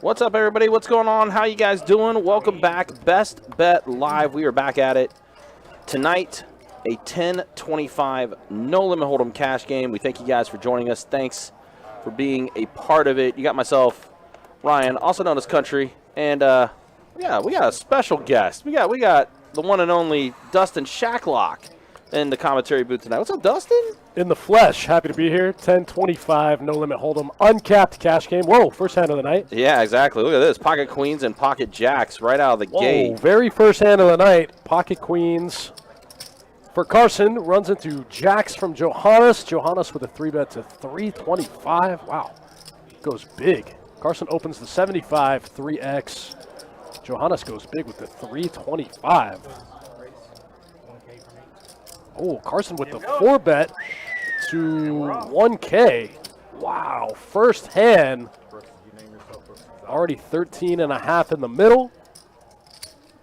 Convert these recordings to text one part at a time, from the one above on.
What's up, everybody? What's going on? How you guys doing? Welcome back. Best Bet Live. We are back at it tonight. A 10-25 no limit hold'em cash game. We thank you guys for joining us. Thanks for being a part of it. You got myself, Ryan, also known as Country, and yeah, we got a special guest. We got the one and only Dustin Shacklock in the commentary booth tonight. What's up, Dustin? In the flesh. Happy to be here. 10-25 no limit hold'em uncapped cash game. Whoa, first hand of the night. Yeah, exactly. Look at this. Pocket queens and pocket jacks right out of the gate. Very first hand of the night. Pocket queens for Carson. Runs into jacks from Johannes. Johannes with a 3-bet to 325. Wow. Goes big. Carson opens the 75, 3X. Johannes goes big with the 325. Oh, Carson with the 4-bet to 1K. Wow, first hand. Already 13.5 in the middle.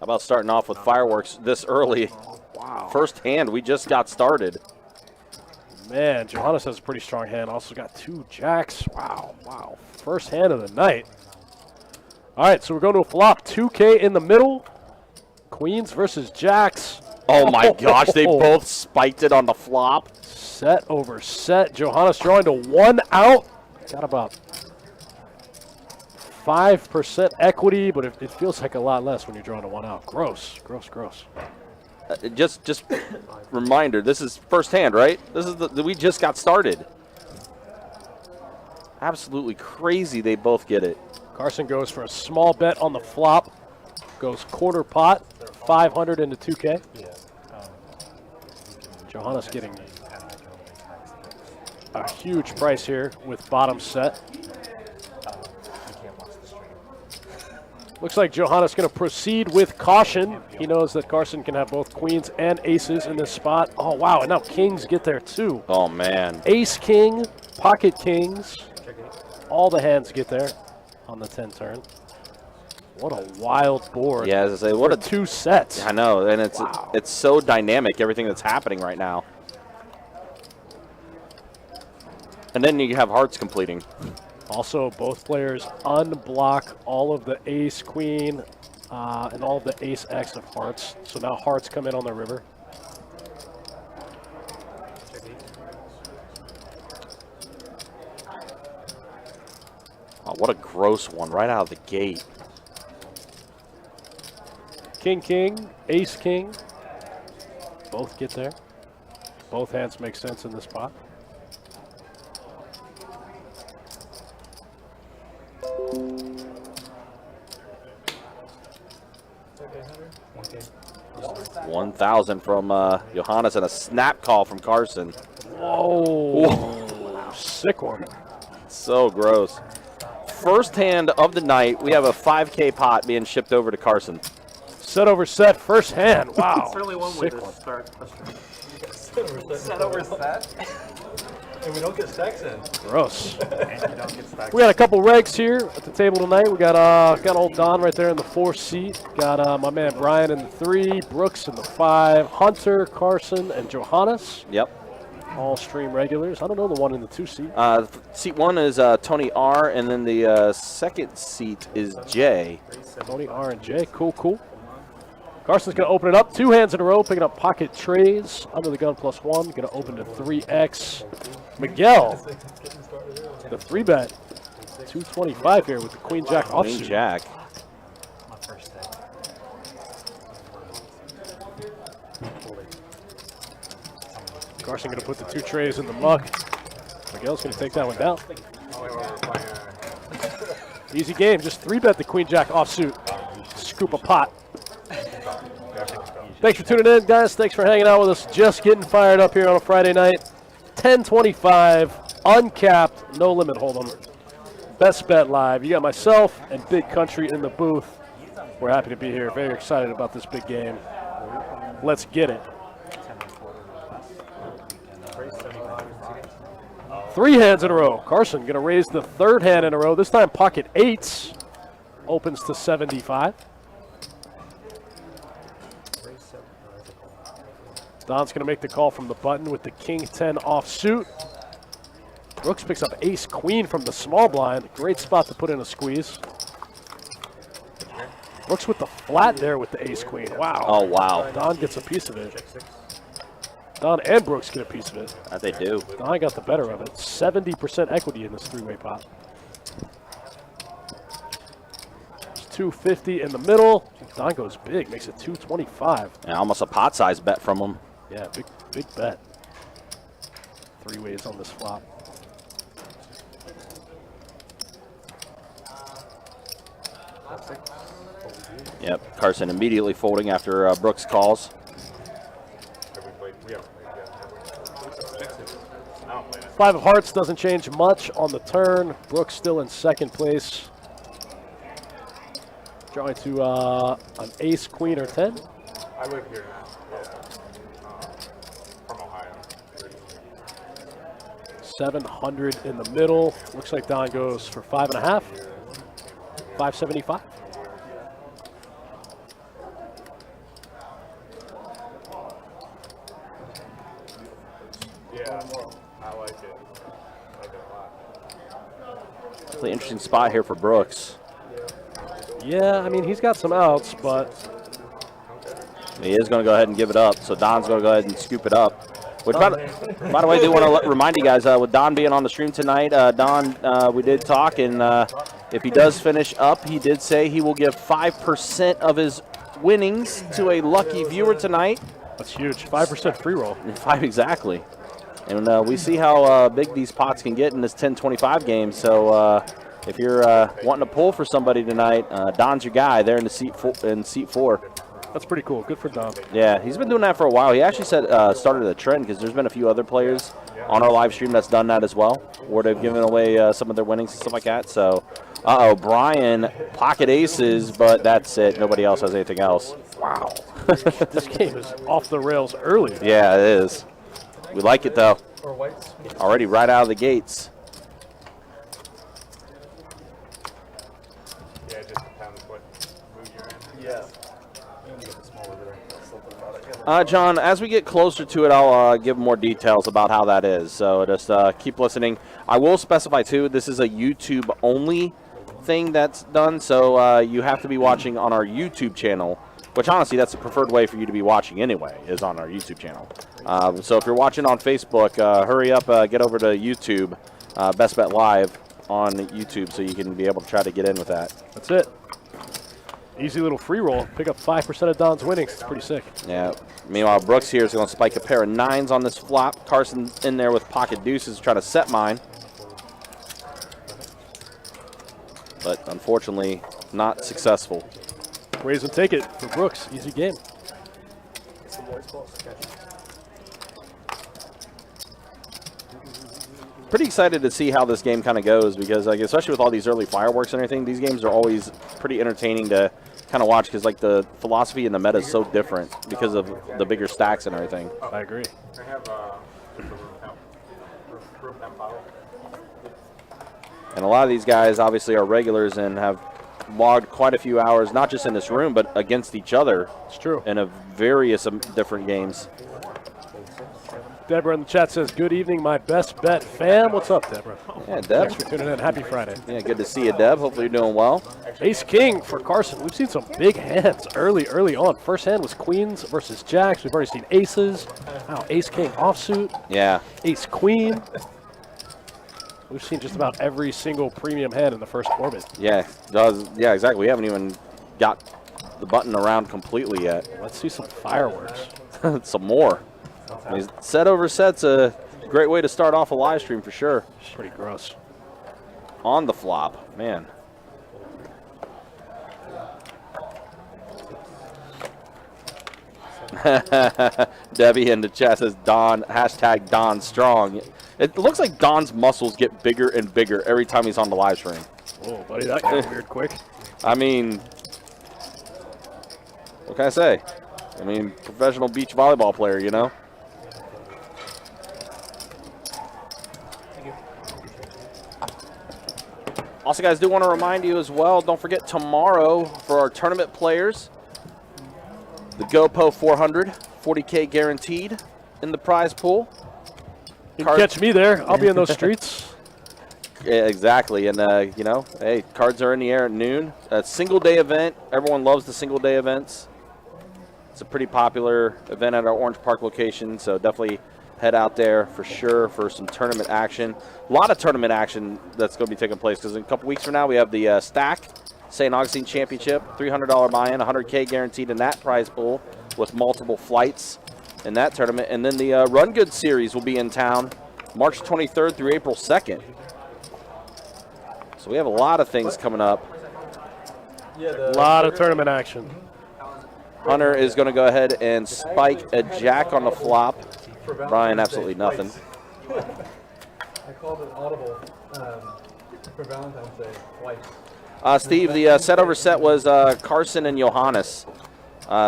How about starting off with fireworks this early? Wow. First hand, we just got started. Man, Johannes has a pretty strong hand. Also got 2 jacks. Wow. First hand of the night. All right, so we're going to a flop. 2K in the middle. Queens versus jacks. Oh my gosh, they both spiked it on the flop. Set over set. Johannes drawing to 1 out. Got about 5% equity, but it feels like a lot less when you're drawing to 1 out. Gross. Just reminder, this is first hand, right? This is we just got started. Absolutely crazy they both get it. Carson goes for a small bet on the flop. Goes quarter pot, 500 into 2K. Johannes getting a huge price here with bottom set. Looks like Johannes going to proceed with caution. He knows that Carson can have both queens and aces in this spot. Oh, wow, and now kings get there too. Oh, man. Ace, king, pocket kings. All the hands get there on the 10 turn. What a wild board. Yeah, as I say, what a 2 sets. I know, and it's so dynamic, everything that's happening right now. And then you have hearts completing. Also, both players unblock all of the ace, queen, and all of the ace X of hearts. So now hearts come in on the river. Oh, what a gross one right out of the gate. King, king, ace, king. Both get there. Both hands make sense in this spot. $1,000 from Johannes and a snap call from Carson. Whoa. Sick one. So gross. First hand of the night, we have a 5K pot being shipped over to Carson. Set over set, first hand. Wow. Certainly one way to start. Set over set. And we don't get stacks in. Gross. And you don't get stacks. We got a couple regs here at the table tonight. We got old Don right there in the 4 seat. Got my man Brian in the 3, Brooks in the 5, Hunter, Carson, and Johannes. Yep. All stream regulars. I don't know the one in the 2 seat. Seat 1 is Tony R, and then the second seat is Jay. Tony R and J. Cool. Carson's going to open it up. 2 hands in a row, picking up pocket trays. Under the gun +1. Going to open to 3X. Miguel, the 3-bet. 225 here with the queen jack offsuit. Queen jack. Carson going to put the 2 trays in the muck. Miguel's going to take that one down. Easy game. Just 3-bet the queen jack offsuit. Scoop a pot. Thanks for tuning in, guys. Thanks for hanging out with us. Just getting fired up here on a Friday night. 10-25, uncapped, no limit hold'em. Best Bet Live. You got myself and Big Country in the booth. We're happy to be here. Very excited about this big game. Let's get it. 3 hands in a row. Carson going to raise the 3rd hand in a row. This time pocket 8s. Opens to 75. Don's going to make the call from the button with the King 10 offsuit. Brooks picks up ace queen from the small blind. Great spot to put in a squeeze. Brooks with the flat there with the ace queen. Wow. Oh, wow. Don gets a piece of it. Don and Brooks get a piece of it. That they do. Don got the better of it. 70% equity in this three-way pot. 250 in the middle. Don goes big, makes it 225. Yeah, almost a pot size bet from him. Yeah, big bet. Three ways on this flop. Yep, Carson immediately folding after Brooks calls. Five of hearts doesn't change much on the turn. Brooks still in second place. Drawing to an ace, queen, or 10. I live here now. Yeah. From Ohio. 700 in the middle. Looks like Don goes for 5.5. 575. Yeah, I like it. I like it a lot. Definitely interesting spot here for Brooks. Yeah, I mean, he's got some outs, but He is going to go ahead and give it up, so Don's going to go ahead and scoop it up. Which, by the way, I do want to remind you guys, with Don being on the stream tonight, Don, we did talk, and if he does finish up, he did say he will give 5% of his winnings to a lucky viewer tonight. that's huge. 5% free roll. 5 exactly. And we see how big these pots can get in this 10-25 game, so if you're wanting to pull for somebody tonight, Don's your guy there in the seat 4. That's pretty cool. Good for Don. Yeah, he's been doing that for a while. He actually said started a trend because there's been a few other players on our live stream that's done that as well, where they've given away some of their winnings and stuff like that. So, Brian, pocket aces, but that's it. Nobody else has anything else. Wow. This game is off the rails early. Yeah, it is. We like it, though. Or whites. Already right out of the gates. Yeah, it just depends what mood you're in. Yeah. You need to get the smaller there. Something about it. John, as we get closer to it, I'll give more details about how that is. So just keep listening. I will specify, too, this is a YouTube-only thing that's done. So you have to be watching on our YouTube channel, which, honestly, that's the preferred way for you to be watching anyway, is on our YouTube channel. So if you're watching on Facebook, hurry up, get over to YouTube, Best Bet Live on YouTube, so you can be able to try to get in with that. That's it. Easy little free roll. Pick up 5% of Don's winnings. It's pretty sick. Yeah. Meanwhile, Brooks here is going to spike a pair of 9s on this flop. Carson's in there with pocket deuces trying to set mine. But unfortunately, not successful. Raise and take it for Brooks. Easy game. Pretty excited to see how this game kind of goes because, like, especially with all these early fireworks and everything, these games are always pretty entertaining to kind of watch because, like, the philosophy and the meta is so different because of the bigger stacks and everything. I agree. I have just a room temp bottle. And a lot of these guys obviously are regulars and have logged quite a few hours, not just in this room, but against each other. It's true. In a various different games. Deborah in the chat says, good evening, my best bet fam. What's up, Deborah? Yeah, Deb. Thanks for tuning in. Happy Friday. Yeah, good to see you, Deb. Hopefully you're doing well. Ace King for Carson. We've seen some big hands early on. First hand was Queens versus Jacks. We've already seen aces. Now Ace King offsuit. Yeah. Ace Queen. We've seen just about every single premium hand in the first orbit. Yeah, yeah, exactly. We haven't even got the button around completely yet. Let's see some fireworks. Some more. I mean, set over set's a great way to start off a live stream for sure. Pretty gross. On the flop, man. Debbie in the chat says Don, hashtag Don Strong. It looks like Don's muscles get bigger and bigger every time he's on the live stream. Oh, buddy, that got weird quick. I mean, what can I say? I mean, professional beach volleyball player, you know? Also, guys, do want to remind you as well, don't forget tomorrow for our tournament players, the GoPro 400, 40K guaranteed in the prize pool. You can catch me there. I'll be in those streets. Yeah, exactly. And, you know, hey, cards are in the air at noon. A single-day event. Everyone loves the single-day events. It's a pretty popular event at our Orange Park location, so definitely head out there for sure for some tournament action. A lot of tournament action that's going to be taking place because in a couple weeks from now we have the Stack St. Augustine Championship, $300 buy-in, $100K guaranteed in that prize pool with multiple flights in that tournament. And then the Run Good Series will be in town March 23rd through April 2nd. So we have a lot of things coming up. A lot of tournament action. Hunter is going to go ahead and spike a jack on the flop. Brian, absolutely nothing. I called it audible for Valentine's Day twice. Steve, the set over set was Carson and Johannes.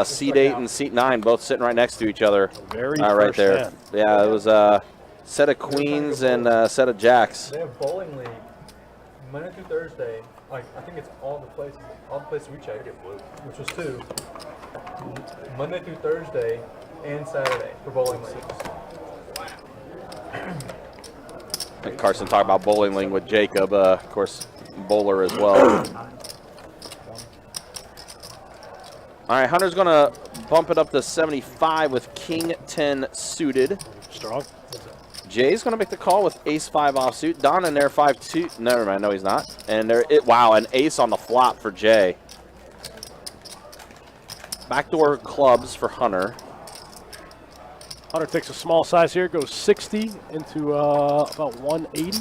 Seat 8 and seat 9 both sitting right next to each other. Right there. Hand. Yeah, it was a set of queens and a set of jacks. They have bowling league Monday through Thursday. Like I think it's all the places we checked, which was 2. Monday through Thursday and Saturday for bowling leagues. And Carson talked about bowling league with Jacob, of course, bowler as well. All right, Hunter's going to bump it up to 75 with King 10 suited. Strong. Jay's going to make the call with Ace 5 offsuit. Don in there 5-2. Never mind, no, he's not. And there, wow, an ace on the flop for Jay. Backdoor clubs for Hunter. Hunter takes a small size here, goes 60 into about 180.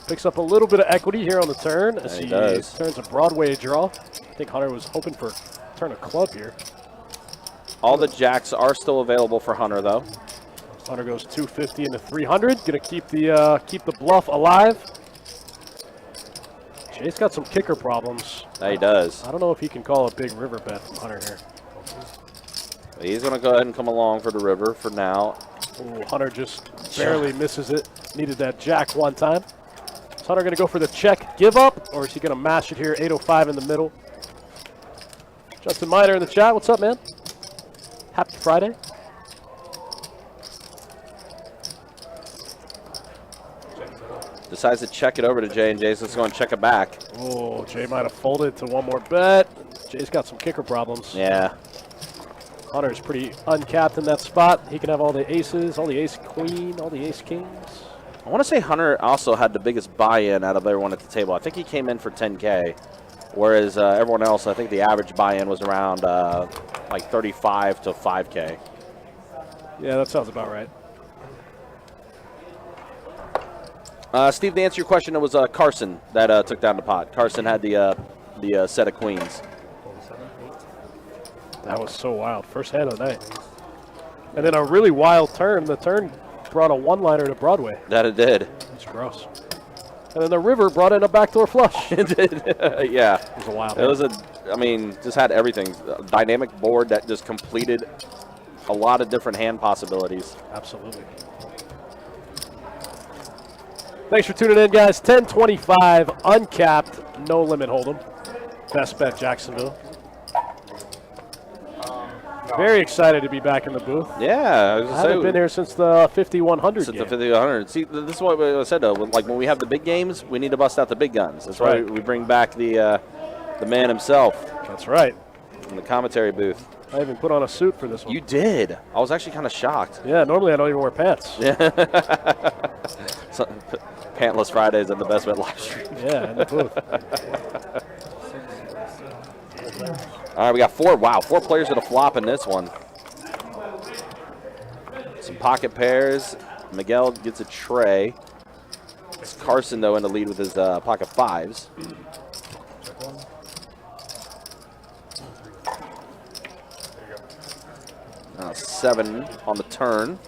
Picks up a little bit of equity here on the turn as he turns a Broadway draw. I think Hunter was hoping for turn a club here. All the jacks are still available for Hunter, though. Hunter goes 250 into 300. Gonna keep the bluff alive. Jay's got some kicker problems. Yeah, he does. I don't know if he can call a big river bet from Hunter here. He's going to go ahead and come along for the river for now. Ooh, Hunter just barely misses it. Needed that jack one time. Is Hunter going to go for the check give up, or is he going to mash it here? 805 in the middle. Justin Miner in the chat. What's up, man? Happy Friday. Decides to check it over to Jay, and Jay's just going to check it back. Oh, Jay might have folded to one more bet. Jay's got some kicker problems. Yeah. Hunter's pretty uncapped in that spot. He can have all the aces, all the ace queen, all the ace kings. I want to say Hunter also had the biggest buy-in out of everyone at the table. I think he came in for 10K, whereas everyone else, I think the average buy-in was around like 35 to 5K. Yeah, that sounds about right. Steve, to answer your question, it was Carson that took down the pot. Carson had the set of queens. That was so wild. First hand of the night. And then a really wild turn. The turn brought a one-liner to Broadway. That it did. That's gross. And then the river brought in a backdoor flush. It did. Yeah. It was a wild It was just had everything. A dynamic board that just completed a lot of different hand possibilities. Absolutely. Thanks for tuning in, guys. 1025, uncapped, no limit hold'em. Best bet, Jacksonville. Very excited to be back in the booth. Yeah, I haven't been here since the 5100 Since game. the 5100. See, this is what I said, though. Like, when we have the big games, we need to bust out the big guns. That's why we bring back the man himself. That's right. In the commentary booth. I even put on a suit for this one. You did. I was actually kind of shocked. Yeah, normally I don't even wear pants. Yeah. Pantless Fridays and the Best Bet live stream. Yeah, in the booth. All right, we got four players at a flop in this one. Some pocket pairs. Miguel gets a tray. It's Carson, though, in the lead with his pocket fives. 7 on the turn.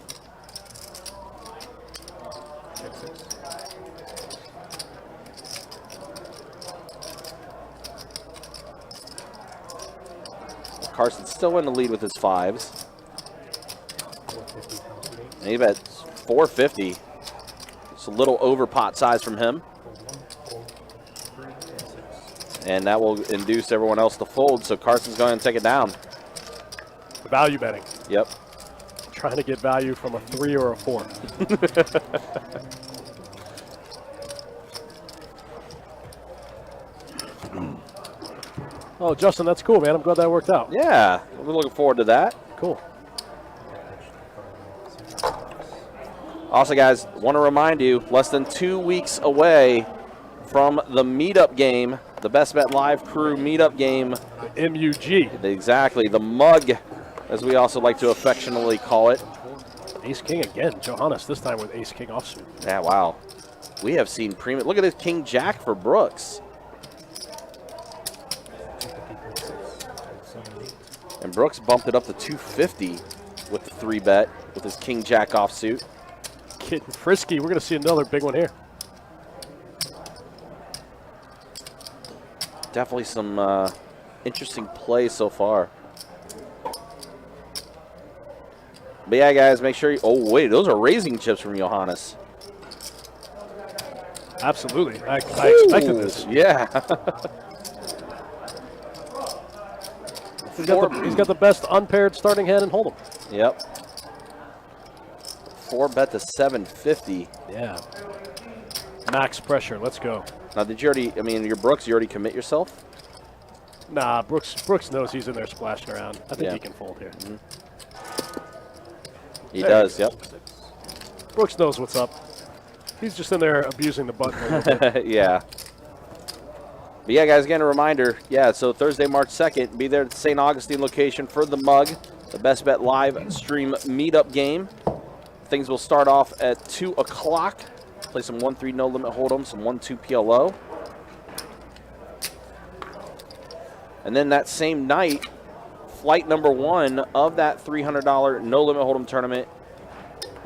Carson's still in the lead with his fives. And he bet 450. It's a little over pot size from him. And that will induce everyone else to fold, so Carson's going to take it down. Value betting. Yep. trying to get value from a 3 or a 4. Oh, Justin, that's cool, man. I'm glad that worked out. Yeah, we're looking forward to that. Cool. Also, guys, want to remind you, less than 2 weeks away from the meetup game, the Best Bet Live crew meetup game. MUG. Exactly, the mug, as we also like to affectionately call it. Ace King again. Johannes this time with Ace King offsuit. Yeah, wow. We have seen premium. Look at this King Jack for Brooks. And Brooks bumped it up to 250 with the 3-bet with his King Jack offsuit. Getting frisky. We're going to see another big one here. Definitely some interesting play so far. But yeah, guys, make sure you... Oh, wait, those are raising chips from Johannes. Absolutely. I expected this. Yeah. He's got the best unpaired starting hand in Hold'em. Yep. 4-bet to 750. Yeah. Max pressure. Let's go. Now, did you already... I mean, your Brooks, you already commit yourself? Nah, Brooks knows he's in there splashing around. I think he can fold here. Mm-hmm. He does, yep. Brooks knows what's up. He's just in there abusing the button a little bit. Yeah. But yeah, guys, again, a reminder. Yeah, so Thursday, March 2nd, be there at the St. Augustine location for the mug, the Best Bet Live stream meetup game. Things will start off at 2 o'clock. Play some 1-3 no limit hold'em, some 1-2 PLO. And then that same night, flight number 1 of that $300 no limit hold'em tournament,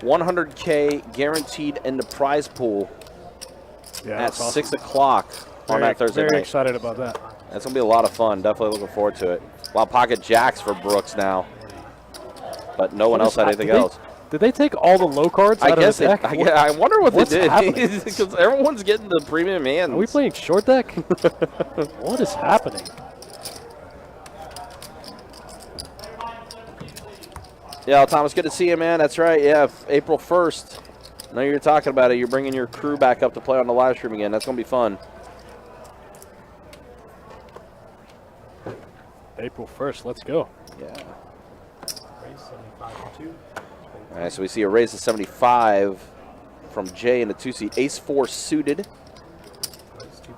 $100K guaranteed in the prize pool at awesome. 6 o'clock on that Thursday night. Very excited about that. That's going to be a lot of fun. Definitely looking forward to it. A lot of pocket jacks for Brooks now. But no one else had anything else. Did they take all the low cards out of the deck? I wonder what they did. Because everyone's getting the premium hands. Are we playing short deck? What is happening? Yeah, Thomas, good to see you, man. That's right. Yeah, April 1st. I know you're talking about it. You're bringing your crew back up to play on the live stream again. That's going to be fun. April 1st. Let's go. Yeah. All right, so we see a raise to 75 from Jay in the 2-seat. Ace-4 suited.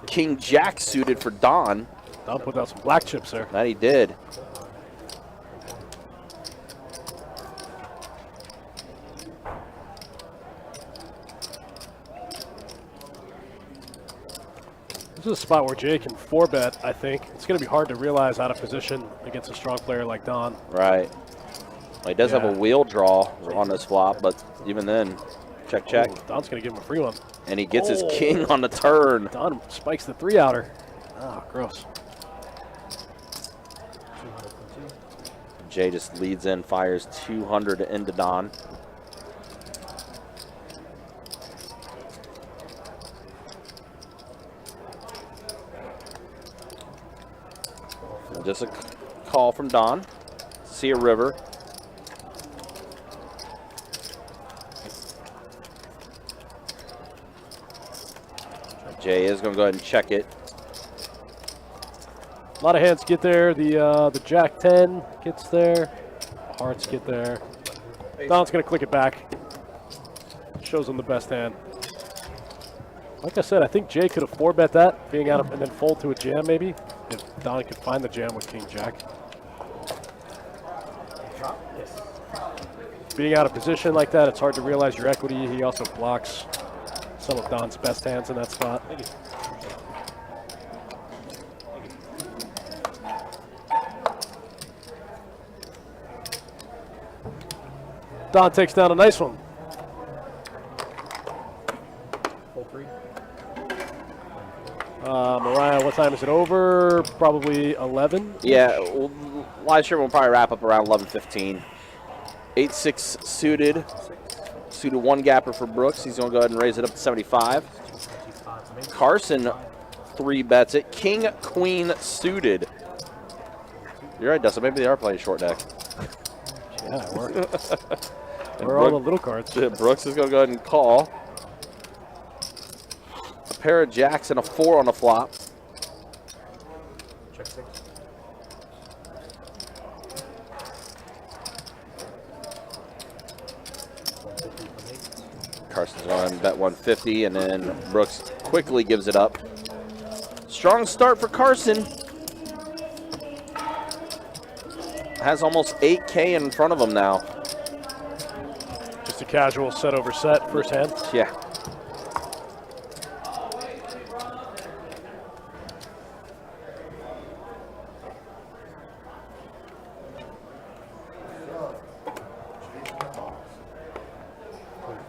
King Jack suited for Don. Don put out some black chips there. That he did. This is a spot where Jay can 4-bet, I think. It's going to be hard to realize out of position against a strong player like Don. Right. Well, he does have a wheel draw on this flop, but even then, check, check. Oh, Don's going to give him a free one. And he gets his king on the turn. Don spikes the 3-outer. Oh, gross. Jay just leads in, fires 200 into Don. Just a call from Don. See a river. Jay is going to go ahead and check it. A lot of hands get there. The Jack 10 gets there. Hearts get there. Don's going to click it back. Shows him the best hand. Like I said, I think Jay could have 4-bet that, being out of, and then fold to a jam maybe, if Don could find the jam with King Jack. Being out of position like that, it's hard to realize your equity. He also blocks some of Don's best hands in that spot. Don takes down a nice one. Mariah, what time is it over? Probably 11? Yeah, well, live stream will probably wrap up around 11:15. 8-6 suited. Suited 1-gapper for Brooks. He's going to go ahead and raise it up to 75. Carson 3-bets it. King, Queen suited. You're right, Dustin. Maybe they are playing short deck. Yeah, where are all the little cards? Brooks is going to go ahead and call. A pair of jacks and a 4 on the flop. Check 6. Carson's going to bet 150, and then Brooks quickly gives it up. Strong start for Carson. Has almost 8K in front of him now. Just a casual set over set, first hand. Yeah.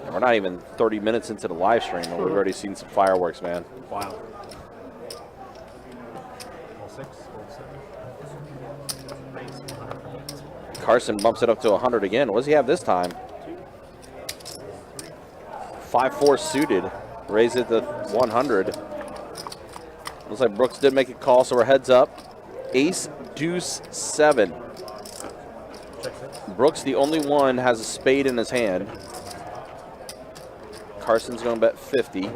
We're not even 30 minutes into the live stream, and we've already seen some fireworks, man. Wow. Carson bumps it up to 100 again. What does he have this time? 5-4 suited. Raise it to 100. Looks like Brooks did make a call, so we're heads up. Ace, deuce, 7. Brooks, the only one, has a spade in his hand. Carson's going to bet 50.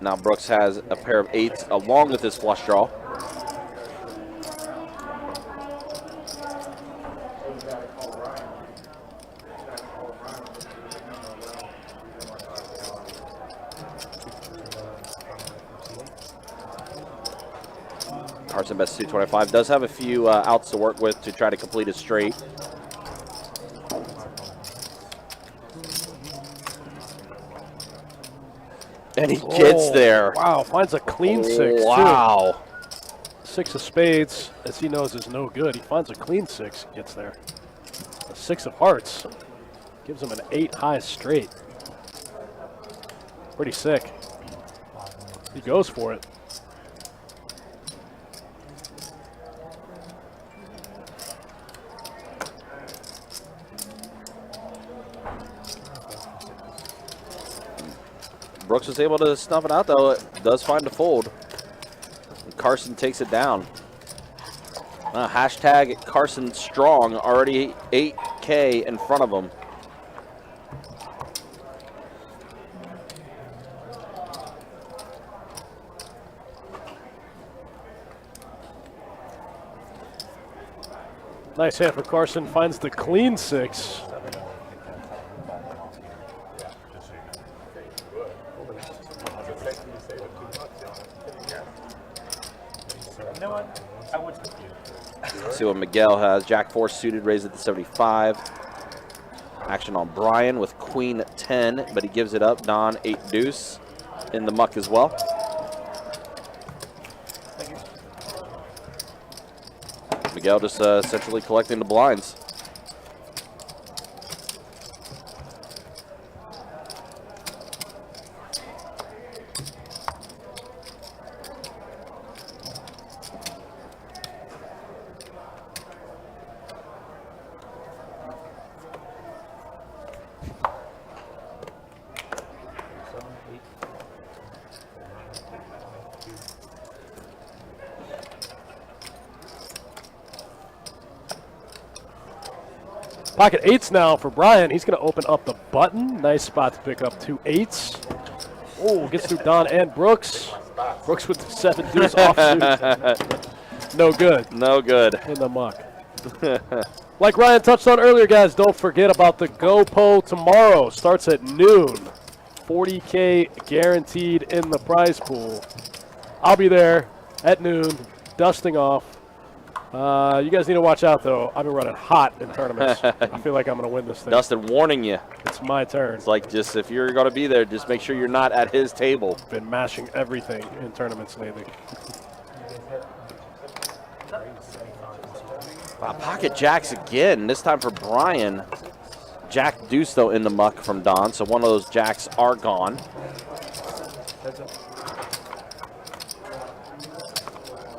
Now Brooks has a pair of 8s along with his flush draw. Carson bets 225. Does have a few outs to work with to try to complete a straight. And he gets there. Wow, finds a clean 6. Wow. Too. 6 of spades, as he knows, is no good. He finds a clean 6, gets there. A 6 of hearts gives him an 8 high straight. Pretty sick. He goes for it. Brooks was able to snuff it out, though. It does find a fold. And Carson takes it down. Hashtag Carson strong, already 8K in front of him. Nice hand for Carson, finds the clean 6. You know what? I would confuse. See what Miguel has. Jack 4 suited, raised it to 75. Action on Brian with Queen 10, but he gives it up. Don 8 deuce in the muck as well. Miguel just essentially collecting the blinds. Pocket 8s now for Brian. He's going to open up the button. Nice spot to pick up 2 8s. Oh, gets through Don and Brooks. Brooks with the 7 deuce offsuit. No good. No good. In the muck. Like Ryan touched on earlier, guys, don't forget about the Go Poll tomorrow. Starts at noon. 40K guaranteed in the prize pool. I'll be there at noon, dusting off. You guys need to watch out, though. I've been running hot in tournaments. I feel like I'm going to win this thing. Dustin warning you. It's my turn. It's like, just if you're going to be there, just make sure you're not at his table. Been mashing everything in tournaments lately. Pocket jacks again, this time for Brian. Jack deuce, though, in the muck from Don, so one of those jacks are gone.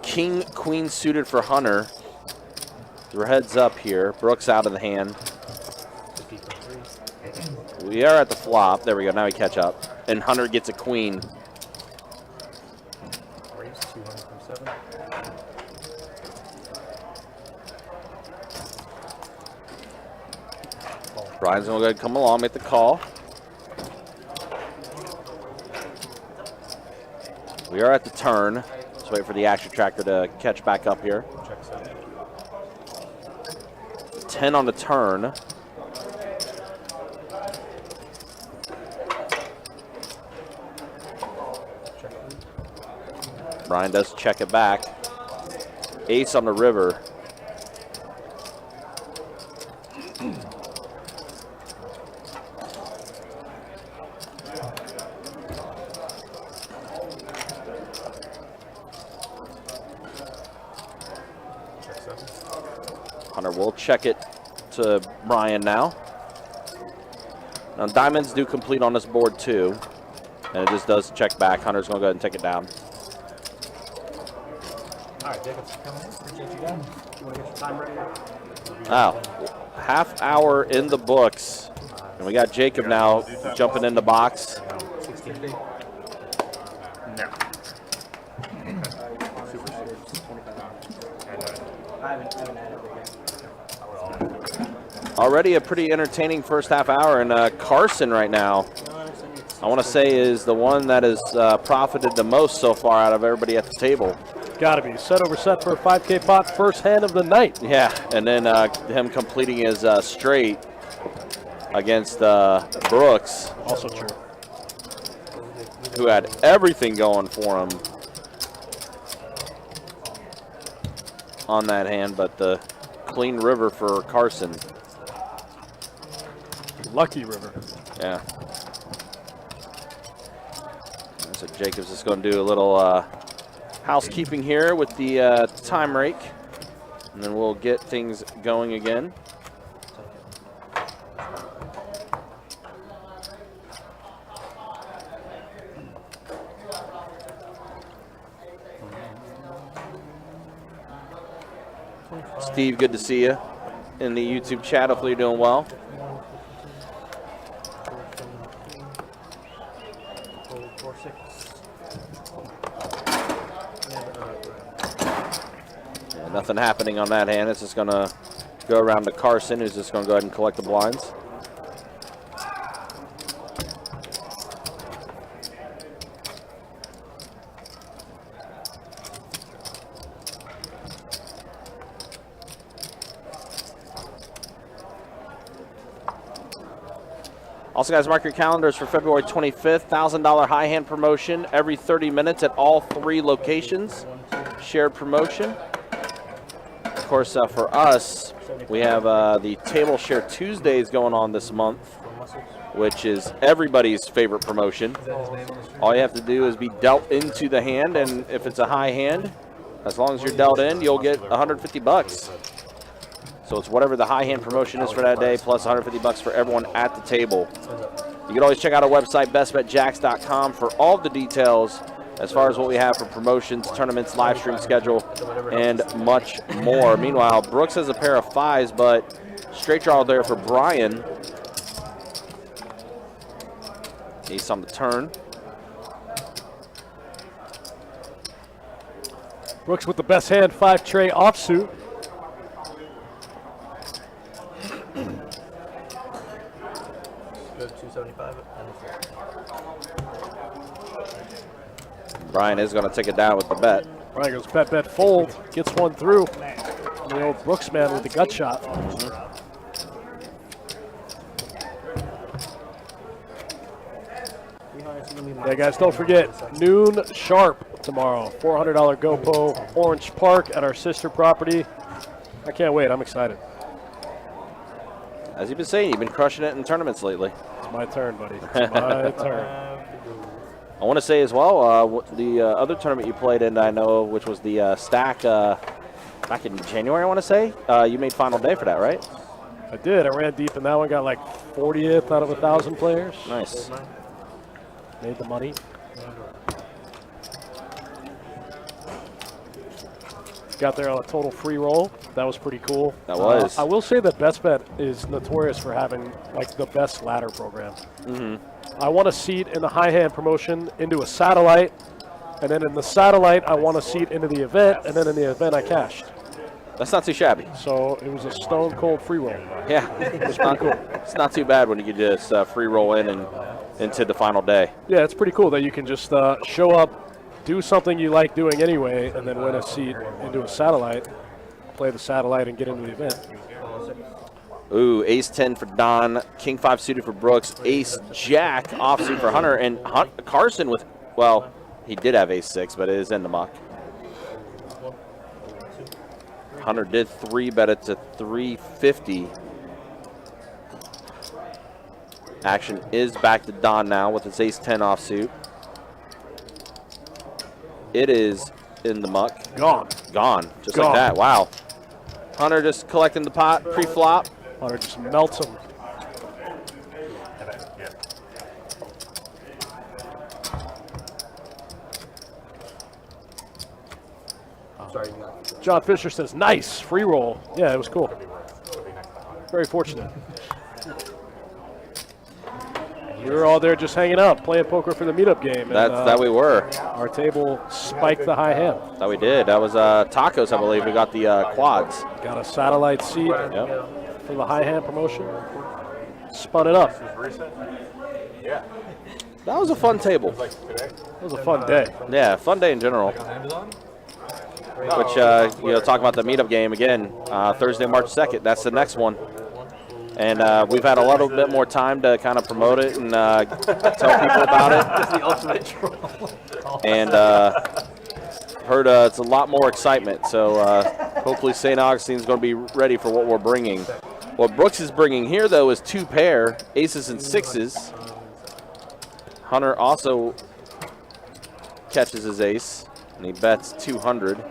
King, queen suited for Hunter. We're heads up here. Brooks out of the hand. We are at the flop. There we go. Now we catch up. And Hunter gets a queen. Brian's going to go ahead and come along, make the call. We are at the turn. Let's wait for the action tracker to catch back up here. 10 on the turn. Brian does check it back. Ace on the river. Hunter will check it to Brian now. Now diamonds do complete on this board too. And it just does check back. Hunter's going to go ahead and take it down. All right, Jacob's coming in. Appreciate you guys. You want to get your time ready? Wow, half hour in the books. And we got Jacob now jumping in the box. 16 feet. No. I haven't had it yet. Already a pretty entertaining first half hour. And Carson right now, I want to say, is the one that has profited the most so far out of everybody at the table. Got to be. Set over set for a 5K pot, first hand of the night. Yeah, and then him completing his straight against Brooks, Also true. who had everything going for him on that hand, but the clean river for Carson. Lucky river. Yeah. So Jacobs is going to do a little housekeeping here with the time rake, and then we'll get things going again. Steve, good to see you in the YouTube chat. Hopefully you're doing well. Yeah, nothing happening on that hand. It's just going to go around to Carson, who's just going to go ahead and collect the blinds. Also, guys, mark your calendars for February 25th, $1,000 high hand promotion every 30 minutes at all 3 locations. Shared promotion. Of course, for us, we have the Table Share Tuesdays going on this month, which is everybody's favorite promotion. All you have to do is be dealt into the hand, and if it's a high hand, as long as you're dealt in, you'll get 150 bucks. So it's whatever the high hand promotion is for that day, plus 150 bucks for everyone at the table. You can always check out our website, bestbetjacks.com, for all the details as far as what we have for promotions, tournaments, live stream schedule, and much more. Meanwhile, Brooks has a pair of 5s, but straight draw there for Brian. Ace on the turn. Brooks with the best hand, 5 tray offsuit. Go to 275 and Brian is going to take it down with the bet. Brian goes bet, bet, fold. Gets one through. And the old Brooks man with the gut shot. Yeah, guys, don't forget, noon sharp tomorrow. $400 GoPro Orange Park at our sister property. I can't wait. I'm excited. As you've been saying, you've been crushing it in tournaments lately. It's my turn, buddy. It's my turn. I want to say as well, the other tournament you played in, I know, which was the Stack back in January, I want to say. You made final day for that, right? I did. I ran deep in that one. Got like 40th out of 1,000 players. Nice. Made the money. Got there on a total free roll. That was pretty cool. That was. I will say that Best Bet is notorious for having like the best ladder program. I won a seat in the high hand promotion into a satellite, and then in the satellite I won a seat into the event, and then in the event I cashed. That's not too shabby. So it was a stone cold free roll. Yeah, it's not too bad when you can just free roll in and into the final day. Yeah, it's pretty cool that you can just show up, do something you like doing anyway, and then win a seat into a satellite, play the satellite, and get into the event. Ooh, ace 10 for Don, king 5 suited for Brooks, ace jack offsuit for Hunter, and Carson with, well, he did have ace 6, but it is in the muck. Hunter did 3-bet it to 350. Action is back to Don now with his ace 10 offsuit. It is in the muck. Gone. Gone, just like that. Wow. Hunter just collecting the pot pre-flop. Hunter just melts him. John Fisher says, nice, free roll. Yeah, it was cool. Very fortunate. We were all there just hanging out, playing poker for the meetup game. And, That we were. Our table spiked the high hand. That we did. That was tacos, I believe. We got the quads. Got a satellite seat Yep. for the high hand promotion. Spun it up. Yeah. That was a fun table. Like today. It was a fun day. Yeah, fun day in general. Amazon? Which, talk about the meetup game again, Thursday, March 2nd. That's the next one. And we've had a little bit more time to kind of promote it and tell people about it. That's the ultimate troll. And heard it's a lot more excitement. So hopefully St. Augustine's going to be ready for what we're bringing. What Brooks is bringing here, though, is 2 pair, aces and 6s. Hunter also catches his ace, and he bets 200.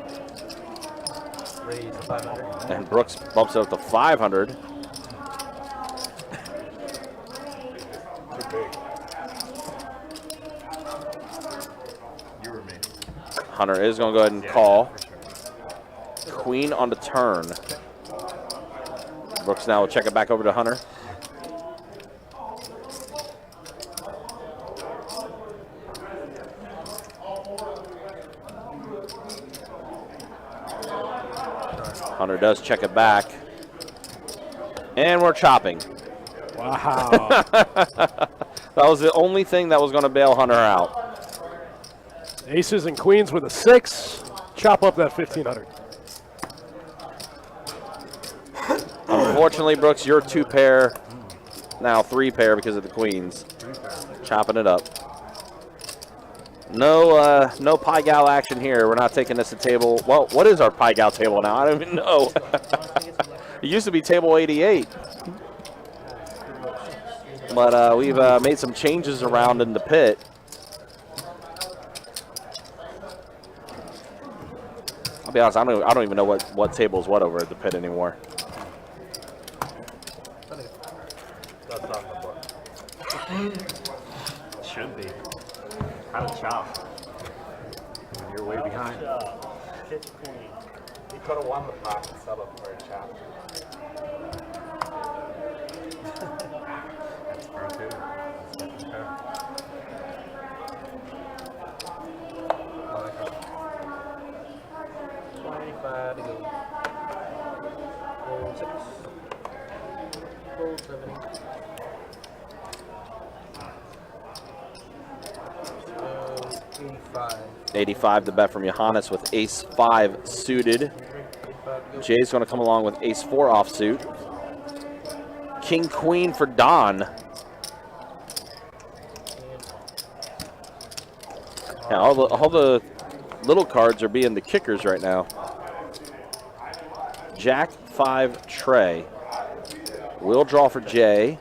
Raise to 500. And Brooks bumps it up to 500. Too big. You or me? Hunter is going to go ahead and call. Queen on the turn. Brooks now will check it back over to Hunter. Hunter does check it back. And we're chopping. Wow. That was the only thing that was going to bail Hunter out. Aces and queens with a 6. Chop up that 1,500. Unfortunately, Brooks, you're 2 pair, now 3 pair because of the queens. Chopping it up. No Pie Gal action here. We're not taking this to table. Well, what is our Pie Gal table now? I don't even know. It used to be table 88. But we've made some changes around in the pit. I'll be honest, I don't even know what table is what over at the pit anymore. That's not the book. Should be. How to chop. When you're way behind. You could have won the pot and settled for a chop. That's true too. Oh, I got 25 to go. Roll 6. Roll 70. 85. 85 the bet from Johannes with ace 5 suited. 85 to go. Jay's going to come along with ace 4 offsuit. King queen for Don. Yeah, all the little cards are being the kickers right now. Jack 5 Trey. Will draw for Jay.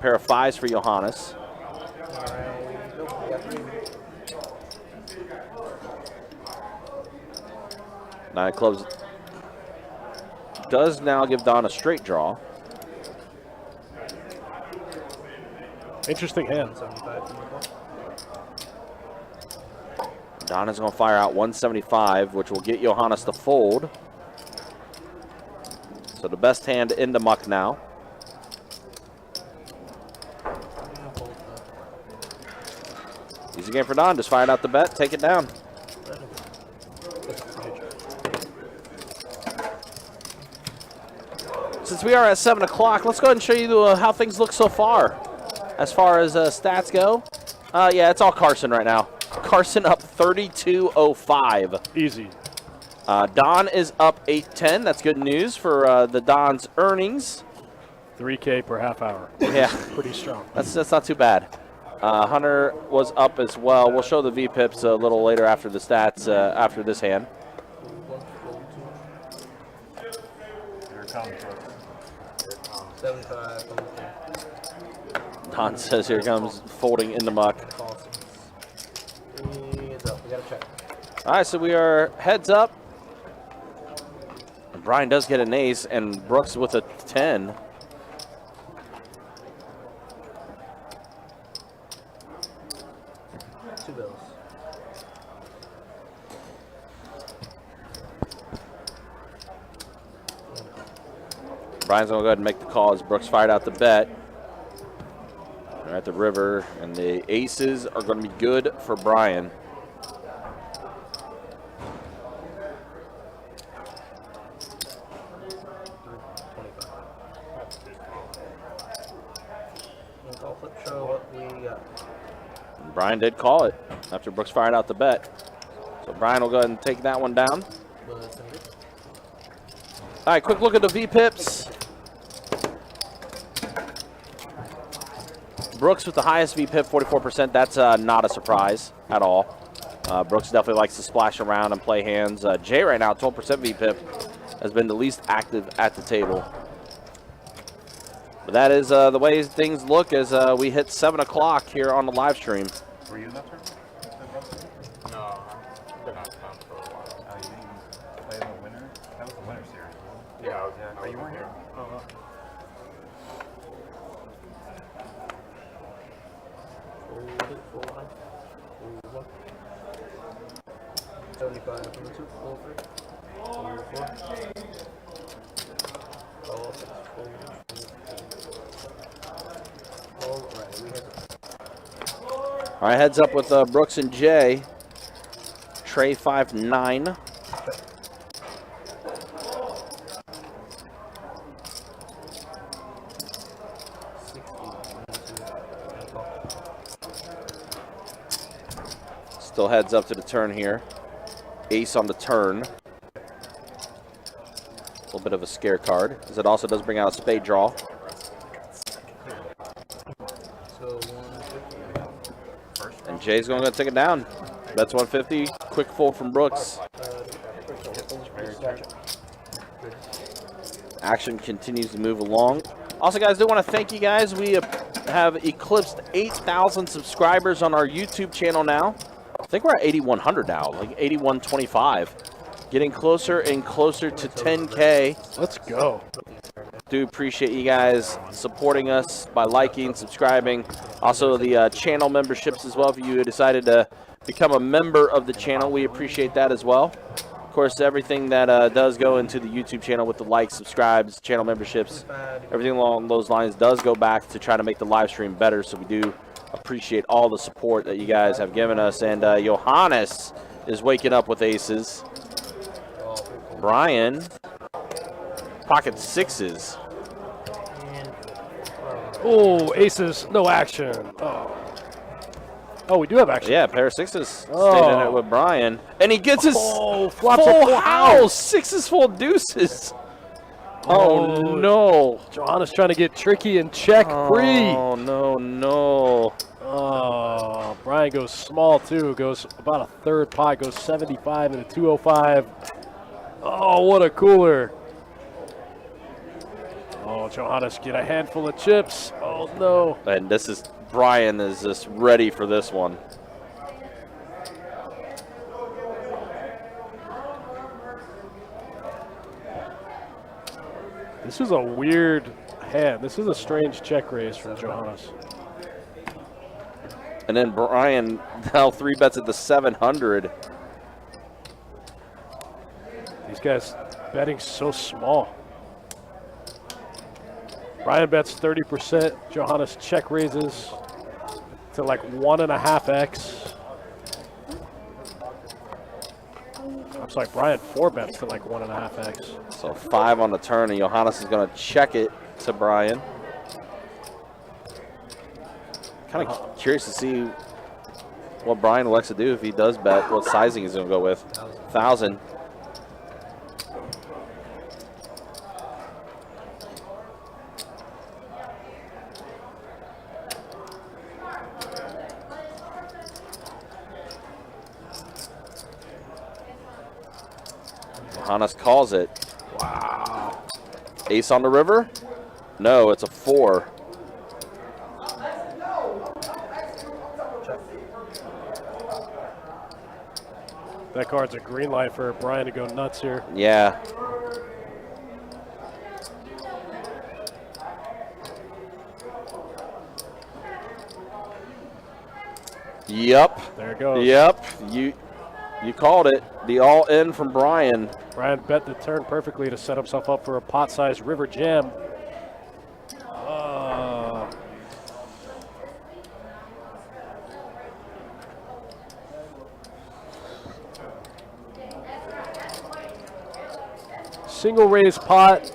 Pair of 5s for Johannes. Alright, nope, we got 3. 9 of clubs does now give Don a straight draw. Interesting hand. 75 to go. Don is going to fire out 175, which will get Johannes to fold. So the best hand in the muck now. Easy game for Don. Just fired out the bet. Take it down. since we are at 7 o'clock, let's go ahead and show you how things look so far as stats go. Yeah, it's all Carson right now. Carson up 32.05. Easy. Don is up 8.10. That's good news for the Don's earnings. 3K per half hour. Yeah. Pretty strong. That's not too bad. Hunter was up as well. We'll show the VPIPs a little later after the stats, after this hand. Here it comes, bro. 75. Don says here comes folding in the muck. Heads up. We got to check. All right, so we are heads up. Brian does get an ace, and Brooks with a 10. Two bills. Brian's going to go ahead and make the call as Brooks fired out the bet. They're at the river, and the aces are going to be good for Brian. Brian did call it after Brooks fired out the bet. So Brian will go ahead and take that one down. All right, quick look at the VPIPs. Brooks with the highest VPIP, 44%. That's not a surprise at all. Brooks definitely likes to splash around and play hands. Jay right now, 12% VPIP, has been the least active at the table. But that is the way things look as we hit 7 o'clock here on the live stream. Were you in that tournament? No, I've been out of town for a while. Oh, you didn't even play in the winter? That was the winter series. Yeah, I was. Yeah, but you weren't here. Oh. 75 from the 2, 4, 3, 4. All right, heads up with Brooks and Jay. Trey 5-9. Still heads up to the turn here. Ace on the turn. A little bit of a scare card, as it also does bring out a spade draw. And Jay's going to take it down. That's 150. Quick fold from Brooks. Action continues to move along. Also, guys, do want to thank you guys. We have eclipsed 8,000 subscribers on our YouTube channel now. I think we're at 8,100 now, like 8,125. Getting closer and closer to 10K. Let's go. Do appreciate you guys supporting us by liking, subscribing. Also, the channel memberships as well. If you decided to become a member of the channel, we appreciate that as well. Of course, everything that does go into the YouTube channel with the likes, subscribes, channel memberships, everything along those lines does go back to try to make the live stream better. So we do appreciate all the support that you guys have given us. And Johannes is waking up with aces. Brian, pocket sixes. Oh, aces, no action. Oh, we do have action. Yeah, pair of sixes. Oh. Stayed in it with Brian. And he gets his flops a full full house. Sixes, full deuces. Oh, no. Johannes trying to get tricky and check free. Oh, no. Oh, Brian goes small, too. Goes about a third pot. Goes 75 and a 205. Oh, what a cooler. Oh, Johannes get a handful of chips. Oh, no. And this is, Brian is just ready for this one. This is a weird hand. This is a strange check raise from Johannes. And then Brian now 3 bets at the 700. These guys betting so small. Brian bets 30%. Johannes check raises to like 1.5x. Looks like Brian 4-bets to like 1.5x. So 5 on the turn, and Johannes is going to check it to Brian. Kind of curious to see what Brian likes to do if he does bet, what sizing he's going to go with. 1,000. Johannes calls it. Wow. Ace on the river? No, it's a 4. That card's a green light for Brian to go nuts here. Yeah. Yep. There it goes. Yep. You called it. The all in from Brian. Brian bet the turn perfectly to set himself up for a pot-sized river jam. Single raise pot.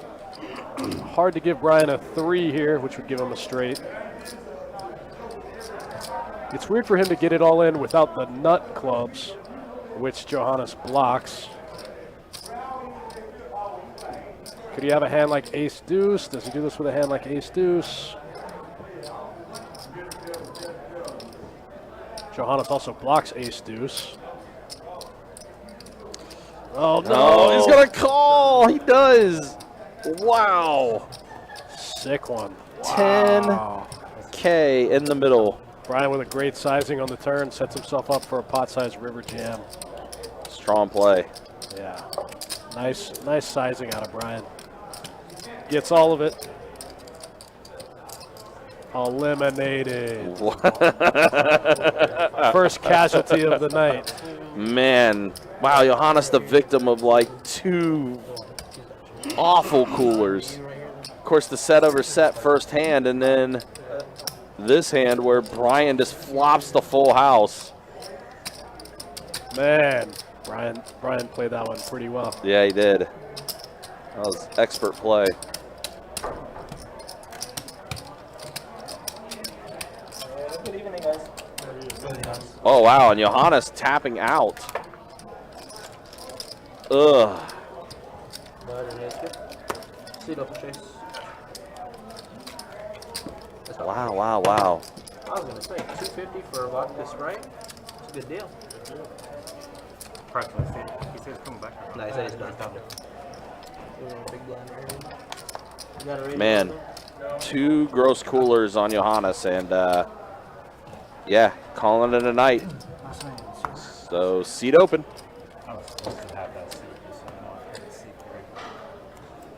Hard to give Brian a 3 here, which would give him a straight. It's weird for him to get it all in without the nut clubs, which Johannes blocks. Could he have a hand like ace deuce? Does he do this with a hand like ace deuce? Johannes also blocks ace deuce. Oh No, he's going to call. He does. Wow. Sick one. 10K in the middle. Brian with a great sizing on the turn sets himself up for a pot-sized river jam. Strong play. Yeah. Nice sizing out of Brian. Gets all of it. Eliminated. First casualty of the night. Man. Wow, Johannes the victim of like 2 awful coolers. Of course, the set over set first hand, and then this hand where Brian just flops the full house. Man, Brian played that one pretty well. Yeah, he did. That was expert play. Good evening, guys. Oh, wow, and Johannes tapping out. Ugh. Wow, wow, wow. I was gonna say 250 for a vodka Sprite. It's a good deal. Practically, he said it's coming back. No, he said it's done. Big blind area. You got a raise Man, also? 2 gross coolers on Johannes, and yeah, calling it a night. So seat open. I was supposed to have that seat, just so I know I had the seat correctly.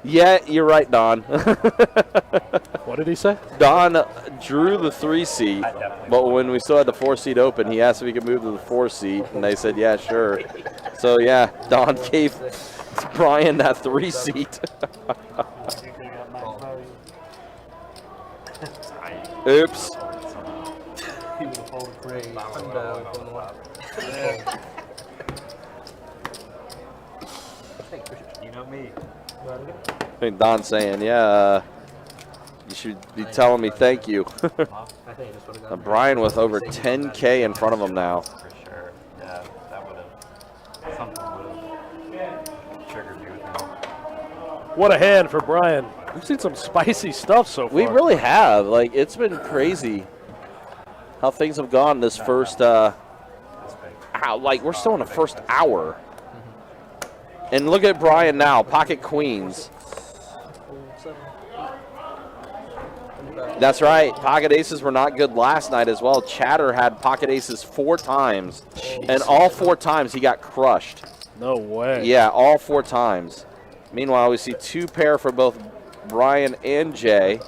Yeah, you're right, Don. What did he say? Don drew the 3 seat, but when we still had the 4 seat open, he asked if he could move to the 4 seat, and they said, yeah, sure. So yeah, Don gave Brian that 3 seat. Oops. He would have folded great. You know me. I think Don's saying, yeah, you should be telling me thank you. I think I just would have got Brian with over 10K in front of him now. For sure. Yeah, that would have, something would have triggered you with him. What a hand for Brian. We've seen some spicy stuff so far. We really have. Like, it's been crazy how things have gone this first, like, we're still in the first hour. And look at Brian now, pocket queens. That's right. Pocket aces were not good last night as well. Chatter had pocket aces 4 times, and all 4 times he got crushed. No way. Yeah, all 4 times. Meanwhile, we see 2 pair for both Brian and Jay.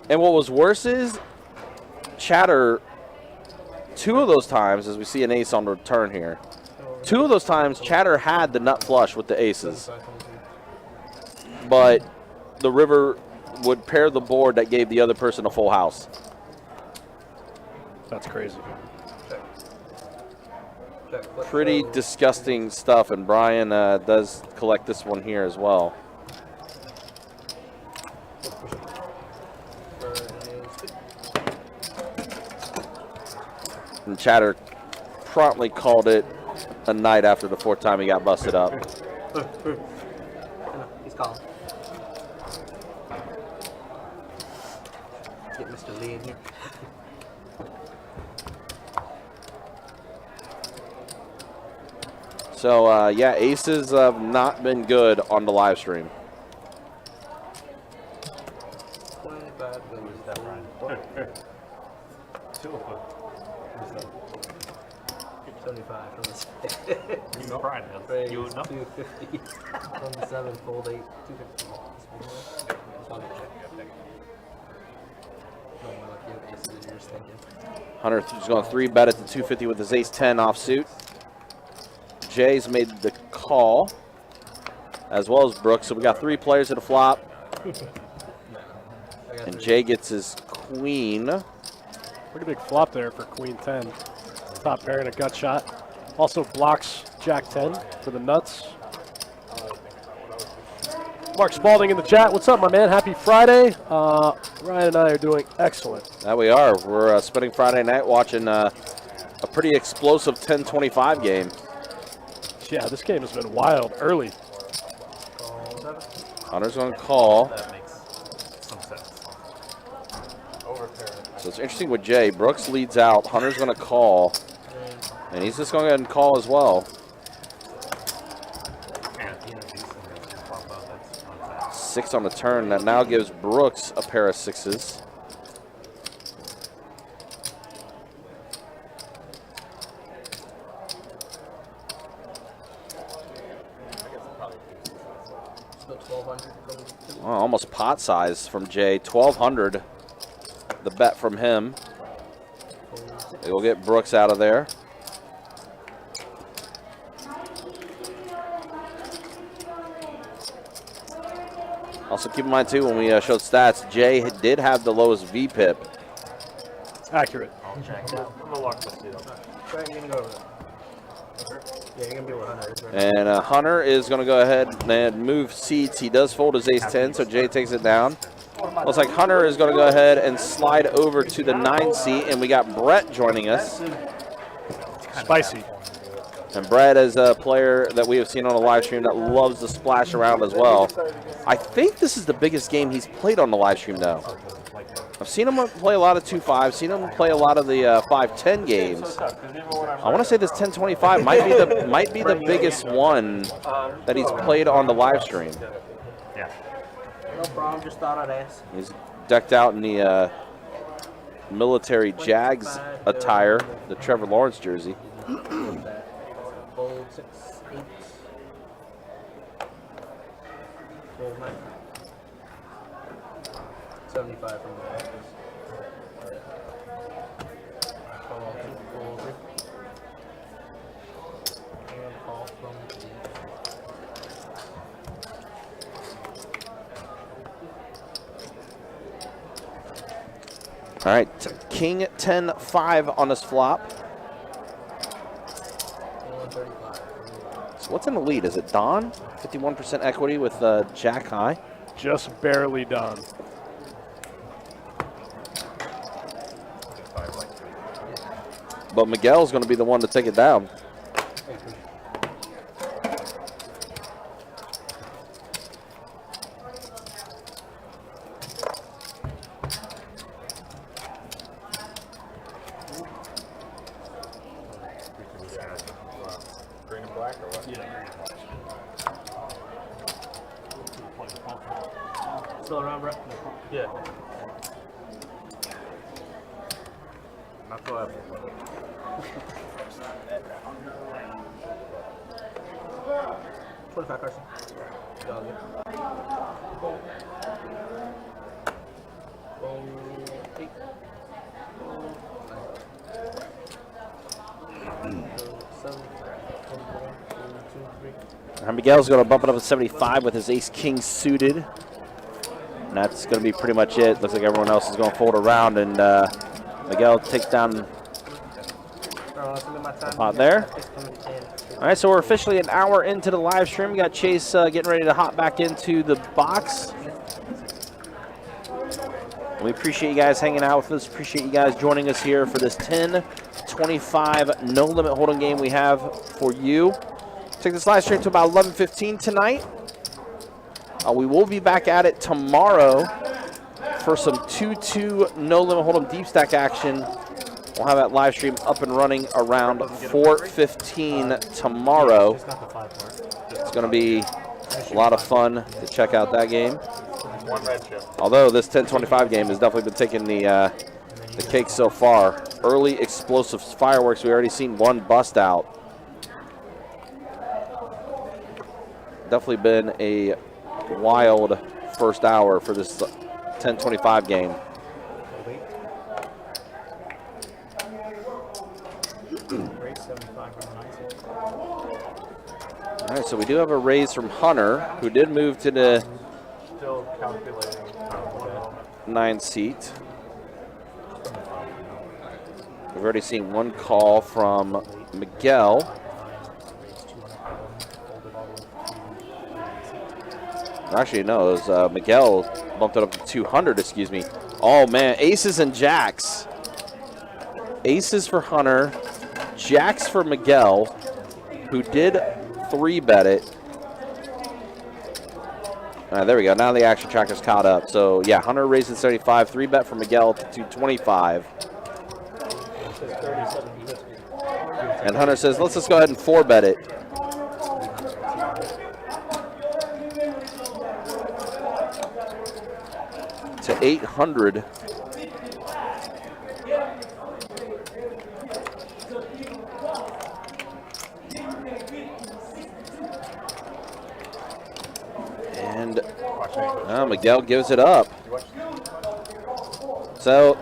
And what was worse is Chatter, 2 of those times, as we see an ace on the return here, 2 of those times Chatter had the nut flush with the aces. But the river would pair the board that gave the other person a full house. That's crazy. Pretty disgusting stuff, and Brian does collect this one here as well. And Chatter promptly called it a night after the 4th time he got busted up. He's calling. Get Mr. Lee in here. So, yeah, aces have not been good on the live stream. 25 goes that run. 75 from the side. You Brian, you would know. 250 from the 7, fold 8, 250. Just wanted to check. No more like you have aces and you're just thinking. Hunter's going 3-bet at the 250 with his ace-10 offsuit. Jay's made the call, as well as Brooks. So we got 3 players at a flop. And Jay gets his queen. Pretty big flop there for queen 10. Top pair and a gut shot. Also blocks jack 10 for the nuts. Mark Spalding in the chat. What's up, my man? Happy Friday. Ryan and I are doing excellent. That we are. We're spending Friday night watching a pretty explosive 10-25 game. Yeah, this game has been wild early. Hunter's going to call. That makes some sense. So it's interesting with Jay. Brooks leads out. Hunter's going to call. And he's just going to go ahead and call as well. 6 on the turn. That now gives Brooks a pair of 6s. Oh, almost pot size from Jay. 1,200. The bet from him. It will get Brooks out of there. Also keep in mind too, when we showed stats, Jay did have the lowest VPIP. Accurate. I'll check out. I'm gonna lock this deal. Try and get it over there. Yeah, you're going to be with Hunter. And Hunter is going to go ahead and move seats. He does fold his ace-10, so Jay takes it down. Looks like Hunter is going to go ahead and slide over to the 9 seat, and we got Brett joining us. Spicy. And Brett is a player that we have seen on a live stream that loves to splash around as well. I think this is the biggest game he's played on the live stream, though. I've seen him play a lot of 2-5, seen him play a lot of the 5-10 games. I want to say this 10-25 might be the biggest one that he's played on the live stream. Yeah. No problem, just thought I'd ask. He's decked out in the military Jags attire, the Trevor Lawrence jersey. Fold 6, 8. Fold 9. 75 from the back. Call 2, fold 3. And call from the All right, King 10-5 on this flop. 135. So what's in the lead? Is it Don? 51% equity with Jack high. Just barely done. But Miguel's going to be the one to take it down. Green and black or what? Still around, bro? Yeah. Not so happy. 25 Carson. Dog it. Fold 8. Fold 9. 7. 21, 2, 3. And Miguel's going to bump it up to 75 with his ace-king suited. And that's going to be pretty much it. Looks like everyone else is going to fold around, and Miguel takes down Pot there. All right, so we're officially an hour into the live stream. We got Chase getting ready to hop back into the box. We appreciate you guys hanging out with us. Appreciate you guys joining us here for this 10-25 no limit hold'em game we have for you. Take this live stream to about 11:15 tonight. We will be back at it tomorrow for some 2-2 no limit hold'em deep stack action. We'll have that live stream up and running around 4:15 tomorrow. It's going to be a lot of fun to check out that game. Although this 10-25 game has definitely been taking the cake so far. Early explosive fireworks. We already seen one bust out. Definitely been a wild first hour for this 10-25 game. All right, so we do have a raise from Hunter, who did move to the Still calculating 9 seat. We've already seen one call from Miguel. Actually, no, it was Miguel bumped it up to 200, excuse me. Oh, man, aces and jacks. Aces for Hunter, jacks for Miguel, who did 3-bet it. All right, there we go. Now the action tracker's caught up. So, yeah, Hunter raising 75, 3-bet for Miguel to 225. And Hunter says, let's just go ahead and 4-bet it. To 800. And Miguel gives it up. So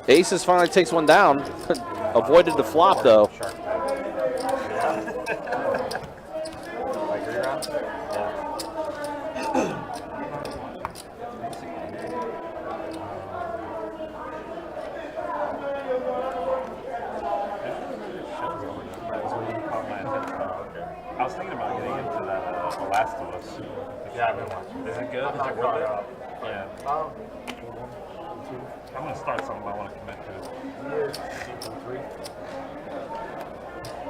Aces finally takes one down. Avoided the flop though. I was thinking about getting into that The Last of Us. Yeah, I've been watching. Is it good? Is it worth it? Yeah. I'm going to start something I want to commit to. season 3.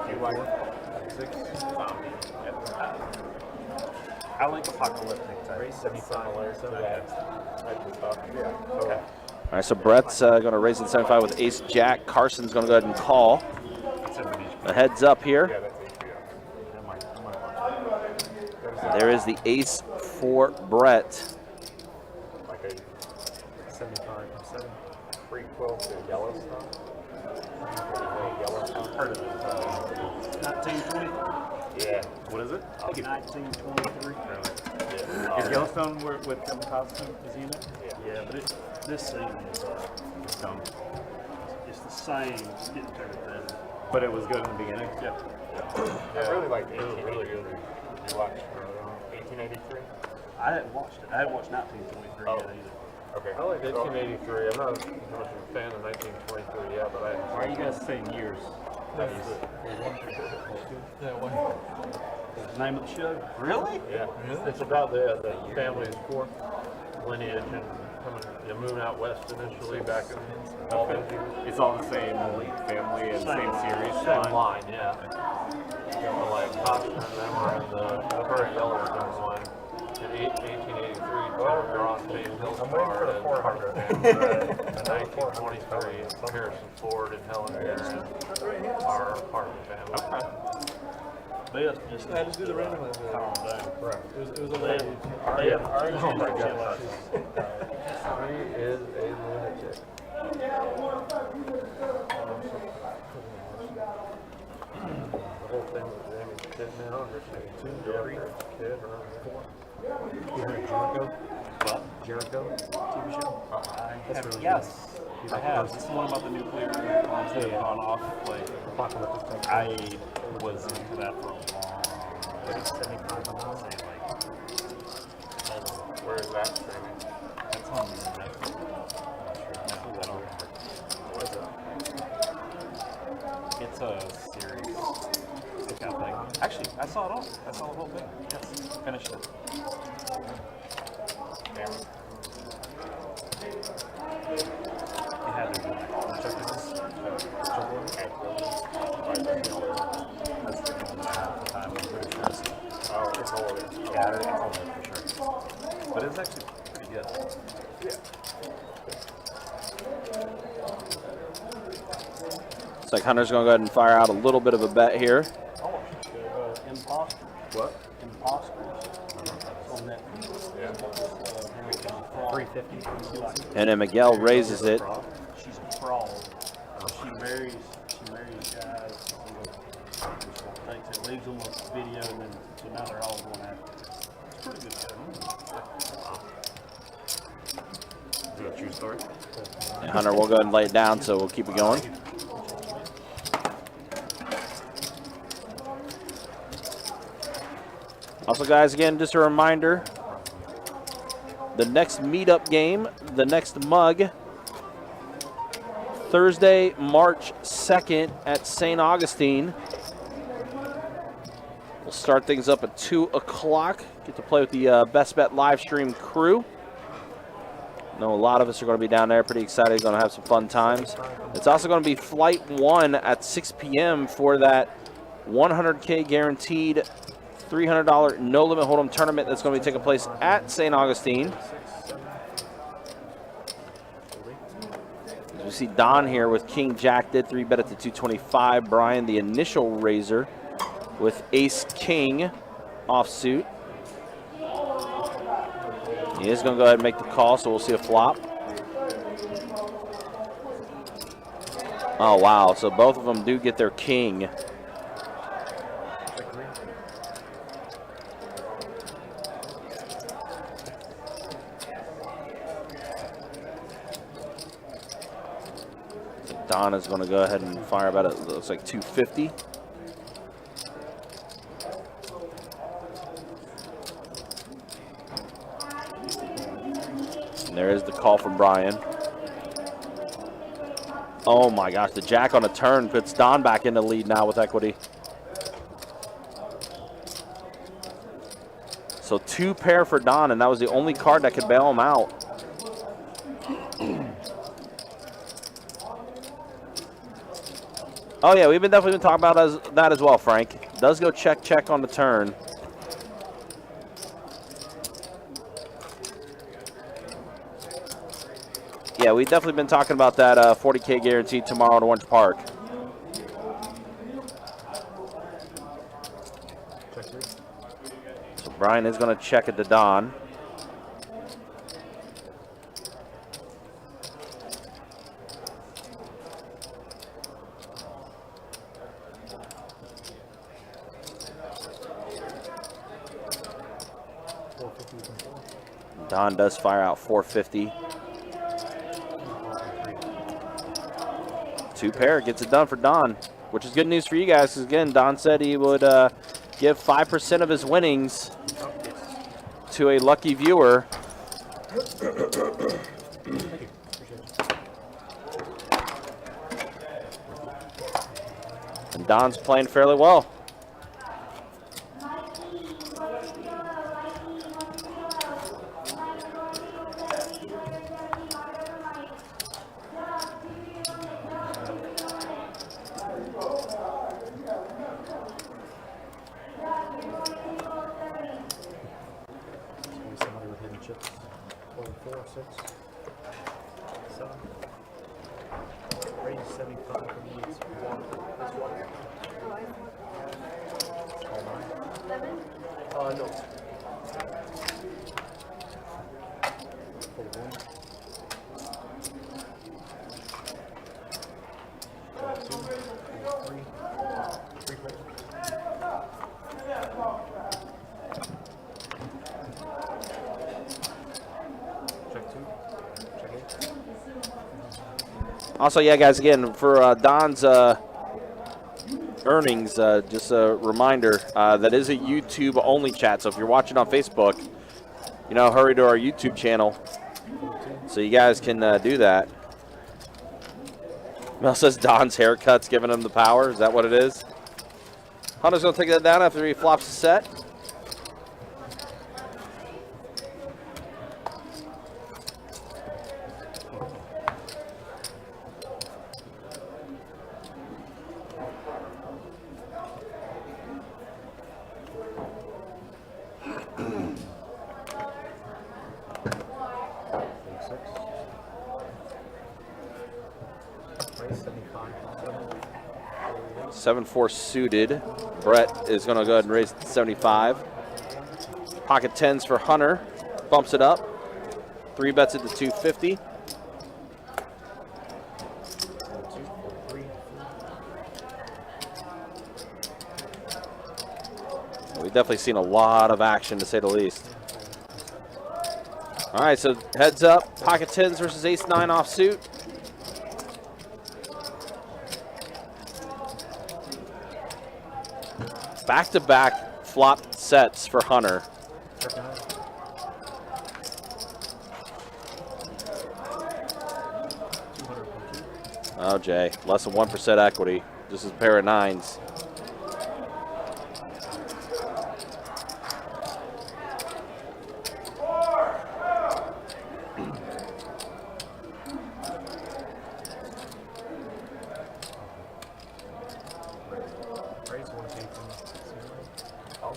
You like 6? I like apocalyptic type. Race 75 or so type of stuff. Yeah. All Okay. right, so Brett's going to raise it 75 with ace jack. Carson's going to go ahead and call. A heads up here. There is the ace for Brett. Like a 75 7 312 to Yellowstone. Yellowstone. Heard of it. 1920. Yeah. What is it? I think 1923. Yeah. Is Yellowstone with Kevin Costner? Is he in it? Yeah. Yeah, but this scene is dumb. It's the same skit and everything. But it was good in the beginning? Yeah. I really like 1883. You watched 1883? I hadn't watched it. I hadn't watched 1923 Oh. yet either. Okay. I like 1883. I'm not much of a fan of 1923 yet, but I. Why are you guys saying years? Yeah, The name of the show? Really? yeah. It's about the family's fourth lineage and moving out west initially back in It's all the same family and same series? same line, yeah. Like Costner and them were in the very Yellowstone line. In 1883, Jennifer Ross, James Hillstar, and part of the family. In 1923, Harrison Ford and Helen Mirren are part of the family. Beth just I had to do the random one. calm down. It was a lady. Oh my God. He is a lunatic. The whole thing with Jamie's kid now, and there's 2 kid around 4. You heard of Jericho? What? Jericho TV show? That's really yes. I have. This is one about the nuclear bombs that have gone off. Like, Apocalyptic. I was into that for a long time. 75 miles. Where is that streaming? That's on Netflix. I don't remember. What is it? It's saw it all. I saw the whole thing. Yes. Finished it. You had to do it. Check this. That's the one that I have the time. I'm pretty sure. Oh, it's all over. Yeah, it's all over for sure. But it's actually pretty good. Yeah. Looks like Hunter's going to go ahead and fire out a little bit of a bet here. Imposter. What? Imposters. On that. Yeah. 350. And then Miguel raises it. She's a fraud. She marries guys. Takes it, leaves them a video, and then so now they're all going after it. It's pretty good show. Is it a true story? And Hunter will go ahead and lay it down, so we'll keep it going. Also, guys, again, just a reminder, the next meetup game, the next mug, Thursday, March 2nd at St. Augustine. We'll start things up at 2 o'clock. Get to play with the Best Bet live stream crew. I know a lot of us are going to be down there. Pretty excited. Going to have some fun times. It's also going to be Flight 1 at 6 p.m. for that $100K guaranteed $300 no limit hold'em tournament that's going to be taking place at St. Augustine. As we see Don here with King Jack did 3-bet at the 225. Brian, the initial raiser, with Ace King offsuit. He is going to go ahead and make the call, so we'll see a flop. Oh, wow. So both of them do get their king. Don is going to go ahead and fire about it. Looks like 250. And there is the call from Brian. Oh my gosh, the jack on a turn puts Don back in the lead now with equity. So 2 pair for Don, and that was the only card that could bail him out. Oh yeah, we've definitely been talking about that as well, Frank. Does go check on the turn. Yeah, we've definitely been talking about that 40K guaranteed tomorrow at Orange Park. So Brian is going to check at the Don. Don does fire out 450. 2 pair gets it done for Don, which is good news for you guys, because again, Don said he would give 5% of his winnings to a lucky viewer. And Don's playing fairly well. Also, yeah, guys, again, for Don's earnings, just a reminder, that is a YouTube-only chat. So if you're watching on Facebook, you know, hurry to our YouTube channel so you guys can do that. Mel says Don's haircut's giving him the power. Is that what it is? Hunter's going to take that down after he flops the set. Raise 75. 7-4 suited. Brett is going to go ahead and raise it to 75. Pocket 10s for Hunter. Bumps it up. 3 bets it to 250. We've definitely seen a lot of action, to say the least. All right, so heads up. Pocket 10s versus ace 9 offsuit. Back-to-back flop sets for Hunter. Oh, Jay, less than 1% equity. This is a pair of 9s.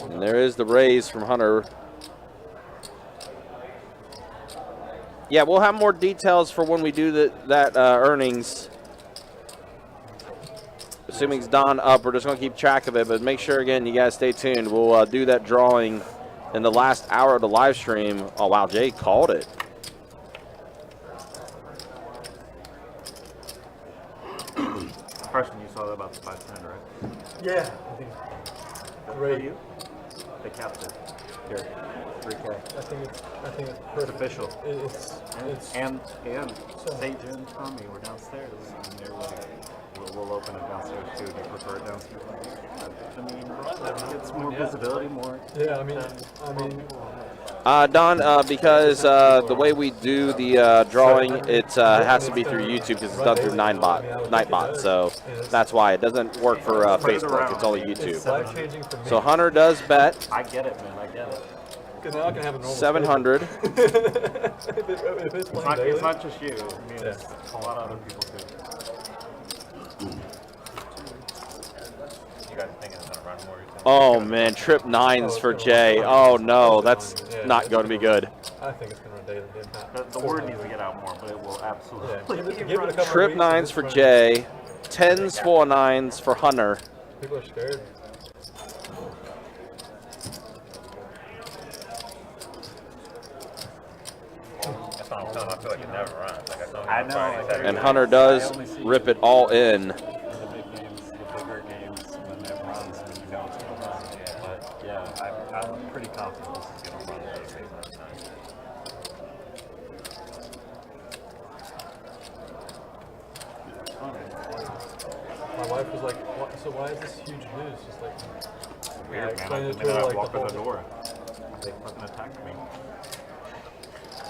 And there is the raise from Hunter. Yeah, we'll have more details for when we do that earnings. Assuming it's Don up, we're just going to keep track of it. But make sure, again, you guys stay tuned. We'll do that drawing in the last hour of the live stream. Oh, wow, Jay called it. Carson, you saw that about the 510, right? Yeah. I think Great. You? They capped it. Here, 3K. I think it's It's perfect. official. It's And Sage and Tommy were downstairs, and they're like, we'll open it downstairs too. Do you prefer it downstairs? I mean, it's more visibility, more. yeah. I mean, Don, because the way we do the drawing, it has to be through YouTube because it's done through Nightbot. So that's why it doesn't work for Facebook. It's only it's YouTube. life changing for me. So Hunter does bet I get it, man. I get it. Because now I can have a normal 700. if it's playing daily. It's not just you. I mean, it's a lot of other people too. You guys thinking it's gonna run more? Oh man, trip 9s for Jay. Oh no, that's not going to be good. I think it's gonna run daily. The word needs to get out more, but it will absolutely. Yeah. Give it a couple Trip of weeks, 9s it's for running. Jay. 10s, 4 9s for Hunter. People are scared. That's what I'm telling you. I feel like it never runs. Like, I know. And Hunter does rip it all in. The big games, the bigger games, when it runs and you know it's going to run. But yeah, I'm pretty confident this is going to run at 6 times. My wife was like, "So why is this huge news?" She's like, Weird, man. explained I it to mean, her I like walked the in the whole. door. They fucking attacked me.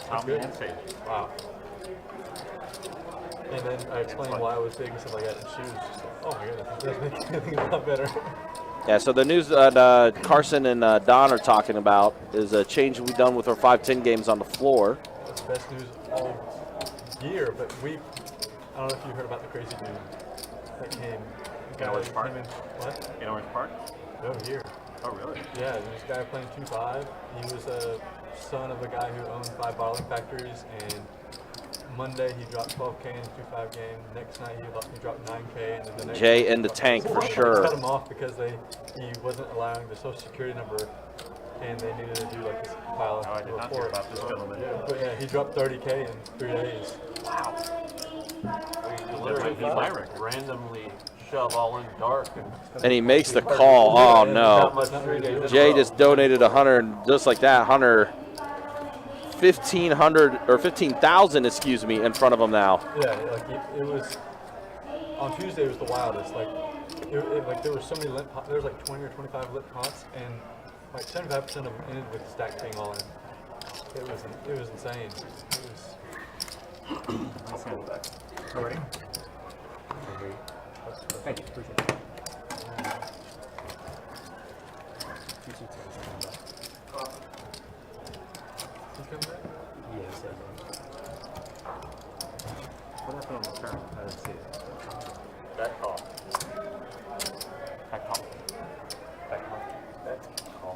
Tommy good. and Sage. Wow. And then I explained why I was big and stuff like that, and she was just like, "Oh my goodness, it does make everything a lot better." Yeah, so the news that Carson and Don are talking about is a change we've done with our 5-10 games on the floor. That's the best news all year, but I don't know if you heard about the crazy dude that came. The guy Orange that Park? came in, what? In Orange Park? No, here. Oh, really? Yeah, there's a guy playing 2-5. He was a son of a guy who owned 5 bottling factories, and Monday he dropped 12K in a 2-5 game. Next night he dropped 9K, and then the next Jay night in the tank for They sure. cut him off because he wasn't allowing the social security number, and they needed to do like this file Oh, I did not hear report. about this gentleman. Yeah, but yeah, he dropped 30K in 3 days. Literally, he's Lyric. Randomly shove all in dark And he makes the call. Oh not no. much 3 days. in a Jay row. just donated 100, and just like that, Hunter 1,500 or 15,000, excuse me, in front of him now. Yeah, like it was on Tuesday. It was the wildest. Like, like there were so many limp. There was like 20 or 25 limp pots, and like 75% of them ended with the stack being all in. It was insane. It was. Ready? Thank you. What happened on the turn? I didn't see it. That call. That call. That call. That call.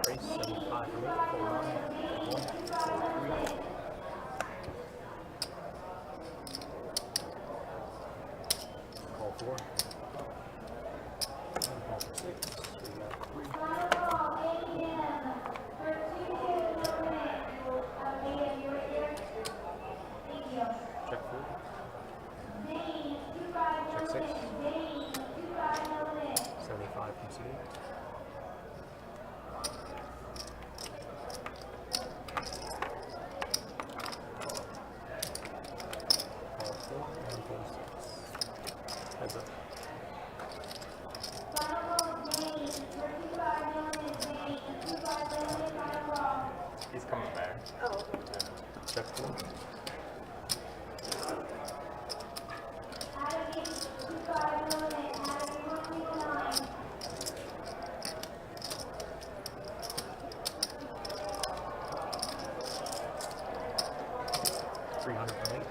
Race 75 for me. 1, 3. Call 4. Call 6. We got 3. Check 4. Check 6. 75 conceded. Call 4 and call 6. Heads up. He's coming back. Check 4. $300 from 8.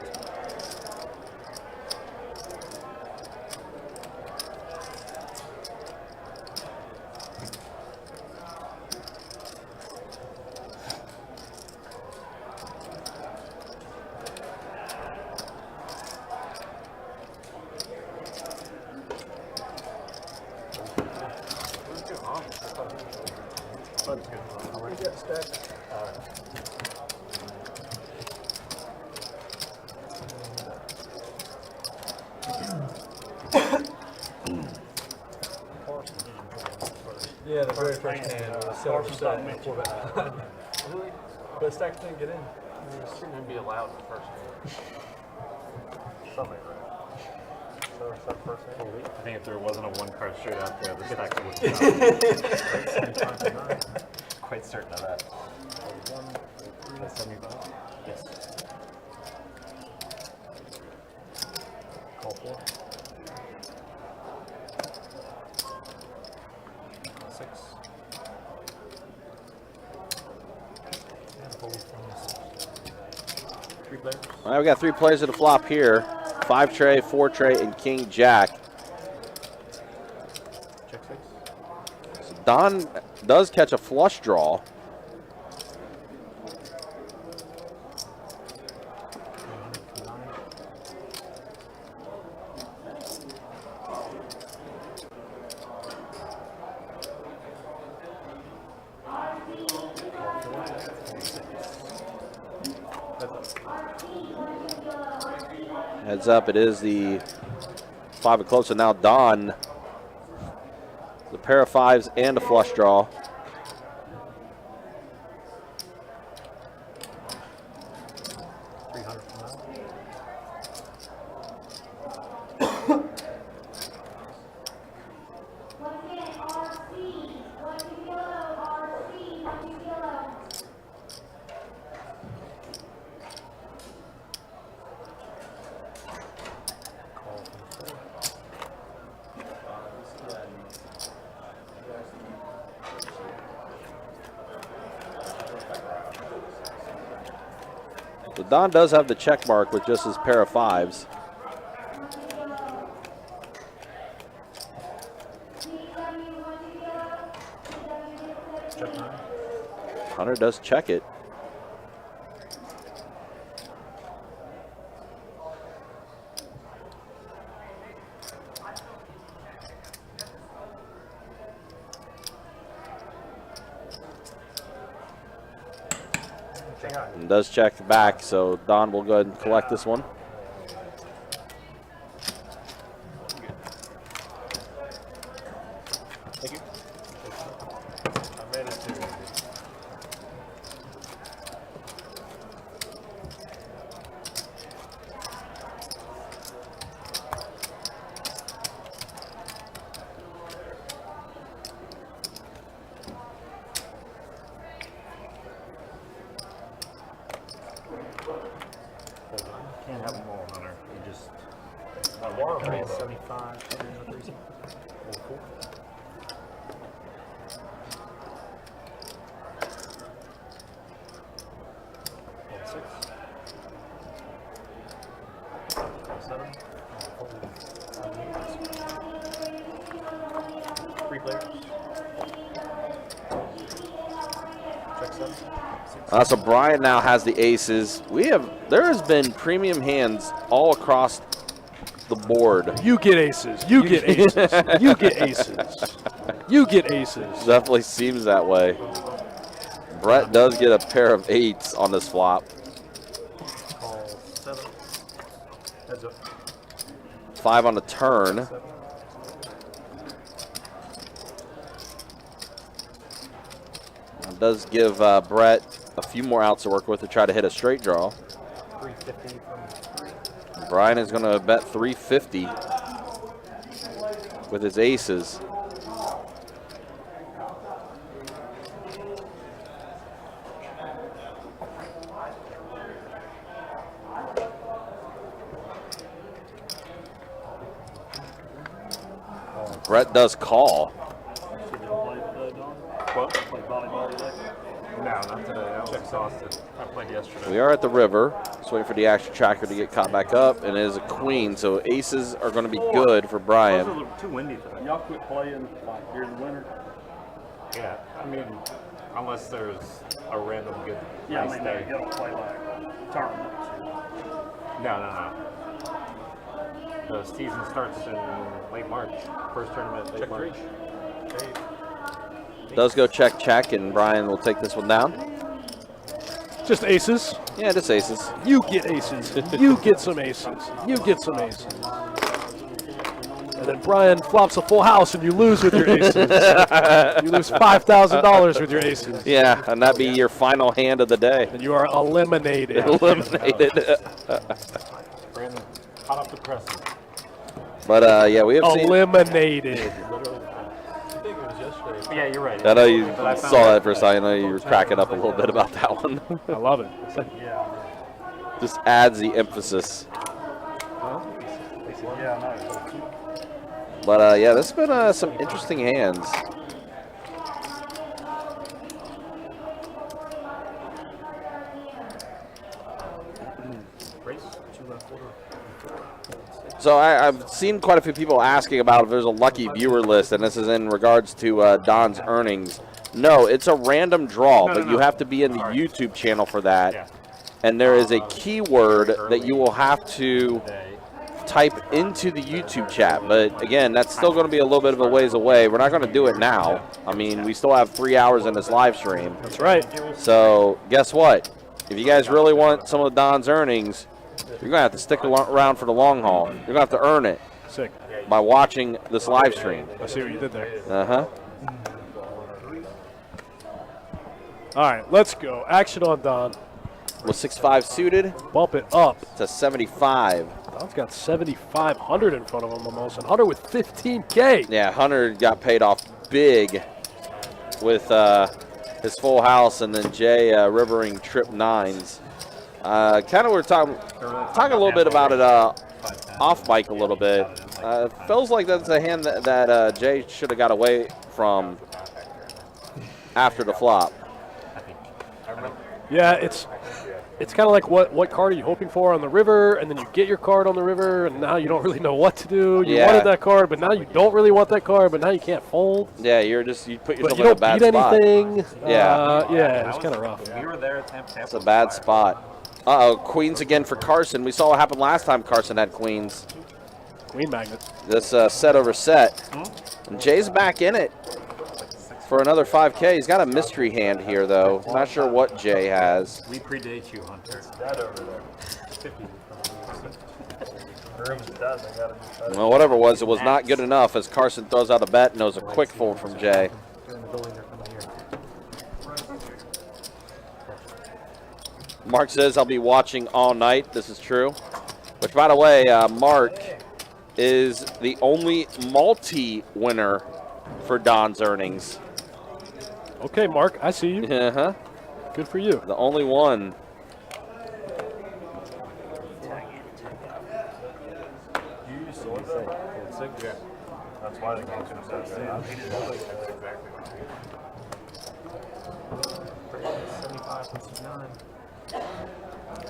Yeah, the very first hand was a silver set before that. Really? But Stacks didn't get in. It shouldn't be allowed in the first hand. Something like that. So it's that first hand? I think if there wasn't a one card straight out there, the stacks would be quite certain of that. 75? Yes. Call 4. 6. And fold from 3 players. All right, we got 3 players at the flop here. 5 tray, 4 tray, and king jack. Check 6. So Don does catch a flush draw. Heads up, it is the 5 of clubs. So now Don, the pair of 5s and a flush draw. So Don does have the check mark with just his pair of 5s. Hunter does check it. And does check back, so Don will go ahead and collect this one. Thank you. I made it too. Can't have them all, Hunter. You just tomorrow. 75. Three players. Check 7. So Brian now has the aces. There has been premium hands all across the board. You get aces. You get aces. You get aces. You get aces. Definitely seems that way. Brett does get a pair of 8s on this flop. Call 7. Heads up. 5 on the turn. It does give Brett a few more outs to work with to try to hit a straight draw. 350 from 3. Brian is going to bet 350 with his aces. Brett does call. What? No, not today. I was exhausted. I played yesterday. We are at the river. Just waiting for the action tracker to get caught back up, and it is a queen, so aces are going to be good for Brian. Those are too windy today. Y'all quit playing like during the winter? Yeah, I mean, unless there's a random good Yeah, nice I mean, day. you don't play like tournaments. No. The season starts in late March. First tournament, late March. Does go check, and Brian will take this one down. Just aces. Yeah, just aces. You get aces. You get some aces. You get some aces. And then Brian flops a full house and you lose with your aces. You lose $5,000 with your aces. Yeah, and that'd be your final hand of the day. And you are eliminated. Eliminated. Brandon, hot off the presses. But yeah, we have seen. Eliminated. I think it was yesterday. Yeah, you're right. I know you But I found saw out- that for a second. I know you were cracking up a little bit about that one. I love it. Yeah. Just adds the emphasis. Yeah, no. But yeah, this has been some interesting hands. Race, 2 left quarter. So I've seen quite a few people asking about if there's a lucky viewer list, and this is in regards to Don's earnings. No, it's a random draw, but you have to be in the YouTube channel for that. Yeah. And there is a keyword that you will have to type into the YouTube chat. But again, that's still going to be a little bit of a ways away. We're not going to do it now. I mean, we still have 3 hours in this live stream. That's right. So guess what? If you guys really want some of Don's earnings, you're going to have to stick around for the long haul. You're going to have to earn it Sick. by watching this live stream. I see what you did there. Uh-huh. All right, let's go. Action on Don. With 6-5 suited Bump it up. to 75. Don's got 7,500 in front of him almost, and Hunter with 15K. Yeah, Hunter got paid off big with his full house, and then Jay rivering trip 9s. Kind of we're talking a little bit about it off mic a little bit. It feels like that's a hand that Jay should have got away from after the flop. Yeah, it's kind of like what card are you hoping for on the river, and then you get your card on the river, and now you don't really know what to do. You Yeah. wanted that card, but now you don't really want that card, but now you can't fold. Yeah, you put But yourself you in a don't bad beat spot. anything. Yeah. Yeah, it's kind of rough. We were there at Tampa. It's a bad spot. Uh-oh, queens again for Carson. We saw what happened last time Carson had queens. Queen magnet. This set over set. And Jay's back in it for another 5K. He's got a mystery hand here, though. Not sure what Jay has. We predate you, Hunter. That over there. 50. The room's done. They gotta do that. Well, whatever it was not good enough as Carson throws out a bet and it was a quick fold from Jay. Mark says, I'll be watching all night. This is true. Which, by the way, Mark is the only multi-winner for Don's earnings. Okay, Mark, I see you. Uh-huh. Good for you. The only one. Yeah. That's why they call it so good. That's exactly what 75, 69.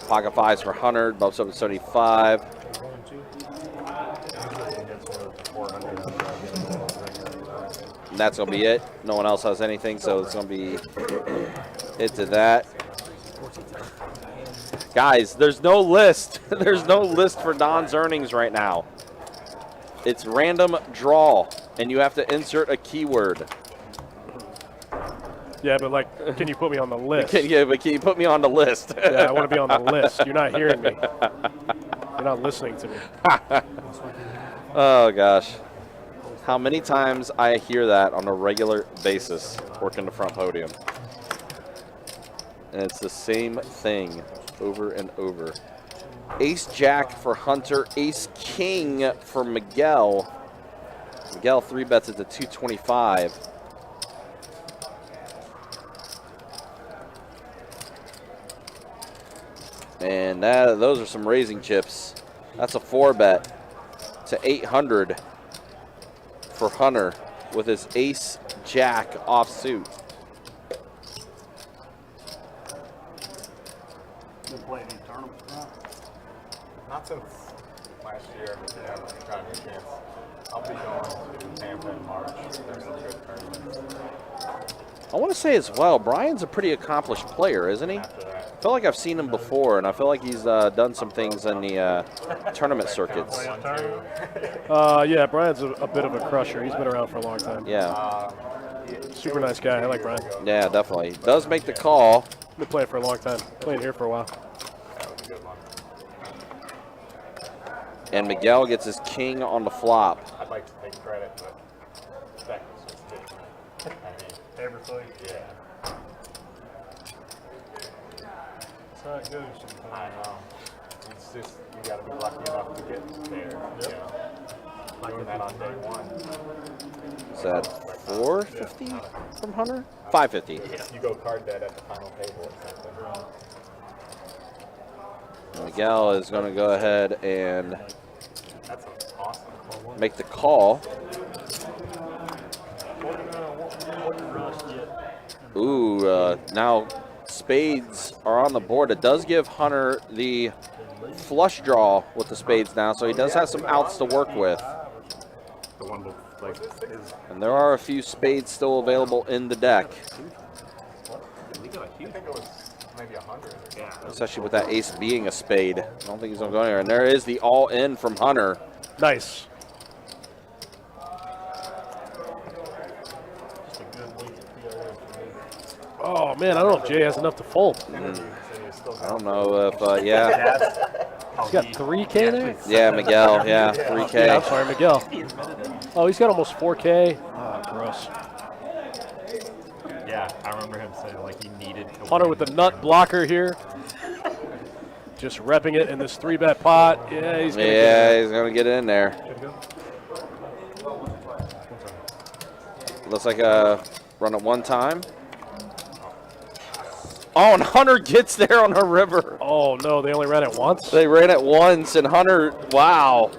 Pocket fives for Hunter, bumps up to 75. And that's going to be it. No one else has anything, so it's going to be it to that. Guys, there's no list. There's no list for Don's earnings right now. It's random draw, and you have to insert a keyword. Yeah, but like, can you put me on the list? Yeah, but can you put me on the list? Yeah, I want to be on the list. You're not hearing me. You're not listening to me. Oh, gosh. How many times I hear that on a regular basis working the front podium. And it's the same thing over and over. Ace-Jack for Hunter. Ace-King for Miguel. Miguel 3-bets it to 225. And those are some raising chips. That's a 4-bet to 800 for Hunter with his Ace-Jack offsuit. Been playing any tournaments, right? Not since last year, but yeah, I'm trying to get a chance. I'll be going to Tampa in March. There's some good tournaments I want to say as well, Brian's a pretty accomplished player, isn't he? after that. I feel like I've seen him before, and I feel like he's done some things in the tournament circuits. Yeah, Brian's a bit of a crusher. He's been around for a long time. Yeah, Super nice guy. I like Brian. yeah, definitely. Does make the call. Been playing for a long time. Playing here for a while. That was a good one. And Miguel gets his king on the flop. I'd like to take credit, but that was just different. I mean, Everything. yeah, That's how it goes sometimes. I know. It's just, you got to be lucky enough to get there. You know, doing that on day one. Is that 450 from Hunter? 550. You go card dead at the final table or something. Miguel is going to go ahead and That's awesome. make the call. Wasn't rushed yet. Ooh, now spades are on the board. It does give Hunter the flush draw with the spades now, so he does have some outs to work with. The one with, like, is And there are a few spades still available in the deck, I think it was maybe 100. Yeah. especially with that ace being a spade. I don't think he's going to go anywhere. And there is the all-in from Hunter. Nice. Just a good week at PLA for me. Oh, man, I don't know if Jay has enough to fold. I don't know if, yeah. He's got 3K there? Yeah, Miguel, yeah, Yeah, I'm 3K. sorry, Miguel. Oh, he's got almost 4K. Ah, gross. Yeah, I remember him saying, like, he needed to Hunter win. with the nut blocker here. Just repping it in this 3-bet pot. Yeah, he's going to Yeah, he's going to get in there. Looks like a run at one time. Oh, and Hunter gets there on a river. Oh, no, they only ran it once? They ran it once, and Hunter, wow,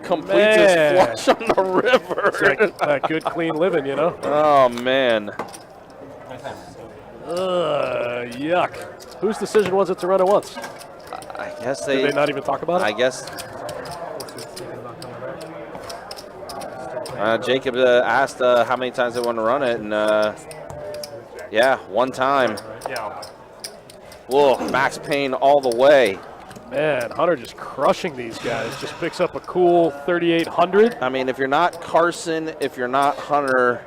completes his Man. flush on the river. It's like that good, clean living, you know? Oh, man. Yuck. Whose decision was it to run it once? I guess Did they, they not even talk about I it? guess. Jacob asked how many times they want to run it, and yeah, one time. Yeah. Whoa, Max Payne all the way. Man, Hunter just crushing these guys. Just picks up a cool 3,800. I mean, if you're not Carson, if you're not Hunter,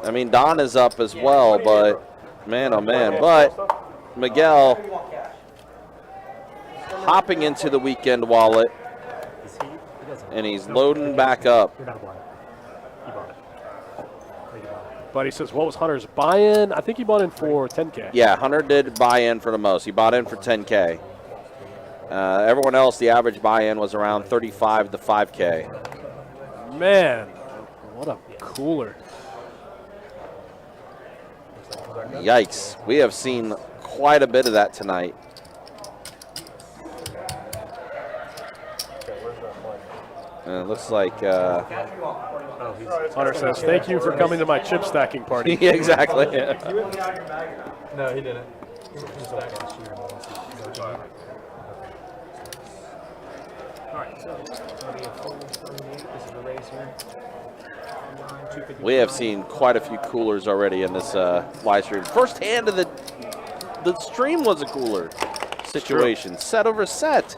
I mean, Don is up as well, but man, oh man. But Miguel hopping into the weekend wallet, and he's loading back up. But he says, what was Hunter's buy-in? I think he bought in for 10K. Yeah, Hunter did buy in for the most. He bought in for 10K. Everyone else, the average buy-in was around 35 to 5K. Man, what a cooler. Yikes. We have seen quite a bit of that tonight. And it looks like, Hunter says, thank you for coming to my chip stacking party. yeah, exactly. No, he didn't. Alright, so it's going to be a full 28. This is the race here. We have seen quite a few coolers already in this live stream. First hand of the stream was a cooler situation. Set over set.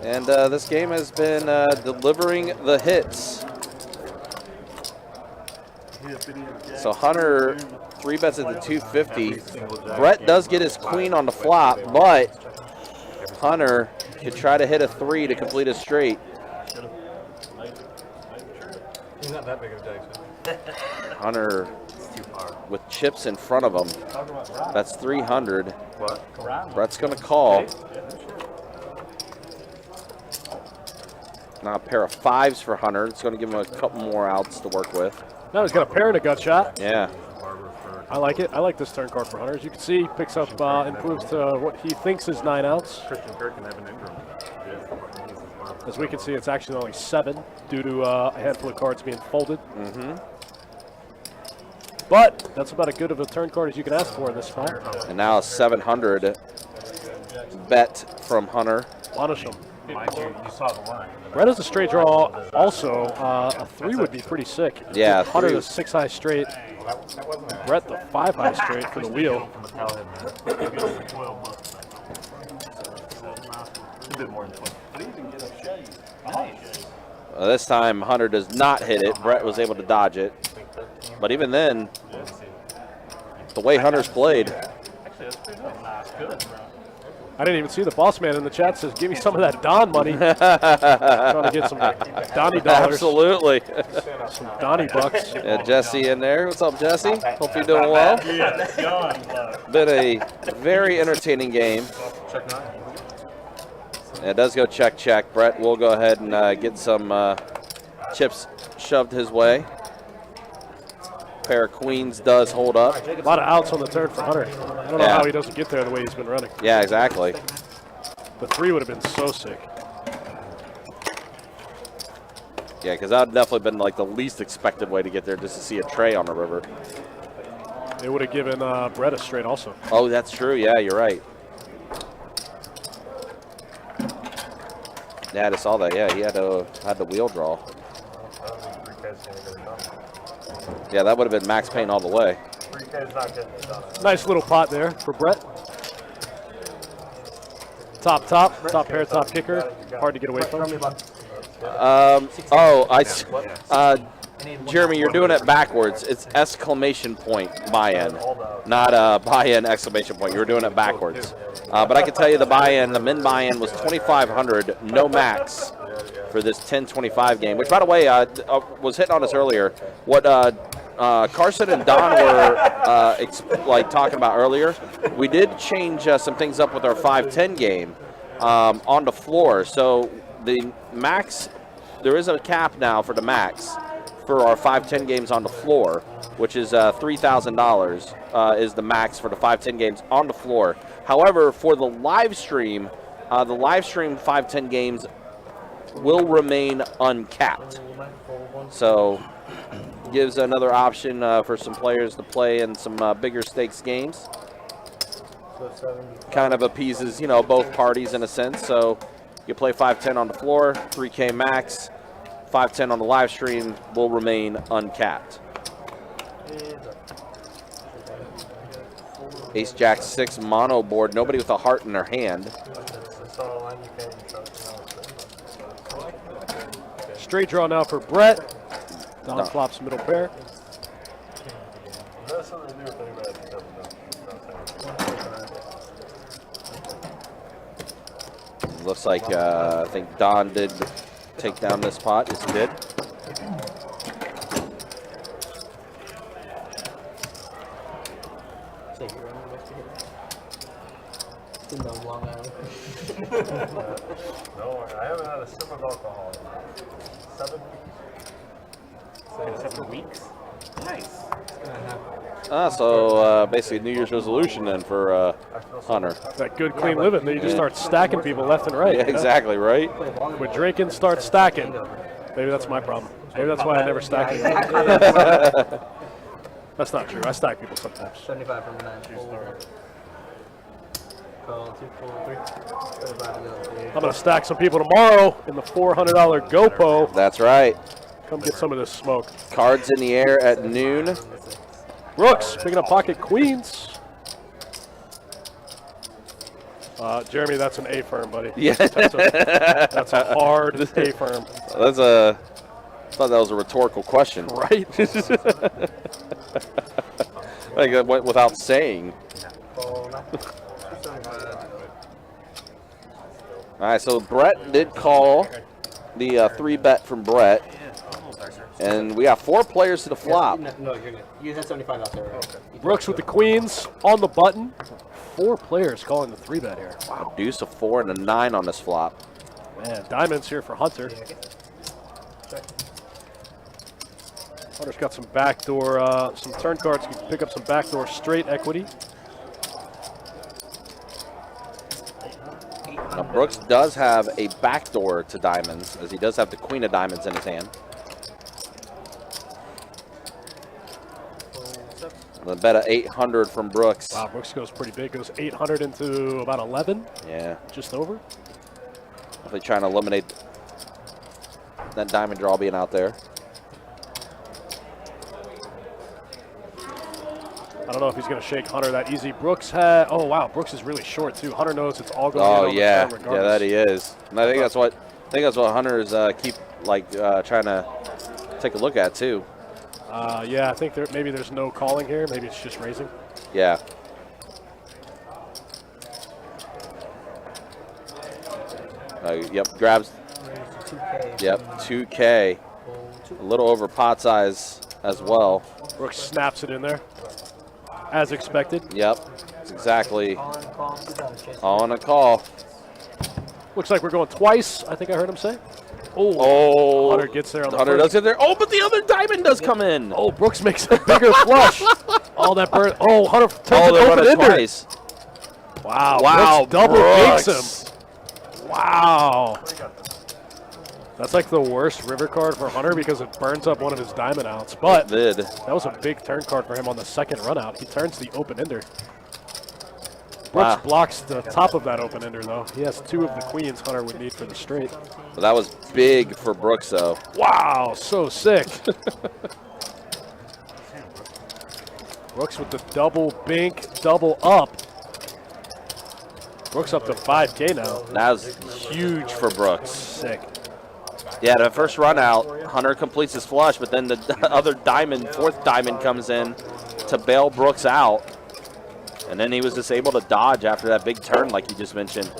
And this game has been delivering the hits. So Hunter 3-bets at the 250. Brett does get his queen on the flop, but Hunter could try to hit a 3 to complete a straight. He's not that big of a Jackson. Hunter with chips in front of him. That's 300. Brett's going to call. Now a pair of 5s for Hunter. It's going to give him a couple more outs to work with. Now he's got a pair and a gut shot. Yeah. I like it. I like this turn card for Hunter. As you can see, he picks up, improves to what he thinks is 9 outs. Christian Kirk and Evan Ingram. As we can see, it's actually only 7 due to a handful of cards being folded. But that's about as good of a turn card as you can ask for in this spot. And now a 700 bet from Hunter. Punish him. Mind you, you saw the line. Brett has a straight draw. Also, a 3 would be pretty sick. Yeah, Hunter 3. the 6-high straight. Brett the 5-high straight for the wheel. From the towel head, man. A bit more than 20. This time Hunter does not hit it. Brett was able to dodge it. But even then, the way Hunter's played. I didn't even see the boss man in the chat says, give me some of that Don money. Trying to get some Donnie dollars. Absolutely. Some Donnie bucks. Yeah, Jesse in there. What's up, Jesse? Hope you're doing well. Been a very entertaining game. It does go check, check. Brett will go ahead and get some chips shoved his way. Pair of queens does hold up. A lot of outs on the turn for Hunter. I don't know how he doesn't get there the way he's been running. Yeah, exactly. The 3 would have been so sick. Yeah, because that would definitely been like the least expected way to get there, just to see a tray on the river. It would have given Brett a straight also. Oh, that's true. Yeah, you're right. Yeah, I just saw that. Yeah, he had the wheel draw. Yeah, that would have been max pain all the way. Nice little pot there for Brett. Top pair, top kicker. Hard to get away from. Jeremy, you're doing it backwards. It's exclamation point buy-in, not buy-in exclamation point. You were doing it backwards. But I can tell you the min buy-in was 2,500, no max for this 10-25 game, which, by the way, was hitting on us earlier. What Carson and Don were talking about earlier, we did change some things up with our 5-10 game on the floor. So the max, there is a cap now for the max for our 5-10 games on the floor, which is $3,000 is the max for the 5-10 games on the floor. However, for the live stream 5-10 games will remain uncapped. So gives another option for some players to play in some bigger stakes games. Kind of appeases, both parties in a sense. So you play 5-10 on the floor, 3K max. 5-10 on the live stream will remain uncapped. Ace Jack 6 mono board. Nobody with a heart in their hand. Straight draw now for Brett. Don flops middle pair. Looks like I think Don did take down this pot. Yes, he did. It's in the Long Island. No, I haven't had a sip of alcohol in 7 weeks. 7 weeks? Nice. It's gonna happen. So basically New Year's resolution then for Hunter. That good, clean living. Then you just start stacking people left and right. Yeah, exactly, right? Quit drinking, start stacking. Maybe that's my problem. Maybe that's why I never stack people. That's not true. I stack people sometimes. 75 from 9. Call 2, 4, 3. 35 to go. I'm going to stack some people tomorrow in the $400 GoPro. That's right. Come get some of this smoke. Cards in the air at noon. Brooks picking up pocket queens. Jeremy, that's an A firm, buddy. Yeah. That's a hard A firm. That's a. I thought that was a rhetorical question. Right? Like that went without saying. Call 9. All right, so Brett did call the 3-bet from Brett. And we got 4 players to the flop. No, you're good. You had 75 out there. Right? Okay. Brooks with the queens on the button. 4 players calling the 3-bet here. Wow, deuce, a 4, and a 9 on this flop. Man, diamonds here for Hunter. Hunter's got some backdoor, some turn cards. You can pick up some backdoor straight equity. Now, Brooks does have a backdoor to diamonds, as he does have the queen of diamonds in his hand. The bet of 800 from Brooks. Wow, Brooks goes pretty big. Goes 800 into about 11. Yeah. Just over. Definitely trying to eliminate that diamond draw being out there. I don't know if he's going to shake Hunter that easy. Brooks had. Oh wow, Brooks is really short too. Hunter knows it's all going. Oh in on yeah, the turn yeah, that regardless. he is. And I think that's what Hunter is keep like trying to take a look at too. Yeah, I think maybe there's no calling here. Maybe it's just raising. Yeah. Yep, grabs. 2K. Yep, 2K. A little over pot size as well. Brooks snaps it in there, as expected. Yep, it's exactly Call 2 chance. on a call. Looks like we're going twice. I think I heard him say. Oh, Hunter gets there on the Hunter first. does get there. Oh, but the other diamond does come in. Oh, Brooks makes a bigger flush. All that burn. Oh, Hunter turns they it run open it ender. twice. Wow, Wow, Brooks double Brooks. binks him. Wow. That's like the worst river card for Hunter because it burns up one of his diamond outs. But Did. that was a big turn card for him on the second run out. He turns the open ender. Brooks Wow. blocks the top of that open ender, though. He has 2 of the queens Hunter would need for the straight. But that was big for Brooks, though. Wow, so sick. Brooks with the double bink, double up. Brooks up to 5K now. That was huge for Brooks. Sick. Yeah, the first run out, Hunter completes his flush, but then the other diamond, 4th diamond, comes in to bail Brooks out. And then he was just able to dodge after that big turn, like you just mentioned.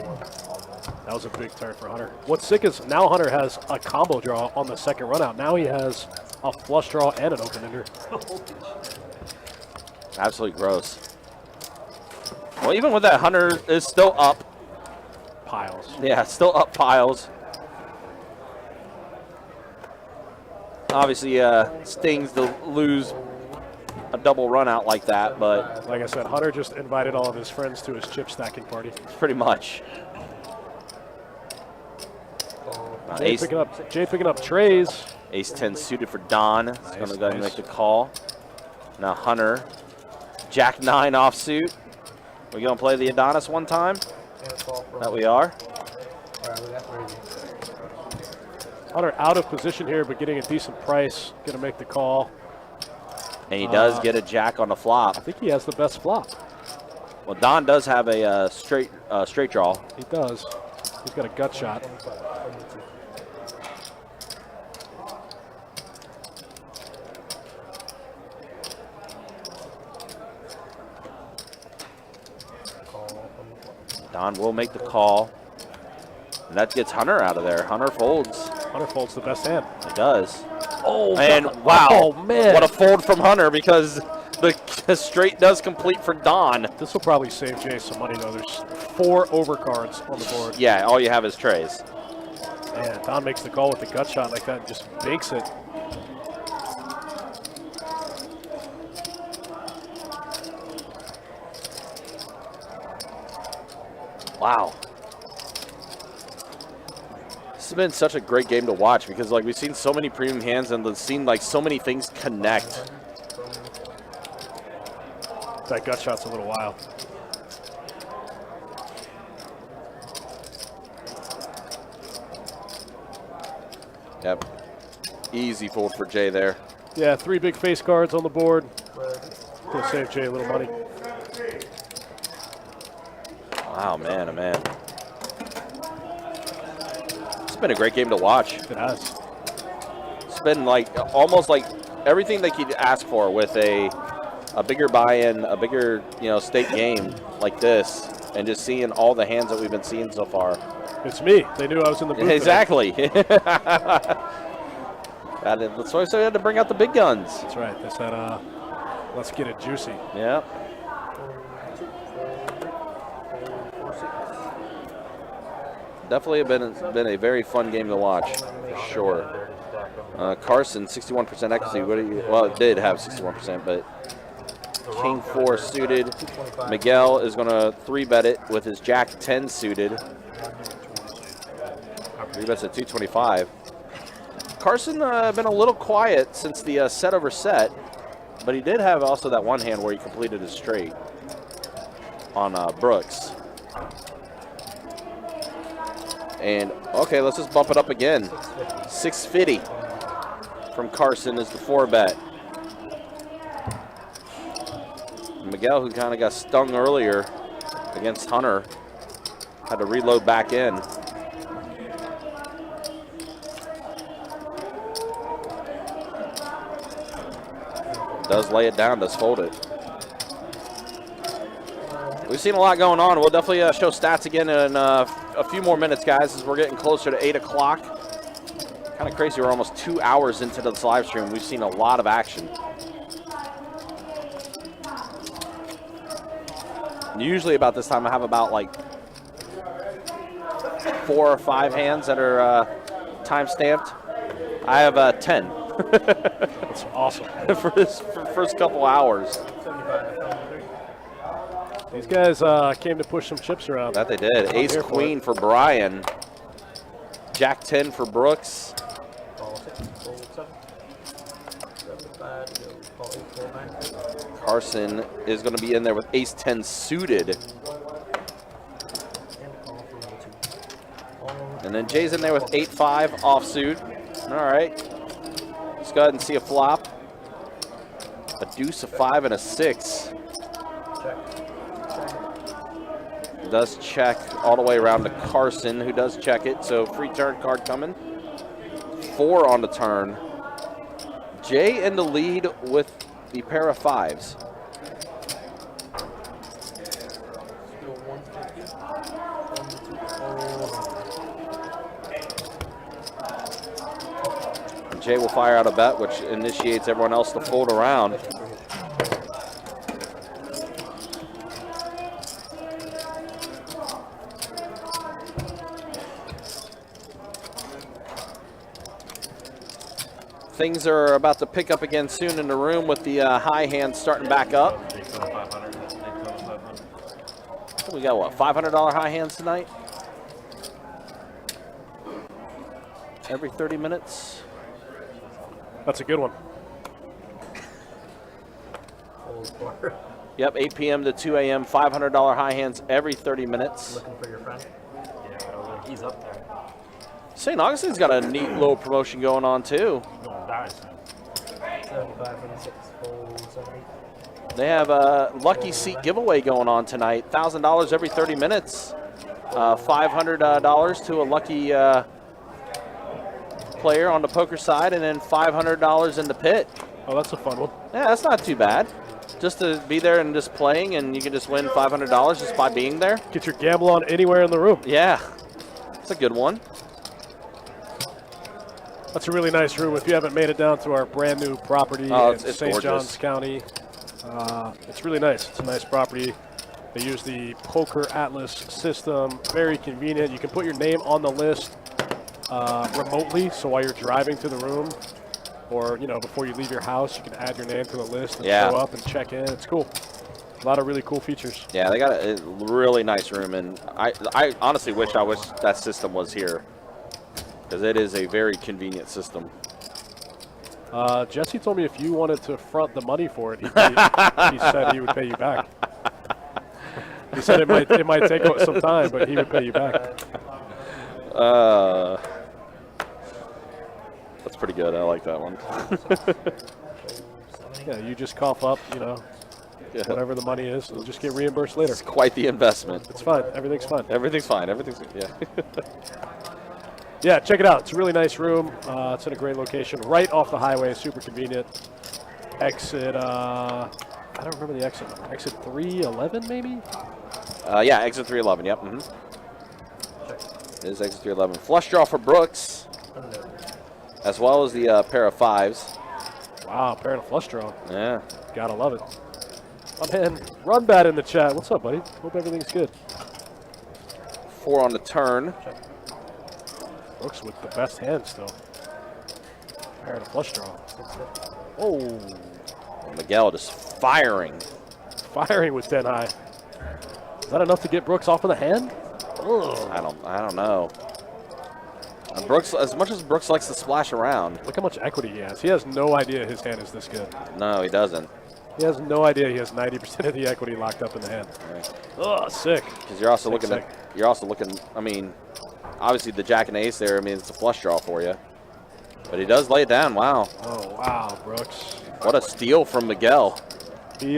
That was a big turn for Hunter. What's sick is now Hunter has a combo draw on the second run out. Now he has a flush draw and an open ender. Absolutely gross. Well, even with that, Hunter is still up. Piles. Yeah, still up piles. Obviously, stings to lose a double run out like that, but Like I said, Hunter just invited all of his friends to his chip stacking party. pretty much. Jay picking up trays. Ace 10 suited for Don. He's going to go ahead and make the call. Now Hunter, Jack 9 offsuit. We going to play the Adonis one time? That we are. Alright, we got 3. Hunter out of position here, but getting a decent price. Going to make the call. And he does get a Jack on the flop. I think he has the best flop. Well, Don does have a straight draw. He does. He's got a gut shot. Don will make the call. And that gets Hunter out of there. Hunter folds. Hunter folds the best hand. He does. Oh, And wow, oh, man. what a fold from Hunter because the straight does complete for Don. This will probably save Jay some money, though. There's 4 overcards on the board. Yeah, all you have is trays. Man, Don makes the call with the gut shot like that and just banks it. Wow. This has been such a great game to watch because like we've seen so many premium hands and we've seen like so many things connect. That gut shot's a little wild. Yep. Easy fold for Jay there. Yeah, 3 big face cards on the board. Gonna save Jay a little money. Wow, man, oh man. It's been a great game to watch. It has. It's been like almost like everything they could ask for with a bigger buy-in, a bigger, you know, stake game like this, and just seeing all the hands that we've been seeing so far. It's me. They knew I was in the booth. Exactly. That's why I said we had to bring out the big guns. That's right. They said, let's get it juicy. Yeah. Definitely been a very fun game to watch, for sure. Carson, 61% accuracy. What do you? Well, it did have 61%, but King 4 suited. Miguel is going to 3-bet it with his Jack 10 suited. 3-bets at 225. Carson been a little quiet since the set over set, but he did have also that one hand where he completed his straight on Brooks. And okay, let's just bump it up again. 650 from Carson is the 4-bet. Miguel, who kind of got stung earlier against Hunter, had to reload back in. Does lay it down, does fold it. We've seen a lot going on. We'll definitely show stats again in a few more minutes, guys, as we're getting closer to 8 o'clock. Kind of crazy. We're almost 2 hours into this live stream. We've seen a lot of action. Usually about this time, I have about like 4 or 5 hands that are time stamped. I have 10. That's awesome. for this first couple hours. These guys came to push some chips around. That they did. Ace Queen for Brian. Jack 10 for Brooks. Carson is going to be in there with Ace 10 suited. And then Jay's in there with 8-5 offsuit. All right. Let's go ahead and see a flop. A deuce, a 5, and a 6. Does check all the way around to Carson, who does check it. So free turn card coming. 4 on the turn. Jay in the lead with the pair of 5s. Jay will fire out a bet, which initiates everyone else to fold around. Things are about to pick up again soon in the room with the high hand starting back up. We got what, $500 high hands tonight? Every 30 minutes. That's a good one. Yep, 8 p.m. to 2 a.m., $500 high hands every 30 minutes. Looking for your friend? Yeah, he's up there. St. Augustine's got a neat little promotion going on, too. Going die soon. 75 and 6, fold, 70. They have a lucky seat giveaway going on tonight. $1,000 every 30 minutes. $500 to a lucky player on the poker side, and then $500 in the pit. Oh, that's a fun one. Yeah, that's not too bad. Just to be there and just playing, and you can just win $500 just by being there. Get your gamble on anywhere in the room. Yeah, it's a good one. That's a really nice room. If you haven't made it down to our brand new property in it's St. gorgeous. Johns County, it's really nice. It's a nice property. They use the Poker Atlas system. Very convenient. You can put your name on the list remotely, so while you're driving to the room, or before you leave your house, you can add your name to the list and show up and check in. It's cool. A lot of really cool features. Yeah, they got a really nice room, and I honestly wish that system was here, because it is a very convenient system. Jesse told me if you wanted to front the money for it, he said he would pay you back. He said it might take some time, but he would pay you back. That's pretty good. I like that one. Yeah, you just cough up, whatever the money is, and just get reimbursed later. It's quite the investment. It's fine. Everything's fine. Everything's fine. Everything's yeah. Yeah, check it out. It's a really nice room. It's in a great location, right off the highway. Super convenient. Exit. I don't remember the exit. Exit 311, maybe. Yeah, exit 311. Yep. It is exit 311. Flush draw for Brooks, as well as the pair of fives. Wow, pair of flush draw. Yeah. Gotta love it. My man, Run Bad in the chat. What's up, buddy? Hope everything's good. 4 on the turn. Brooks with the best hand still. Pair of flush draw. Oh, Miguel just firing. firing with 10 high. Is that enough to get Brooks off of the hand? Ugh. I don't know. Brooks, as much as Brooks likes to splash around. Look how much equity he has. He has no idea his hand is this good. No, he doesn't. He has no idea he has 90% of the equity locked up in the hand. Right. Ugh, sick. Because you're also looking sick. You're also looking. I mean, obviously the jack and ace there. I mean, it's a flush draw for you. But he does lay it down. Wow. Oh wow, Brooks. What a steal from Miguel. He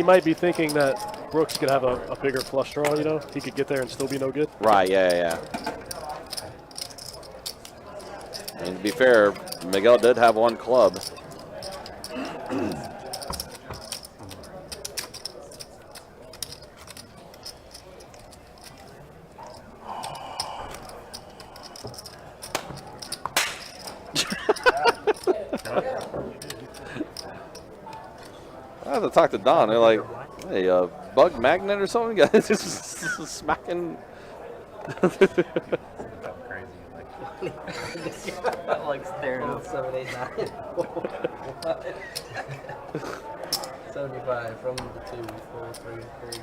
might be thinking that Brooks could have a bigger flush draw. He could get there and still be no good. Right. Yeah. And to be fair, Miguel did have one club. I have to talk to Don. They're like, hey, bug magnet or something? Guys, just smacking. Like staring at 7, 8, 9. 75 from the 2, 4, 3,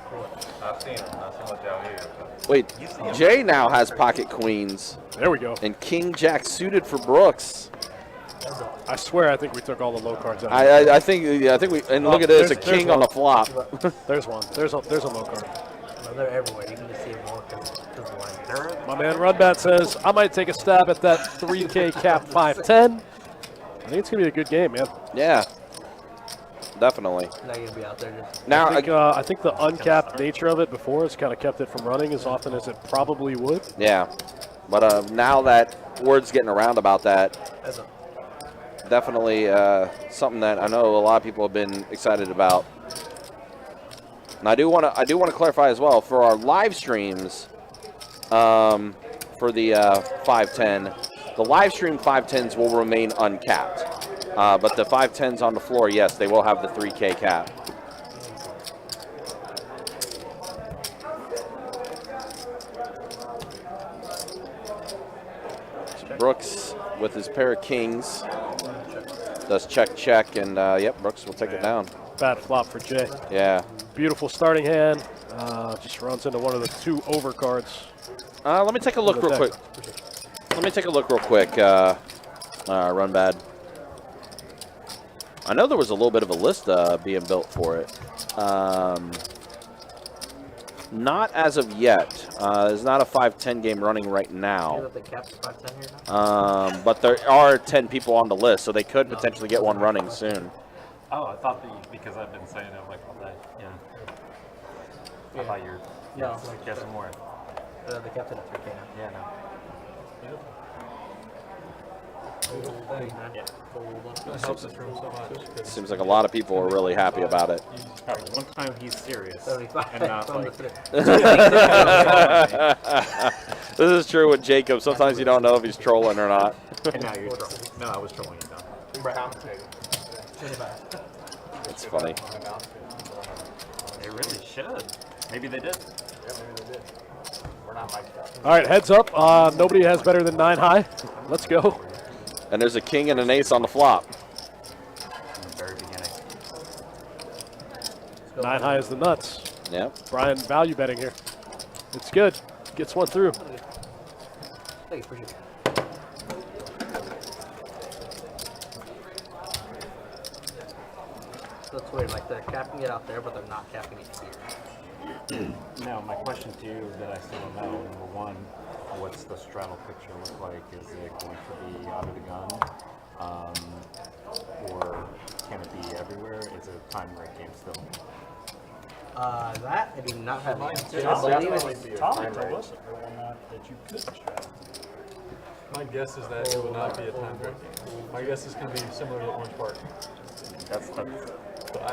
4. I've seen them. Not so much out here. Wait, Jay now has pocket queens There we go. and king jack suited for Brooks. I swear, I think we took all the low cards out. I think we, and look at this, a there's king on the one. flop. There's one. There's a low card. No, they're everywhere. You can just see them more because the line. My man Runbat says, I might take a stab at that 3K cap 510. I think it's going to be a good game, man. Yeah, definitely. Not going to be out there just. Now, I think the uncapped nature of it before has kind of kept it from running as often as it probably would. yeah, but now that word's getting around about that, definitely something that I know a lot of people have been excited about. And I do want to clarify as well for our live streams. For the 510, the live stream 510s will remain uncapped, but the 510s on the floor, yes, they will have the 3K cap. Brooks with his pair of kings does check, and yep, Brooks will take it down. Bad flop for Jay. Yeah. Beautiful starting hand. Just runs into one of the 2 overcards. Let me take a look real quick. Run Bad. I know there was a little bit of a list being built for it. Not as of yet. There's not a 5-10 game running right now. The cap's 510 here now? But there are 10 people on the list, so they could potentially get one running soon. Oh, I thought that because I've been saying it like all day. Yeah. I thought you were guessing more. The captain at 3K now. Yeah, no. That helps this room so much. Seems like a lot of people are really happy about it. One time he's serious. 75 And not from like, the 3. This is true with Jacob. Sometimes you don't know if he's trolling or not. and now you're trolling. No, I was trolling you now. It's funny. They really should. Maybe they did. All right, heads up. Nobody has better than 9 high. Let's go. And there's a king and an ace on the flop. In the very beginning. 9 high is the nuts. Yep. Brian value betting here. It's good. Gets one through. Thank you, appreciate it. So that's weird, like they're capping it out there, but they're not capping it here. Now, my question to you that I still don't know, number one, what's the straddle picture look like? Is it going to be out of the gun? Or can it be everywhere? Is it a time break game still? That I do not have the answer. Tom I believe definitely it's be a Tommy told us at one night that you could straddle. My guess is that it will not be a time break game. My guess is going to be similar to Orange Park.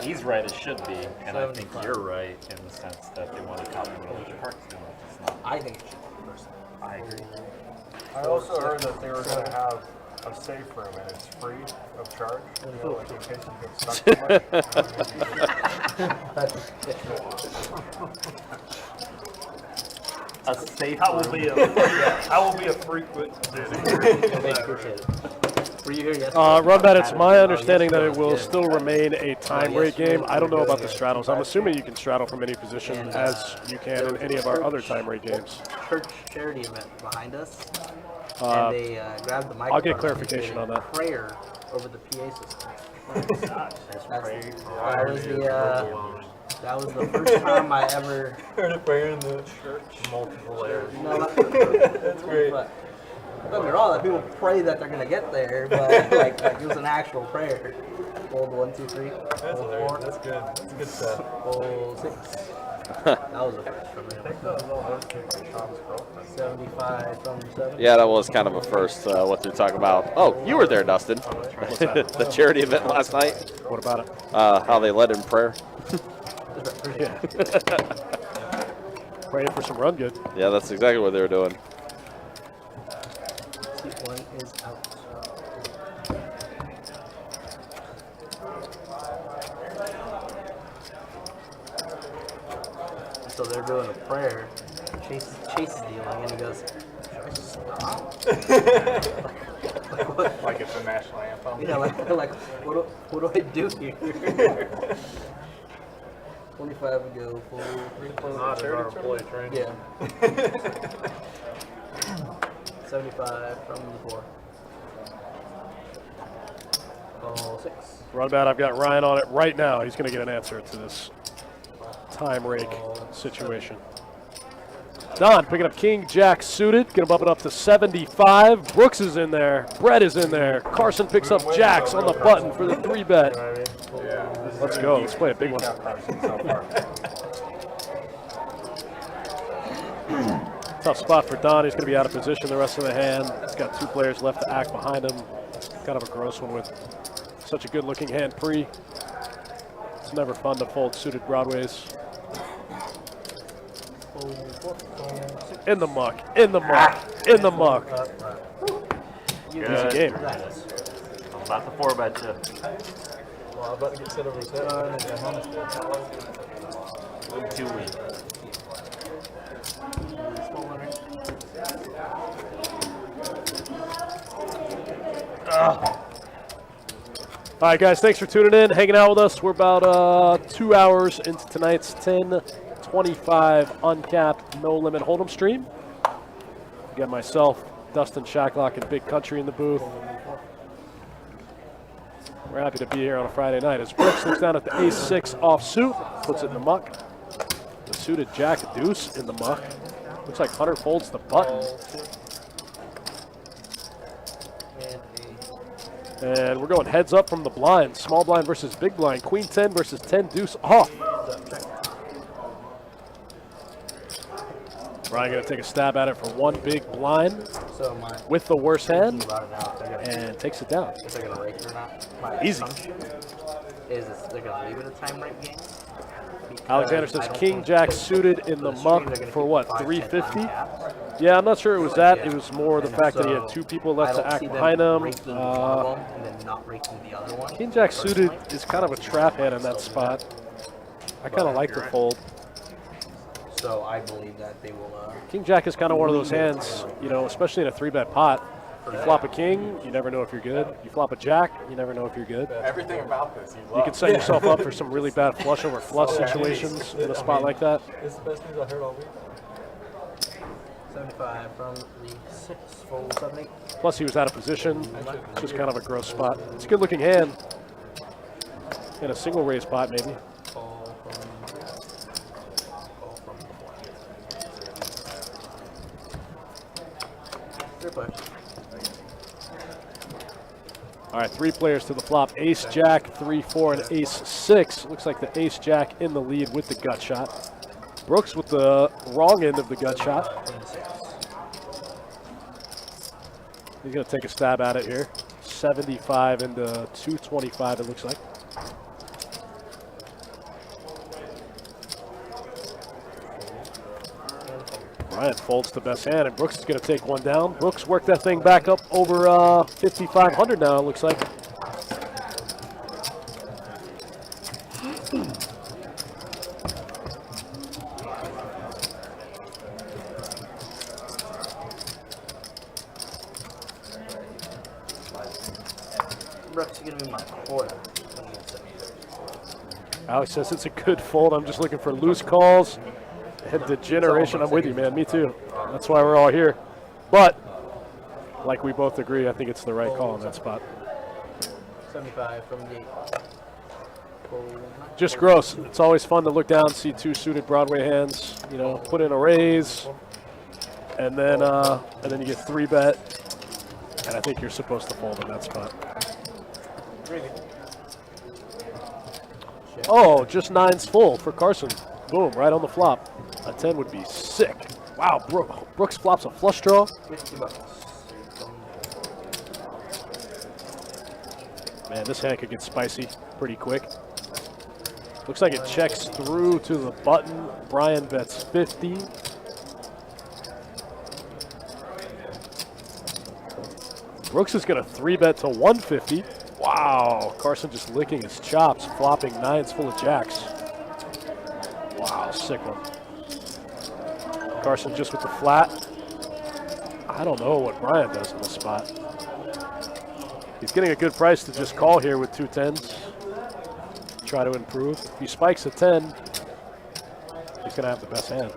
He's right, it should be, and I think 75. you're right in the sense that they want to copy what Orange Park's doing. It's not. I think it should be personally. I agree. I also heard that they were going to have a safe room and it's free of charge. You know, like in case you get stuck too A safe I will be a frequent Thank you, appreciate it. Were you here yesterday? Run bet, it's my understanding that it will still remain a time rate game. I don't know about the straddles. I'm assuming you can straddle from any position as you can in any of our other time rate games. Church charity event behind us, and they grabbed the microphone. I'll get and clarification did a on that. Prayer over the PA system. That was the first time I ever Heard a prayer in the church. Multiple layers. No, That's great. but don't get me wrong, that people pray that they're gonna get there, but like it was an actual prayer. Fold 1, 2, 3. That's Fold hilarious. 4. That's good. That's good stuff. Fold 6. That was a first for me. 75 from 7. Yeah, that was kind of a first. What they're talking about. Oh, you were there, Dustin. The charity event last night. What about it? How they led in prayer. Yeah. Praying for some run good. Yeah, that's exactly what they were doing. Seat 1 is out. So they're doing a prayer. Chase is dealing, and he goes, "Should I stop?" like, what? like it's a national anthem. Yeah, like what do I do here? 25 to go. Not our employee training. Yeah. 75 from the 4. Ball 6. Run bet, I've got Ryan on it right now. He's going to get an answer to this time rake situation. Don picking up King Jack suited, gonna bump it up to 75. Brooks is in there. Brett is in there. Carson picks up Jacks on the button for the 3 bet. Let's go. Let's play a big one. Tough spot for Don. He's gonna be out of position the rest of the hand. He's got 2 players left to act behind him. Kind of a gross one with such a good-looking hand pre. It's never fun to fold suited broadways. In the muck, in the muck, in the muck. Easy game. I'm about to 4-bet you. Well, I'm about to get set over set. 2 week. All right, guys, thanks for tuning in, hanging out with us. We're about 2 hours into tonight's 10-25 uncapped no limit hold'em stream. We got myself, Dustin Shacklock, and Big Country in the booth. We're happy to be here on a Friday night. As Brooks looks down at the ace-6 offsuit, puts it in the muck. The suited jack deuce in the muck. Looks like Hunter folds the button. And we're going heads up from the blind. Small blind versus big blind. Queen 10 versus 10 deuce off. Brian going to take a stab at it for 1 big blind with the worst hand and takes it down. If they're going to rake it or not. My Easy. assumption is they're going to leave it a time rate game. Alexander says King Jack suited in the muck for what, 350? Yeah, I'm not sure it was that. It was more the fact that he had 2 people left to act behind him. King Jack suited is kind of a trap hand in that spot. I kind of like the fold. So I believe that they will. King Jack is kind of one of those hands, you know, especially in a 3-bet pot. You flop a king, you never know if you're good. You flop a jack, you never know if you're good. Everything about this you love. You can set yourself up for some really bad flush over flush situations in a spot like that. It's the best news I heard all week. 75 from the 6, full 70. Plus he was out of position. It's just kind of a gross spot. It's a good looking hand. In a single raise spot maybe. Call from the push. All right, 3 players to the flop. Ace, jack, 3, 4, and ace 6. Looks like the ace, jack in the lead with the gut shot. Brooks with the wrong end of the gut shot. He's going to take a stab at it here. 75 into 225, it looks like. Brian folds the best hand, and Brooks is going to take one down. Brooks worked that thing back up over 5,500 now, it looks like. Brooks is going to be my quarter. Alex says it's a good fold. I'm just looking for loose calls and degeneration. I'm with you, man. Me too. That's why we're all here. But, like we both agree, I think it's the right call in that spot. 75 from the 8. Just gross. It's always fun to look down, see 2 suited Broadway hands, you know, put in a raise, and then you get 3-bet, and I think you're supposed to fold in that spot. Oh, just 9's full for Carson. Boom, right on the flop. A 10 would be sick. Wow, Brooks flops a flush draw. 50 bucks. Man, this hand could get spicy pretty quick. Looks like it checks through to the button. Brian bets 50. Brooks is going to 3-bet to 150. Wow, Carson just licking his chops, flopping 9s full of jacks. Wow, sick one. Carson just with the flat. I don't know what Brian does in this spot. He's getting a good price to just call here with 2 10s. Try to improve. If he spikes a 10, he's going to have the best hand.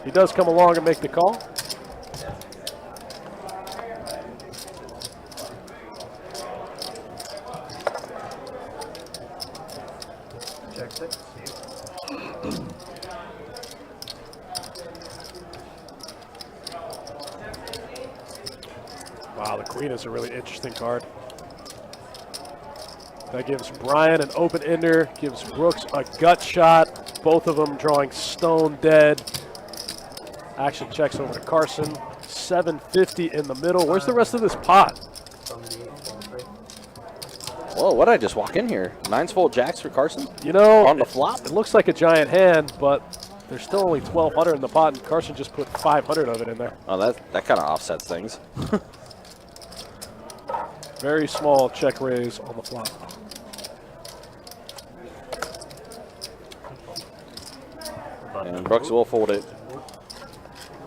He does come along and make the call. Check 6. Wow, the queen is a really interesting card. That gives Brian an open ender, gives Brooks a gut shot. Both of them drawing stone dead. Action checks over to Carson. 750 in the middle. Where's the rest of this pot? From the 8. Whoa, what did I just walk in here? 9's full jacks for Carson? You know, On the flop? it looks like a giant hand, but there's still only 1,200 in the pot, and Carson just put 500 of it in there. Oh, that kind of offsets things. Very small check raise on the flop. And Brooks will fold it.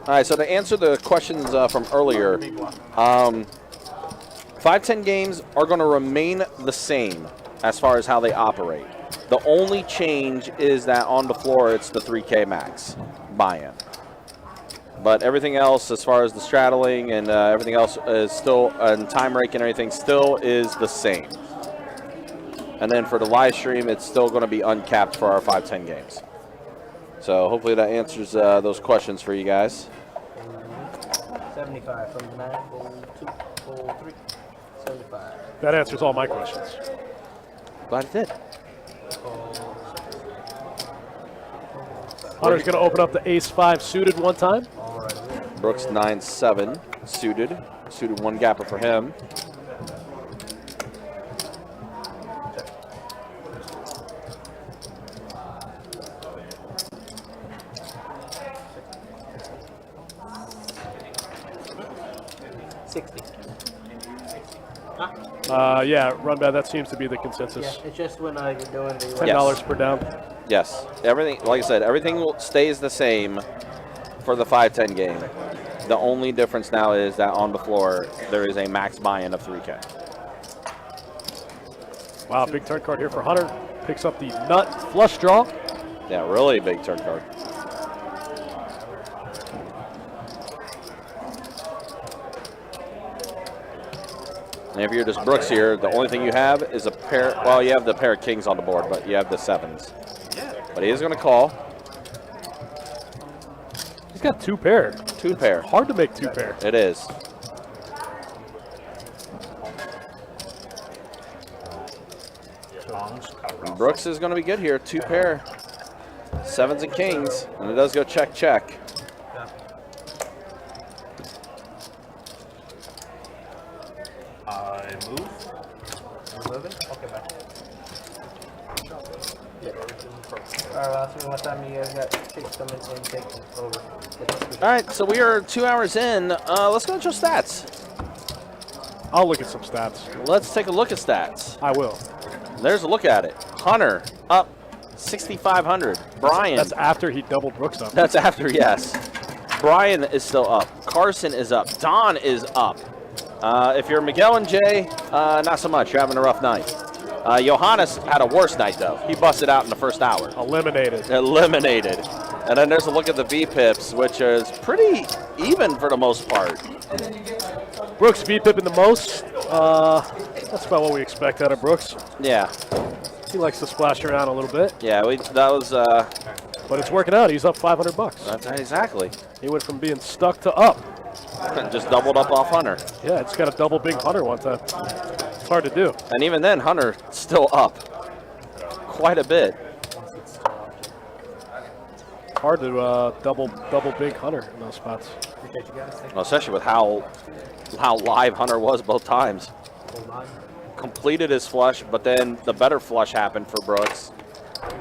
All right, so to answer the questions from earlier, 5-10 games are going to remain the same as far as how they operate. The only change is that on the floor, it's the 3K max buy-in. But everything else, as far as the straddling and everything else, is still, and time rake and everything, still is the same. And then for the live stream, it's still going to be uncapped for our 5-10 games. So hopefully that answers those questions for you guys. 75 from the 9. Full 2. Full 3. 75. That answers all my questions. Glad it did. Hunter's going to open up the ace-5 suited one time. Brooks 9-7 suited. Suited one gapper for him. Yeah, run bad. That seems to be the consensus. Yeah, it's just when you're doing the $10 per down. Yes. Everything, like I said, everything stays the same for the 5-10 game. The only difference now is that on the floor, there is a max buy-in of 3K. Wow, big turn card here for Hunter. Picks up the nut flush draw. Yeah, really big turn card. And if you're just Brooks here, the only thing you have is a pair. Well, you have the pair of kings on the board, but you have the sevens. But he is going to call. He's got 2 pair. 2 pair. Hard to make 2 pair. It is. And Brooks is going to be good here. 2 pair. Sevens and kings. And it does go check, check. I move. Moving? Okay, bye. Alright, last one. What time you guys got kicks coming in, taking over? All right, so we are 2 hours in. Let's go to stats. I'll look at some stats. Let's take a look at stats. I will. There's a look at it. Hunter up 6,500. Brian. That's after he doubled Brooks up. That's after, yes. Brian is still up. Carson is up. Don is up. If you're Miguel and Jay, not so much. You're having a rough night. Johannes had a worse night, though. He busted out in the first hour. Eliminated. Eliminated. And then there's a look at the V-pips, which is pretty even for the most part. Brooks V-pipping the most. That's about what we expect out of Brooks. Yeah. He likes to splash around a little bit. Yeah, that was... but it's working out. He's up $500. That's exactly. He went from being stuck to up. Just doubled up off Hunter. Yeah, it's got a double big Hunter one time. It's hard to do. And even then, Hunter still up quite a bit. Hard to double big Hunter in those spots. Well, especially with how live Hunter was both times. Completed his flush, but then the better flush happened for Brooks.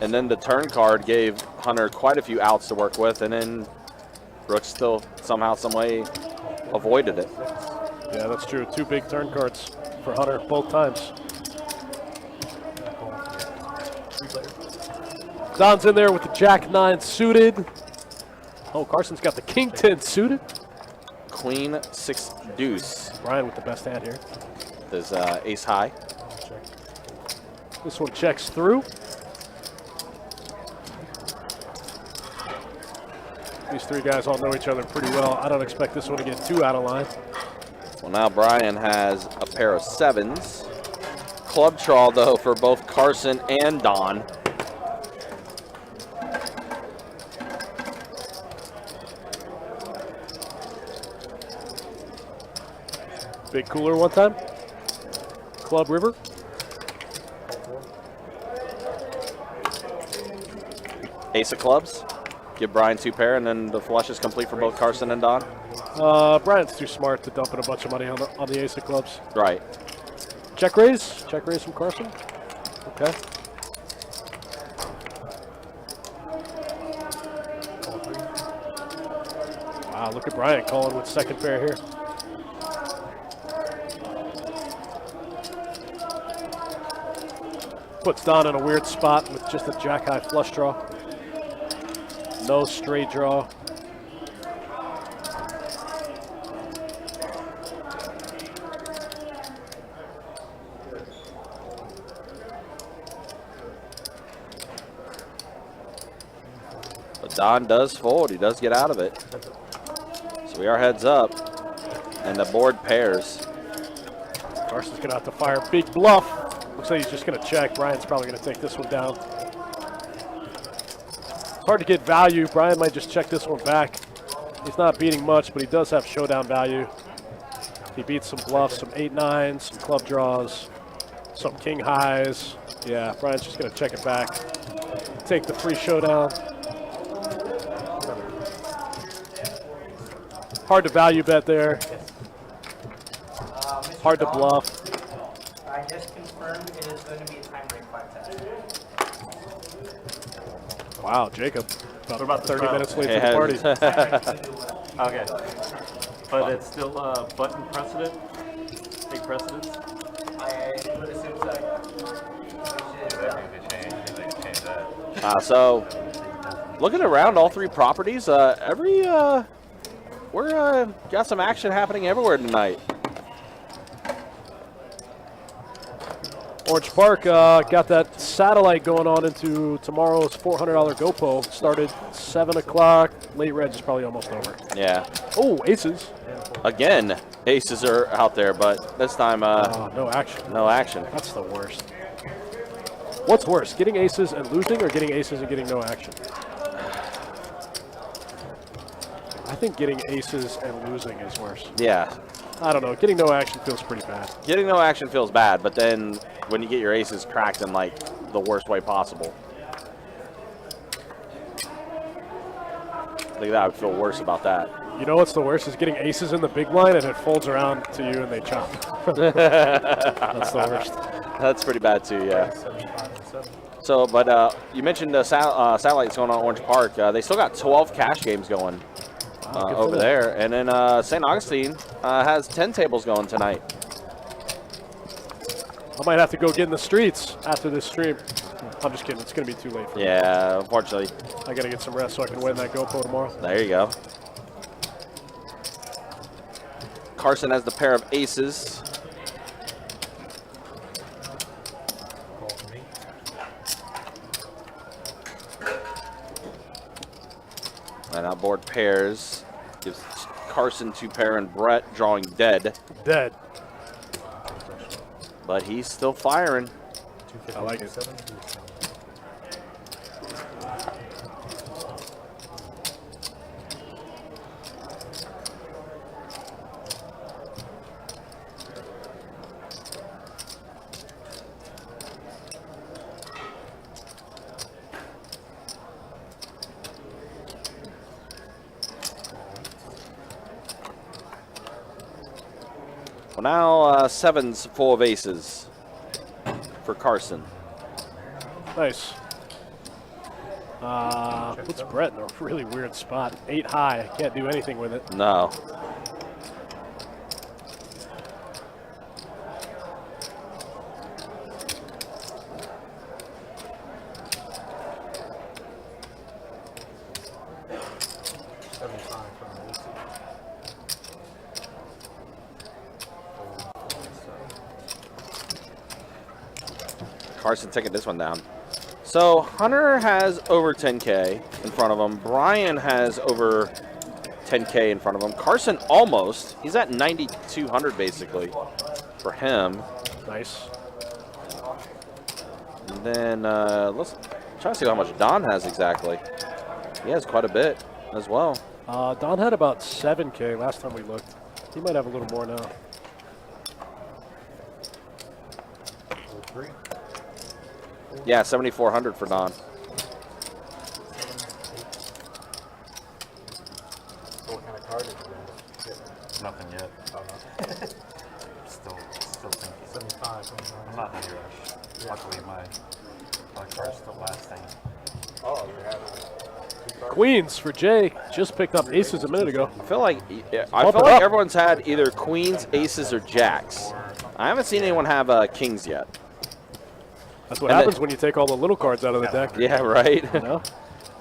And then the turn card gave Hunter quite a few outs to work with, and then Brooks still somehow, some way avoided it. Yeah, that's true. 2 big turn cards for Hunter both times. Don's in there with the Jack-9 suited. Oh, Carson's got the King-10 suited. Queen 6 deuce. Brian with the best hand here. There's ace high. This one checks through. These 3 guys all know each other pretty well. I don't expect this one to get too out of line. Well, now Brian has a pair of sevens. Club draw, though, for both Carson and Don. Big cooler one time. Club river. Ace of clubs. Give Brian 2 pair, and then the flush is complete for both Carson and Don. Brian's too smart to dump in a bunch of money on the ace of clubs. Right. Check raise. Check raise from Carson. Okay. Wow, look at Brian calling with second pair here. Puts Don in a weird spot with just a jack-high flush draw. No straight draw. But Don does fold. He does get out of it. So we are heads up. And the board pairs. Carson's going to have to fire a big bluff. Looks like he's just going to check. Brian's probably going to take this one down. It's hard to get value. Brian might just check this one back. He's not beating much, but he does have showdown value. He beats some bluffs, some 8-9s, some club draws, some king highs. Yeah, Brian's just going to check it back. Take the free showdown. Hard to value bet there. Hard to bluff. I just confirmed it is going to be a time break 5-10. Wow, Jacob. About 30 12? minutes late to the party. Okay. But it's still button precedent? Take precedence? I would assume so. That needs to change. They can change that. So, looking around all 3 properties, every we're got some action happening everywhere tonight. Orange Park got that satellite going on into tomorrow's $400 GoPro. Started 7 o'clock. Late reg is probably almost over. Yeah. Oh, aces. Again, aces are out there, but this time No action. no action. That's the worst. What's worse, getting aces and losing or getting aces and getting no action? I think getting aces and losing is worse. Yeah. I don't know. Getting no action feels pretty bad. Getting no action feels bad, but then when you get your aces cracked in like the worst way possible, I think that would feel worse about that. You know what's the worst is getting aces in the big line and it folds around to you and they chop. That's the worst. That's pretty bad too, yeah. 75 and 7. So, but you mentioned the satellites going on Orange Park. They still got 12 cash games going Good for over them. there. And then St. Augustine has 10 tables going tonight. I might have to go get in the streets after this stream. I'm just kidding. It's going to be too late for me. Yeah, unfortunately. I got to get some rest so I can win that GoPro tomorrow. There you go. Carson has the pair of aces. Call for me. And outboard pairs gives Carson 2 pair and Brett drawing dead. Dead. But he's still firing. 250, I like it. 7. Well, now seven's full of aces for Carson. Nice. Puts Brett in a really weird spot. 8 high. Can't do anything with it. No. Carson taking this one down. So Hunter has over 10K in front of him. Brian has over 10K in front of him. Carson almost. He's at 9,200 basically for him. Nice. And then let's try to see how much Don has exactly. He has quite a bit as well. Don had about 7K last time we looked. He might have a little more now. 3. Yeah, 7,400 for Don. So what kind of card did you get? Nothing yet. Oh, no. Still thinking. 75. I'm not in a rush. Luckily, my card's still lasting. Oh, you have 2 cards? Queens for Jay. Just picked up aces a minute ago. I feel like Bump it up. everyone's had either queens, aces, or jacks. I haven't seen anyone have kings yet. That's what happens when you take all the little cards out of the deck. Yeah, right. You know?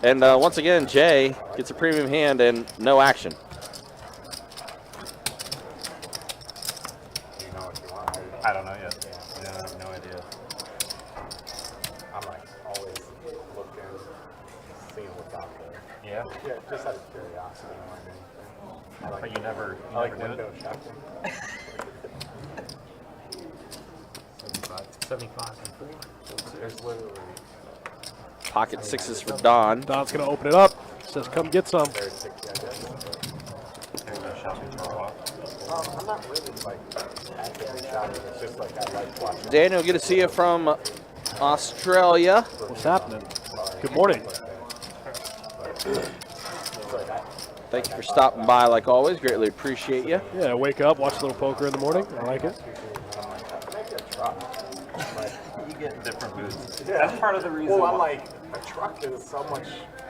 And once again, Jay gets a premium hand and no action. Do you know what you want? I don't know yet. Yeah, I have no idea. I'm like always looking, seeing what's out there. Yeah, Yeah, just out of curiosity more than anything. I like, but you never I like did it? window shopping. 75 and 4. There's literally Pocket sixes for Don. Don's going to open it up. Says, come get some. there's 60, I guess. Can we go shopping for a while? I'm not really like actively shopping. It's just like I like watching. Daniel, good to see you from Australia. What's happening? Good morning. Thank you for stopping by like always. Greatly appreciate you. Yeah, wake up, watch a little poker in the morning. I like it. You get in different moods. That's part of the reason. Well, I'm why. like, a truck is so much,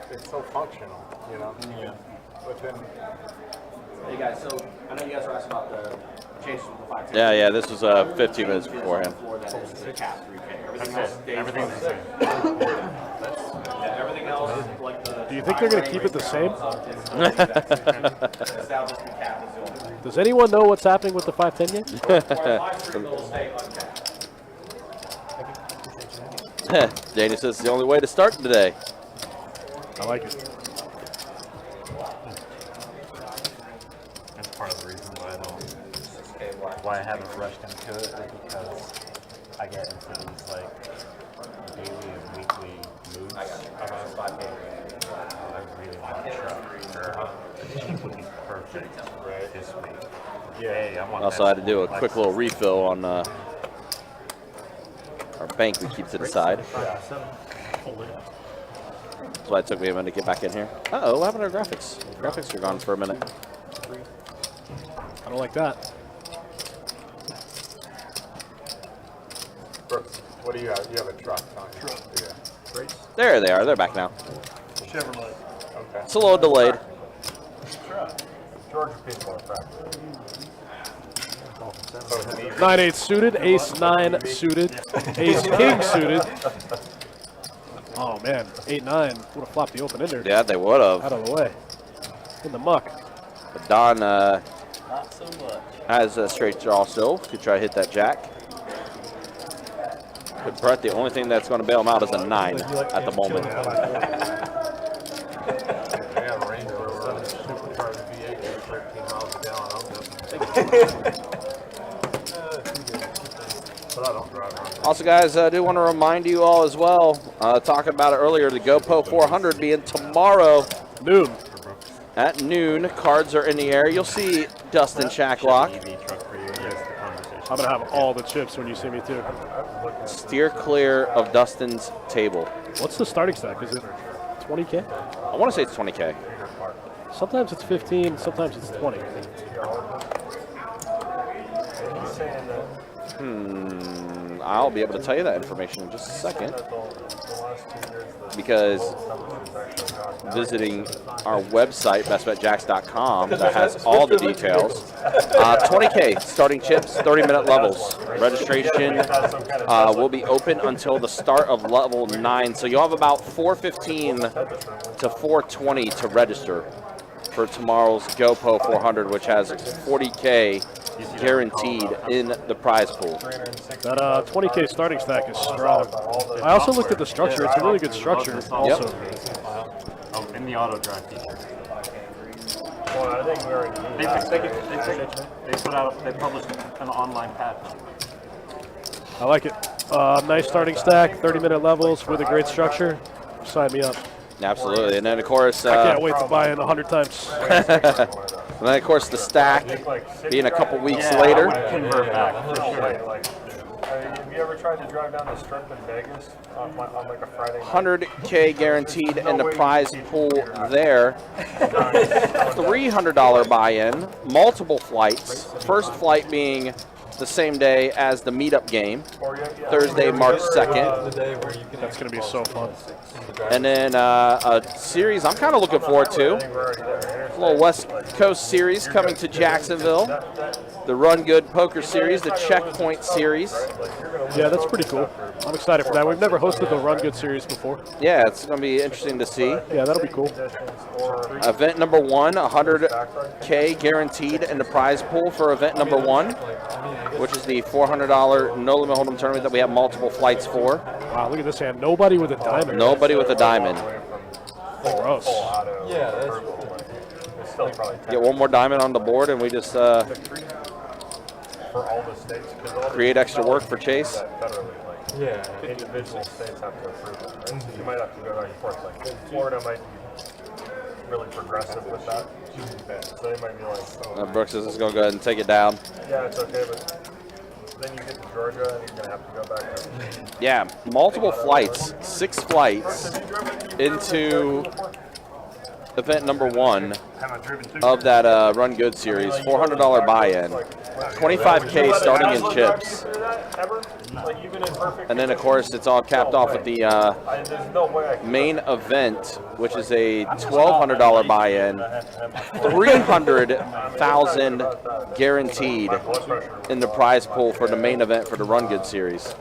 it's so functional, you know? Yeah. But then, Hey guys, so I know you guys were asking about the changes with the 5. Yeah, this was 15 minutes beforehand. That's it. Everything's the same. Everything else, like the Do you think they're going to keep it the same? Does anyone know what's happening with the 510 game? Danny says it's the only way to start today. I like it. That's part of the reason why I haven't rushed into it is because I get into these like daily and weekly moods. I really want to truck. It would be perfect this week. Yeah, hey, I want Also had to do a quick little refill on our bank we keep to the side. That's why it took me a minute to get back in here. Uh-oh, what happened to our graphics? Graphics are gone for a minute. I don't like that. Brooks, what do you have? You have a truck, don't you? Yeah. Great. There they are. They're back now. Chevrolet. Okay. It's a little delayed. Georgia people are practicing. 9-8 suited, ace-9 suited, ace-king suited. Oh, man. 8-9 would have flopped the open ender. Yeah, they would have. Out of the way. In the muck. But Don Not so much. has a straight draw still. Could try to hit that jack. But Brett, the only thing that's going to bail him out is a 9 at the moment. I got a Range Rover supercar V8 going 13 miles a gallon. But I don't drive around. Also, guys, I do want to remind you all as well, talking about it earlier, the GoPro 400 being tomorrow Noon. at noon. Cards are in the air. You'll see Dustin Shacklock. I'm going to have all the chips when you see me, too. Steer clear of Dustin's table. What's the starting stack? Is it 20K? I want to say it's 20K. Sometimes it's 15, sometimes it's 20. I'll be able to tell you that information in just a second, because visiting our website, bestbetjacks.com, that has all the details. 20K starting chips, 30-minute levels. Registration will be open until the start of level 9, so you'll have about 4:15 to 4:20 to register for tomorrow's GoPro 400, which has 40K guaranteed in the prize pool. That 20K starting stack is strong. I also looked at the structure. It's a really good structure also. Oh, in the auto drive feature. Well, I think we already They published an online patent. I like it. Nice starting stack, 30-minute levels with a great structure. Sign me up. Absolutely, and then of course, I can't wait to buy it 100 times. and then of course the stack being a couple weeks later. Convert back for sure. Have you ever tried to drive down the strip in Vegas on like a Friday night? 100K guaranteed in the prize pool there. $300 buy-in, multiple flights. First flight being the same day as the meetup game, Thursday, March 2nd. That's going to be so fun. And then a series I'm kind of looking forward to. A little West Coast series coming to Jacksonville. The Run Good Poker Series, the Checkpoint Series. Yeah, that's pretty cool. I'm excited for that. We've never hosted the Run Good series before. Yeah, it's going to be interesting to see. Yeah, that'll be cool. Event number 1, 100K guaranteed in the prize pool for event number 1, which is the $400 No Limit Hold'em tournament that we have multiple flights for. Wow, look at this hand. Nobody with a diamond. Nobody with a diamond. Gross. Yeah, that's still probably Get one more diamond on the board and we just for all the states. create extra work for Chase. Yeah, individual states have to approve it. Right? So you might have to go back and forth. Like Florida might be really progressive with that. So they might be like, oh, Brooks is just going to go ahead and take it down. yeah, it's okay, but then you get to Georgia and you're going to have to go back. Yeah, multiple flights, 6 flights into event number 1 of that Run Good series. $400 buy-in, 25K starting in chips. And then, of course, it's all capped off with the main event, which is a $1,200 buy-in, $300,000 guaranteed in the prize pool for the main event for the Run Good series.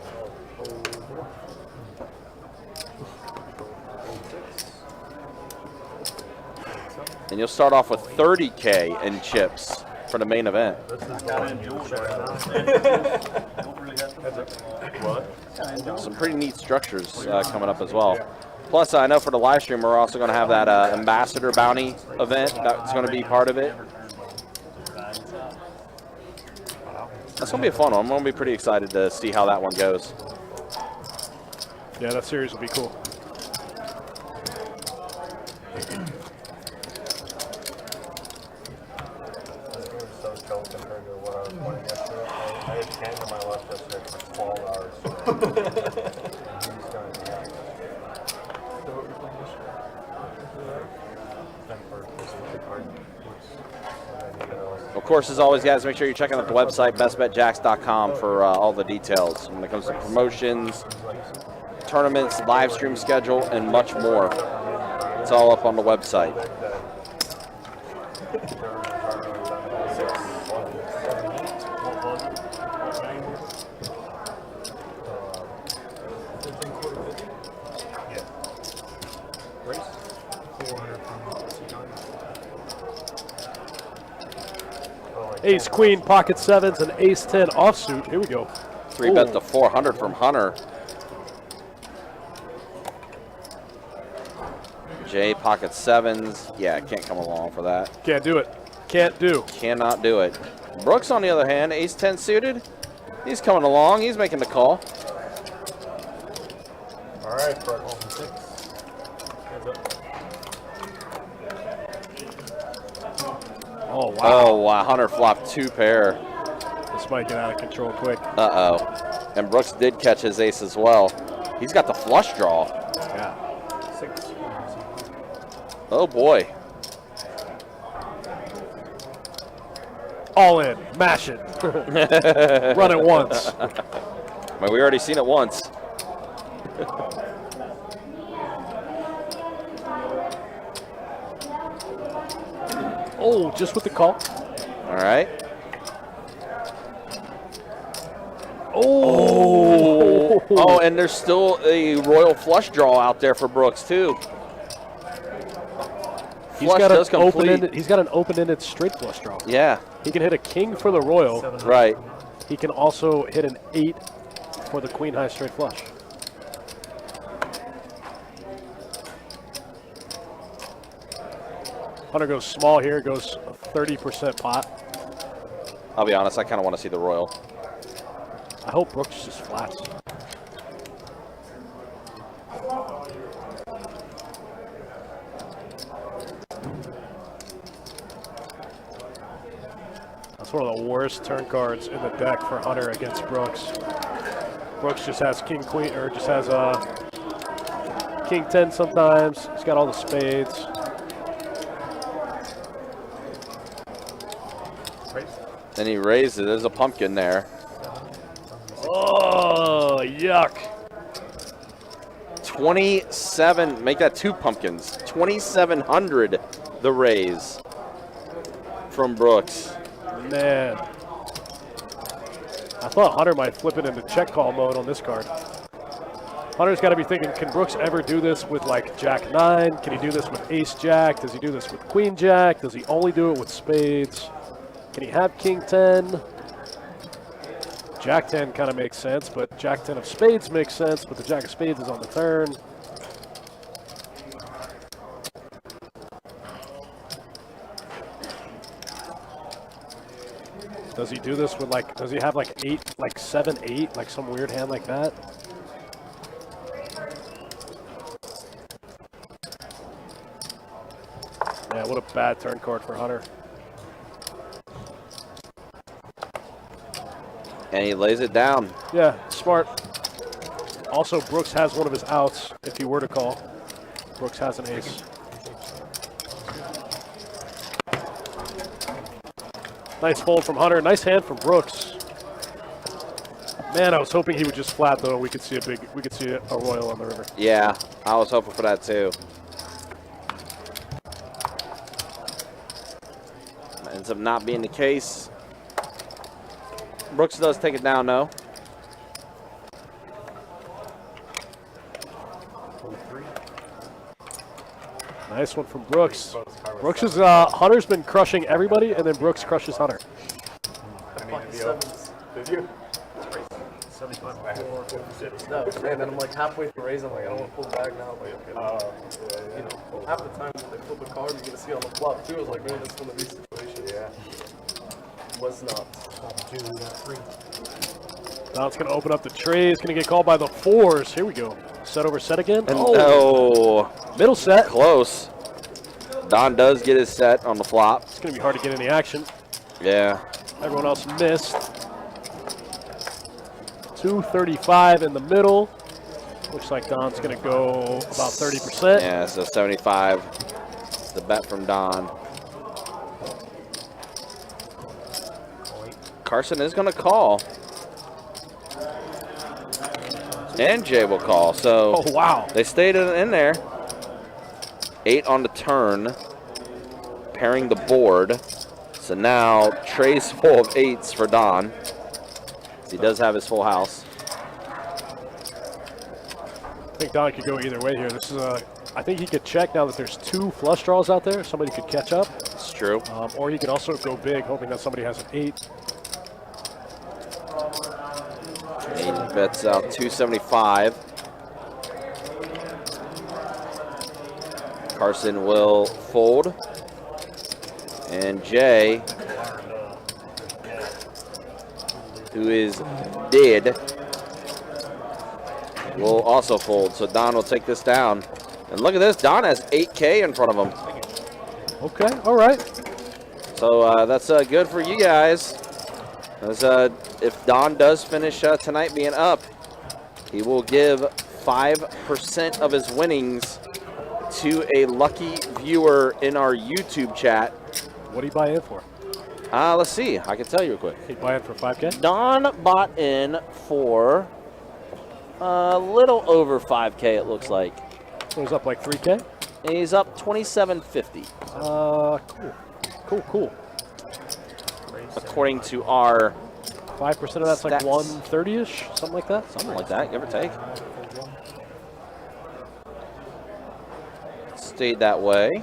And you'll start off with $30K in chips for the main event. This is one you What? Some pretty neat structures coming up as well. Plus, I know for the live stream, we're also going to have that ambassador bounty event. That's going to be part of it. That's going to be a fun one. I'm going to be pretty excited to see how that one goes. Yeah, that series will be cool. So cold compared to what I was playing yesterday. I had 10 on my left yesterday for 12 hours. And he's going to be out. So what were you playing yesterday? Of course, as always, guys, make sure you're checking out the website, bestbetjacks.com, for all the details when it comes to promotions, tournaments, live stream schedule, and much more. It's all up on the website. Ace, queen, pocket sevens, and ace 10 offsuit. Here we go. 3-bet to 400 from Hunter. Jay, pocket sevens. Yeah, can't come along for that. Can't do it. Can't do. Cannot do it. Brooks, on the other hand, ace 10 suited. He's coming along. He's making the call. All right, Brooks. 6. Oh, wow. Oh, wow. Hunter flopped 2 pair. This might get out of control quick. Uh-oh. And Brooks did catch his ace as well. He's got the flush draw. Yeah. 6. Oh, boy. All in. Mash it. Run it once. I mean, we already seen it once. Oh, just with the call. All right. Oh. Oh, and there's still a royal flush draw out there for Brooks, too. He's Flush got does an complete. open-ended. He's got an open-ended straight flush draw. Yeah, He can hit a king for the royal. right. He can also hit an 8 for the queen high straight flush. Hunter goes small here, goes 30% pot. I'll be honest, I kind of want to see the royal. I hope Brooks just flats. That's one of the worst turn cards in the deck for Hunter against Brooks. Brooks just has king queen, or just has king 10 sometimes. He's got all the spades. And he raised it. There's a pumpkin there. Oh, yuck. 27, make that 2 pumpkins. 2,700 the raise from Brooks. Man. I thought Hunter might flip it into check call mode on this card. Hunter's got to be thinking, can Brooks ever do this with like Jack 9? Can he do this with Ace Jack? Does he do this with Queen Jack? Does he only do it with spades? Can he have King 10? Jack 10 kind of makes sense, but Jack 10 of spades makes sense, but the Jack of spades is on the turn. Does he do this with like, does he have like 8, like 7, 8, like some weird hand like that? Yeah, what a bad turn card for Hunter. And he lays it down. Yeah, smart. Also, Brooks has one of his outs if he were to call. Brooks has an ace. Nice fold from Hunter. Nice hand from Brooks. Man, I was hoping he would just flat though. We could see a royal on the river. Yeah, I was hoping for that too. Ends up not being the case. Brooks does take it down, though. Nice one from Brooks. Both Brooks is Hunter's been crushing everybody, and then Brooks crushes Hunter. Did you? 75 No, man, then I'm like halfway through raising, like I don't want to pull the bag now. Like, okay, you know, half the time when they flip a card, you're gonna see on the flop too. I was like, man, that's one of these situations. Yeah. Was not. Now it's going to open up the tray. It's going to get called by the 4s. Here we go. Set over set again. And Middle set. close. Don does get his set on the flop. It's going to be hard to get any action. Yeah. Everyone else missed. 235 in the middle. Looks like Don's going to go about 30%. Yeah, so 75. The bet from Don. Carson is going to call. And Jay will call. So Oh, wow. they stayed in there. 8 on the turn. Pairing the board. So now tray's full of 8s for Don. He does have his full house. I think Don could go either way here. This is I think he could check now that there's 2 flush draws out there. Somebody could catch up. It's true. Or he could also go big, hoping that somebody has an 8. 8 bets out 275. Carson will fold. And Jay, who is dead, will also fold. So Don will take this down. And look at this. Don has 8K in front of him. Okay, all right. So that's good for you guys. As, if Don does finish tonight being up, he will give 5% of his winnings to a lucky viewer in our YouTube chat. What do you buy in for? Let's see. I can tell you real quick. He buy in for 5K? Don bought in for a little over 5K, it looks like. So he's up like 3K? And he's up 27.50. Cool. According to our 5% of that's like stats. 130-ish, something like that? Something like that, give or take. Stayed that way.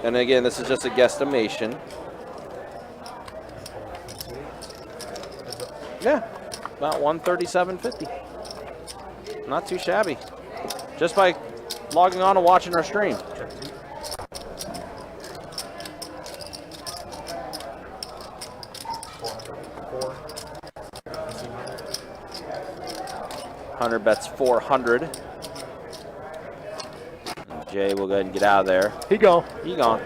And again, this is just a guesstimation. Yeah, about 137.50. Not too shabby. Just by logging on and watching our stream. Hunter bets 400. And Jay will go ahead and get out of there. He gone. He gone.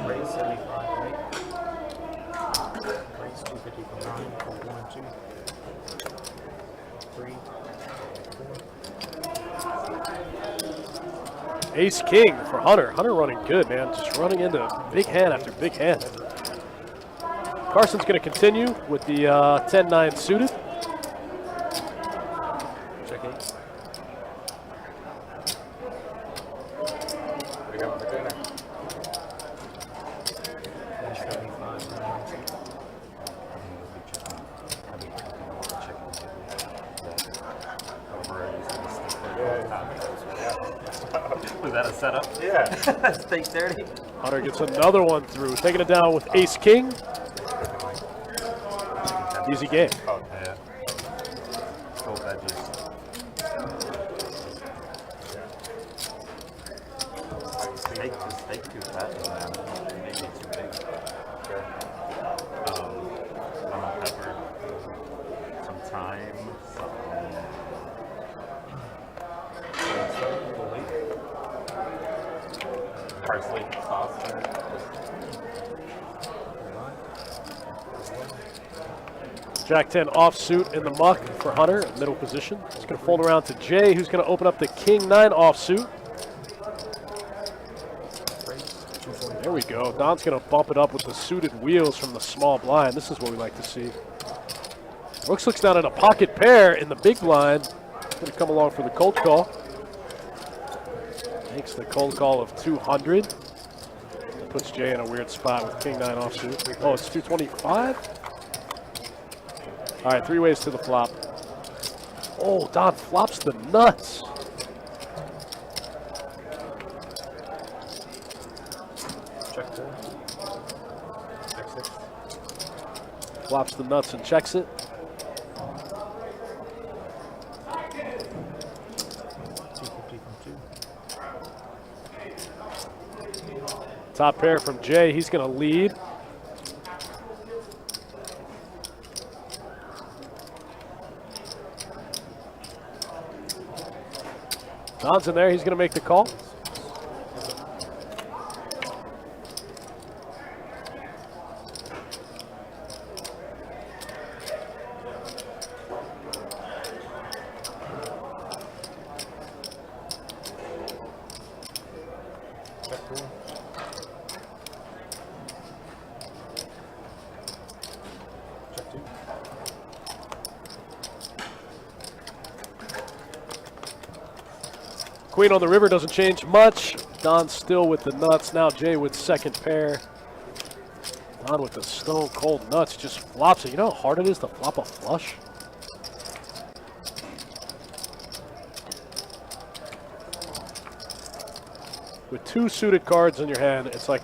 Raise 75, right? Raise 250 from 9 for 1, 2, 3, 4. Ace King for Hunter. Hunter running good, man. Just running into big hand after big hand. Carson's going to continue with the 10-9 suited. Check 8. What do you got for dinner? 75. Was that a setup? Yeah. Steak 30. Hunter gets another one through. Taking it down with Ace King. Easy game. Oh, yeah. Full veggies. Steak too fat, man. Maybe it's too big. Lemon pepper. Some thyme. Parsley sauce. Jack 10 offsuit in the muck for Hunter, middle position. It's going to fold around to Jay, who's going to open up the King 9 offsuit. we go. Don's going to bump it up with the suited wheels from the small blind. This is what we like to see. Brooks looks down at a pocket pair in the big blind. Going to come along for the cold call. Makes the cold call of 200. Puts Jay in a weird spot with king 9 offsuit. Oh, it's 225? All right, 3 ways to the flop. Oh, Don flops the nuts. Check 4. Check 6. Flops the nuts and checks it. Top pair from Jay. He's going to lead. Don's in there. He's going to make the call. Queen on the river doesn't change much. Don still with the nuts. Now Jay with second pair. Don with the stone cold nuts just flops it. You know how hard it is to flop a flush? With 2 suited cards in your hand, it's like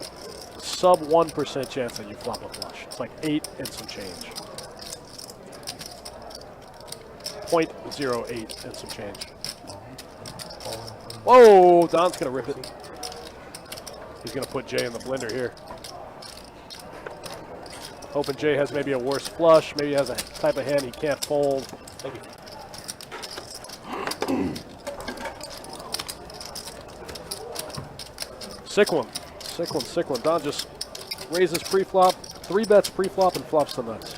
sub 1% chance that you flop a flush. It's like 8 and some change. 0.08 and some change. Whoa, Don's going to rip it. He's going to put Jay in the blender here. Hoping Jay has maybe a worse flush. Maybe he has a type of hand he can't fold. Sick one. Sick one, sick one. Don just raises pre-flop, 3 bets pre-flop, and flops the nuts.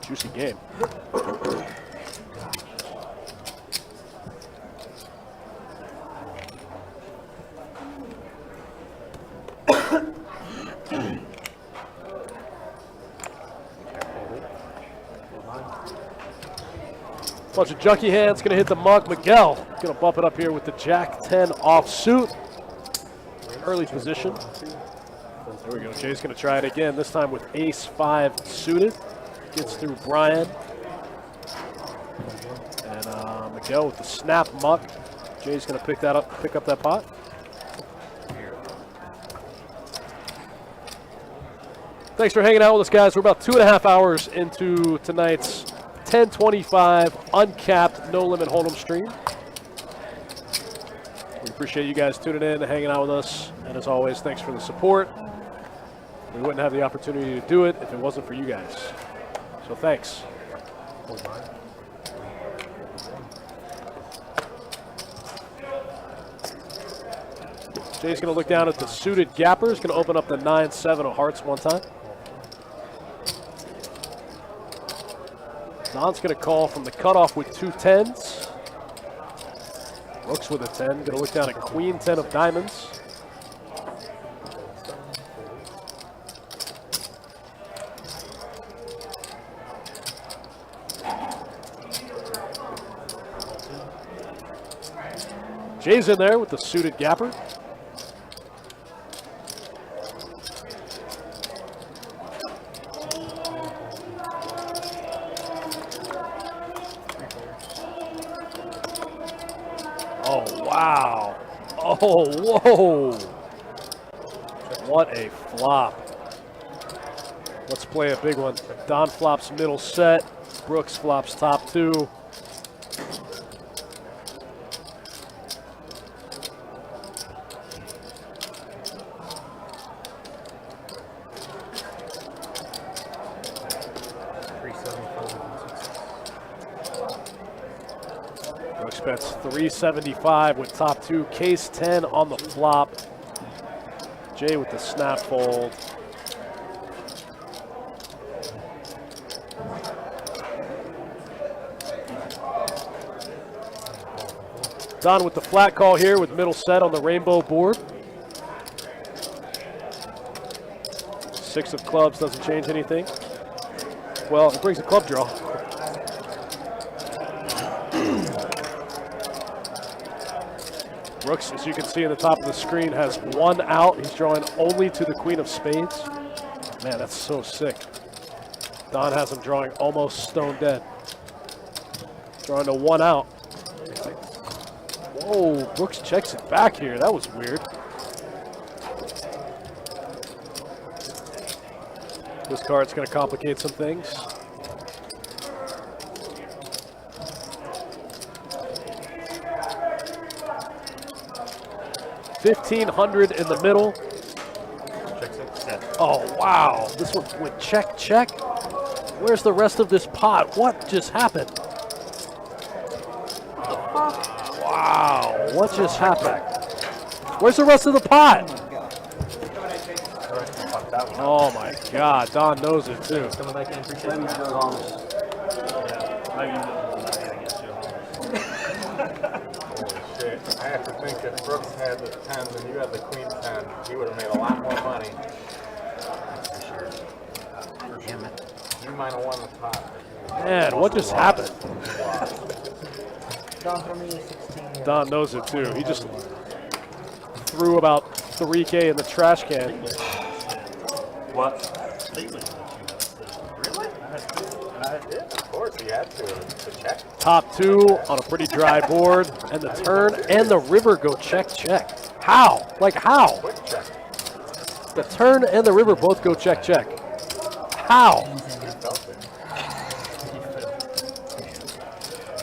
Juicy game. Bunch of junkie hands, gonna hit the mug. Miguel gonna bump it up here with the Jack 10 offsuit. Early position. There we go. Jay's gonna try it again, this time with ace 5 suited. Gets through Brian. And Miguel with the snap muck. Jay's gonna pick up that pot. Thanks for hanging out with us, guys. We're about 2.5 hours into tonight's 1025 uncapped no limit hold'em stream. We appreciate you guys tuning in and hanging out with us, and as always, thanks for the support. We wouldn't have the opportunity to do it if it wasn't for you guys, so thanks. Jay's going to look down at the suited gappers, going to open up the 9-7 of hearts one time. Don's going to call from the cutoff with 2 10s. Brooks with a 10. Going to look down at queen 10 of diamonds. Jay's in there with the suited gapper. Oh, wow. Oh, whoa. What a flop. Let's play a big one. Don flops middle set. Brooks flops top 2. Brooks bets 375 with top 2. Case 10 on the flop. Jay with the snap fold. Don with the flat call here with middle set on the rainbow board. 6 of clubs doesn't change anything. Well, it brings a club draw. Brooks, as you can see in the top of the screen, has 1 out. He's drawing only to the queen of spades. Man, that's so sick. Don has him drawing almost stone dead. Drawing to 1 out. Whoa, Brooks checks it back here. That was weird. This card's going to complicate some things. $1,500 in the middle. Oh, wow. This one went check, check. Where's the rest of this pot? What just happened? Wow, what just happened? Where's the rest of the pot? Oh my God, Don knows it too. Coming back in, appreciate Maybe it. Joe Holmes. Maybe against Joe Holmes. Shit. I have to think if Brooks had the 10s and you had the queen 10, he would have made a lot more money. Damn it. You might have won the pot. Man, what just happened? Don for me, 16. Don knows it too. He just threw about $3K in the trash can. What? Really? Of course he had to check. Top 2 on a pretty dry board, and the turn and the river go check, check. How? Like how? Quick check. The turn and the river both go check, check. How? He felt it.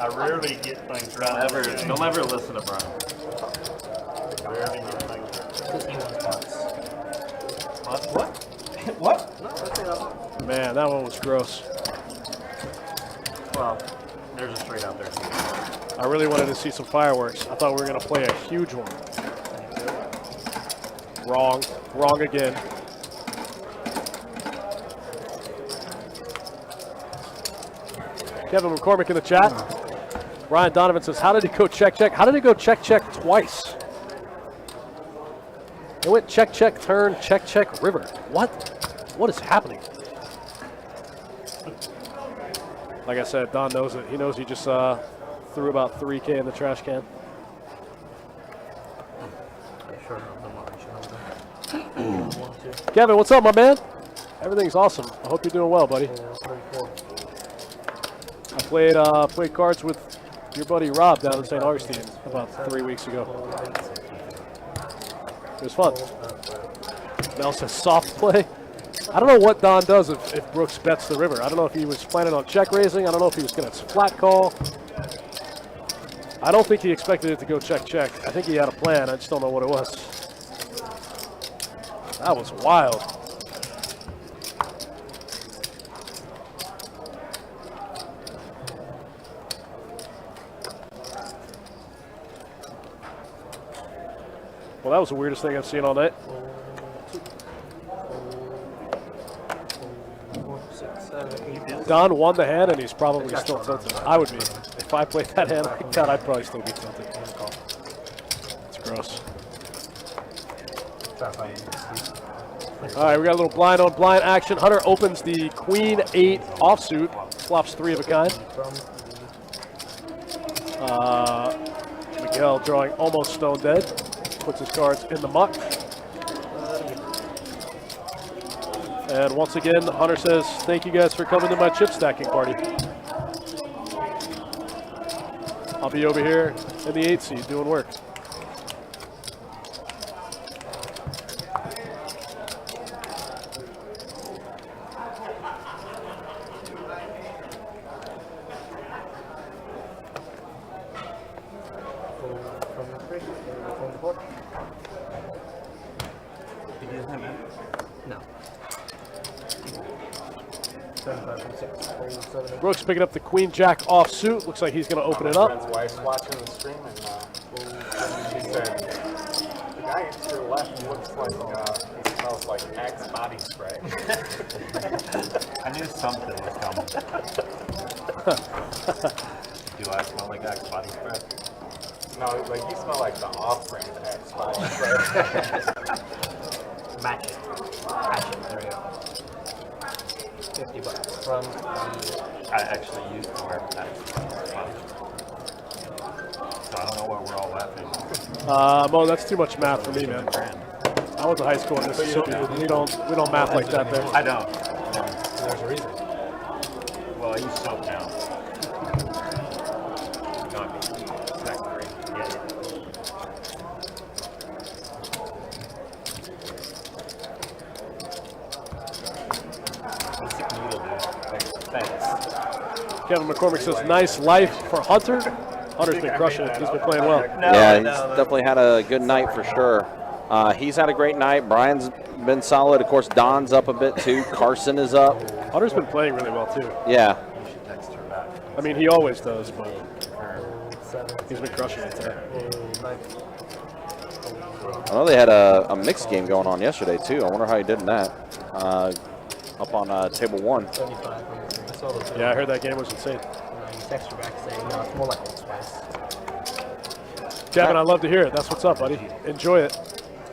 I rarely get things right. Don't ever listen to Brian. I rarely get things right. 51 spots. What? Man, that one was gross. Well, there's a straight out there. I really wanted to see some fireworks. I thought we were going to play a huge one. Wrong. Wrong again. Kevin McCormick in the chat. Ryan Donovan says, how did it go check, check? How did it go check, check twice? It went check, check, turn, check, check, river. What? What is happening? Like I said, Don knows it. He knows he just threw about $3K in the trash can. Kevin, what's up, my man? Everything's awesome. I hope you're doing well, buddy. I played cards with your buddy Rob down in St. Augustine about 3 weeks ago. It was fun. Mel says soft play. I don't know what Don does if Brooks bets the river. I don't know if he was planning on check raising. I don't know if he was going to flat call. I don't think he expected it to go check, check. I think he had a plan. I just don't know what it was. That was wild. Well, that was the weirdest thing I've seen all night. 6, 7, 8. Don won the hand, and he's probably still tilted. I would be. If I played that hand like that, I'd probably still be tilted. It's gross. All right, we got a little blind on blind action. Hunter opens the Queen 8 offsuit, flops 3 of a kind. Miguel drawing almost stone dead, puts his cards in the muck. And once again, Hunter says, thank you guys for coming to my chip stacking party. I'll be over here in the 8 seat doing work. No. Brooks picking up the Queen Jack offsuit. Looks like he's going to open it up. Friend's wife's watching the stream and she said, the guy to your left looks like he smells like Axe body spray. I knew something was coming. Do I smell like Axe body spray? No, like you smell like the off-brand Axe body. Match it. There we go. $50 from the. I actually used to wear packs. So I don't know why we're all laughing. Mo, that's too much math for me, man. I went to high school in Mississippi. We don't math like that there. I don't. There's a reason. Well, I use soap now. Not exactly. Yeah. Basic needle, dude. Thanks. Kevin McCormick says, nice life for Hunter. Hunter's been crushing it. He's been playing well. Yeah, he's definitely had a good night for sure. He's had a great night. Brian's been solid. Of course, Don's up a bit too. Carson is up. Hunter's been playing really well too. Yeah. You should text her back. I mean, he always does, but he's been crushing it today. I know they had a mixed game going on yesterday too. I wonder how he did in that. Up on table 1. 75 from the 3. I saw those. Yeah, I heard that game was insane. You text her back saying, no, it's more like Old Spice. Kevin, I love to hear it. That's what's up, buddy. Enjoy it.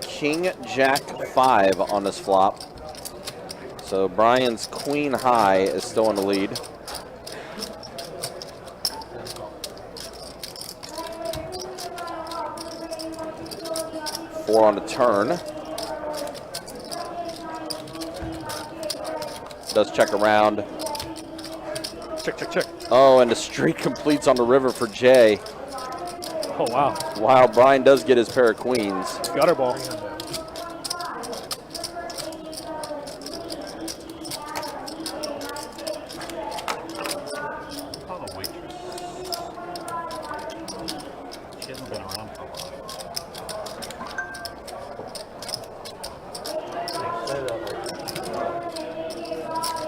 King Jack 5 on this flop. So Brian's Queen High is still in the lead. Four on the turn. Does check around. Check, check, check. Oh, and the streak completes on the river for Jay. Oh, wow. Wow, Brian does get his pair of queens. Gutter ball. Oh, the waitress. She hasn't been around for a while.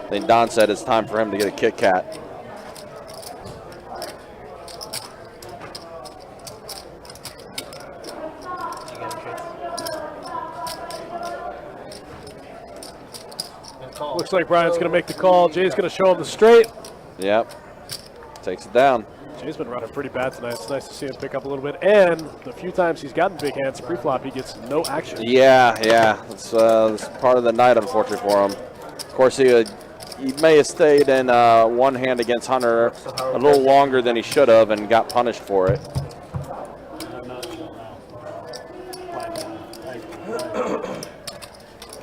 Then Don said it's time for him to get a Kit Kat. Looks like Brian's going to make the call. Jay's going to show him the straight. Yep. Takes it down. Jay's been running pretty bad tonight. It's nice to see him pick up a little bit. And the few times he's gotten big hands pre-flop, he gets no action. Yeah. It's part of the night, unfortunately, for him. Of course, he may have stayed in one hand against Hunter a little longer than he should have and got punished for it.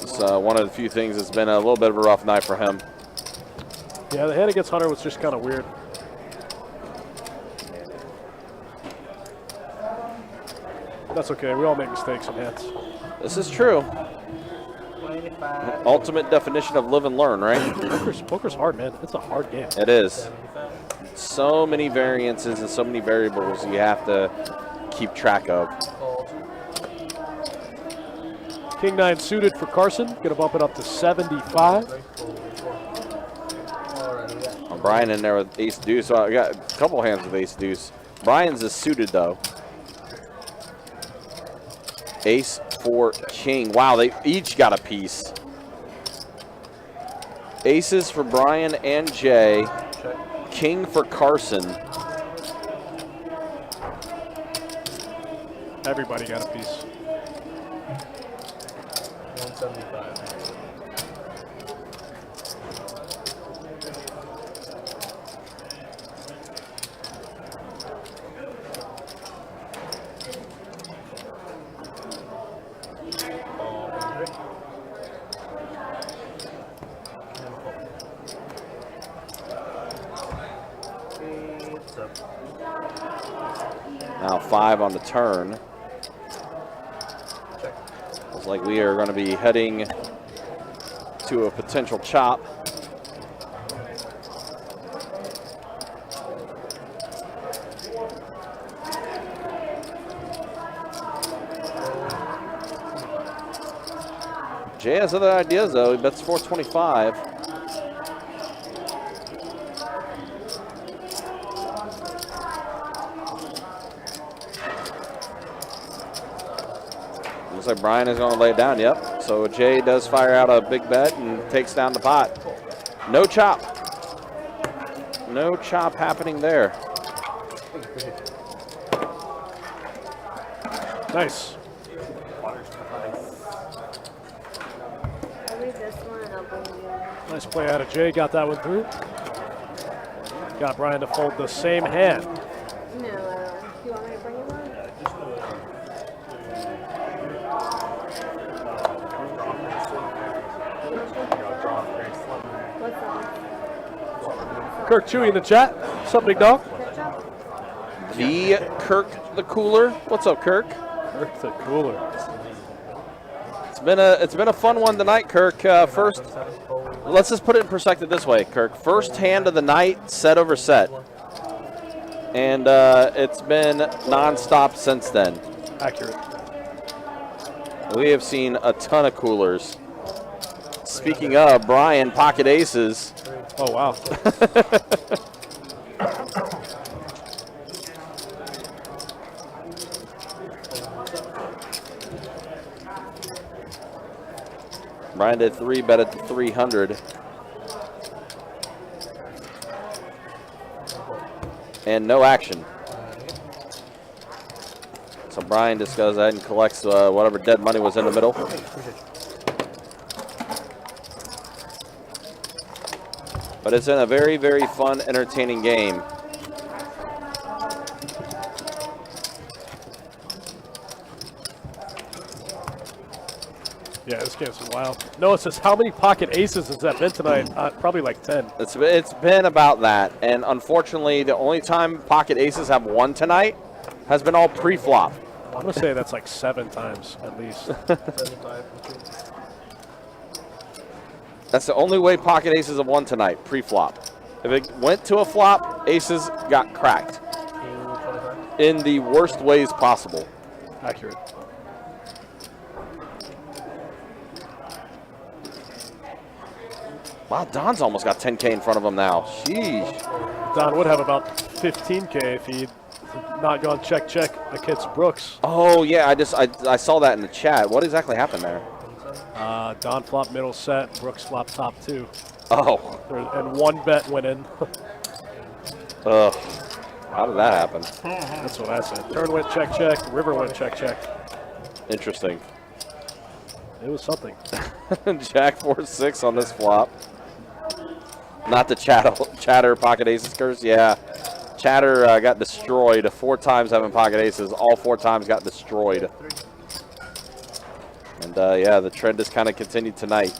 It's one of the few things that's been a little bit of a rough night for him. Yeah, the hand against Hunter was just kind of weird. That's okay. We all make mistakes in hands. This is true. 25. Ultimate definition of live and learn, right? Poker's hard, man. It's a hard game. It is. So many variances and so many variables you have to keep track of. King 9 suited for Carson. Going to bump it up to 75. Brian in there with ace deuce. So I got a couple hands with ace deuce. Brian's is suited though. Ace 4 king. Wow, they each got a piece. Aces for Brian and Jay. King for Carson. Everybody got a piece. 175. Now 5 on the turn. Looks like we are going to be heading to a potential chop. Jay has other ideas though. He bets 425. Looks like Brian is going to lay it down. Yep. So Jay does fire out a big bet and takes down the pot. No chop. No chop happening there. Nice. I'll read this one and I'll bring you. Nice play out of Jay. Got that one through. Got Brian to fold the same hand. No, you want me to bring you one? What's that? Kirk Chewy in the chat. What's up, big dog? Ketchup? The Kirk the Cooler. What's up, Kirk? Kirk the cooler. It's been a fun one tonight, Kirk. First, let's just put it in perspective this way, Kirk. First hand of the night, set over set, and it's been nonstop since then. Accurate. We have seen a ton of coolers. Speaking of, Brian, pocket aces. Oh, wow. Brian did 3 bet at the 300. And no action. So Brian just goes ahead and collects whatever dead money was in the middle. But it's in a very, very fun, entertaining game. Yeah, this game's been wild. Noah says, how many pocket aces has that been tonight? Probably like 10. It's been about that. And unfortunately, the only time pocket aces have won tonight has been all pre-flop. I'm going to say that's like 7 times at least. That's the only way pocket aces have won tonight, pre-flop. If it went to a flop, aces got cracked in the worst ways possible. Accurate. Wow, Don's almost got 10K in front of him now. Sheesh. Don would have about 15K if he'd not gone check against Brooks. Oh, yeah, I saw that in the chat. What exactly happened there? Don flop middle set, Brooks flop top 2. Oh. And 1 bet went in. Ugh. How did that happen? That's what I said. Turn went check, river went check. Interesting. It was something. Jack 4-6 on this flop. Not the chatter pocket aces curse. Yeah. Chatter got destroyed 4 times having pocket aces. All 4 times got destroyed. And yeah, the trend has kind of continued tonight.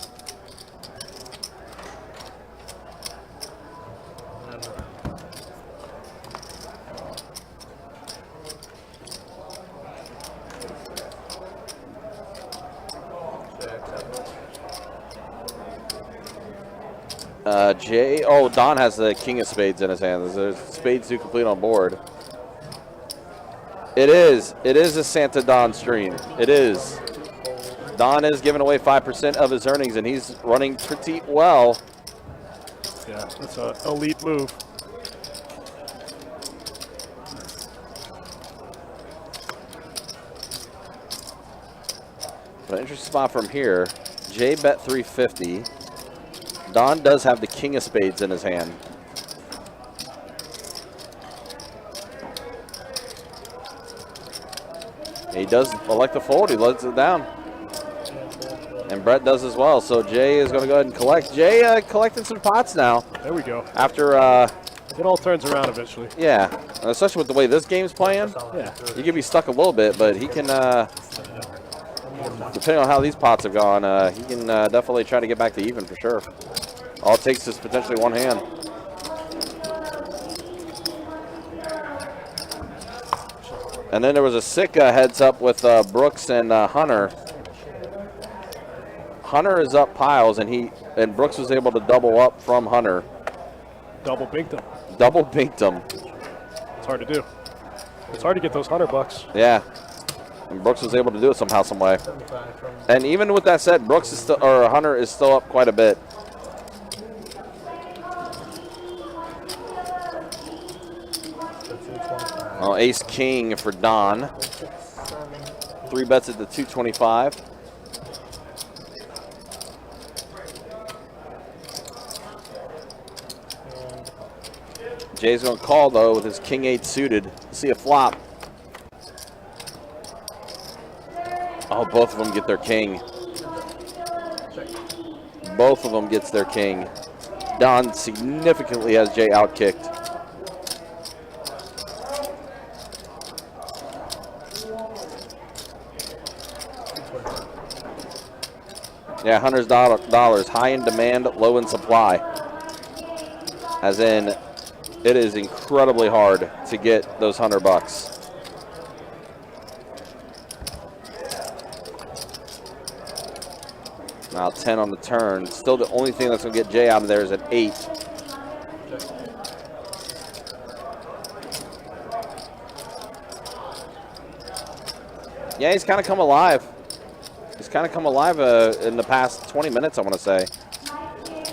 Don has the king of spades in his hand. There's spades to complete on board. It is a Santa Don stream. It is. Don is giving away 5% of his earnings, and he's running pretty well. Yeah, that's an elite move. But an interesting spot from here. Jay bet 350. Don does have the king of spades in his hand. He does elect to fold. He lets it down. And Brett does as well. So Jay is going to go ahead and collect. Jay collecting some pots now. There we go. After it all turns around eventually. Yeah, especially with the way this game's playing. Yeah. You can be stuck a little bit, but he can, depending on how these pots have gone, he can definitely try to get back to even for sure. All it takes is potentially 1 hand. And then there was a sick heads up with Brooks and Hunter. Hunter is up piles, and Brooks was able to double up from Hunter. Double binked him. Double binked him. It's hard to do. It's hard to get those $100. Yeah. And Brooks was able to do it somehow, some way. And even with that said, Brooks is still, or Hunter is still up quite a bit. Oh, ace king for Don. 3 bets at the 225. Jay's going to call though with his king 8 suited. See a flop. Oh, both of them get their king. Both of them gets their king. Don significantly has Jay outkicked. Yeah, $100, high in demand, low in supply. As in, it is incredibly hard to get those $100. Now 10 on the turn. Still the only thing that's going to get Jay out of there is an 8. Yeah, he's kind of come alive. He's kind of come alive in the past 20 minutes, I want to say,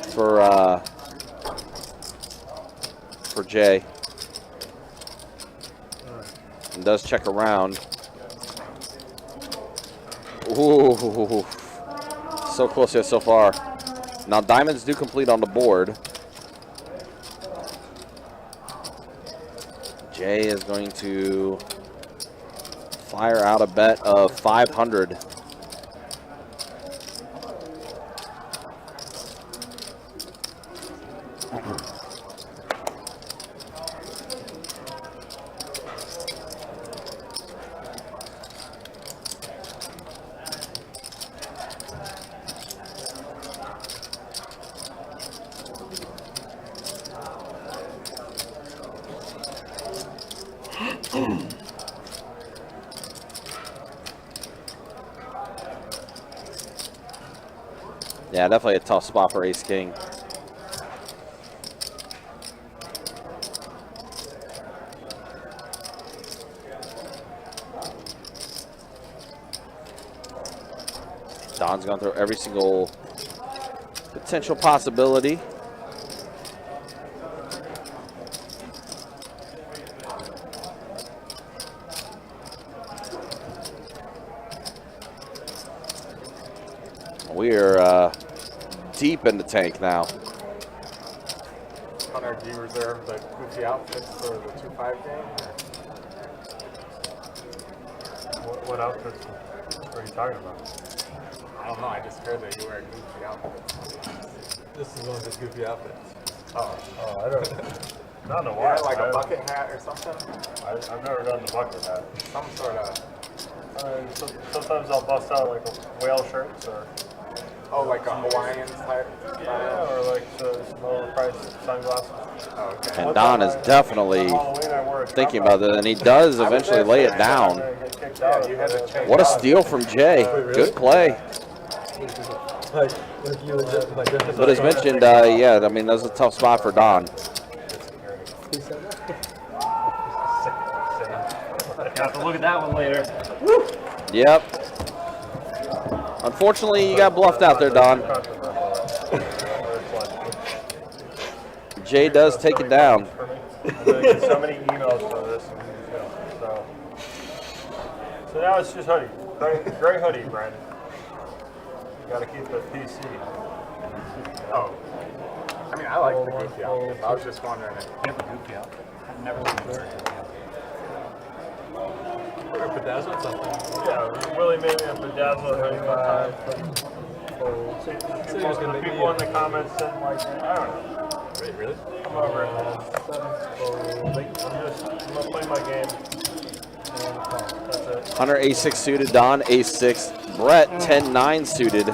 for Jay. And does check around. Ooh. So close yet so far. Now diamonds do complete on the board. Jay is going to fire out a bet of 500. Yeah, definitely a tough spot for Ace King. Don's gone through every single potential possibility. We are deep in the tank now. Hunter, do you reserve the goofy outfits for the 2-5 game? What outfits are you talking about? I don't know. I just heard that you wear goofy outfits. This is one of his goofy outfits. Oh, I don't. Not in a yeah, while. like a bucket hat or something. I've never done the bucket hat. Some sort of. Sometimes I'll bust out like a whale shirts or. Oh, like a Hawaiian type. Yeah, or like some overpriced sunglasses. Oh, okay. And Don is definitely thinking about that, and he does eventually lay it down. Yeah, you had to change. What a steal from Jay. Good play. Like you legit, like this is But as mentioned, yeah, I mean, that was a tough spot for Don. Got to look at that one later. Yep. Unfortunately, you got bluffed out there, Don. Jay does take it down. So many emails for this. So now it's just hoodie. Gray hoodie, Brandon. You got to keep it PC. Oh. I mean, I like the goofy outfits. I was just wondering if. I have a goofy outfit. I've never seen a goofy outfit. or bedazzled something. Yeah, Willie made me a bedazzled hoodie one time. So he was Most gonna of the make people me in the comments said, like, I don't know. Wait, really? I'm over it. I'm gonna play my game. And that's it. Hunter A6 suited, Don A6, Brett 10-9 suited.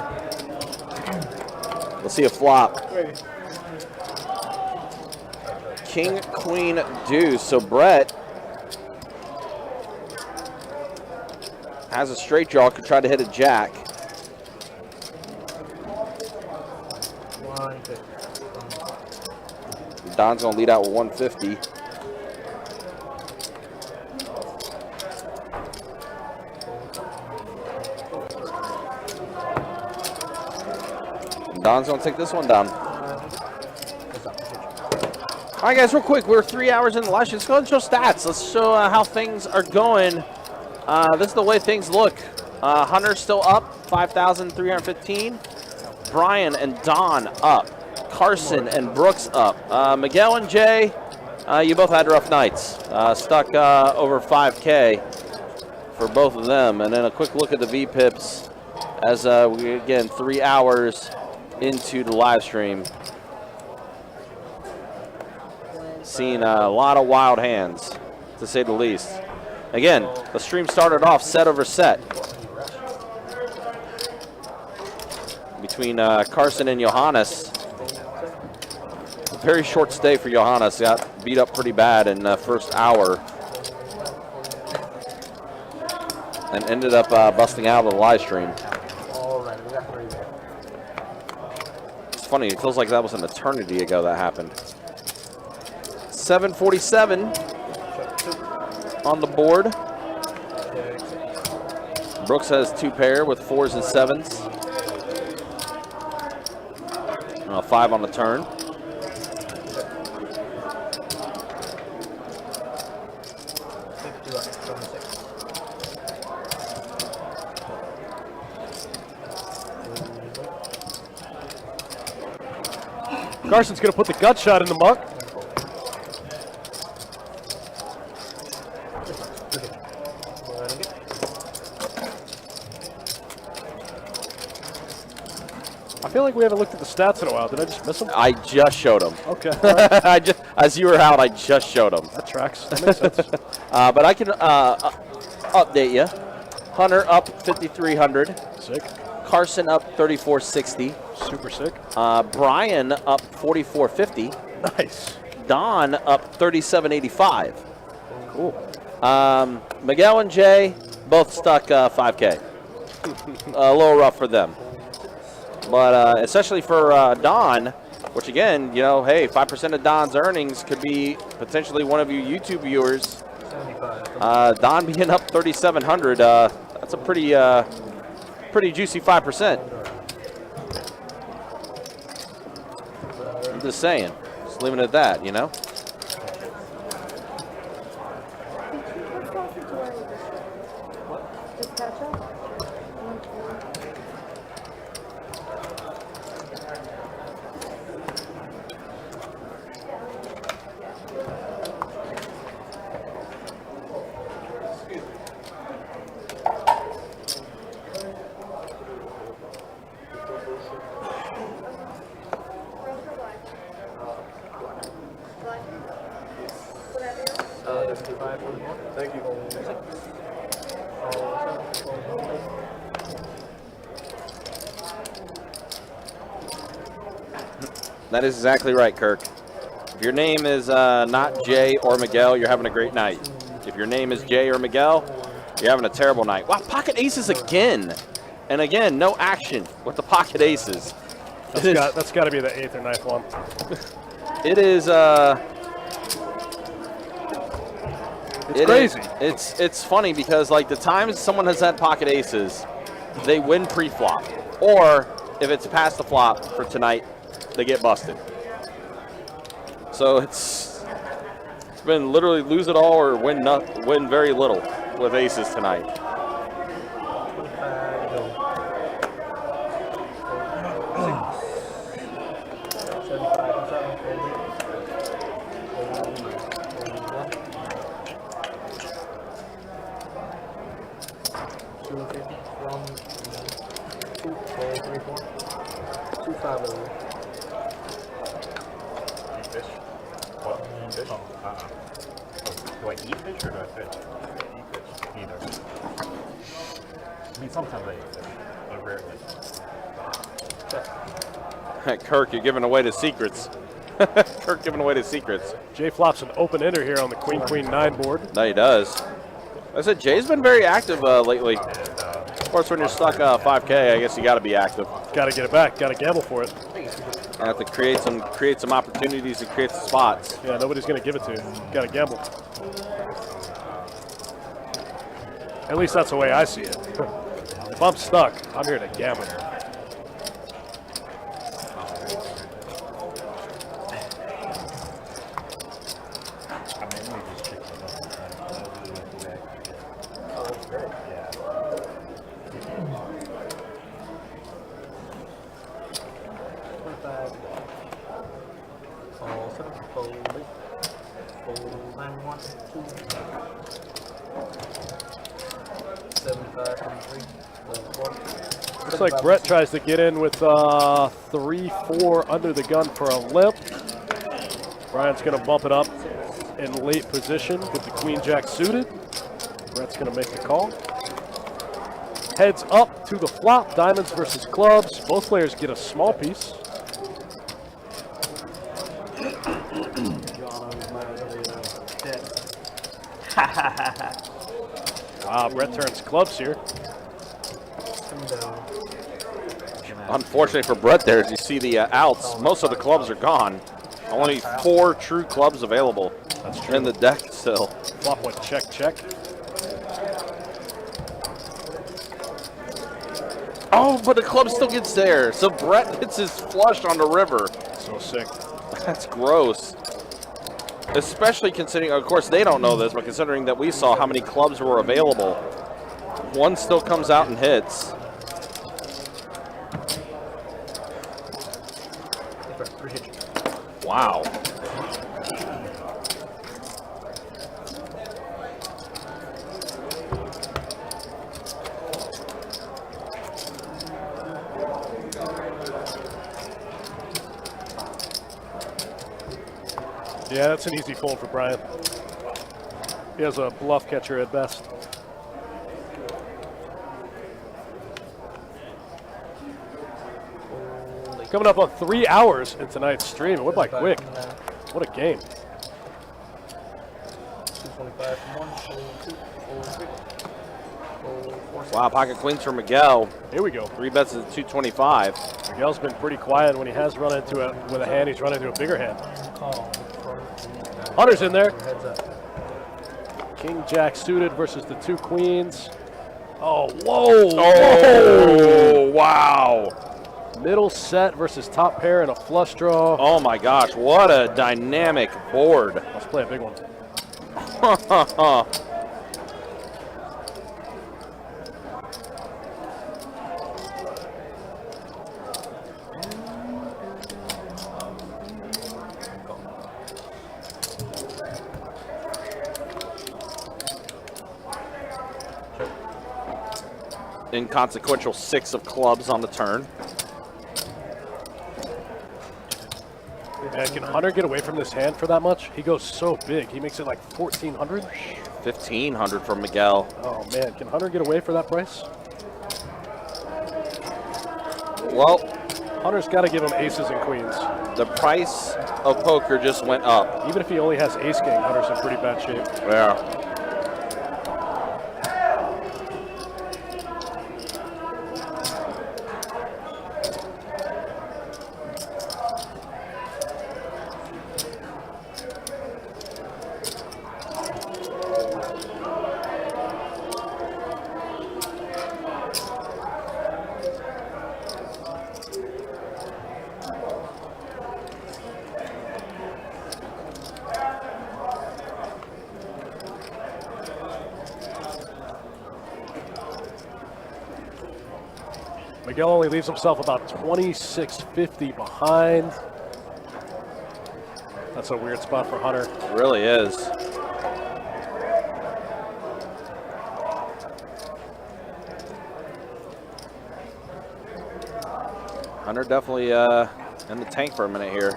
Let's see a flop. King, queen, deuce. So Brett has a straight draw, could try to hit a jack. Don's gonna lead out with 150. Don's gonna take this one down. All right, guys, real quick, we're 3 hours in the live stream. Let's go ahead and show stats. Let's show how things are going. This is the way things look. Hunter's still up, 5,315. Brian and Don up. Carson and Brooks up. Miguel and Jay, you both had rough nights. Stuck over 5K for both of them. And then a quick look at the VPIPs as we, again, 3 hours into the live stream. Seeing a lot of wild hands, to say the least. Again, the stream started off set over set between Carson and Johannes. A very short stay for Johannes. Got beat up pretty bad in the first hour and ended up busting out of the live stream. It's funny, it feels like that was an eternity ago that happened. 747 on the board. Brooks has 2 pair with 4s and 7s. 5 on the turn. Carson's going to put the gut shot in the muck. I feel like we haven't looked at the stats in a while. Did I just miss them? I just showed him. Okay. As you were out, I just showed him. That tracks. That makes sense. But I can update you. Hunter up 5,300. Sick. Carson up 3,460. Super sick. Brian up 4,450. Nice. Don up 3,785. Cool. Miguel and Jay both stuck 5K. A little rough for them. But especially for Don, which again, you know, hey, 5% of Don's earnings could be potentially one of you YouTube viewers. Don being up 3,700, that's a pretty juicy 5%. I'm just saying, just leaving it at that, you know. Just ketchup? Thank you. That is exactly right, Kirk. If your name is not Jay or Miguel, you're having a great night. If your name is Jay or Miguel, you're having a terrible night. Wow, pocket aces again. And again, no action with the pocket aces. That's got to be the 8th or 9th one. It is It's crazy. It's funny because like the times someone has had pocket aces, they win pre-flop. Or if it's past the flop for tonight, they get busted. So it's been literally lose it all or win very little with aces tonight. Do I eat fish or do I fish? Eat fish. Either. I mean, sometimes I eat fish, but rarely. Kirk, you're giving away the secrets. Kirk giving away the secrets. Jay flops an open ender here on the Queen-Queen-9 board. No, he does. I said Jay's been very active lately. Of course, when you're stuck 5K, I guess you got to be active. Got to get it back. Got to gamble for it. You have to create some opportunities and create some spots. Yeah, nobody's going to give it to you. Got to gamble. At least that's the way I see it. If I'm stuck, I'm here to gamble. Looks like Brett tries to get in with 3-4 under the gun for a limp. Brian's going to bump it up in late position with the queen jack suited. Brett's going to make the call. Heads up to the flop, diamonds versus clubs. Both players get a small piece. Wow, Brett turns clubs here. Unfortunately for Brett there, as you see the outs, most of the clubs are gone. Only 4 true clubs available in the deck still. Flop one, check, check. Oh, but the club still gets there. So Brett hits his flush on the river. So sick. That's gross. Especially considering, of course, they don't know this, but considering that we saw how many clubs were available, one still comes out and hits. Wow. Yeah, that's an easy fold for Brian. He has a bluff catcher at best. Coming up on 3 hours in tonight's stream. It went by quick. What a game. 225 from 1, 2, 4, 6, 4, Wow, pocket queens for Miguel. Here we go. 3 bets at 225. Miguel's been pretty quiet when he has run into it with a hand. He's run into a bigger hand. call. Hunter's in there. Heads up. King Jack suited versus the 2 queens. Oh, whoa. Oh, wow. Middle set versus top pair and a flush draw. Oh my gosh, what a dynamic board. Let's play a big one. Inconsequential 6 of clubs on the turn. Yeah, can Hunter get away from this hand for that much? He goes so big. He makes it like 1,400. 1,500 for Miguel. Oh man, can Hunter get away for that price? Well, Hunter's got to give him aces and queens. the price of poker just went up. Even if he only has ace king, Hunter's in pretty bad shape. Yeah. Miguel only leaves himself about 2650 behind. That's a weird spot for Hunter. It really is. Hunter definitely in the tank for a minute here.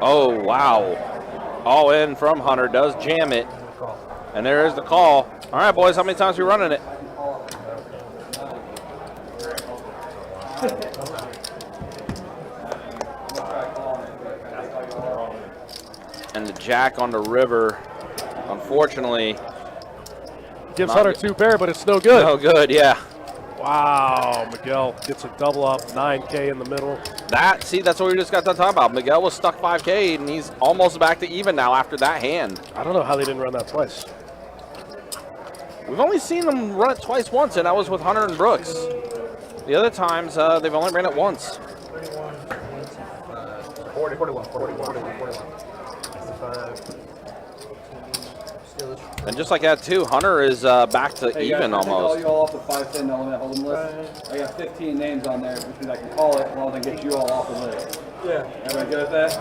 Oh, wow. All in from Hunter, does jam it. And there is the call. All right, boys, how many times are we running it? And the jack on the river, unfortunately. Gives Hunter 2 pair, but it's no good. No good, yeah. Wow, Miguel gets a double up, 9K in the middle. See, that's what we just got done talking about. Miguel was stuck 5K, and he's almost back to even now after that hand. I don't know how they didn't run that twice. We've only seen them run it twice once, and that was with Hunter and Brooks. The other times, they've only ran it once. 41, 41. 45. And just like that too, Hunter is back to Hey, even guys, almost. I you all off the 510 no limit hold'em list. I got 15 names on there, which means I can call it while they get you all off the list. Yeah. Everybody good with that?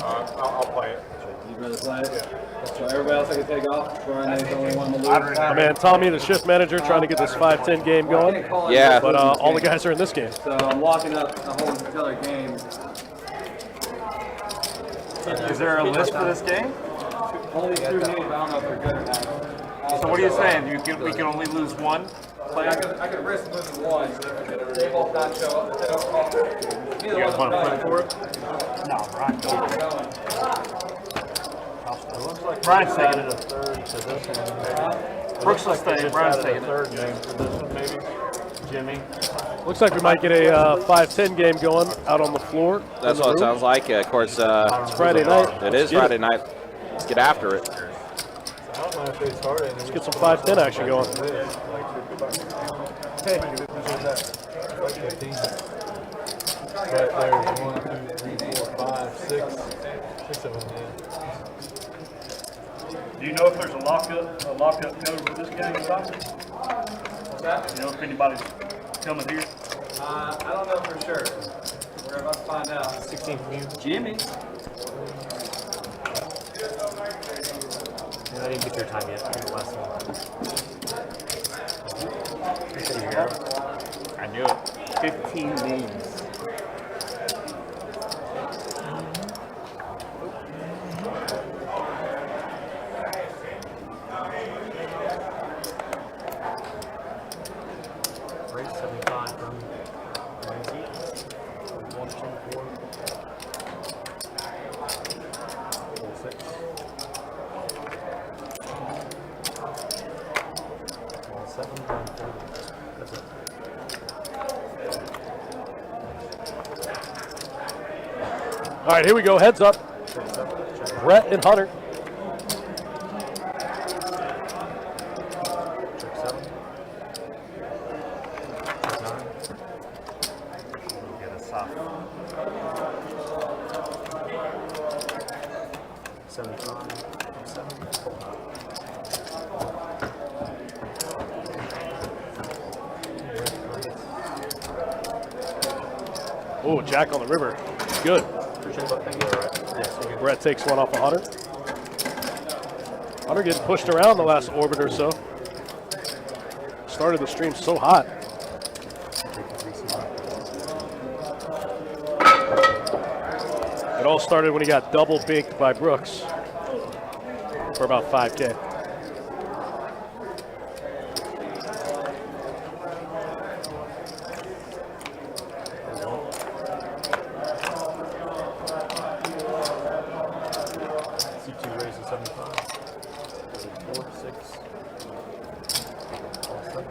I'll play it. You rather play it? Yeah. So everybody else I can take off. Brian is the only one to lose. My man Tommy, the shift manager, trying to get this 5-10 game going. Yeah. But all the guys are in this game. So I'm locking up a whole other game. Is there a list for this game? Only 2 names. I don't know if they're good or not. So what are you saying? We can only lose one player? I could risk losing one. They both not show up. They don't call. You guys want to play for it? No, Brian. Brian's taking it. Third position, maybe. Brooks will stay. Brian's taking it. Third name for this one, maybe. Jimmy. Looks like we might get a 5-10 game going out on the floor. That's what it sounds like. Of course, It's Friday night. it is Friday night. Let's get after it. I don't mind if they start it. Let's get some 5-10 action going. Hey, like 15. Right there's 1, 2, 3, 4, 5, 6. 6 of them, yeah. Do you know if there's a lockup code for this game? What's that? You know if anybody's coming here? I don't know for sure. We're about to find out. 16 from you. Jimmy. I didn't get your time yet. The last one. I knew it. 15 names. Race 75 from Lindsay. 1, 2, 4. 6. 7, 4. That's it. All right, here we go. Heads up. Brett and Hunter. Check 7. Check 9. Get a soft. 75. 7. Oh, Jack on the river. Good. Brett takes one off of Hunter. Hunter getting pushed around the last orbit or so. Started the stream so hot. It all started when he got double binked by Brooks for about 5K. C2 raises 75. 4, 6. 7.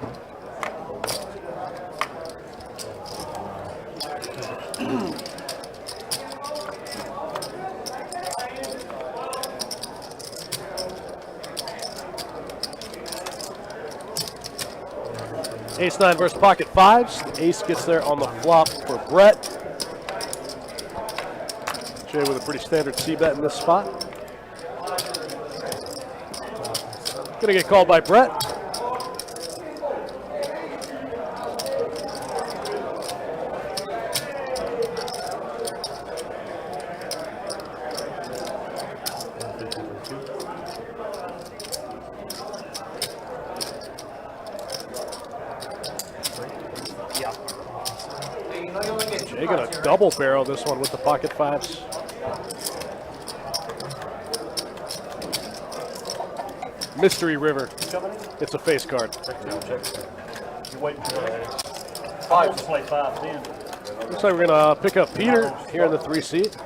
Ace-9 versus pocket 5s. The ace gets there on the flop for Brett. Jay with a pretty standard C-bet in this spot. Gonna get called by Brett. Jay gonna double barrel this one with the pocket 5s. Mystery River. It's a face card. You wait for 5 to play 5-10. Looks like we're gonna pick up Peter here in the 3 seat.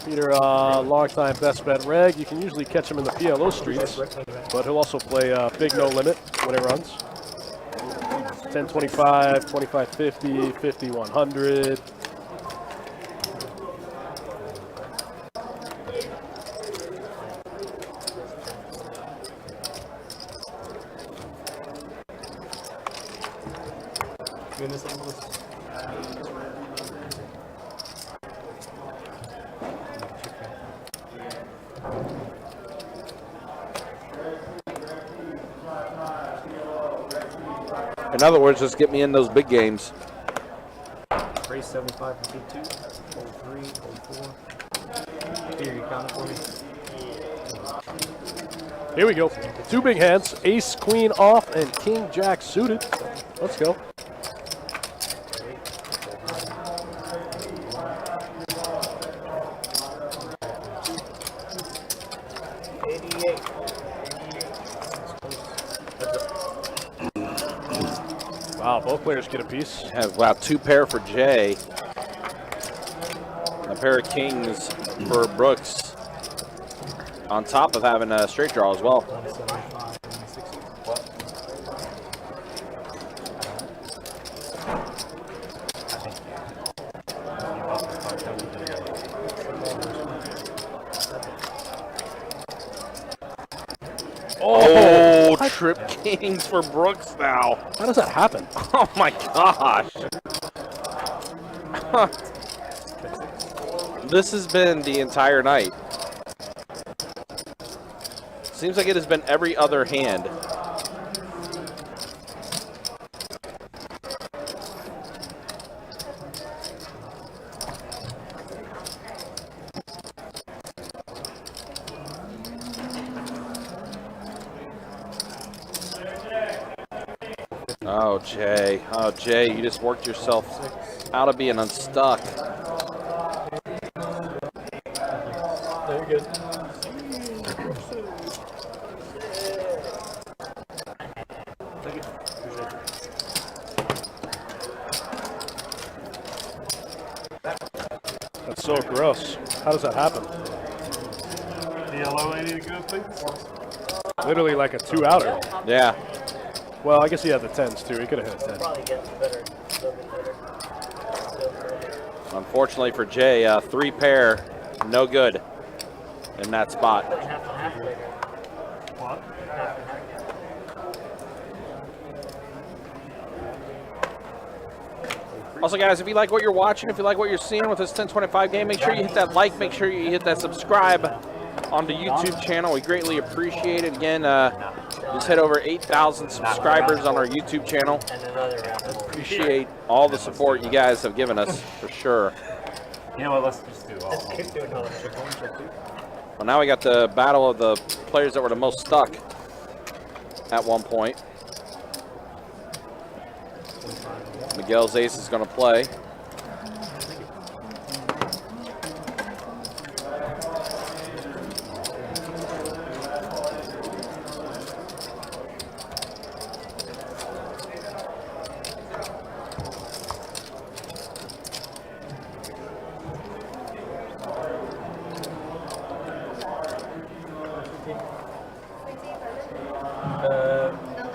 Peter, long-time best bet reg. You can usually catch him in the PLO streets, but he'll also play big no limit when it runs. 10-25, 25-50, 50-100. In other words, just get me in those big games. Raise 75 for P2. Hold 3, hold 4. Here, you count it for me. Here we go. 2 big hands. Ace, queen off, and king, jack suited. Let's go. Wow, both players get a piece. Wow, 2 pair for Jay. A pair of kings for Brooks. On top of having a straight draw as well. Oh, trip kings for Brooks now. How does that happen? Oh my gosh. This has been the entire night. Seems like it has been every other hand. Oh, Jay. Oh, Jay, you just worked yourself out of being unstuck. There you go. That's so gross. How does that happen? The yellow ain't any good, please. Literally like a 2-outer. Yeah. Well, I guess he had the 10s too. He could have hit a 10. Probably gets better. Unfortunately for Jay, 3 pair, no good in that spot. What? Also, guys, if you like what you're watching, if you like what you're seeing with this 1025 game, make sure you hit that like, make sure you hit that subscribe on the YouTube channel. We greatly appreciate it. Again, just hit over 8,000 subscribers on our YouTube channel. Appreciate all the support you guys have given us, for sure. You know what? Let's just do all of them. Keep doing another check 1, check 2. Well, now we got the battle of the players that were the most stuck at one point. Miguel's ace is going to play.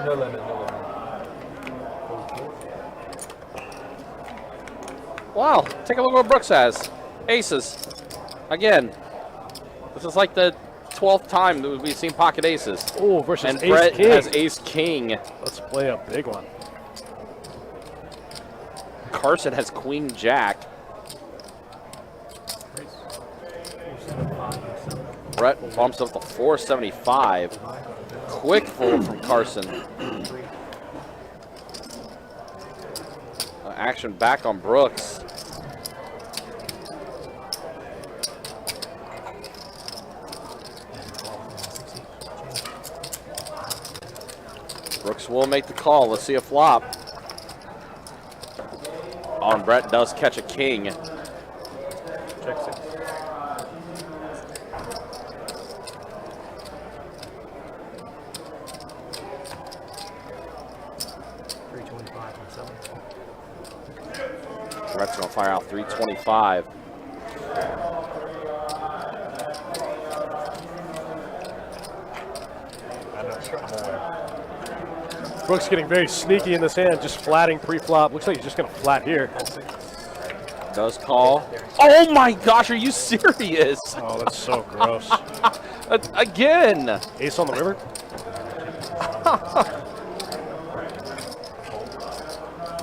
No limit, no limit. Wow, take a look at what Brooks has. Aces. Again, this is like the 12th time that we've seen pocket aces. Oh, versus And ace Brett king. has ace king. Let's play a big one. Carson has queen jack. Brett bumps up to 475. Quick fold from Carson. Action back on Brooks. Brooks will make the call. Let's see a flop. Oh, and Brett does catch a king. Check 6. Brett's going to fire out 325. Brooks getting very sneaky in this hand, just flatting pre-flop. Looks like he's just going to flat here. Does call. Oh my gosh, are you serious? Oh, that's so gross. Again. Ace on the river.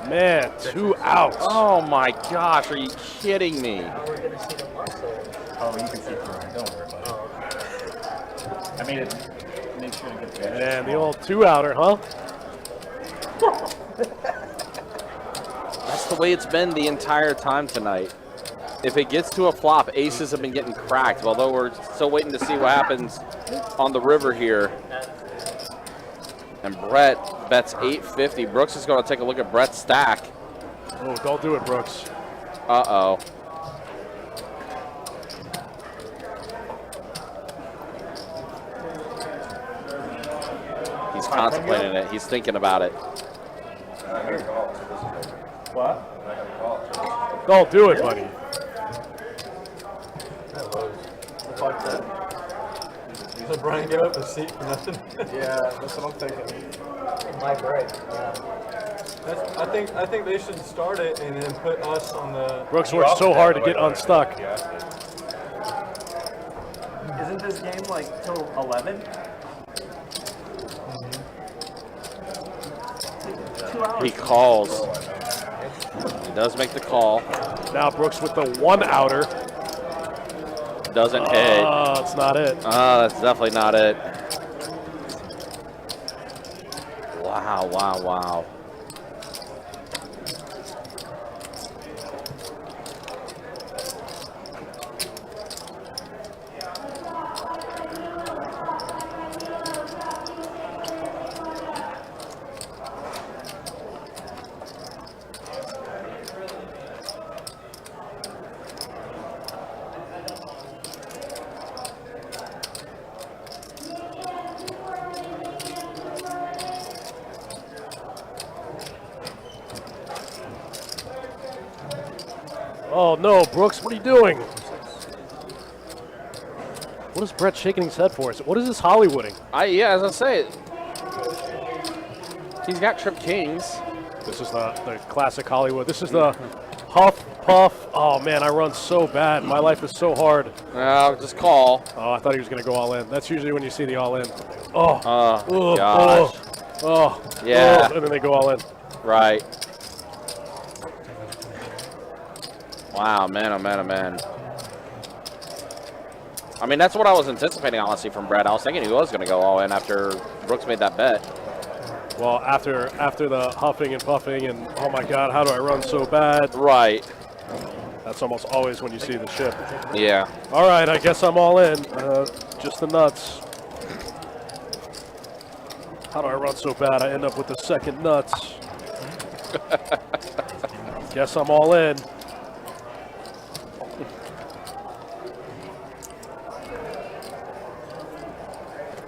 Man, 2 outs. Oh my gosh, are you kidding me? Oh, you can see through it. Don't worry about it. I made it. Make sure to get there. Man, the old 2-outer, huh? That's the way it's been the entire time tonight. If it gets to a flop, aces have been getting cracked, although we're still waiting to see what happens on the river here. And Brett bets 850. Brooks is going to take a look at Brett's stack. Oh, don't do it, Brooks. Uh-oh. He's contemplating it. He's thinking about it. What? Don't do it, buddy. It's like that. So Brian gave up his seat for nothing. Yeah, that's what I'm thinking. My break. Yeah. I think they should start it and then put us on the. Brooks worked so hard to get unstuck. Isn't this game like till 11? 2 hours. He calls. He does make the call. Now Brooks with the 1-outer. Doesn't hit. Oh, it's not it. That's definitely not it. Wow, wow, wow. Oh no, Brooks, what are you doing? What is Brett shaking his head for? What is this Hollywooding? Yeah, as I say, he's got trip kings. This is the classic Hollywood. This is the huff, puff. Oh man, I run so bad. My life is so hard. Just call. Oh, I thought he was going to go all in. That's usually when you see the all in. Oh, Oh, gosh. oh, Yeah. oh, and then they go all in. Right. Wow, man, oh man, oh man. I mean, that's what I was anticipating, honestly, from Brett. I was thinking he was going to go all in after Brooks made that bet. Well, after the huffing and puffing and, oh my God, how do I run so bad? Right. That's almost always when you see the chip. Yeah. All right, I guess I'm all in. Just the nuts. How do I run so bad? I end up with the second nuts. Guess I'm all in.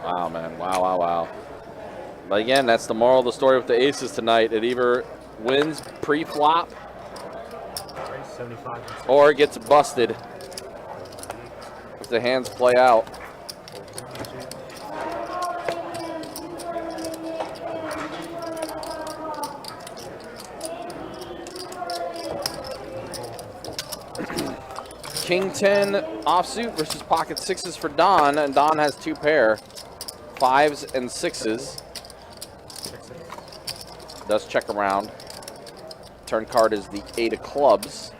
Wow, man. Wow, wow, wow. But again, that's the moral of the story with the aces tonight. It either wins pre-flop or it gets busted if the hands play out. King 10 offsuit versus pocket sixes for Don, and Don has 2 pair, 5s and 6s. Does check around. Turn card is the 8 of clubs.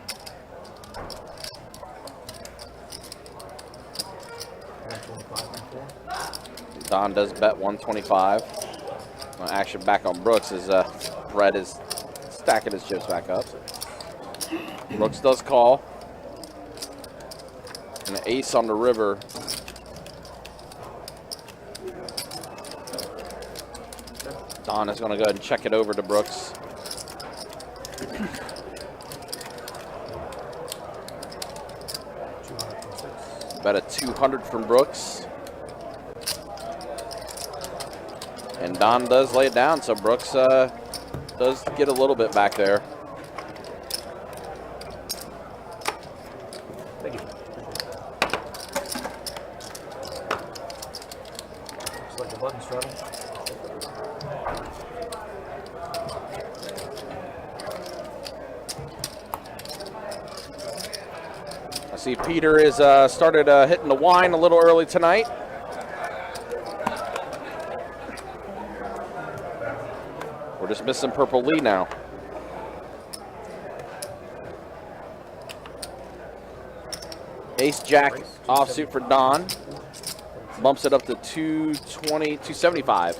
Don does bet 125. Action back on Brooks as Brett is stacking his chips back up. Brooks does call. And an ace on the river. Don is going to go ahead and check it over to Brooks. Bet a 200 from Brooks. And Don does lay it down, so Brooks does get a little bit back there. Thank you. Looks like the button's running. I see Peter is started hitting the wine a little early tonight. We're just missing Purple Lee now. Ace Jack offsuit for Don. Bumps it up to 220, 275.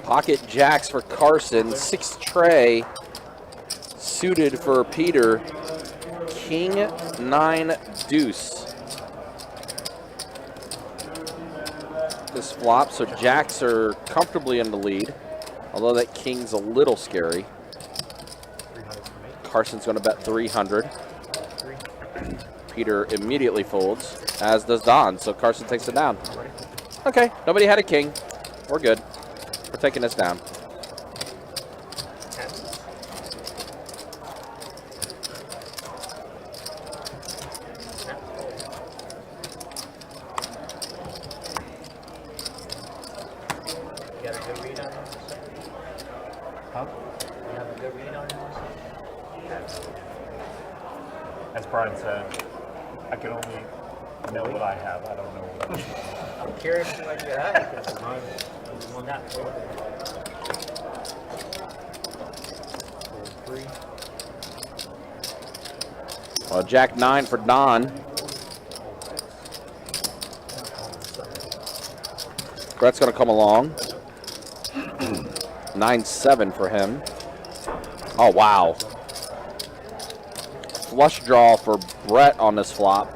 Pocket jacks for Carson. 6 tray suited for Peter. King 9 deuce. This flop, so jacks are comfortably in the lead. Although that king's a little scary. Carson's going to bet 300. Peter immediately folds, as does Don, so Carson takes it down. Okay, nobody had a king. We're good. We're taking this down. As Brian said, I can only know what I have. I don't know what else. I'm curious what you have because mine got 3. Jack 9 for Don. Brett's going to come along. 9-7 for him. Oh, wow. Flush draw for Brett on this flop.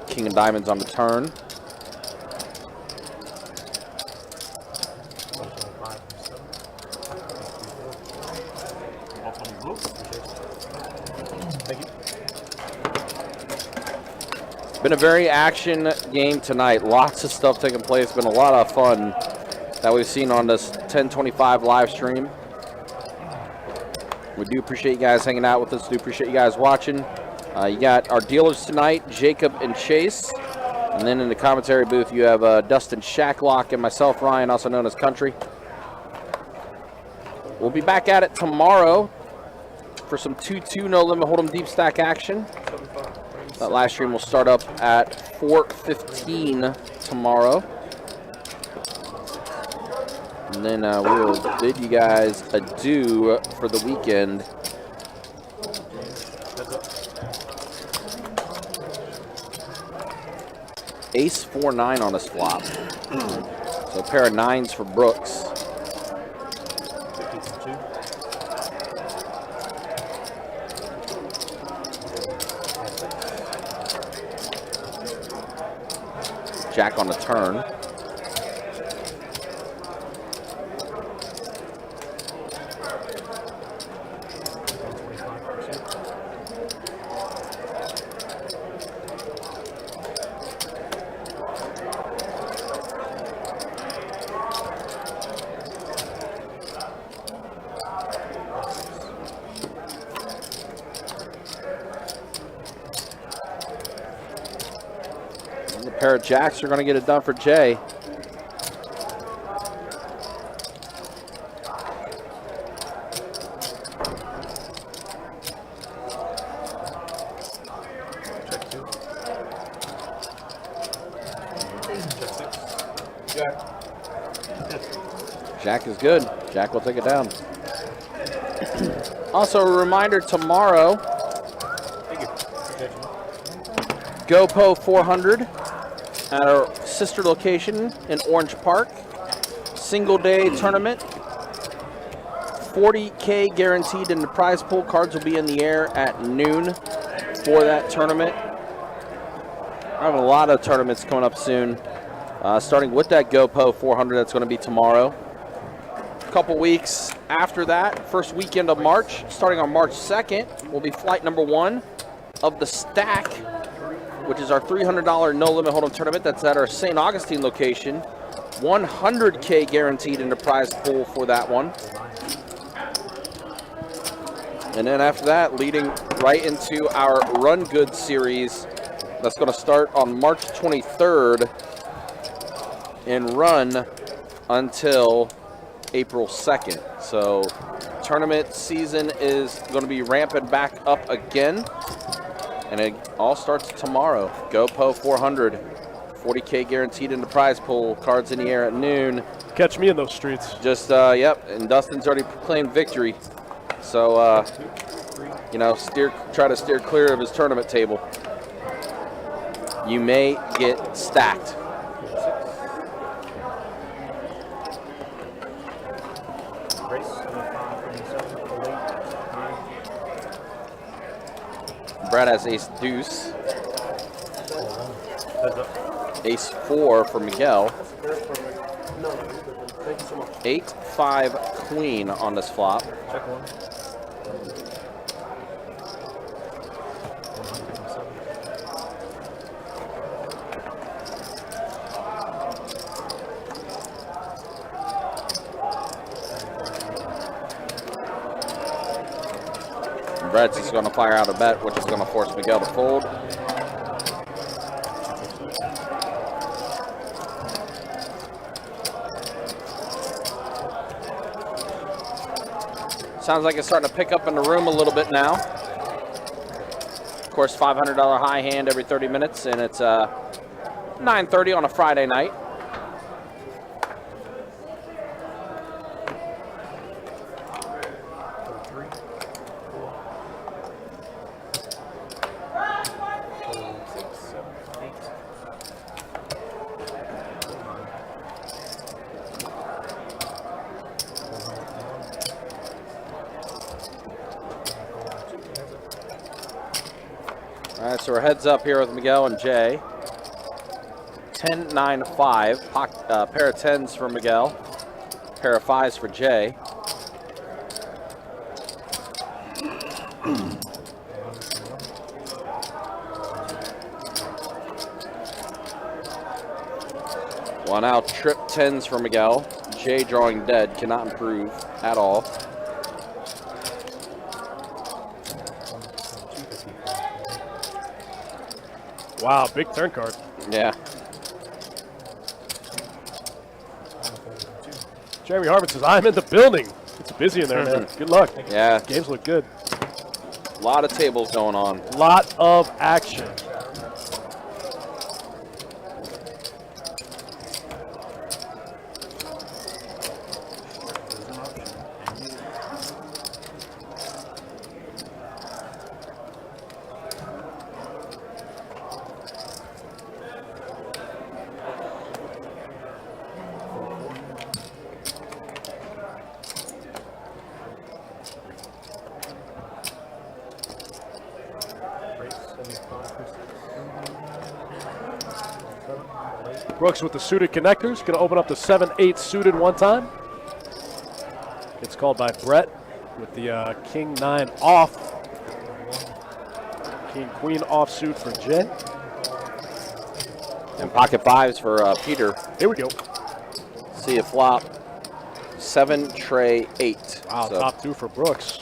King of diamonds on the turn. Been a very action game tonight. Lots of stuff taking place. Been a lot of fun that we've seen on this 1025 live stream. We do appreciate you guys hanging out with us. Do appreciate you guys watching. You got our dealers tonight, Jacob and Chase. And then in the commentary booth, you have Dustin Shacklock and myself, Ryan, also known as Country. We'll be back at it tomorrow for some 2-2 no limit hold'em deep stack action. That live stream will start up at 4:15 tomorrow. And then we'll bid you guys adieu for the weekend. Ace 4-9 on this flop. So a pair of 9s for Brooks. Jack on the turn. Pair of jacks are going to get it done for Jay. Jack is good. Jack will take it down. Also, a reminder tomorrow, GoPo 400. At our sister location in Orange Park. Single day tournament. 40K guaranteed in the prize pool. Cards will be in the air at noon for that tournament. I have a lot of tournaments coming up soon. Starting with that GoPo 400 that's going to be tomorrow. A couple weeks after that, first weekend of March, starting on March 2nd, will be flight number 1 of the Stack, which is our $300 no limit hold'em tournament. That's at our St. Augustine location. 100K guaranteed in the prize pool for that one. And then after that, leading right into our Run Good series. That's going to start on March 23rd and run until April 2nd. So tournament season is going to be ramping back up again. And it all starts tomorrow. GoPo 400, 40K guaranteed in the prize pool. Cards in the air at noon. Catch me in those streets. Just, yep, and Dustin's already proclaimed victory. So, you know, try to steer clear of his tournament table. You may get stacked. Brett has ace deuce. Heads up. Ace 4 for Miguel. 8-5 queen on this flop. Check one. Brett's is going to fire out a bet, which is going to force Miguel to fold. Sounds like it's starting to pick up in the room a little bit now. Of course, $500 high hand every 30 minutes, and it's 9:30 on a Friday night. All right, so we're heads up here with Miguel and Jay. 10-9-5. Pair of 10s for Miguel. Pair of 5s for Jay. One out, trip 10s for Miguel. Jay drawing dead, cannot improve at all. Wow, big turn card. Yeah. Jeremy Harmon says, I'm in the building. It's busy in there, man. Good luck. Yeah. Games look good. A lot of tables going on. Lot of action. Brooks with the suited connectors. Going to open up the 7-8 suited one time. It's called by Brett with the King 9 off. King Queen offsuit for Jay. And pocket 5s for Peter. Here we go. See a flop. 7, tray, 8. Wow, So top 2 for Brooks.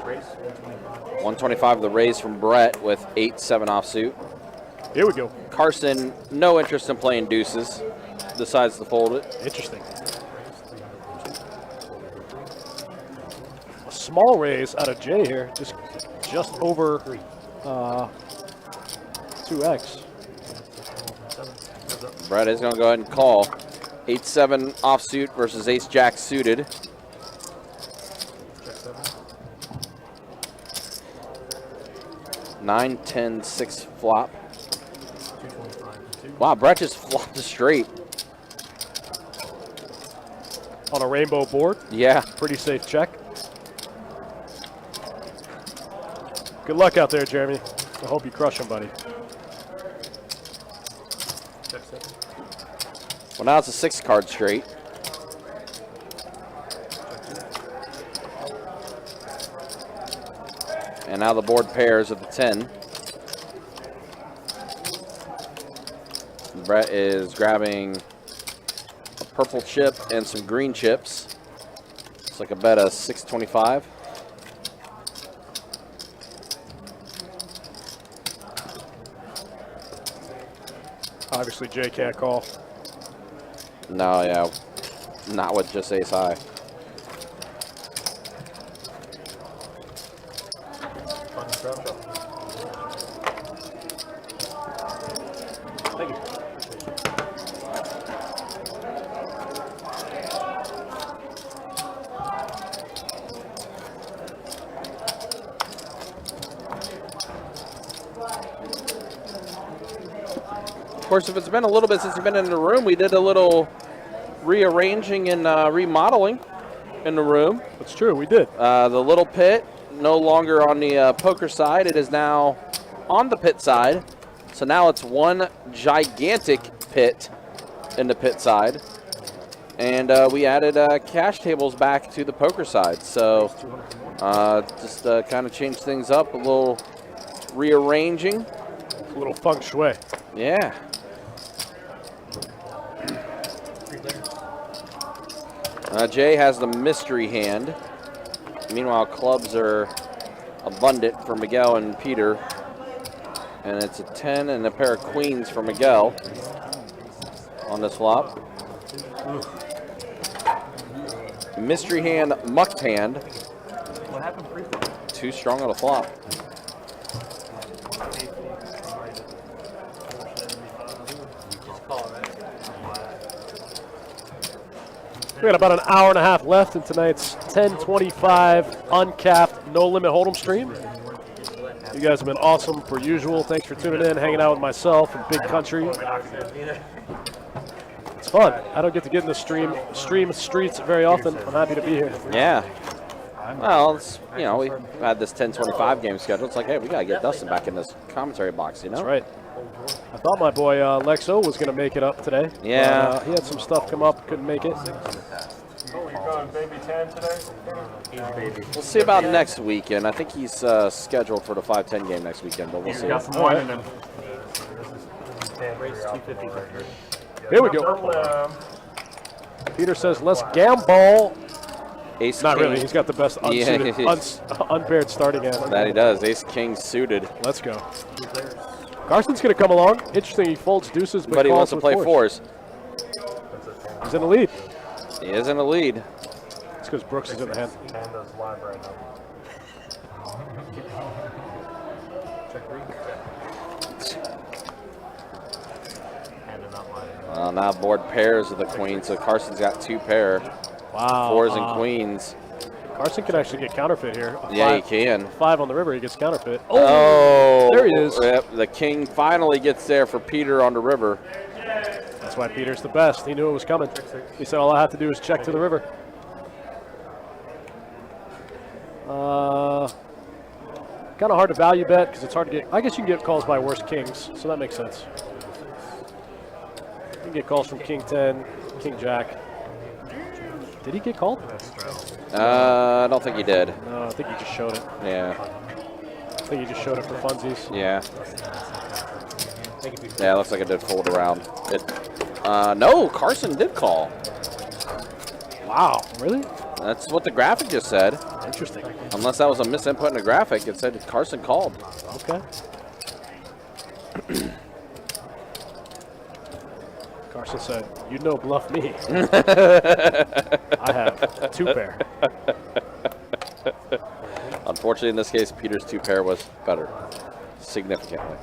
Race 125. 125 the raise from Brett with 8-7 offsuit. Here we go. Carson, no interest in playing deuces. Decides to fold it. Interesting. A small raise out of Jay here. Just over 2x. Brett is going to go ahead and call. 8-7 offsuit versus ace-jack suited. Check 7. 9-10-6 flop. 225. Wow, Brett just flopped a straight. On a rainbow board. Yeah. Pretty safe check. Good luck out there, Jeremy. I hope you crush him, buddy. Check 7. Well, now it's a 6-card straight. And now the board pairs at the 10. Brett is grabbing a purple chip and some green chips. It's like a bet of 625. Obviously, Jay can't call. No, yeah, not with just ace high. Thank you. Of course, if it's been a little bit since you've been in the room, we did a little rearranging and remodeling in the room. That's true, we did. The little pit, no longer on the poker side. It is now on the pit side. So now it's one gigantic pit in the pit side. And we added cash tables back to the poker side. So just kind of changed things up, a little rearranging. A little feng shui. Yeah. Jay has the mystery hand. Meanwhile, clubs are abundant for Miguel and Peter. And it's a 10 and a pair of queens for Miguel on this flop. Mystery hand, mucked hand. What happened briefly? Too strong on the flop. We got about an hour and a half left in tonight's 1025 uncapped no limit hold'em stream. You guys have been awesome per usual. Thanks for tuning in, hanging out with myself and Big Country. It's fun. I don't get to get in the stream streets very often. I'm happy to be here. Yeah. Well, it's, you know, we've had this 10-25 game schedule. It's like, hey, we got to get Dustin back in this commentary box, you know? That's right. I thought my boy Lexo was going to make it up today. Yeah. But, he had some stuff come up, couldn't make it. Oh, you're going baby 10 today? We'll see about next weekend. I think he's scheduled for the 5-10 game next weekend, but we'll see. Got some wine in him. Here we go. Peter says, let's gamble. Ace Not king. really. He's got the best unsuited, unpaired starting hand. That he does. Ace king suited. Let's go. Carson's going to come along. Interesting. He folds deuces, But he wants to play fours. He's in the lead. He is in the lead. It's because Brooks is in the hand. Panda's live right now. Now board pairs of the queen, so Carson's got two pair. Wow. Fours and queens. Carson can actually get counterfeit here. Yeah, he can. 5 on the river, he gets counterfeit. Oh, there he is. Yep, the king finally gets there for Peter on the river. That's why Peter's the best. He knew it was coming. He said, all I have to do is check to the river. Kind of hard to value bet because it's hard to get. I guess you can get calls by worse kings, so that makes sense. You can get calls from King 10, King Jack. Did he get called? I don't think he did. No, I think he just showed it. Yeah. I think he just showed it for funsies. Yeah. Yeah, looks like it did fold around. No, Carson did call. Wow, really? That's what the graphic just said. Interesting. Unless that was a misinput in the graphic, it said Carson called. Okay. Carson said, "You know, bluff me." I have 2 pair. Unfortunately, in this case, Peter's 2 pair was better, significantly.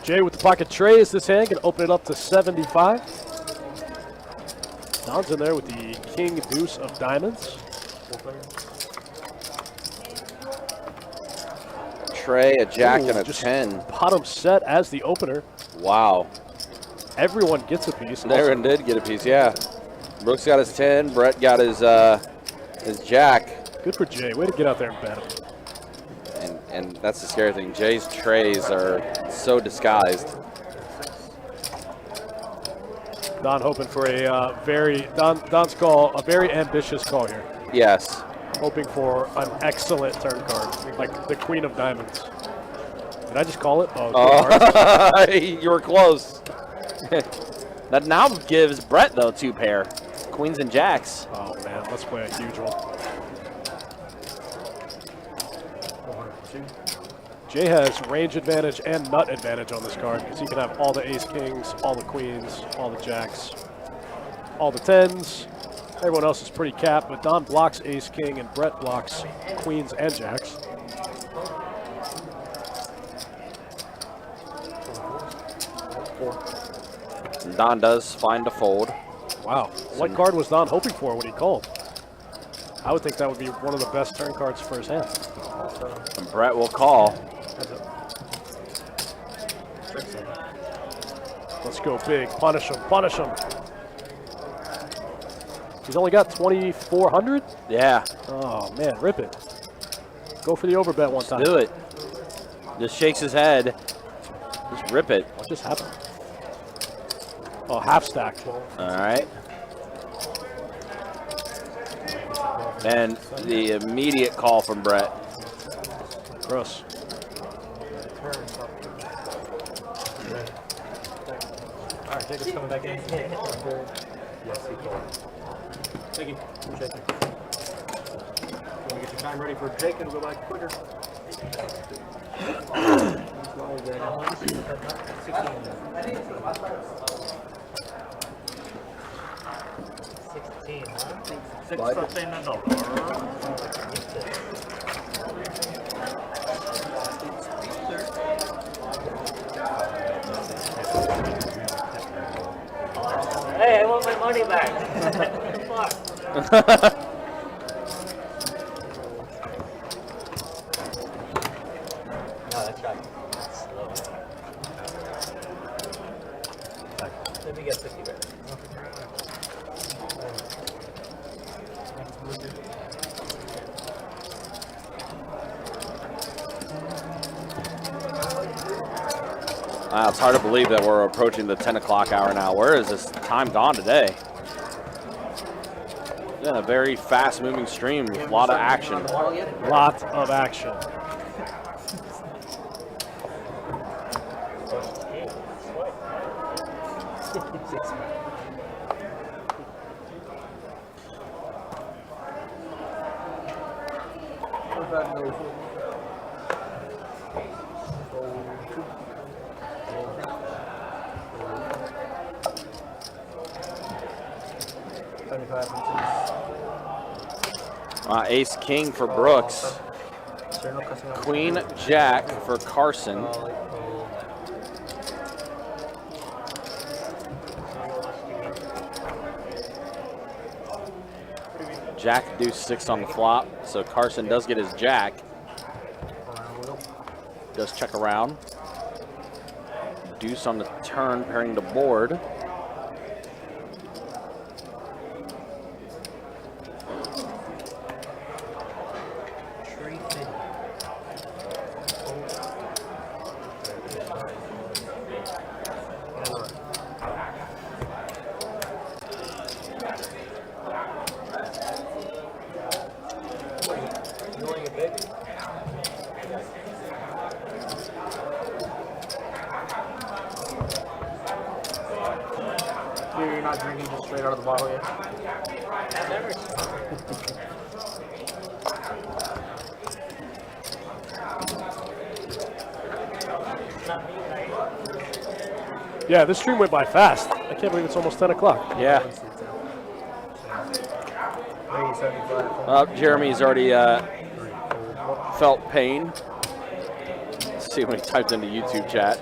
Jay with the pocket trays. This hand can open it up to 75. Don's in there with the king deuce of diamonds. Trey, a jack, Ooh, and a just 10. Bottom set as the opener. Wow. Everyone gets a piece. Darren did get a piece, yeah. Brooks got his 10. Brett got his jack. Good for Jay. Way to get out there and bet him. And that's the scary thing. Jay's trays are so disguised. Don hoping for a Don's call, a very ambitious call here. Yes. hoping for an excellent turn card, like the Queen of Diamonds. Did I just call it? Oh, Oh, you were close. That now gives Brett, though, 2 pair. Queens and jacks. Oh, man, let's play a huge one. Jay has range advantage and nut advantage on this card because he can have all the ace-kings, all the queens, all the jacks, all the 10s. Everyone else is pretty capped, but Don blocks ace-king and Brett blocks queens and jacks. Don does find a fold. Wow. What card was Don hoping for when he called? I would think that would be one of the best turn cards for his hand. And Brett will call. Let's go big. Punish him. Punish him. He's only got 2,400? Yeah. Oh, man. Rip it. Go for the overbet one time. Do it. Just shakes his head. Just rip it. What just happened? Oh, half stack. All right. And the immediate call from Brett. Gross. All right, Jacob's coming back in. Yes, he called. Thank you. Appreciate it. Want to get your time ready for Jake and go back quicker. Hey, I want my money back. Fuck. No, that's right. Slow. Let me get 50 back. It's hard to believe that we're approaching the 10 o'clock hour now. Where is this time gone today? It's been a very fast-moving stream with a lot of action. Lot of action. Ace King for Brooks. Queen Jack for Carson. Jack deuce 6 on the flop, so Carson does get his jack. Does check around. Deuce on the turn, pairing the board. You're not drinking just straight out of the bottle yet? Yeah, this stream went by fast. I can't believe it's almost 10 o'clock. Yeah. Jeremy's already felt pain. Let's see when he typed into YouTube chat.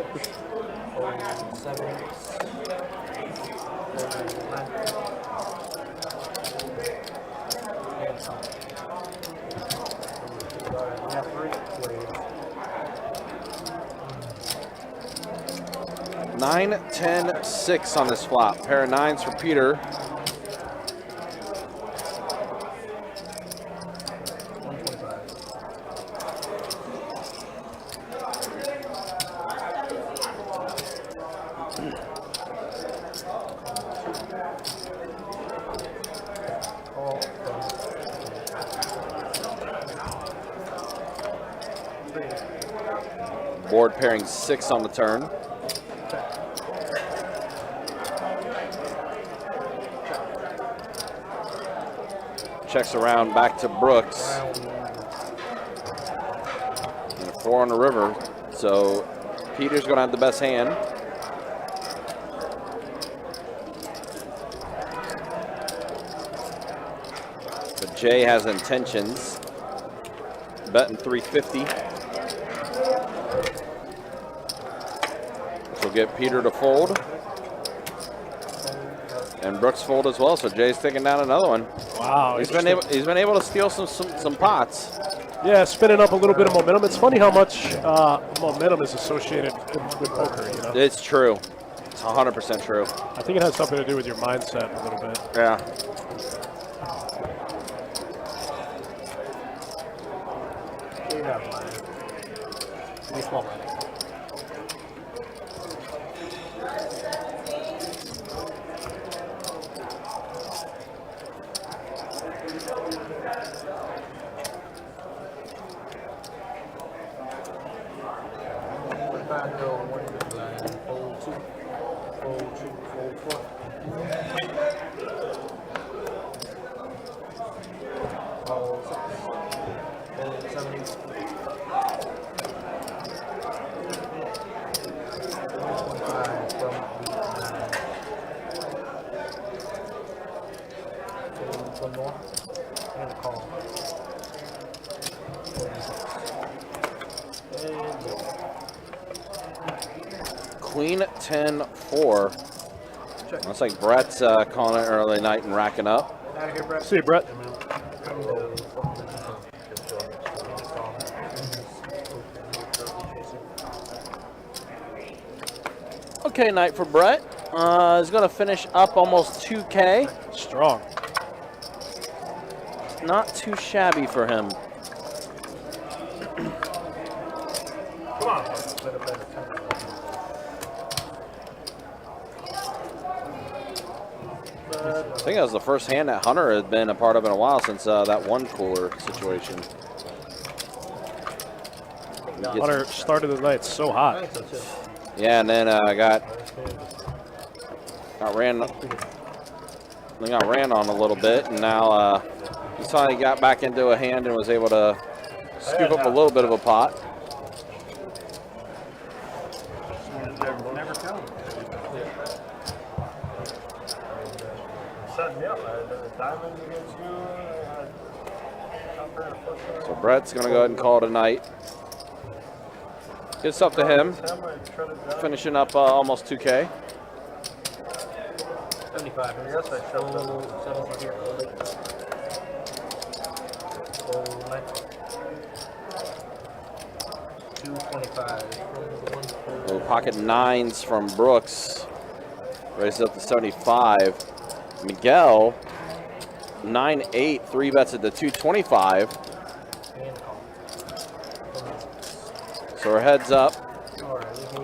Nine, 10, 6 on this flop. Pair of 9s for Peter. Board pairing 6 on the turn. Checks around back to Brooks. And a 4 on the river. So Peter's going to have the best hand. But Jay has intentions. Betting 350. Which will get Peter to fold. And Brooks fold as well, so Jay's taking down another one. Wow. He's been able to steal some pots. Yeah, spinning up a little bit of momentum. It's funny how much momentum is associated with poker, you know? It's true. It's 100% true. I think it has something to do with your mindset a little bit. Yeah. Small money. Queen 10-4. Looks like Brett's calling it early night and racking up. See you, Brett. Okay, night for Brett. He's going to finish up almost 2K. Strong. Not too shabby for him. Come on. I think that was the first hand that Hunter had been a part of in a while since that one cooler situation. Hunter started the night so hot. Yeah, and then got ran on a little bit, and now he finally got back into a hand and was able to scoop up a little bit of a pot. Never tell them. Setting me up, diamond against you. So Brett's going to go ahead and call it a night. Good stuff to him. Finishing up almost 2K. 75. I guess I shoved it. 225. Little pocket 9s from Brooks. Raises up to 75. Miguel, 9-8, 3 bets at the 225. So our heads up.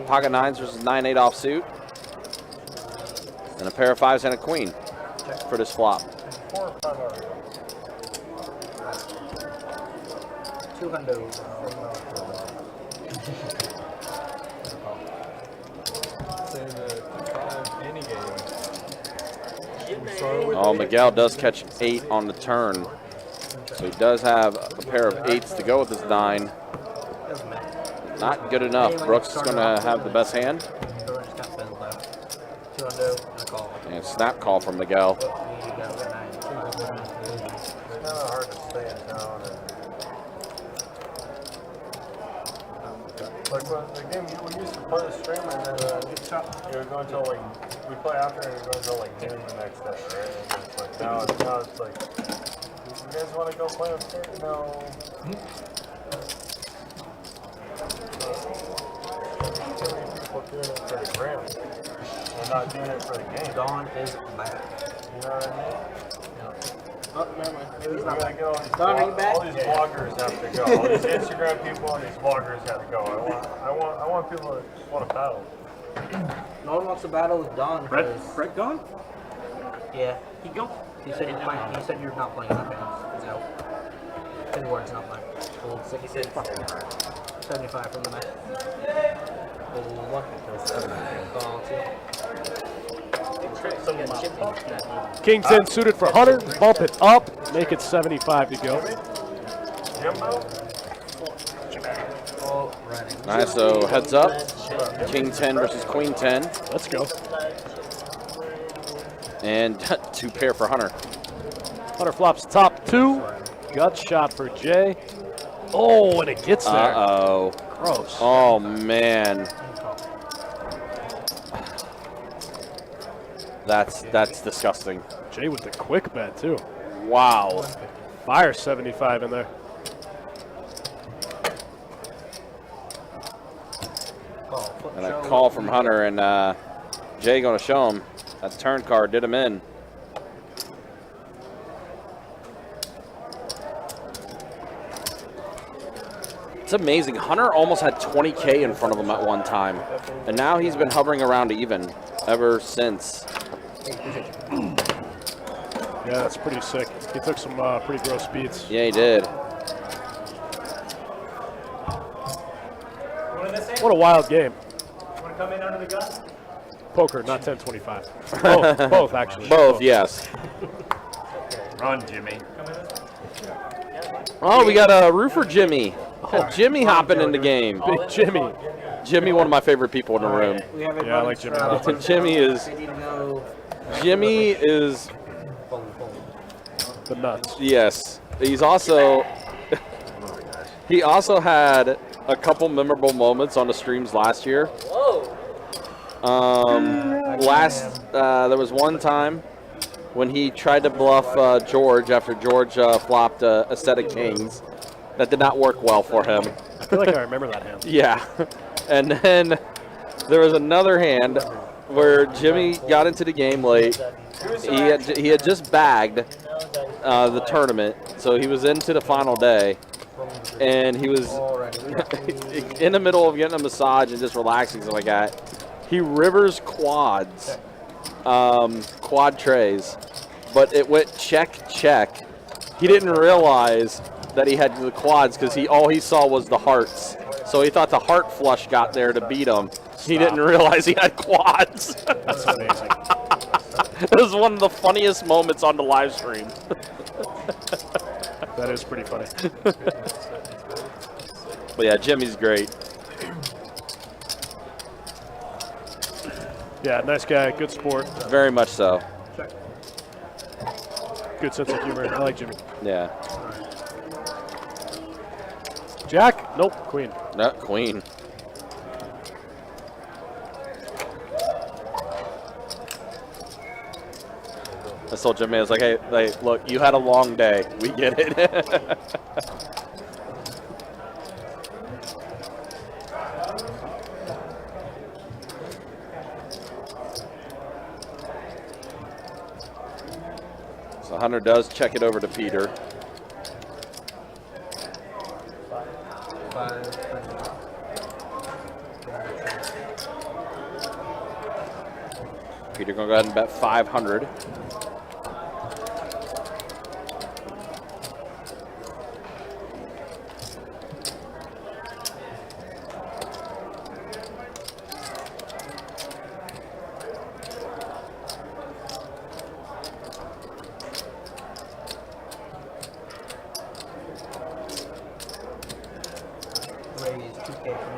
Pocket 9s versus 9-8 offsuit. And a pair of 5s and a queen for this flop. 200. Oh, Miguel does catch 8 on the turn. So he does have a pair of 8s to go with his 9. Not good enough. Brooks is going to have the best hand. And snap call from Miguel. It's kind of hard to stay it down. Like the game we used to play the stream, and then you would go until like we play after, and you go until like noon the next day, right? And it's like now it's like, you guys want to go play upstairs? No. Too many people doing it for the gram. They're not doing it for the game. Dawn is back. You know what I mean? Oh, never mind. We gotta get all these, Don, are you back? all these vloggers have to go. All these Instagram people and these vloggers have to go. I want people to want to battle. No one wants to battle with Don. Brett gone? Yeah. He go. He said he's playing. He said you're not playing. He's out. 10 words, not playing. He said fuck. 75 from the night. King 10 suited for Hunter. Bump it up. Make it 75 to go. Nice, so heads up. King 10 versus Queen 10. Let's go. And 2 pair for Hunter. Hunter flops top 2. Gut shot for Jay. Oh, and it gets there. Uh-oh. Gross. Oh, man. That's disgusting. Jay with the quick bet, too. Wow. Fire 75 in there. And a call from Hunter, and Jay going to show him. That turn card did him in. It's amazing. Hunter almost had 20K in front of him at one time, and now he's been hovering around even ever since. Yeah, that's pretty sick. He took some pretty gross beats. Yeah, he did. What a wild game. Want to come in under the gun? Poker, not 10-25. Both actually. Both, yes. Run, Jimmy. Oh, we got a roofer Jimmy. Oh, Jimmy hopping in the game. Big Jimmy. Jimmy, one of my favorite people in the room. We have Yeah, I like Jimmy. Jimmy is The nuts. yes. He also had a couple memorable moments on the streams last year. There was one time when he tried to bluff George after George flopped a set of kings. That did not work well for him. I feel like I remember that hand. Yeah. And then there was another hand where Jimmy got into the game late. He had just bagged the tournament, so he was into the final day. And he was in the middle of getting a massage and just relaxing, something like that. He rivers quads, quad trays, but it went check, check. He didn't realize that he had the quads because all he saw was the hearts. So he thought the heart flush got there to beat him. He didn't realize he had quads. That's amazing. It was one of the funniest moments on the live stream. That is pretty funny. But yeah, Jimmy's great. Yeah, nice guy, good sport, Very much so. good sense of humor. I like Jimmy. Yeah. Jack? Nope, queen. No, queen. I told Jimmy, I was like, hey, look, you had a long day. We get it. So Hunter does check it over to Peter. Peter gonna go ahead and bet 500.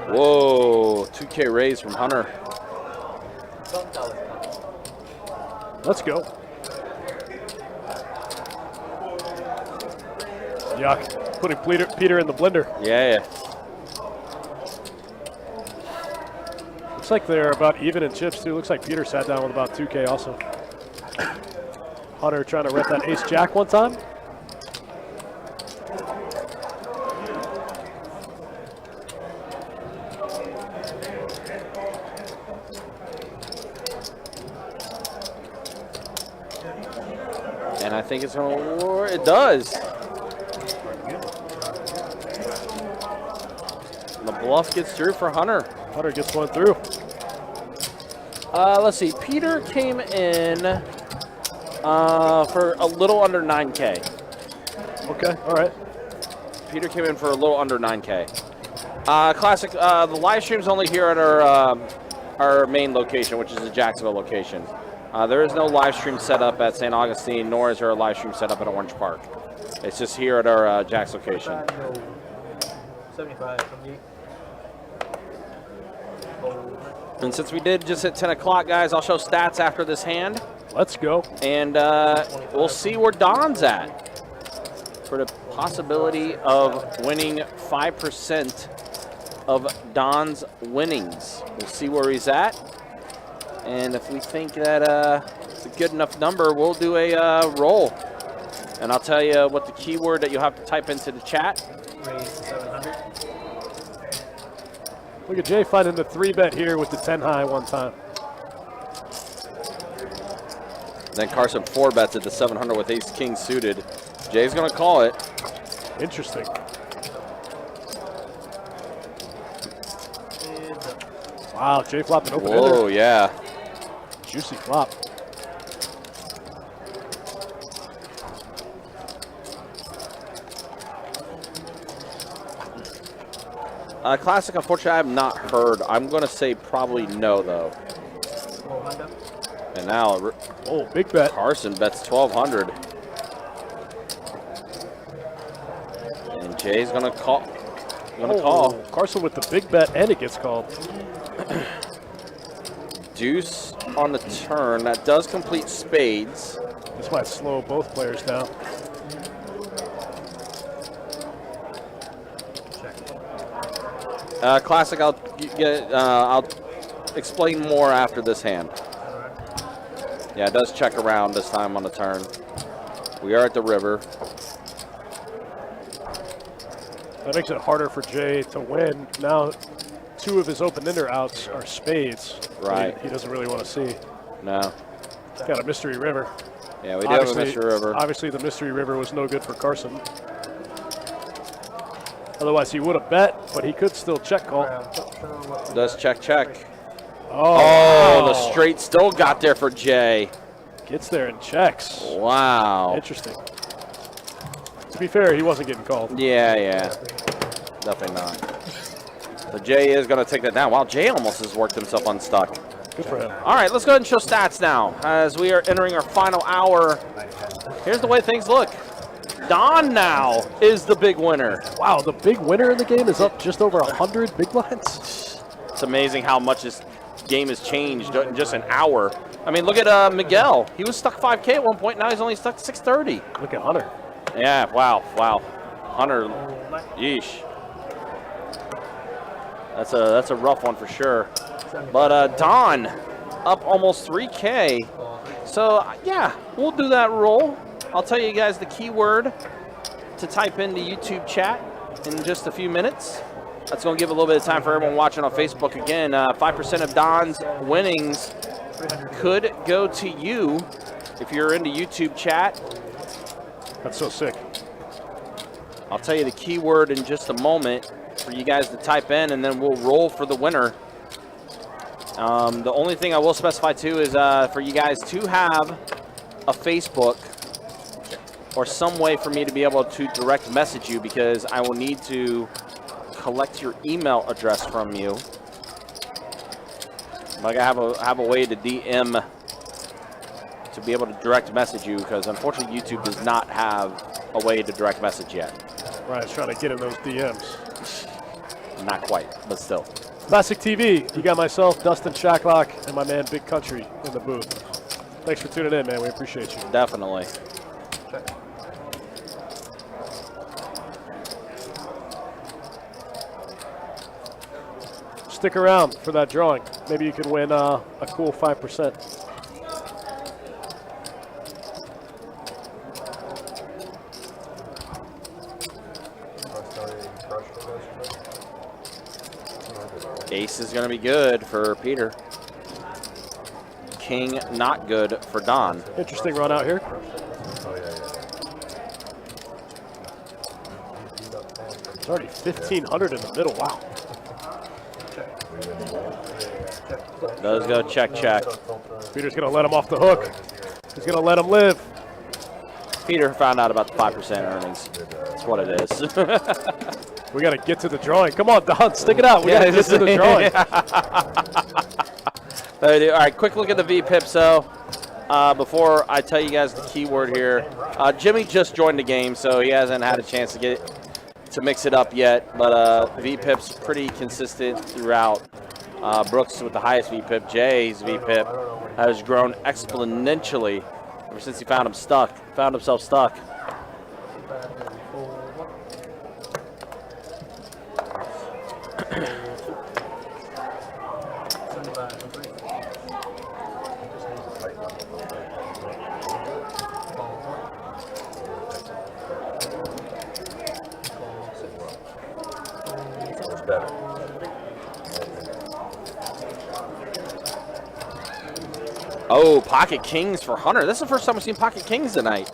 Whoa, 2K raise from Hunter. Let's go. Yuck. Putting Peter in the blender. Yeah. Looks like they're about even in chips, too. Looks like Peter sat down with about 2K also. Hunter trying to rep that ace-jack one time. And I think it's going to work. It does. And the bluff gets through for Hunter. Hunter gets one through. Let's see. Peter came in for a little under 9K. Okay, all right. Peter came in for a little under 9K. Classic. The live stream's only here at our main location, which is the Jacksonville location. There is no live stream set up at St. Augustine, nor is there a live stream set up at Orange Park. It's just here at our Jax location. 75 from me. And since we did just hit 10 o'clock, guys, I'll show stats after this hand. Let's go. And we'll see where Don's at for the possibility of winning 5% of Don's winnings. We'll see where he's at. And if we think that it's a good enough number, we'll do a roll. And I'll tell you what the keyword that you'll have to type into the chat. Raise 700. Look at Jay finding the 3-bet here with the 10 high one time. Then Carson 4-bets at the 700 with ace king suited. Jay's going to call it. Interesting. Wow, Jay flopped an open ender. Whoa, yeah. Juicy flop. Classic, unfortunately, I have not heard. I'm going to say probably no, though. And now, oh, big bet. Carson bets 1,200. And Jay's going to call. Call. Carson with the big bet, and it gets called. Deuce on the turn. That does complete spades. This might slow both players down. Classic, I'll explain more after this hand. Yeah, it does check around this time on the turn. We are at the river. That makes it harder for Jay to win. Now, 2 of his open-ender outs are spades. Right. He doesn't really want to see. No. He's got a mystery river. Yeah, we do have a mystery river. Obviously, the mystery river was no good for Carson. Otherwise, he would have bet, but he could still check call. Does check. Oh, wow. The wow. straight still got there for Jay. Gets there and checks. Wow. Interesting. To be fair, he wasn't getting called. Yeah. Definitely not. So Jay is going to take that down. Wow, Jay almost has worked himself unstuck. Good for him. All right, let's go ahead and show stats now as we are entering our final hour. Here's the way things look. Don now is the big winner. Wow, the big winner in the game is up just over 100 big blinds. It's amazing how much this game has changed in just an hour. I mean, look at Miguel. He was stuck 5K at one point. Now he's only stuck 630. Look at Hunter. Yeah, wow. Hunter, yeesh. That's a rough one for sure. But Don up almost 3K. So, yeah, we'll do that roll. I'll tell you guys the keyword to type into YouTube chat in just a few minutes. That's going to give a little bit of time for everyone watching on Facebook. Again, 5% of Don's winnings could go to you if you're into YouTube chat. That's so sick. I'll tell you the keyword in just a moment for you guys to type in, and then we'll roll for the winner. The only thing I will specify too is for you guys to have a Facebook or some way for me to be able to direct message you, because I will need to collect your email address from you. Like I have a way to DM to be able to direct message you, because unfortunately YouTube does not have a way to direct message yet. Ryan's trying to get in those DMs. Not quite, but still. Classic TV, you got myself, Dustin Shacklock, and my man Big Country in the booth. Thanks for tuning in, man. We appreciate you. Definitely. Stick around for that drawing. Maybe you can win a cool 5%. Ace is going to be good for Peter. King not good for Don. Interesting run out here. It's already 1,500 in the middle. Wow. Does go check. Peter's going to let him off the hook. He's going to let him live. Peter found out about the 5% earnings. That's what it is. We got to get to the drawing. Come on, Don, stick it out. We got to get to the drawing. All right, quick look at the V-Pips, though. Before I tell you guys the keyword here, Jimmy just joined the game, so he hasn't had a chance to mix it up yet. But V-Pips pretty consistent throughout. Brooks with the highest V-Pip. Jay's V-Pip has grown exponentially ever since he found himself stuck. Oh, Pocket Kings for Hunter. This is the first time we've seen Pocket Kings tonight.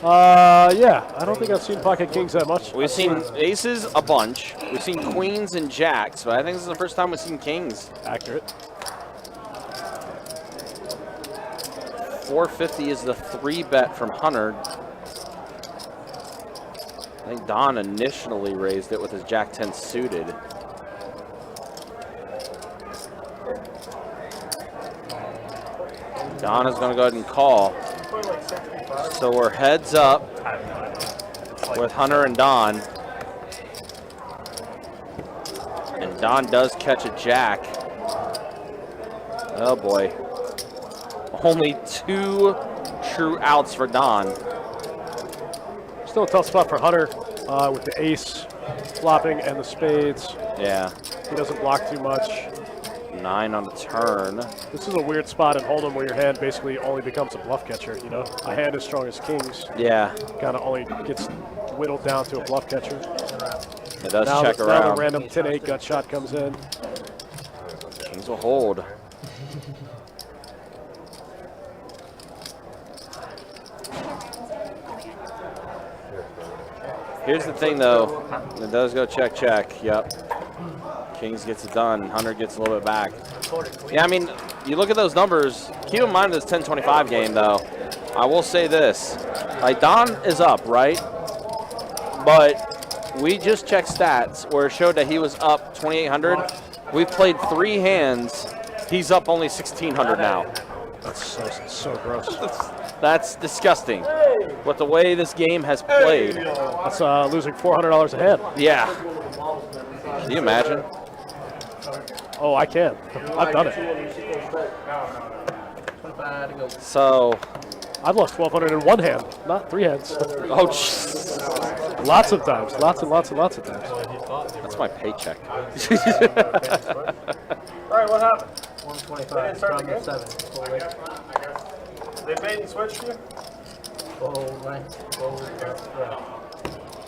Yeah, I don't think I've seen Pocket Kings that much. We've seen aces a bunch. We've seen queens and jacks, but I think this is the first time we've seen kings. Accurate. 450 is the 3-bet from Hunter. I think Don initially raised it with his Jack 10 suited. Don is going to go ahead and call. So we're heads up with Hunter and Don. And Don does catch a jack. Oh boy. Only 2 true outs for Don. Still a tough spot for Hunter with the ace flopping and the spades. Yeah. He doesn't block too much. 9 on the turn. This is a weird spot in Hold'em where your hand basically only becomes a bluff catcher, you know? A hand as strong as kings Yeah. kind of only gets whittled down to a bluff catcher. It does Now, check now around. the random 10-8 gut shot comes in. Kings will hold. Here's the thing, though. It does go check, check. Yep. Kings gets it done. Hunter gets a little bit back. Yeah, I mean, you look at those numbers. Keep in mind this 10-25 game, though. I will say this. Like, Don is up, right? But we just checked stats where it showed that he was up 2,800. We've played 3 hands. He's up only 1,600 now. That's so gross. That's disgusting. With the way this game has played. That's losing $400 a hand. Yeah. Can you imagine? Oh, I can. I've done it. So, I've lost 1,200 in 1 hand, not 3 hands. oh, jeez. Lots of times. Lots and lots and lots of times. That's my paycheck. All right, what happened? 125 from the 7. They bait and switched you? Fold right. Fold right.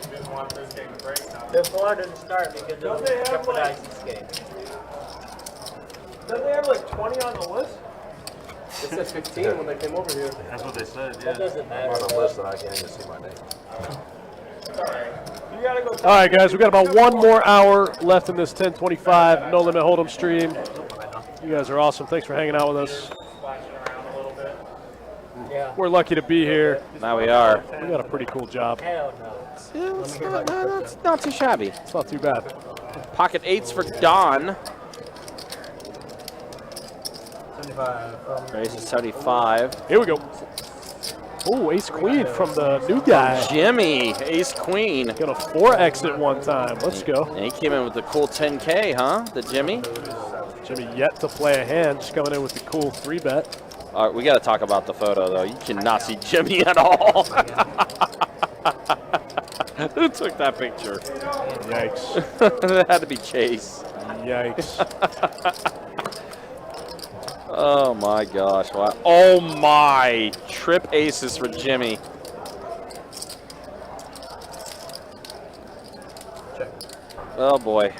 You didn't want this game to break, huh? The 4 didn't start because of the jeopardizing game. Don't they have like 20 on the list? It said 15 when they came over here. That's what they said, That yeah. doesn't matter. On a list that I can't even see my name. Alright. You gotta go talk. All right, guys, we got about 1 more hour left in this 10-25 No Limit Hold'em stream. You guys are awesome. Thanks for hanging out with us. Splashing around a little bit. Yeah. We're lucky to be here. Now we are. We got a pretty cool job. Hell no. It's not too shabby. It's not too bad. Pocket 8s for Don. 75 from Raise is 75. Here we go. Oh, ace queen from the new guy. Jimmy, ace queen. Got a 4X at one time. Let's go. And he came in with the cool 10K, huh? The Jimmy. Jimmy yet to play a hand, just coming in with the cool 3-bet. All right, we got to talk about the photo, though. You cannot see Jimmy at all. Who took that picture? Yikes. That had to be Chase. Yikes. Oh my gosh! Wow. Oh my! Trip aces for Jimmy. Oh boy.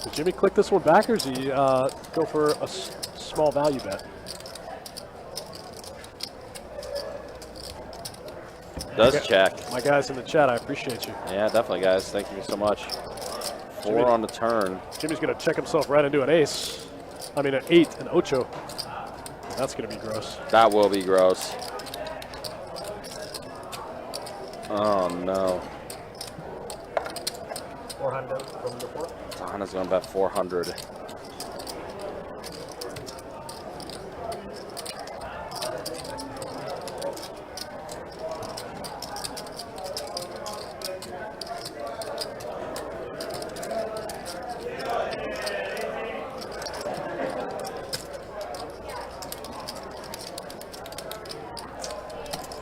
Did Jimmy click this one back, or does he go for a small value bet? Does check. My guys in the chat, I appreciate you. Yeah, definitely, guys. Thank you so much. 4 on the turn. Jimmy's going to check himself right into an ace. I mean, an 8, an ocho. That's going to be gross. That will be gross. Oh no. 400 from the 4. Donna's going to bet 400.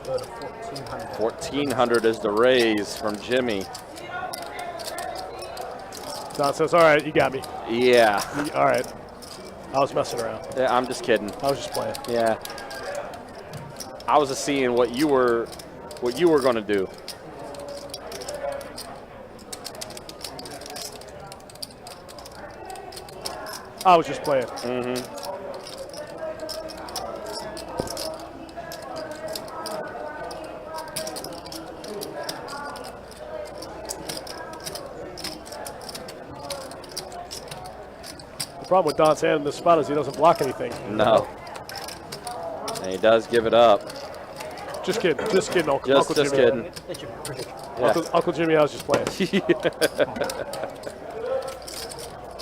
Go to 1400. 1400 is the raise from Jimmy. Don says, all right, you got me. Yeah. All right. I was messing around. Yeah, I'm just kidding. I was just playing. Yeah. I was just seeing what you were going to do. I was just playing. Mm-hmm. The problem with Don's hand in this spot is he doesn't block anything. No. And he does give it up. Just kidding, Uncle Just Jimmy. kidding. Yeah. Uncle Jimmy, I was just playing.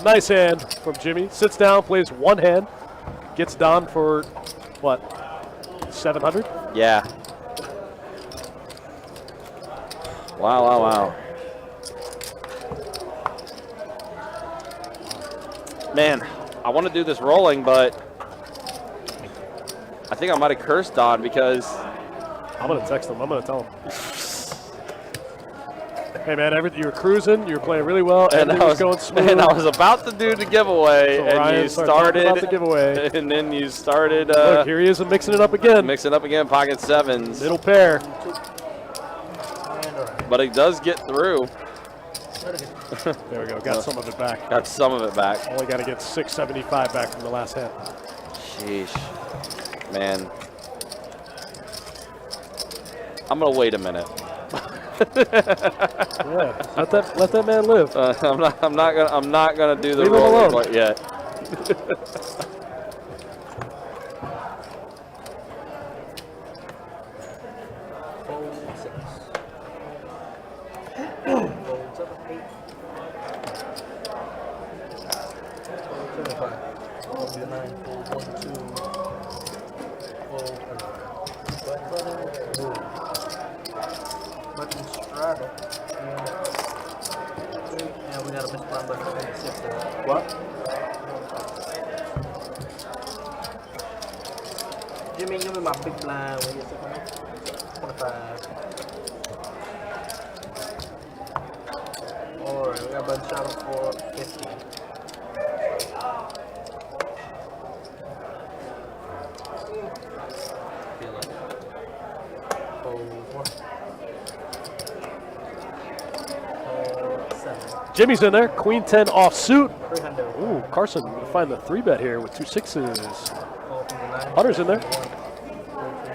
Nice hand from Jimmy. Sits down, plays one hand, gets Don for, what, 700? Yeah. Wow, wow, wow. Man, I want to do this rolling, but I think I might have cursed Don because I'm going to text him. I'm going to tell him. Hey, man, you were cruising. You were playing really well. Everything was going smooth. And I was about to do the giveaway, So and Ryan you started talking started about the giveaway. and then you started Look, here he is mixing it up again. mixing up again, pocket sevens. Middle pair. But it does get through. There we go. Got some of it back. Got some of it back. Only got to get 675 back from the last hand. Sheesh. Man. I'm going to wait a minute. Yeah, let that man live. I'm not gonna do the Leave him roll alone. quite yet. And we got a misplanned by 26. What? Jimmy, give me my big blind when you're 25. Alright, we got a bunch shot for 50. Feel it. Hold 7. Jimmy's in there. Queen 10 off suit. 300. Ooh, Carson, you find the 3-bet here with 2 6s. Call from the 9. Hunter's in there. 1,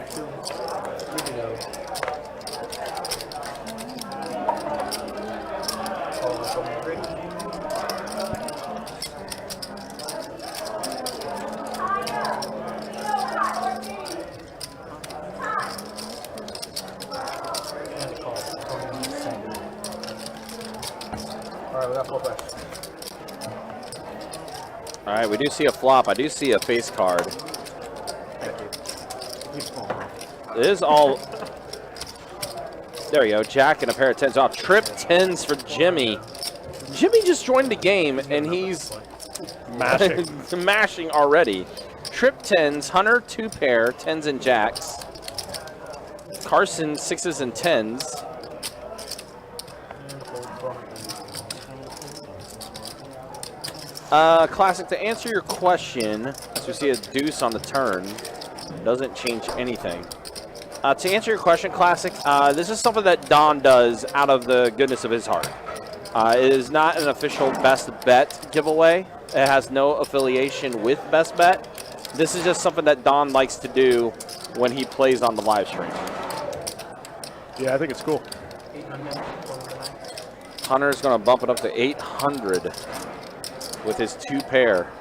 2, 3 to go. Call from the 3. And call from the 7. Alright, we got 4 bets. All right, we do see a flop. I do see a face card. It is all. There we go. Jack and a pair of 10s off. Trip 10s for Jimmy. Jimmy just joined the game and he's Mashing. mashing already. Trip 10s, Hunter 2 pair, 10s and jacks. Carson 6s and 10s. Classic, to answer your question, as we see a deuce on the turn, doesn't change anything. To answer your question, Classic, this is something that Don does out of the goodness of his heart. It is not an official Best Bet giveaway. It has no affiliation with Best Bet. This is just something that Don likes to do when he plays on the live stream. Yeah, I think it's cool. 800. Hunter's going to bump it up to 800 with his 2 pair.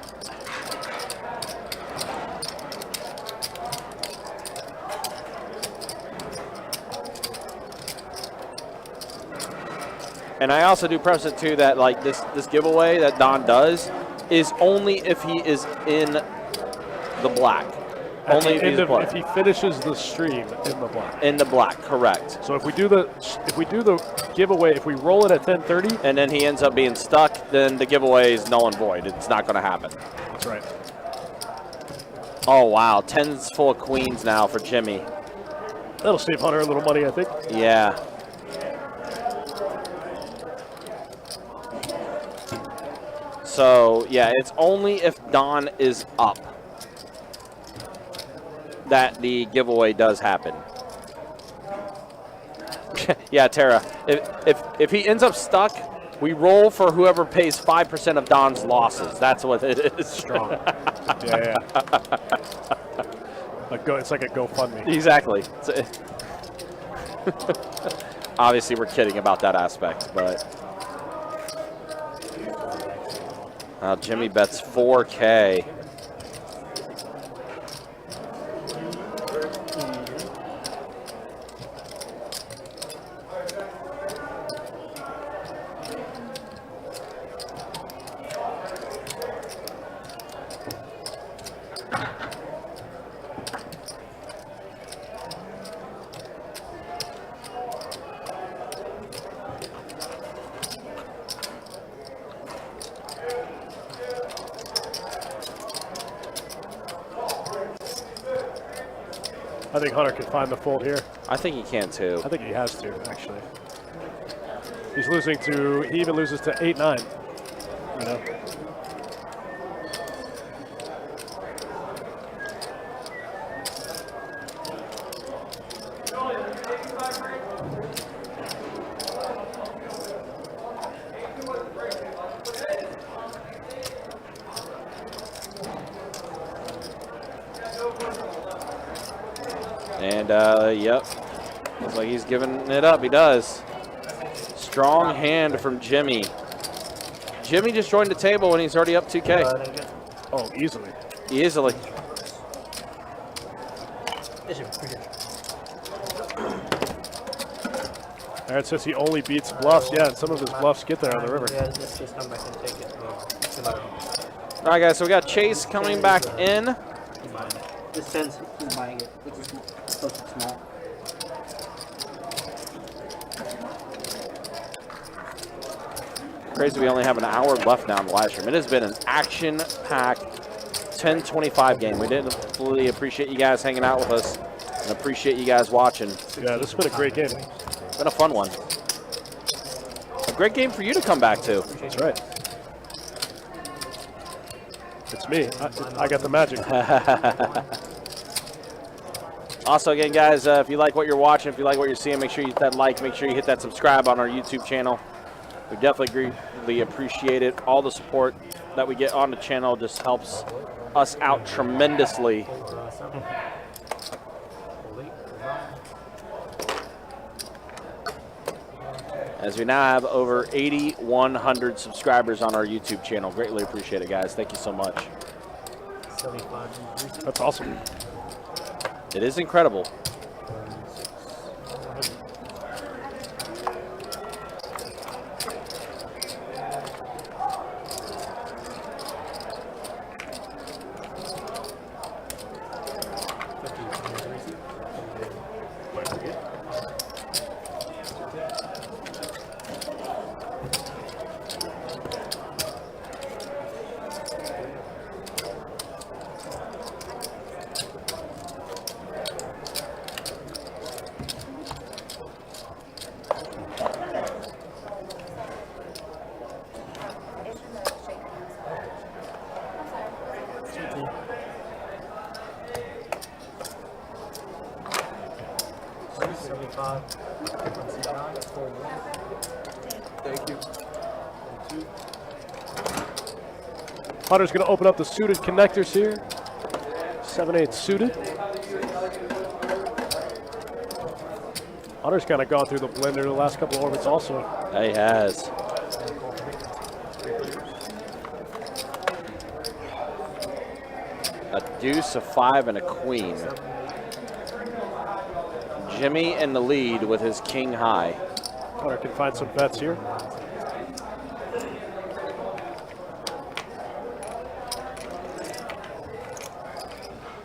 And I also do preface it too that like this giveaway that Don does is only if he is in the black. Only if he finishes the stream in the black. In the black, correct. So if we do the giveaway, if we roll it at 10:30, and then he ends up being stuck, then the giveaway is null and void. It's not going to happen. That's right. Oh wow, 10's full of queens now for Jimmy. That'll save Hunter a little money, I think. Yeah. So yeah, it's only if Don is up that the giveaway does happen. Yeah, Tara. If he ends up stuck, we roll for whoever pays 5% of Don's losses. That's what it is. Strong. Yeah. It's like a GoFundMe. Exactly. Obviously, we're kidding about that aspect, but Jimmy bets 4K. I think Hunter can find the fold here. I think he can too. I think he has to, actually. He's losing to, he even loses to 8-9. You know? And, yep. Looks like he's giving it up. He does. Strong hand from Jimmy. Jimmy just joined the table and he's already up 2K. Oh, easily. Easily. Aaron says he only beats bluffs. Yeah, and some of his bluffs get there on the river. Yeah, let's just come back and take it. All right, guys, so we got Chase coming back in. This sends he's buying it, which is supposed to be small. Crazy we only have an hour left now in the live stream. It has been an action-packed 10-25 game. We didn't really appreciate you guys hanging out with us and appreciate you guys watching. Yeah, this has been a great game. It's been a fun one. A great game for you to come back to. That's right. It's me. I got the magic. Also, again, guys, if you like what you're watching, if you like what you're seeing, make sure you hit that like, make sure you hit that subscribe on our YouTube channel. We definitely greatly appreciate it. All the support that we get on the channel just helps us out tremendously. As we now have over 8,100 subscribers on our YouTube channel. Greatly appreciate it, guys. Thank you so much. That's awesome. It is incredible. Thank you. Hunter's going to open up the suited connectors here. 7/8 suited. Hunter's kind of gone through the blender the last couple of orbits also. He has. A deuce, a 5, and a queen. Jimmy in the lead with his king high. Hunter can find some bets here.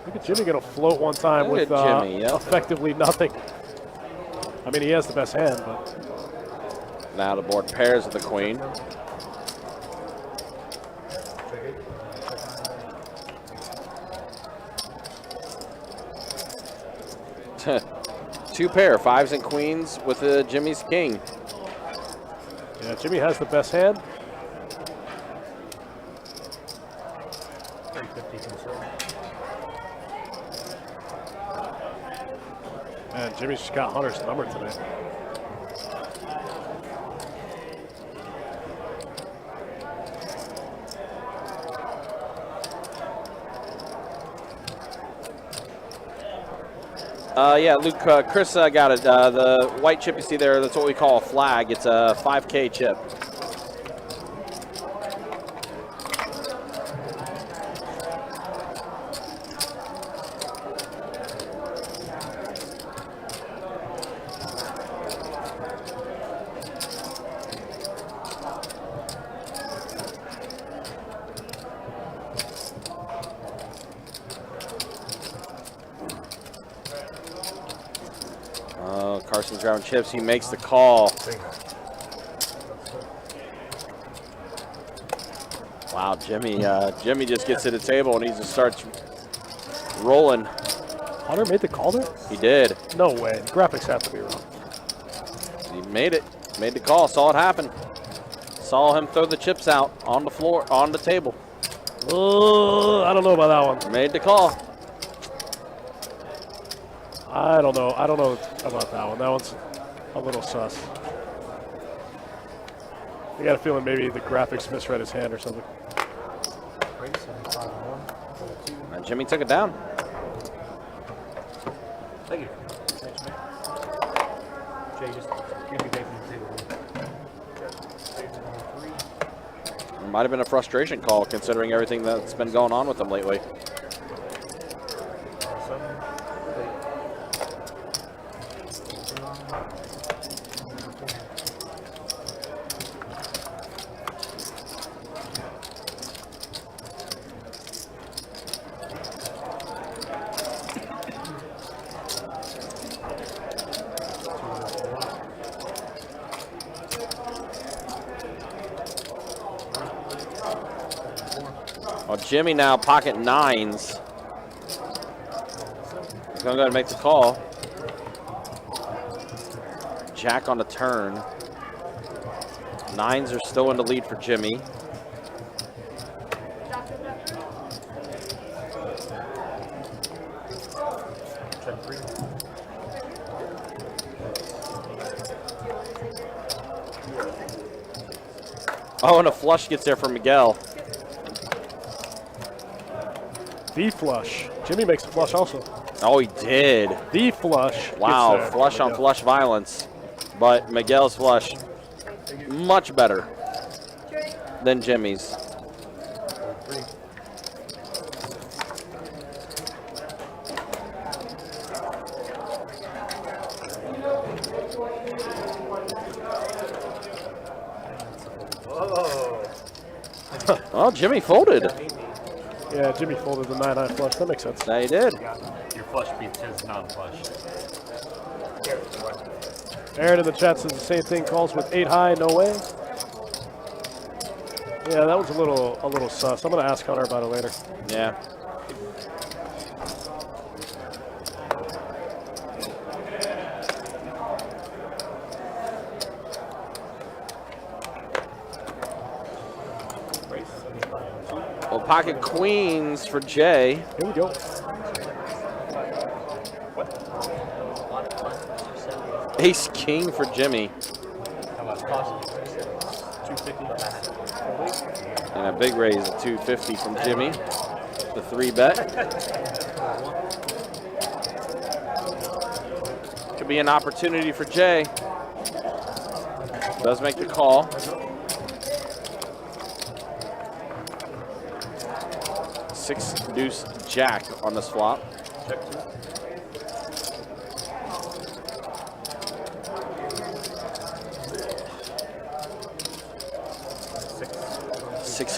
Look at Jimmy going to float one time Look with at Jimmy, yep. effectively nothing. I mean, he has the best hand, but Now the board pairs with the queen. Two pair, 5s and queens with Jimmy's king. yeah, Jimmy has the best hand. 350 consider. And Jimmy's just got Hunter's number today. Yeah, Luke, Chris got it. The white chip you see there, that's what we call a flag. It's a 5K chip. Carson's grabbing chips. He makes the call. Wow, Jimmy just gets to the table and he just starts rolling. Hunter made the call there? He did. No way. Graphics have to be wrong. He made it. Made the call. Saw it happen. Saw him throw the chips out on the floor, on the table. I don't know about that one. Made the call. I don't know. I don't know about that one. That one's a little sus. I got a feeling maybe the graphics misread his hand or something. And Jimmy took it down. Thank you. Jay, just keep me away from the table. It might have been a frustration call considering everything that's been going on with him lately. Well, Jimmy now pocket 9s. He's going to go ahead and make the call. Jack on the turn. 9s are still in the lead for Jimmy. Oh, and a flush gets there for Miguel. The flush. Jimmy makes a flush also. Oh, he did. The flush. Wow, gets there. flush on flush violence. But Miguel's flush, much better than Jimmy's. Well, Jimmy folded. Yeah, Jimmy folded the 9-9 flush. That makes sense. Yeah, he did. Your flush beats his non-flush. Aaron in the chat says the same thing. Calls with 8 high, no way. Yeah, that was a little sus. I'm gonna ask Hunter about it later. Yeah. Well, pocket queens for Jay. Here we go. Ace king for Jimmy. How much cost? 250. And a big raise of 250 from Jimmy. The 3-bet. Could be an opportunity for Jay. Does make the call. Six deuce jack on this flop. Check 2.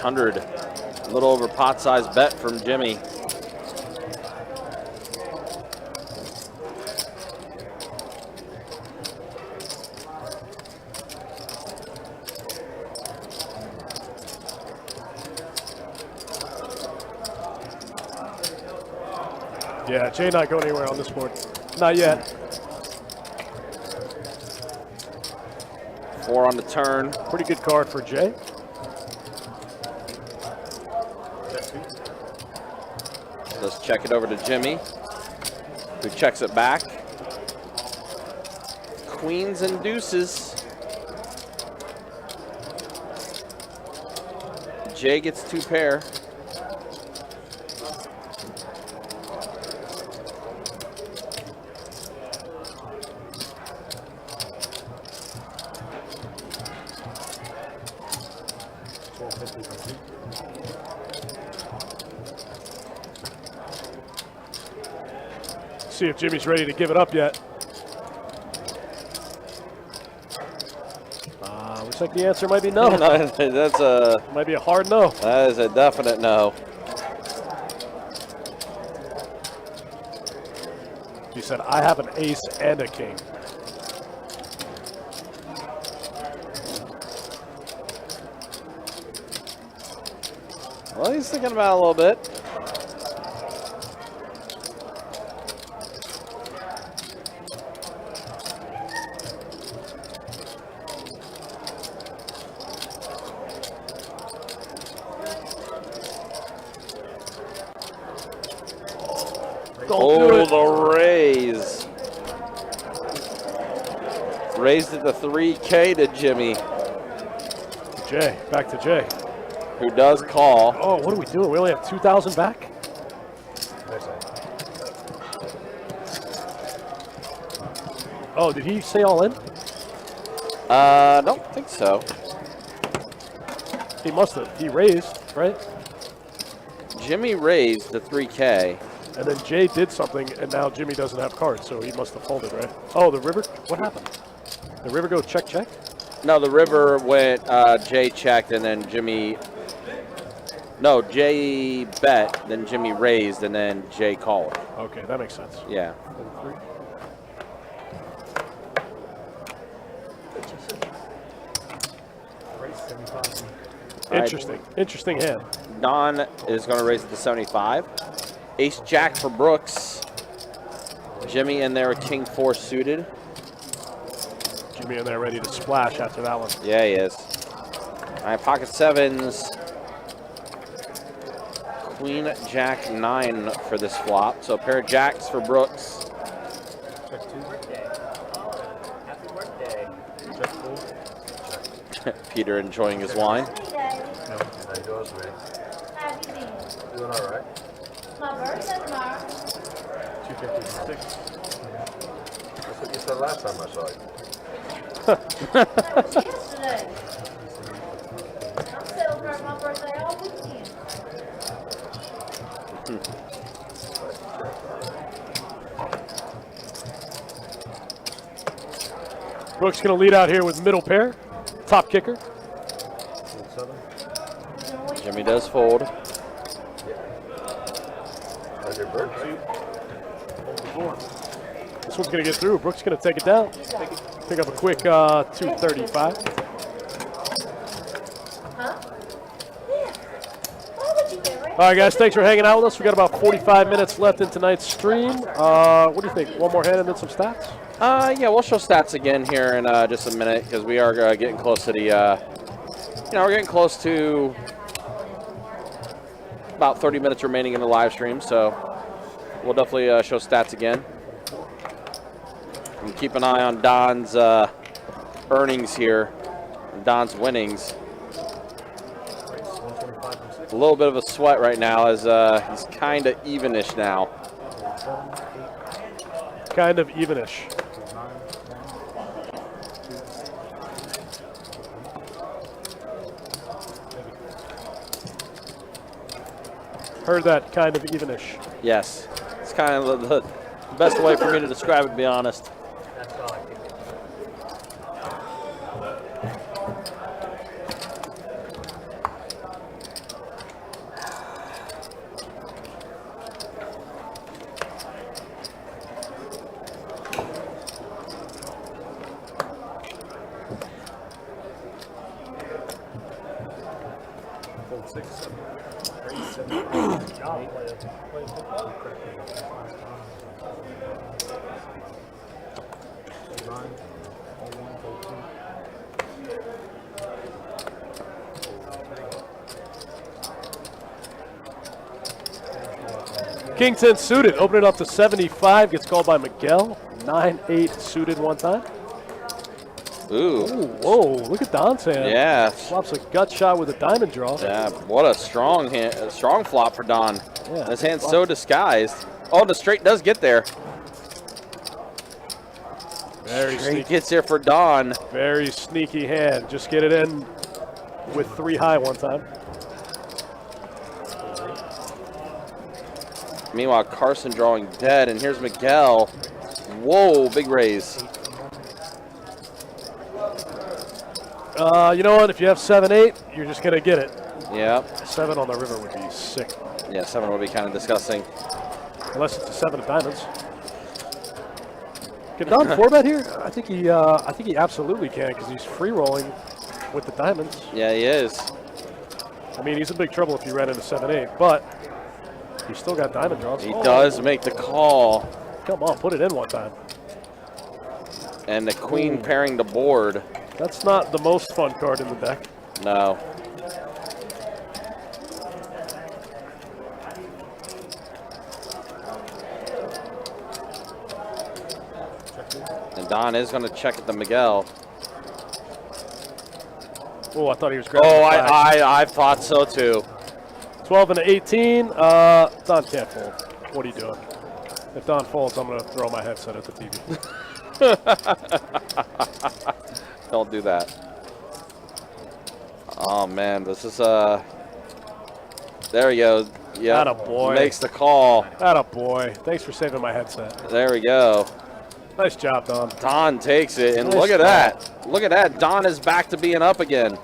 600. A little over pot-sized bet from Jimmy. Yeah, Jay not going anywhere on this board. Not yet. 4 on the turn. Pretty good card for Jay. Let's check it over to Jimmy, who checks it back. Queens and deuces. Jay gets 2 pair. See if Jimmy's ready to give it up yet. Looks like the answer might be no. That's a Might be a hard no. that is a definite no. He said, I have an ace and a king. Well, he's thinking about it a little bit. Don't do it. The raise. Raised it to 3K to Jimmy, Jay, back to Jay. who does call. Oh, what are we doing? We only have 2,000 back? Oh, did he say all in? Don't think so. He must have. He raised, right? Jimmy raised to 3K. And then Jay did something, and now Jimmy doesn't have cards, so he must have folded, right? Oh, the river? What happened? The river go check, check? No, the river went, Jay checked, and then Jimmy, no, Jay bet, then Jimmy raised, and then Jay called. Okay, that makes sense. Yeah. Interesting. Interesting hand. Don is going to raise it to 75. Ace Jack for Brooks. Jimmy in there with King 4 suited. Jimmy in there ready to splash after that one. Yeah, he is. All right, pocket sevens. Queen Jack 9 for this flop. So a pair of jacks for Brooks. Peter enjoying his wine. How you been? Doing all right. My birthday tomorrow. 256. That's what you said last time I saw you. That was yesterday. I'm celebrating my birthday all weekend. Brooks going to lead out here with middle pair. Top kicker. Jimmy does fold. How's your birthday? This one's going to get through. Brooks going to take it down. Pick up a quick 235. Huh? Yeah. Why would you get ready? All right, guys, thanks for hanging out with us. We got about 45 minutes left in tonight's stream. What do you think? One more hand and then some stats? Yeah, we'll show stats again here in just a minute because we are getting close to the, we're getting close to about 30 minutes remaining in the live stream, so we'll definitely show stats again. And keep an eye on Don's earnings here, Don's winnings. A little bit of a sweat right now as he's kind of evenish now. Kind of evenish. Heard that, kind of evenish. Yes, it's kind of the best way for me to describe it, to be honest. That's all I can King 10 suited, open it up to 75, gets called by Miguel. 9-8 suited one time. Ooh. Ooh, whoa, look at Don's hand. Yeah. Flops a gut shot with a diamond draw. Yeah, what a strong hand, a strong flop for Don. Yeah, His hand's so disguised. Oh, the straight does get there. Very Straight sneaky. gets there for Don. Very sneaky hand. Just get it in with 3 high one time. Meanwhile, Carson drawing dead, and here's Miguel. Whoa, big raise. You know what? If you have 7-8, you're just gonna get it. Yep. 7 on the river would be sick, Yeah, 7 would be kind of disgusting. unless it's a 7 of diamonds. Can Don 4-bet here? I think he absolutely can because he's free rolling with the diamonds. Yeah, he is. I mean, he's in big trouble if he ran into 7-8, but he's still got diamond draws. He does make the call. Come on, put it in one time. And the queen pairing the board. That's not the most fun card in the deck. No. And Don is going to check at the Miguel. Oh, I thought he was grabbing Oh, the flag. I thought so too. 12 and 18. Don can't fold. What are you doing? If Don folds, I'm going to throw my headset at the TV. Don't do that. Oh man, this is there we go. Yeah, Attaboy. makes the call. Attaboy. Thanks for saving my headset. There we go. Nice job, Don. Don takes it, and Nice look at call. that. Look at that. Don is back to being up again.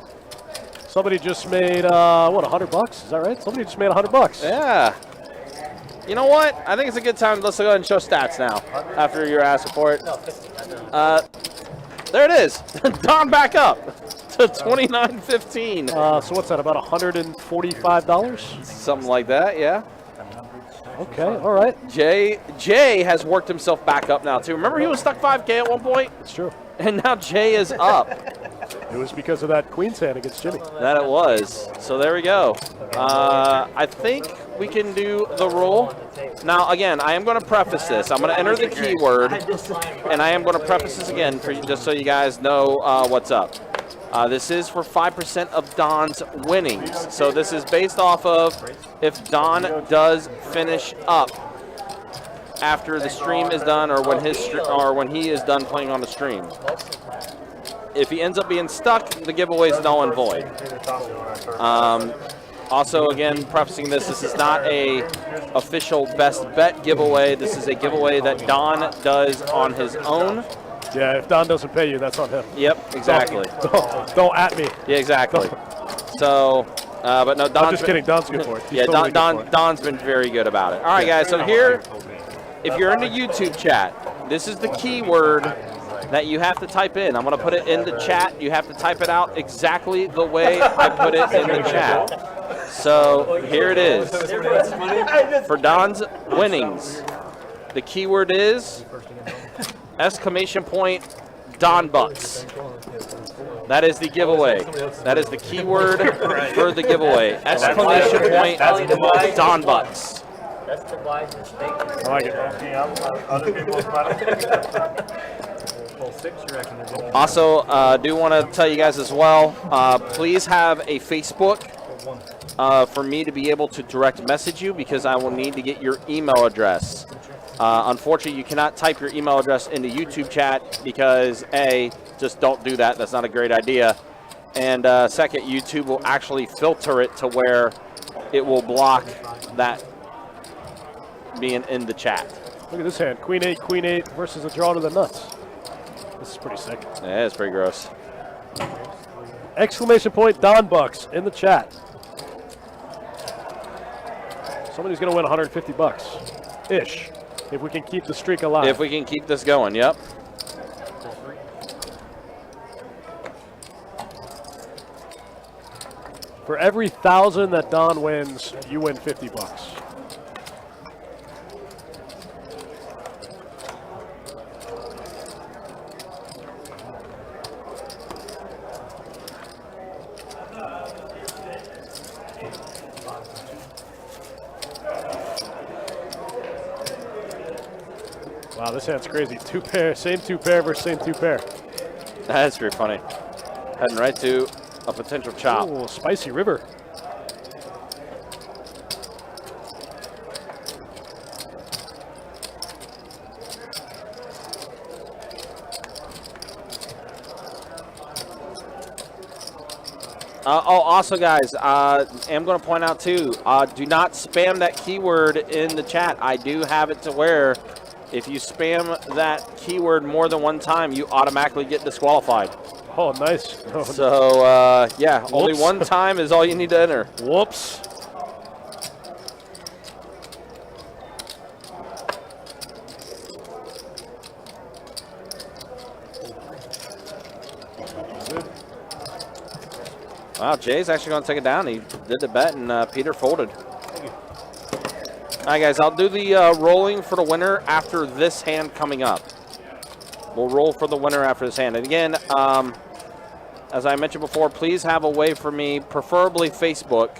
Somebody just made, what, $100? Is that right? Somebody just made $100. Yeah. You know what? I think it's a good time. Let's go ahead and show stats now after your ass report. There it is. Don back up to 29.15. So what's that, about $145? Something like that, yeah. Okay, all right. Jay has worked himself back up now, too. Remember he was stuck 5K at one point? It's true. And now Jay is up. It was because of that Queen's hand against Jimmy. That it was. So there we go. I think we can do the rule. Now, again, I am going to preface this. I'm going to enter the keyword, and I am going to preface this again for you, just so you guys know what's up. This is for 5% of Don's winnings. So this is based off of if Don does finish up after the stream is done, or when he is done playing on the stream. If he ends up being stuck, the giveaway is null and void. Also, again, prefacing this is not a official best bet giveaway. This is a giveaway that Don does on his own. Yeah, if Don doesn't pay you, that's on him. Yep, exactly. Don't at me. Yeah, exactly. So, but no, Don's I'm just kidding. Don's good for it. He's yeah, totally good for it. Don's been very good about it. All right, guys. So here, if you're in the YouTube chat, this is the keyword that you have to type in. I'm going to put it in the chat. You have to type it out exactly the way I put it in the chat. So here it is. For Don's winnings, the keyword is exclamation point Don Bucks. That is the giveaway. That is the keyword for the giveaway. Exclamation point Don Bucks. That's the wise mistake. I like it. Other people's money. Also, do want to tell you guys as well, please have a Facebook for me to be able to direct message you, because I will need to get your email address. Unfortunately, you cannot type your email address into YouTube chat because, A, just don't do that. That's not a great idea. And second, YouTube will actually filter it to where it will block that being in the chat. Look at this hand. Queen 8 versus a draw to the nuts. This is pretty sick. Yeah, it's pretty gross. Exclamation point Don Bucks in the chat. Somebody's going to win $150-ish if we can keep the streak alive. If we can keep this going, yep. For every 1,000 that Don wins, you win 50 bucks. Wow, this hand's crazy. Two pair, same two pair versus same two pair. That's pretty funny. Heading right to a potential chop. Ooh, spicy river. Also, guys, I'm going to point out, too, do not spam that keyword in the chat. I do have it to where if you spam that keyword more than one time, you automatically get disqualified. Oh, nice. So, yeah, Whoops. only one time is all you need to enter. Whoops. Wow, Jay's actually going to take it down. He did the bet, and Peter folded. All right, guys, I'll do the rolling for the winner after this hand coming up. We'll roll for the winner after this hand. And again, as I mentioned before, please have a way for me, preferably Facebook,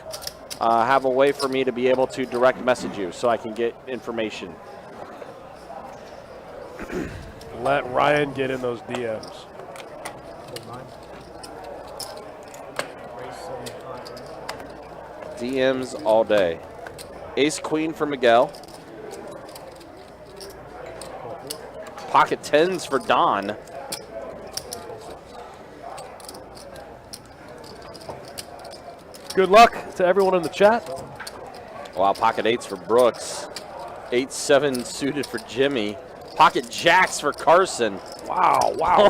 have a way for me to be able to direct message you so I can get information. Let Ryan get in those DMs. DMs all day. Ace Queen for Miguel. Pocket tens for Don. Good luck to everyone in the chat. Wow, pocket eights for Brooks. 8-7 suited for Jimmy. Pocket jacks for Carson. Wow, wow,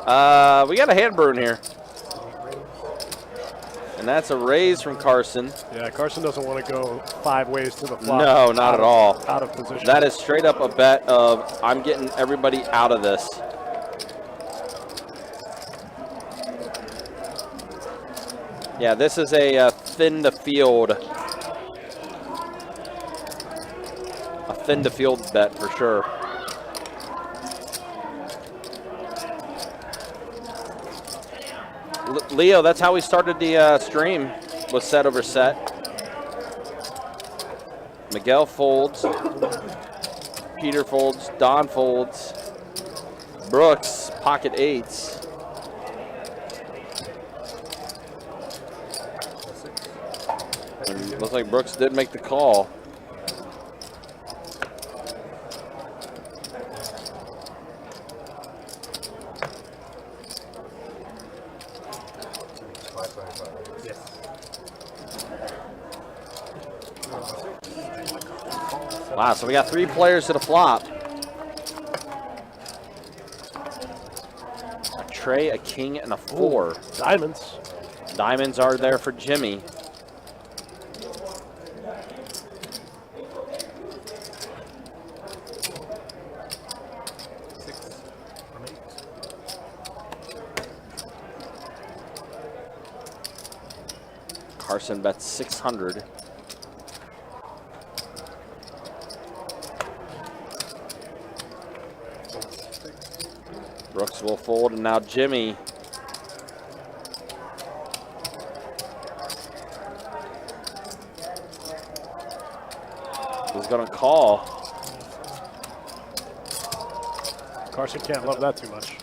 wow. We got a hand burn here. And that's a raise from Carson. Yeah, Carson doesn't want to go 5 ways to the flop. No, not at all. Out of position. That is straight up a bet of I'm getting everybody out of this. Yeah, this is a thin to field. A thin to field bet for sure. Leo, that's how we started the stream, was set over set. Miguel folds. Peter folds. Don folds. Brooks, pocket eights. And looks like Brooks did make the call. Wow, so we got 3 players to the flop. A tray, a king, and a 4. Ooh, diamonds. Diamonds are there for Jimmy. Carson bets 600. Brooks will fold, and now Jimmy. Is going to call. Carson can't love that too much.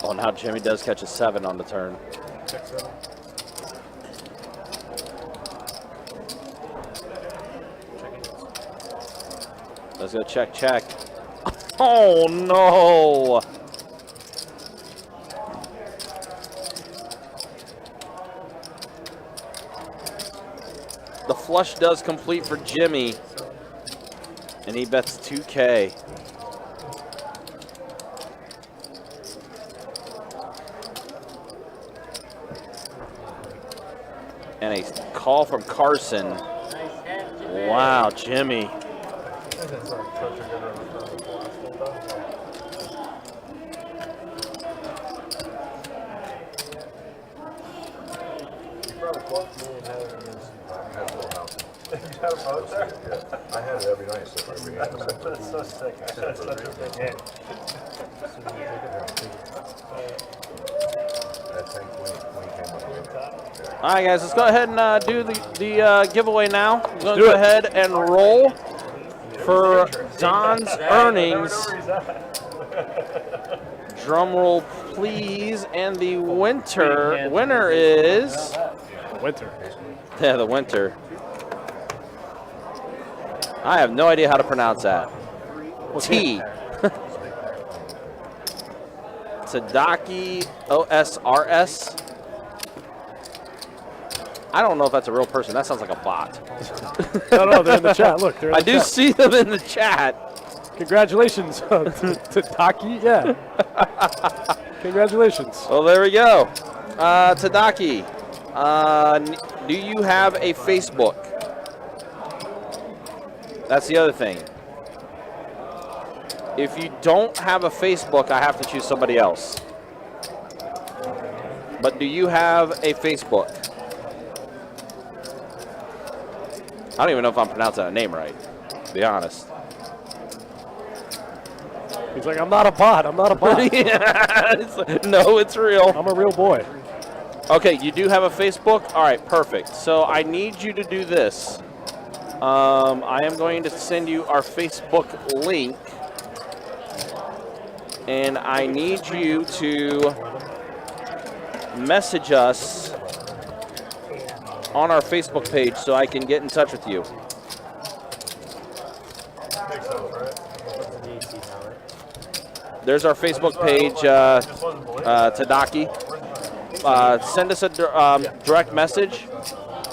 Oh, now Jimmy does catch a 7 on the turn. Let's go check, check. Oh, no. The flush does complete for Jimmy, and he bets 2K. And a call from Carson. Wow, Jimmy. I had it every night, so every night. That's so sick. That's such a big hit. That thing when he came up. All right, guys, let's go ahead and do the giveaway now. We're going to do go it. ahead and roll for Don's earnings. Drum roll, please. And the winner is... Winter. Yeah, the winter. I have no idea how to pronounce that. T. Tadaki OSRS. I don't know if that's a real person. That sounds like a bot. No, they're in the chat. Look, they're in I the do chat. see them in the chat. Congratulations to Taki. Yeah. Congratulations. Well, there we go. Tadaki, do you have a Facebook? That's the other thing. If you don't have a Facebook, I have to choose somebody else. But do you have a Facebook? I don't even know if I'm pronouncing that name right, to be honest. He's like, I'm not a bot. I'm not a bot. Yeah, no, it's real. I'm a real boy. Okay, you do have a Facebook? All right, perfect. So I need you to do this. I am going to send you our Facebook link. And I need you to message us on our Facebook page so I can get in touch with you. There's our Facebook page, Tadaki. Send us a direct message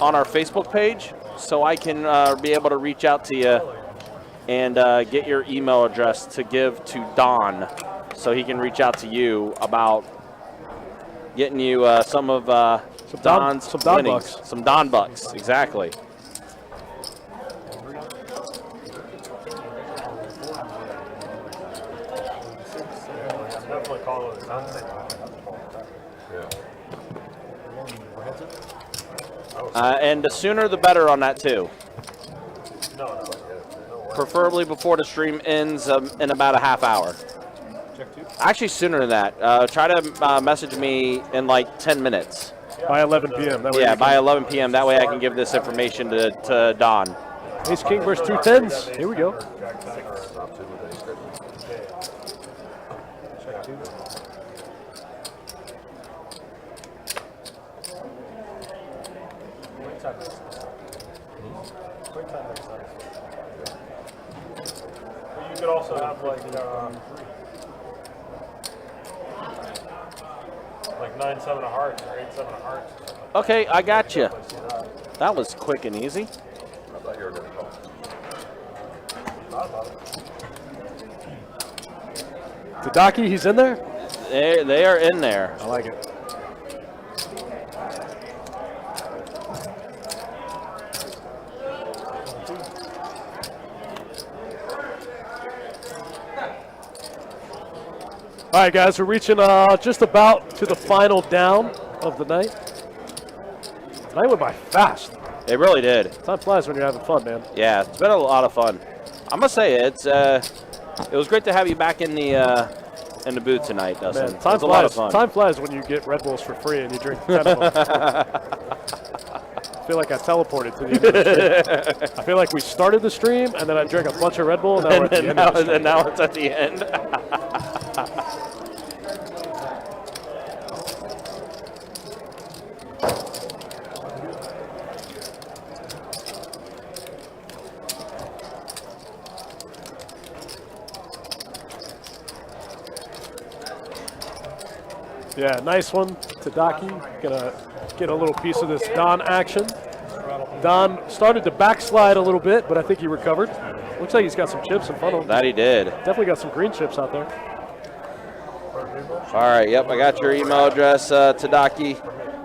on our Facebook page so I can be able to reach out to you and get your email address to give to Don so he can reach out to you about getting you some of Don's Don winnings. bucks. Some Don bucks, exactly. Definitely call it And the sooner the better on that too. Preferably before the stream ends in about a half hour. Actually, sooner than that. Try to message me in like 10 minutes. By 11 p.m. That way Yeah, we by 11 p.m. That way I can give this information to Don. Ace King versus 2 tens. Here we go. You could also have like 9-7 of hearts or 8-7 of hearts. Okay, I got you. That was quick and easy. I thought you were going to call. Tadaki, he's in there? They are in there. I like it. All right, guys, we're reaching just about to the final down of the night. Tonight went by fast. It really did. Time flies when you're having fun, man. Yeah, it's been a lot of fun. I must say it was great to have you back in the booth tonight, Dustin. Man, It was a lot of fun. Time flies when you get Red Bulls for free and you drink 10 of them. I feel like I teleported to the end of the stream. I feel like we started the stream and then I drank a bunch of Red Bull and now we're at the end of the stream. And now it's at the end. Yeah, nice one. Tadaki gonna get a little piece of this Don action. Don started to backslide a little bit, but I think he recovered. Looks like he's got some chips in front of him. That he did. Definitely got some green chips out there. All right, yep, I got your email address, Tadaki.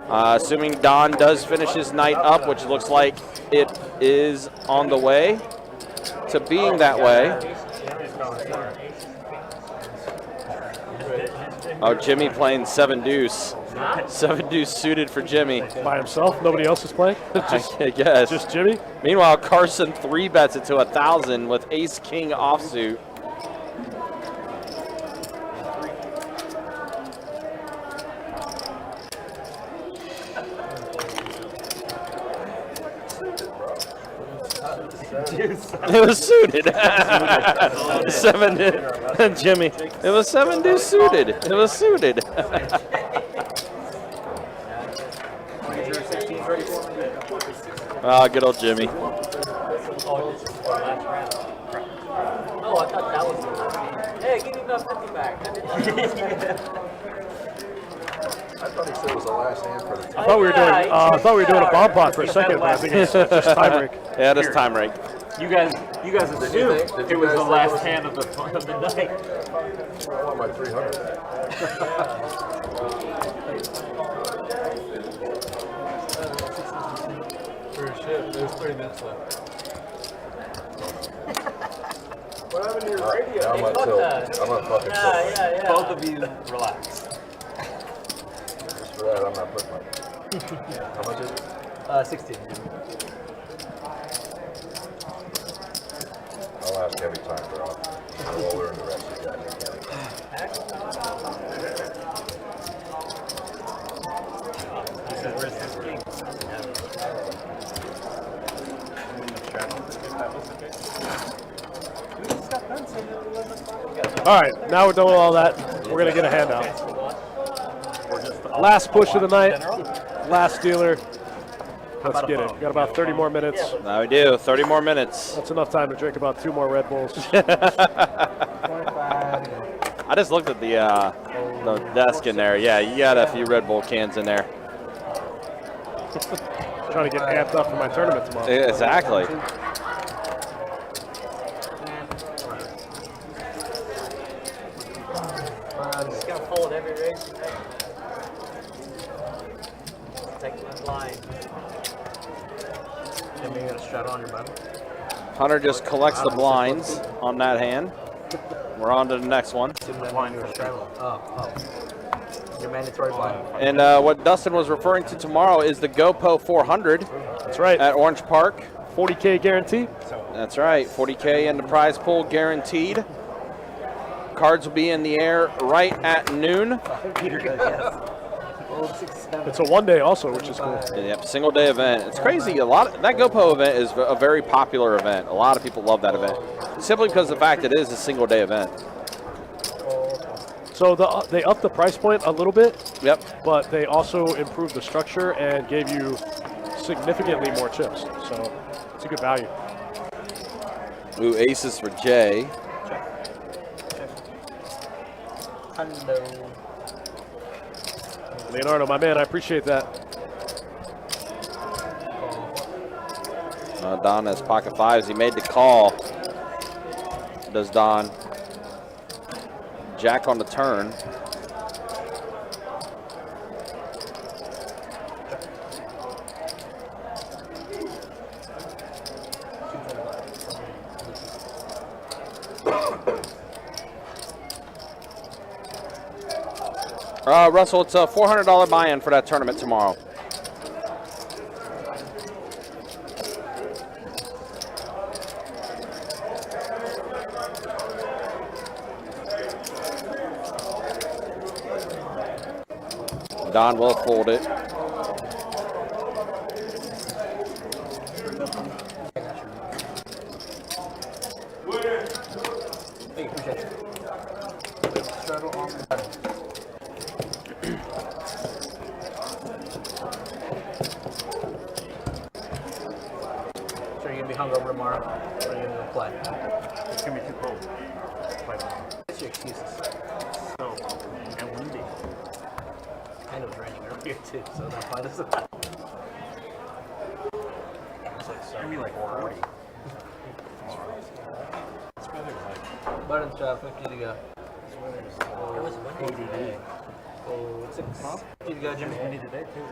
Assuming Don does finish his night up, which looks like it is on the way to being that way. Oh, Jimmy playing 7 deuce. 7 deuce suited for Jimmy. By himself? Nobody else is playing? I guess. Just Jimmy? Meanwhile, Carson 3-bets it to 1,000 with ace king offsuit. It was suited. 7 Jimmy. It was 7 deuce suited. It was suited. Ah, good old Jimmy. Oh, I thought that was the Hey, give me my 50 back. I thought he said it was the last hand for the team. I thought we were doing a bomb pot for a second, but I think it's just time break. Yeah, it is time break. You guys assumed it was the last hand of the night. I want my 300 back. There's 30 minutes left. What happened to your radio? I'm not tilt. I'm not fucking tilt. Yeah. Both of you relax. Just for that, I'm not putting my. How much is it? 16. I'll ask every time, bro. I'll learn the rest of you guys. All right, now we're done with all that. We're going to get a handout. Last push of the night. Last dealer. Let's get it. Got about 30 more minutes. Now we do. 30 more minutes. That's enough time to drink about 2 more Red Bulls. I just looked at the desk in there. Yeah, you got a few Red Bull cans in there. Trying to get amped up for my tournament tomorrow. Exactly. Just gotta fold every race. Take one line. Jimmy, you got a straddle on your button? Hunter just collects the blinds on that hand. We're on to the next one. Oh. Your mandatory blind. And what Dustin was referring to tomorrow is the GoPro 400. That's right. At Orange Park. 40K guarantee. That's right. 40K in the prize pool guaranteed. Cards will be in the air right at noon. It's a one-day also, which is cool. Yep, single day event. It's crazy. That GoPro event is a very popular event. A lot of people love that event, simply because of the fact that it is a single day event. So they upped the price point a little bit. Yep. But they also improved the structure and gave you significantly more chips. So it's a good value. Ooh, aces for Jay. Leonardo, my man, I appreciate that. Don has pocket fives. He made the call. Does Don. Jack on the turn. Russell, it's a $400 buy-in for that tournament tomorrow. Don will fold it. So you're gonna be hungover tomorrow, or are you gonna play? It's gonna be too cold. What's your excuses? So, and windy. And it was raining earlier too, so that probably doesn't matter. It's gonna be like 40. Button shot, 50 to go. It was windy today. Oh, 6. 50 to go, Jimmy. Windy today too.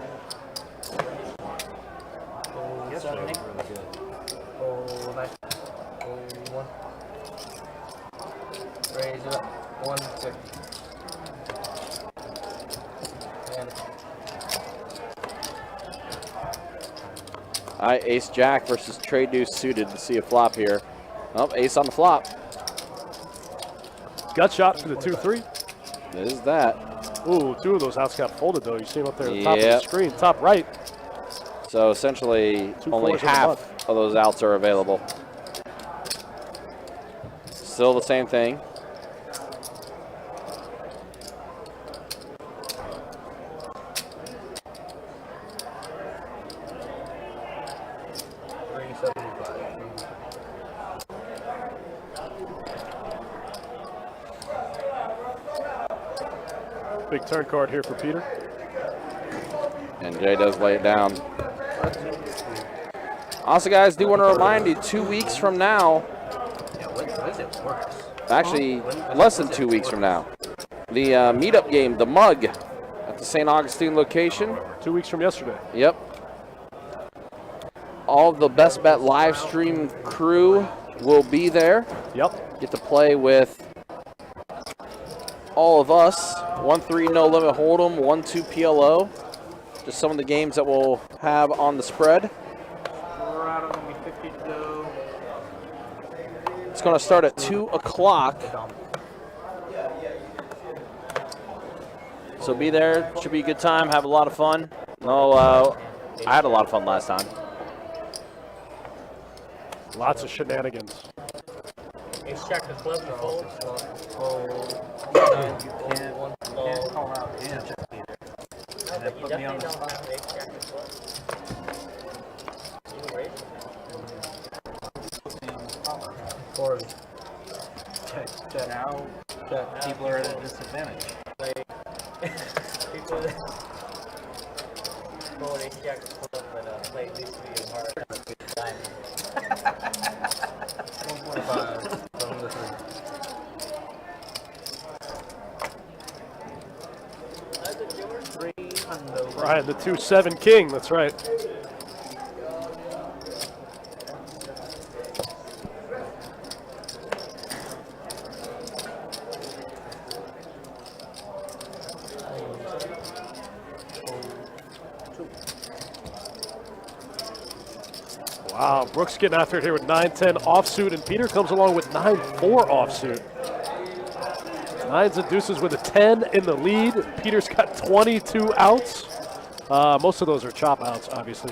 Oh, Yesterday 7. was really good. Oh, 9. Oh, 1. Raise it up. 1, 6. And All right, Ace Jack versus Trade Deuce suited to see a flop here. Oh, Ace on the flop. Gut shot for the 2-3. There's that. Ooh, 2 of those outs got folded, though. You see them up there at the top of the Yep. screen, top right. So essentially, 2 only fours in the half of those outs are available. Still the same thing. Big turn card here for Peter. And Jay does lay it down. Also, guys, do want to remind you, 2 weeks from now, actually less than 2 weeks from now, the meetup game, the Mug, at the St. Augustine location. 2 weeks from yesterday. Yep. All of the Best Bet live stream crew will be there. Yep. Get to play with all of us. 1-3 No Limit Hold'em, 1-2 PLO. Just some of the games that we'll have on the spread. We're out of only 50 to go. It's going to start at 2 o'clock. So be there. Should be a good time. Have a lot of fun. No, I had a lot of fun last time. Lots of shenanigans. Ace Jack to flip the fold. You can't call out him. And then put me on the spot. Now people are at a disadvantage. People that forward Ace Jack to flip, but play at least 3 hard. 1.5 from the 3. Brian, the 2-7 king. That's right. Wow, Brooks getting after it here with 9-10 offsuit, and Peter comes along with 9-4 offsuit. Nines and deuces with a 10 in the lead. Peter's got 22 outs. Most of those are chop outs, obviously.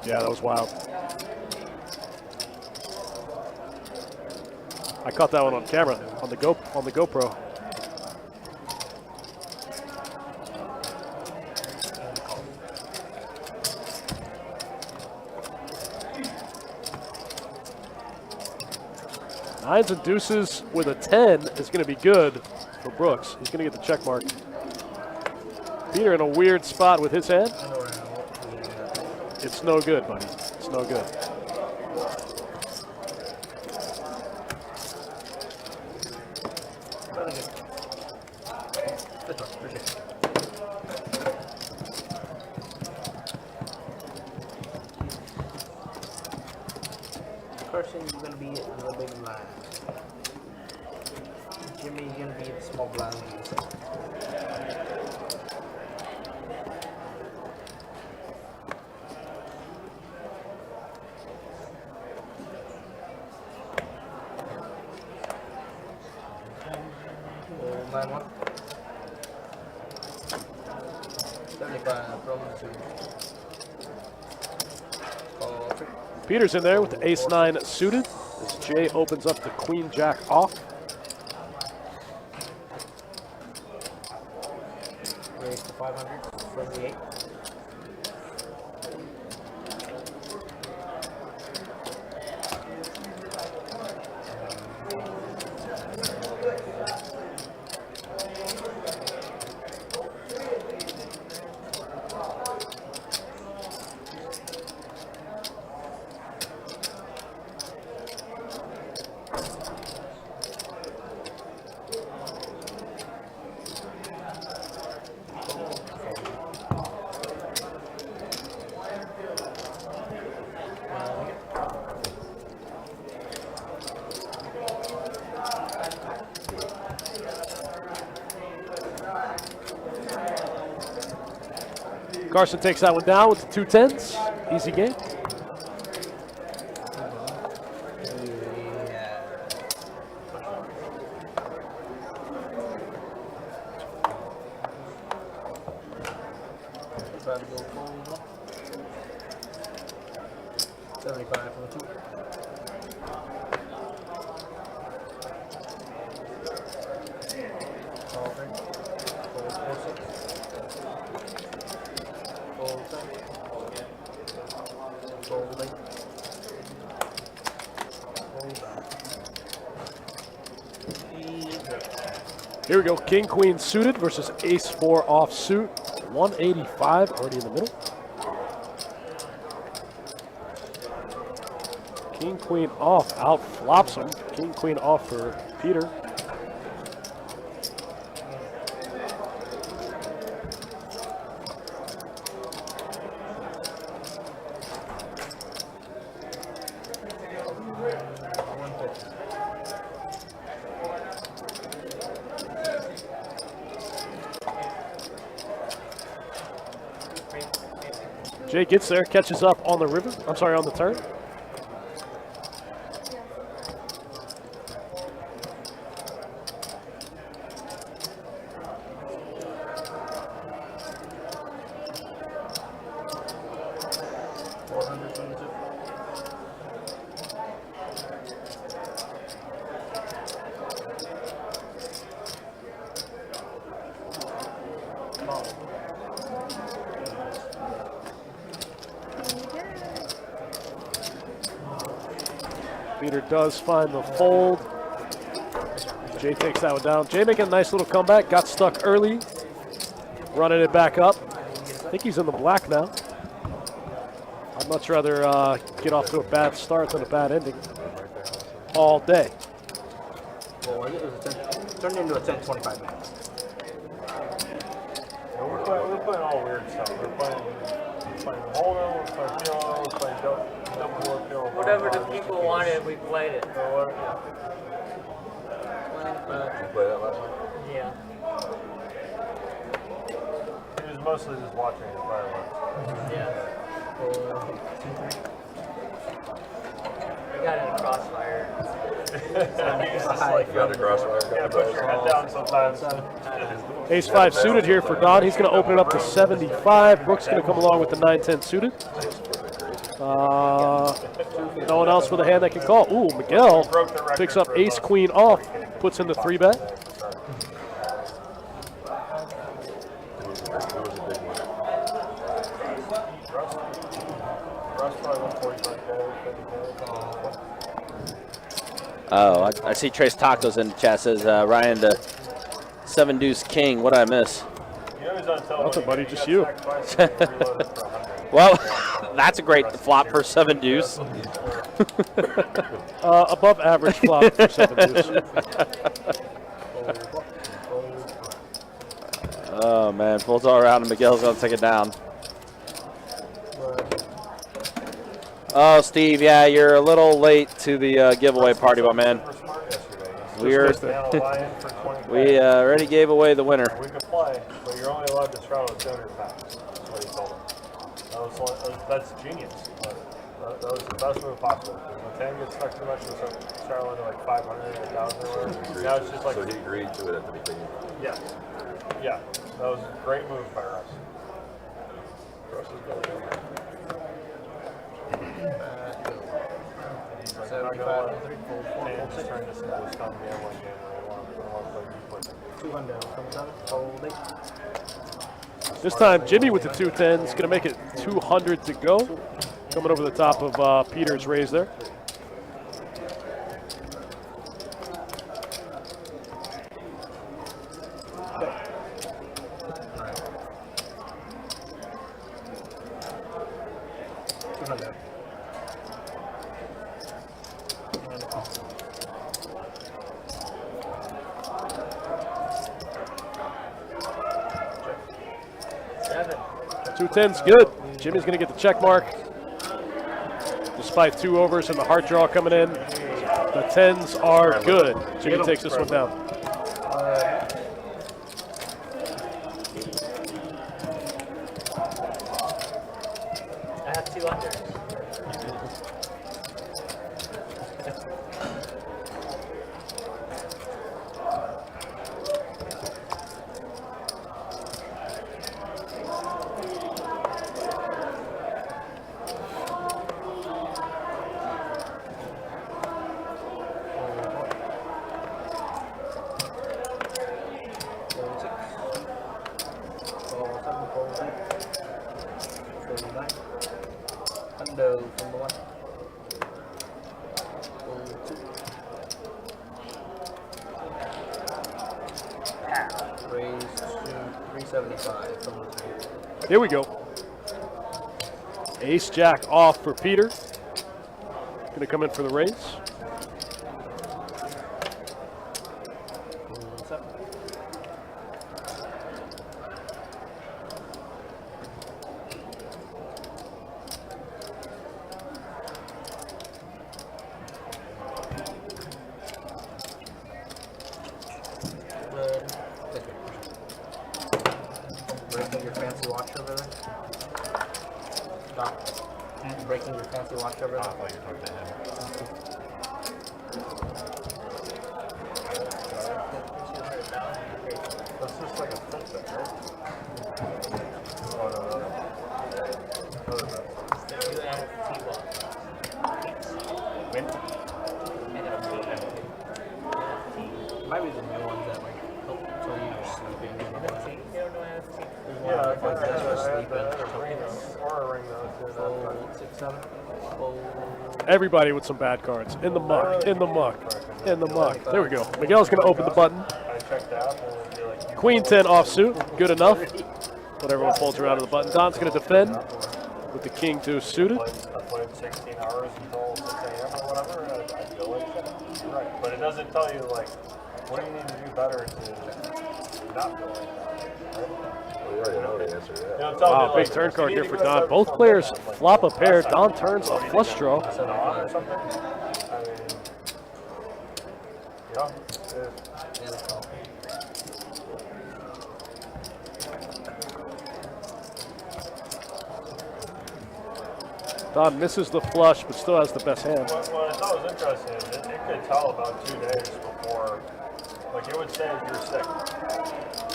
Yeah, that was wild. I caught that one on camera on the GoPro. Nines and deuces with a 10 is going to be good for Brooks. He's going to get the check mark. Peter in a weird spot with his hand. It's no good, buddy. It's no good. Carson, you're going to be at the big blind. Jimmy, you're going to be at the small blind. Line 1. 75 from 2. Peter's in there with the ace-9 suited. As Jay opens up the queen-jack off. Raise to 500 from the 8. Carson takes that one down with the 2 10s. Easy game. Here we go. King, queen suited versus ace 4 offsuit. 185 already in the middle. King, queen off. Out flops him. King, queen off for Peter. Jay gets there, catches up on the river. I'm sorry, on the turn. Peter does find the fold. Jay takes that one down. Jay making a nice little comeback. Got stuck early. Running it back up. I think he's in the black now. I'd much rather get off to a bad start than a bad ending. All day. Well, it was turned into a 10-25 match. We're playing all weird stuff. We're playing Hold'em, we're playing PLO, we're playing double PLO. Whatever the people wanted, we played it. Did you play that last night? Yeah. It was mostly just watching the fireworks. Yeah. I got in a crossfire. You got the crossfire? You gotta put your head down sometimes. Ace 5 suited here for Don. He's going to open it up to 75. Brooks going to come along with the 9-10 suited. No one else with a hand that can call. Ooh, Miguel picks up ace queen off, puts in the 3-bet. Oh, I see Trace Tacos in the chat. Says Ryan to 7 deuce king. What did I miss? Nothing, buddy, just you. Well, that's a great flop for 7 deuce. Above average flop for 7 deuce. Oh man, folds all around and Miguel's gonna take it down. Oh, Steve, yeah, you're a little late to the giveaway party, my man. We already gave away the winner. We could play, but you're only allowed to straddle 200 pounds. That's what he told him. That's genius. That was the best move possible. When Tam gets stuck too much, he'll straddle into like 500 or 1,000 or whatever. Now it's just like. So he agreed to it at the beginning. Yeah. Yeah. That was a great move by Russ. Russ is good. I'm not gonna let Tam's turn this into a stun gambling game. This time, Jimmy with the 2-10 is going to make it 200 to go. Coming over the top of Peter's raise there. Two tens good. Jimmy's going to get the check mark. Despite 2 overs and the heart draw coming in, the 10s are good. Jimmy takes this one down. fancy letters. Hundo from the one. Raise to 375 from the 3. Here we go. Ace Jack off for Peter. Going to come in for the raise. Breaking your fancy watch over there? Doc, breaking your fancy watch over there? I thought you were talking to him. That's just like a Fitbit, right? Oh, no. What is that? Might be the new ones that like help tell you you're sleeping. Yeah, Like that's for sleeping. or a ring though. Fold 6, 7. Fold. Everybody with some bad cards. In the muck, in the muck, in the muck. There we go. Miguel's going to open the button. I checked out and it'd be like, Queen 10 offsuit. Good enough. But everyone folds around to the button. Don's going to defend with the King 2 suited. I played 16 hours until 6 a.m. or whatever. I feel like shit. Right. But it doesn't tell you, like, what do you need to do better to not feel like that? Right? Well, you already know the answer to that. You know, tell Wow, me, big like, turn you card need here to for go Don. start Both from players that, like, flop a pair. last time Don you turns a flush draw. set on or something. I mean, yeah. Don misses the flush, but still has the best hand. What I thought was interesting is it could tell about 2 days before, like it would say if you're sick.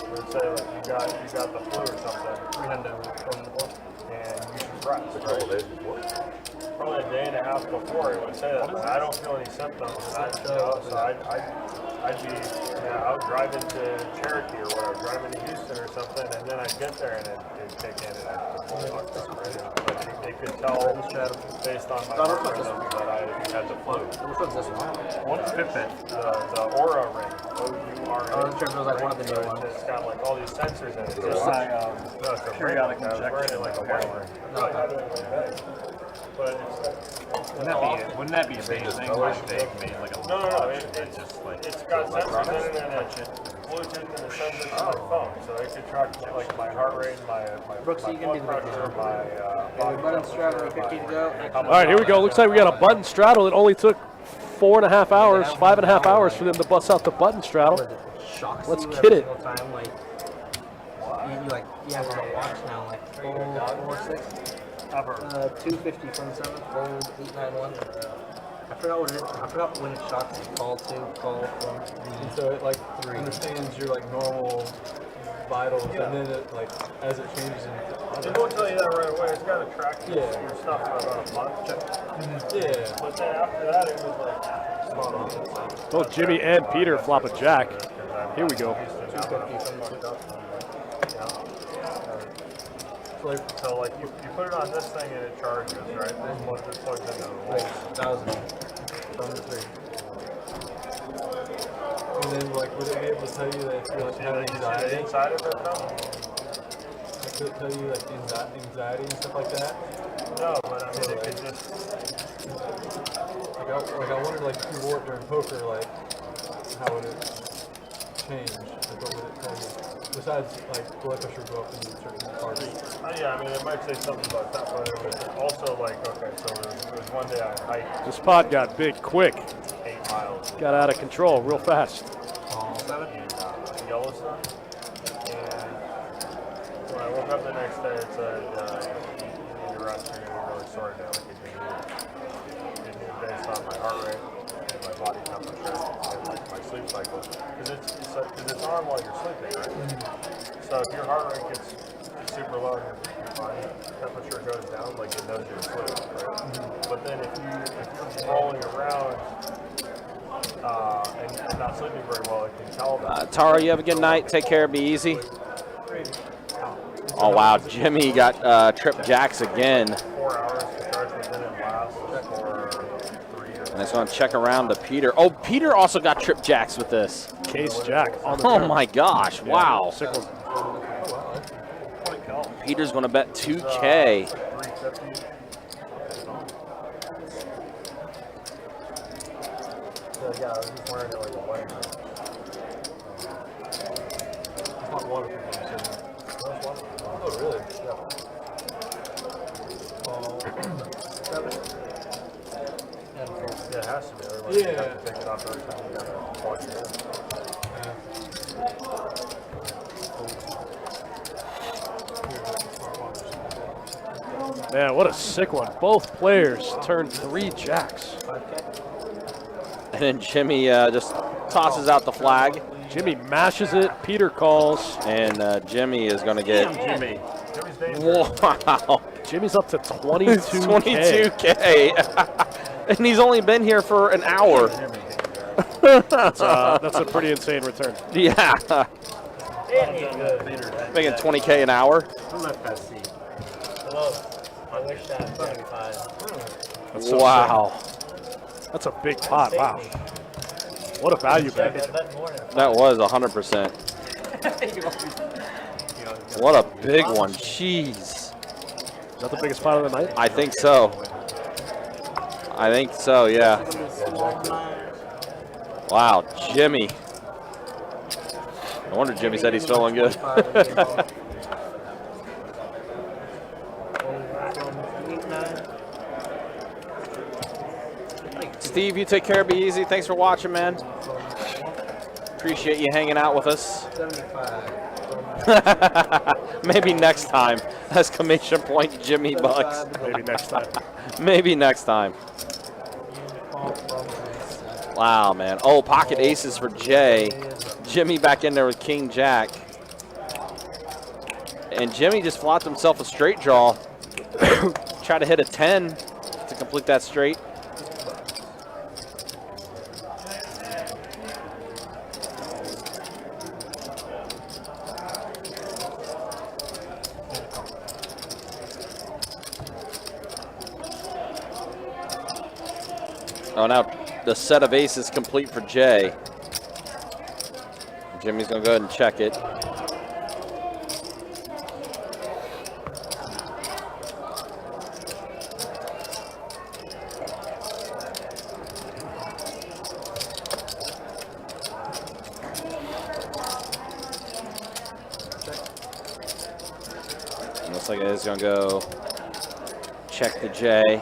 It would say like you got the flu or something, and you should rest. A couple days before. Probably a day and a half before it would say that. And I don't feel any symptoms, and I'd be, I would drive into Cherokee or whatever, drive into Houston or something, and then I'd get there and it'd kick in and I'd get fucked up, right? But they could tell based on my heart rhythm that I had the flu. Which one's this one? One's Fitbit, the Aura ring, O-U-R-A. Oh, I'm sure it was like one of the new ones. It's got like all these sensors in it. Is it a It's watch? no, it's a Periodic ring. I was wearing it like a white ring. I really have it in my bag. But Wouldn't that be amazing? Like they made like a no. watch that just like It's got sensors in it and it's Bluetooth and it sends it to my phone, so it could track like my heart rate, my Brooks, you can blood do the pressure, video. my body Button temperature, straddle, 50 to go. how much All right, here we go. Looks like we got a button straddle. It only took 4.5 hours, 5.5 hours for them to bust out the button straddle. Shocks Let's you kid every it. single time, like you have a watch now, like 446. 250 from 7, fold 891. I forgot what it is. I forgot when it shocks you. Call from. And so it like understands your like normal vitals, and then it like as it changes. It won't tell you that right away. It's got to track your Yeah. stuff for about a month. Yeah. But then after that, it was like spot on. Both Jimmy and Peter flop a jack. Here we go. 250 from So like you put it on this thing and it charges, right? It plugs into the wall. 1,000 from the 3. And then like would it be able to tell you that if you're like See having the anxiety? inside of it though? Could it tell you like anxiety and stuff like that? No, but I mean it could just. Like I wondered like if you wore it during poker, like how would it change? Like what would it tell you? Besides like blood pressure go up in certain parts. Yeah, I mean it might say something about that, but it was also like okay, so it was one day I hiked This pod got big quick. 8 miles Got out of control real fast. in Yellowstone, and when I woke up the next day, it said you need to rest. You're gonna be really sorted out like it based on my heart rate and my body temperature and like my sleep cycle. Because it's on while you're sleeping, right? So if your heart rate gets super low and your body temperature goes down, like it knows you're asleep, right? But then if you're rolling around and not sleeping very well, it can tell that. Tara, you have a good night. Take care. Be easy. Oh, wow. Jimmy got trip jacks again. 4 hours to charge, but then it lasts for 3 years. And I just want to check around to Peter. Oh, Peter also got trip jacks with this. Case jack on the Oh, turn. my gosh. Wow. Sick one. Peter's going to bet 2K. 350. So yeah, I was just wearing it like a wedding ring. It's not waterproof. Oh, really? Yeah. Yeah, it has to be. Otherwise you have to take it off every time you gotta wash it in. Man, what a sick one. Both players turned 3 jacks. And then Jimmy just tosses out the flag. Jimmy mashes it. Peter calls. And Jimmy is going to get... Jimmy. Wow. Jimmy's up to 22K. 22K. And he's only been here for an hour. That's a pretty insane return. Yeah. Making 20K an hour. I wish that 75. That's so Wow. sick. That's a big pot. Wow. What a value bet. That was 100%. What a big one. Jeez. Is that the biggest pot of the night? I think so. I think so, yeah. Wow, Jimmy. No wonder Jimmy said he's feeling good. Steve, you take care. Be easy. Thanks for watching, man. Appreciate you hanging out with us. 75. Maybe next time. Exclamation point, Jimmy Bucks. Maybe next time. Maybe next time. Wow, man. Oh, pocket aces for Jay. Jimmy back in there with King Jack. And Jimmy just flopped himself a straight draw. Try to hit a 10 to complete that straight. Oh, now the set of aces complete for Jay. Jimmy's going to go ahead and check it. And looks like it is going to go check the Jay.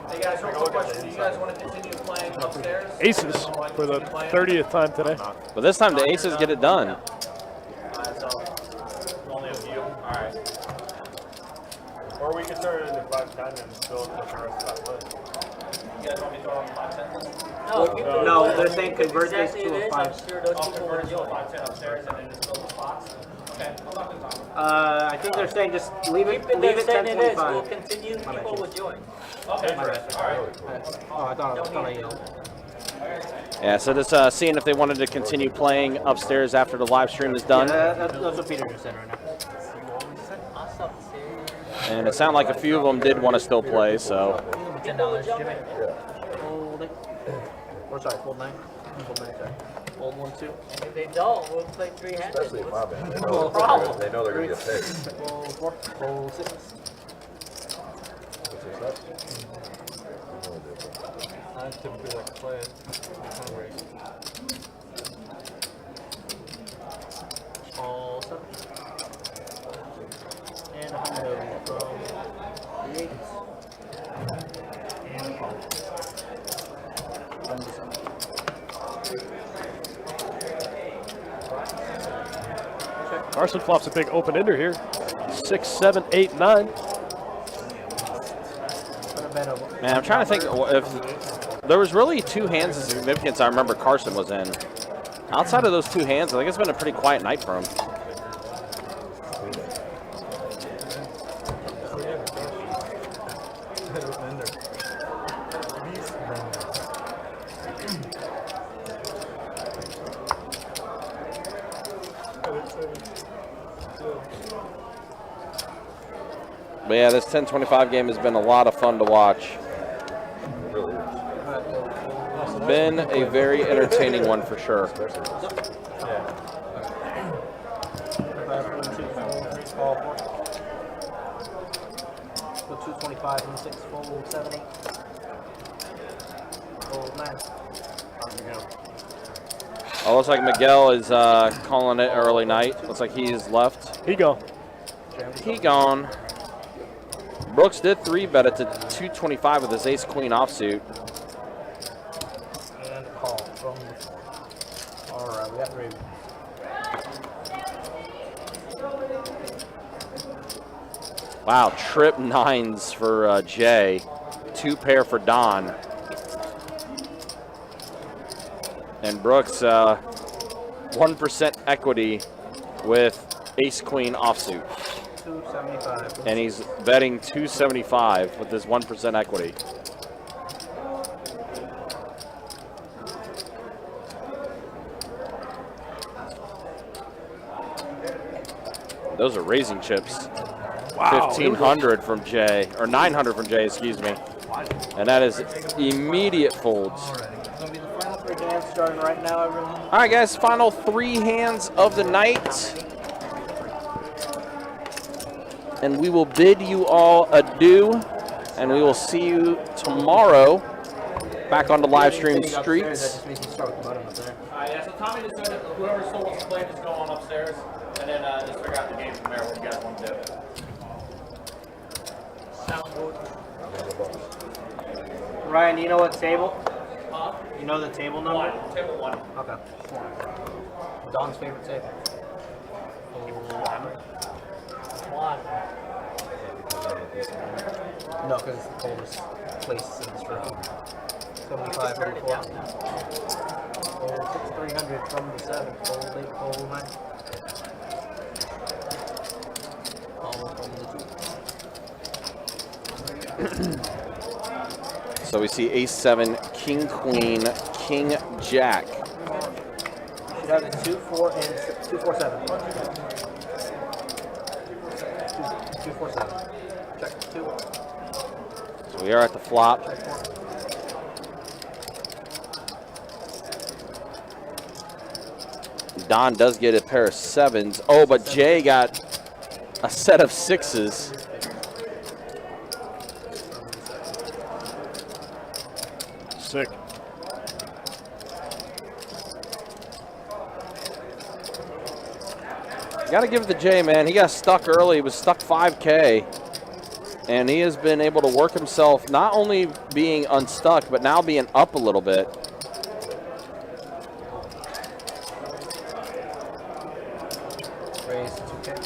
Hey guys, real quick question. Do you guys want to continue playing upstairs? Aces for the 30th time today. But this time the aces get it done. Alright, so only a few. Alright. Or we could turn it into 5-10 and still put the rest of that list. You guys want me to throw on 5-10? No, they're saying convert this Exactly to it a is. 5. I'm sure those people convert it to a 5-10 upstairs and then just fill the spots. Okay, I'm not going to talk. I think they're saying just leave it They're saying it is. 10-25. We'll continue. People will join. Okay, Alright. Oh, I thought I yelled. Yeah, so just seeing if they wanted to continue playing upstairs after the live stream is done. That's what Peter just said right now. And it sounded like a few of them did want to still play, so. $10, Jimmy. Hold it. Or sorry, hold 9. Hold 9, sorry. Hold 1, 2. And if they don't, we'll play 3-handed. Especially in my band. No problem. They know they're going to get paid. Hold 4. Hold 6. I typically like to play it. All 7. And a hundo from the 8. And a call. Carson flops a big open ender here. 6, 7, 8, 9. Man, I'm trying to think if there was really 2 hands of significance I remember Carson was in. Outside of those 2 hands, I think it's been a pretty quiet night for him. But yeah, this 10-25 game has been a lot of fun to watch. Been a very entertaining one for sure. Go 225 and 6, fold 7, 8. Fold 9. Oh, looks like Miguel is calling it early night. Looks like he's left. He gone. He gone. Brooks did 3-bet it to 225 with his ace-queen offsuit. And a call from the floor. All right, we got Raven. Wow, trip 9s for Jay. 2 pair for Don. And Brooks, 1% equity with ace-queen offsuit. 275. And he's betting 275 with his 1% equity. Those are raising chips. Wow. 1,500 from Jay, or 900 from Jay, excuse me. And that is immediate folds. It's going to be the final 3 hands starting right now, everyone. All right, guys, final 3 hands of the night. And we will bid you all adieu, and we will see you tomorrow back on the live stream streets. Yeah, so Tommy just said whoever still wants to play, just go on upstairs, and then just figure out the game from there when you guys want to do. Ryan, do you know what table? Huh? You know the table number? Table 1. Okay. Don's favorite table. No, because it's the coldest place in this room. 75, 34. Fold 6, 300 from the 7. Fold 8, fold 9. All from the 2. So we see ace-7, king-queen, king-jack. Should have the 2, 4, and 2, 4, 7. 2, 4, 7. Check 2. So we are at the flop. Check 1. Don does get a pair of 7s. Oh, but Jay got a set of 6s. Sick. Got to give it to Jay, man. He got stuck early. He was stuck 5K. And he has been able to work himself, not only being unstuck, but now being up a little bit. Raise 2K.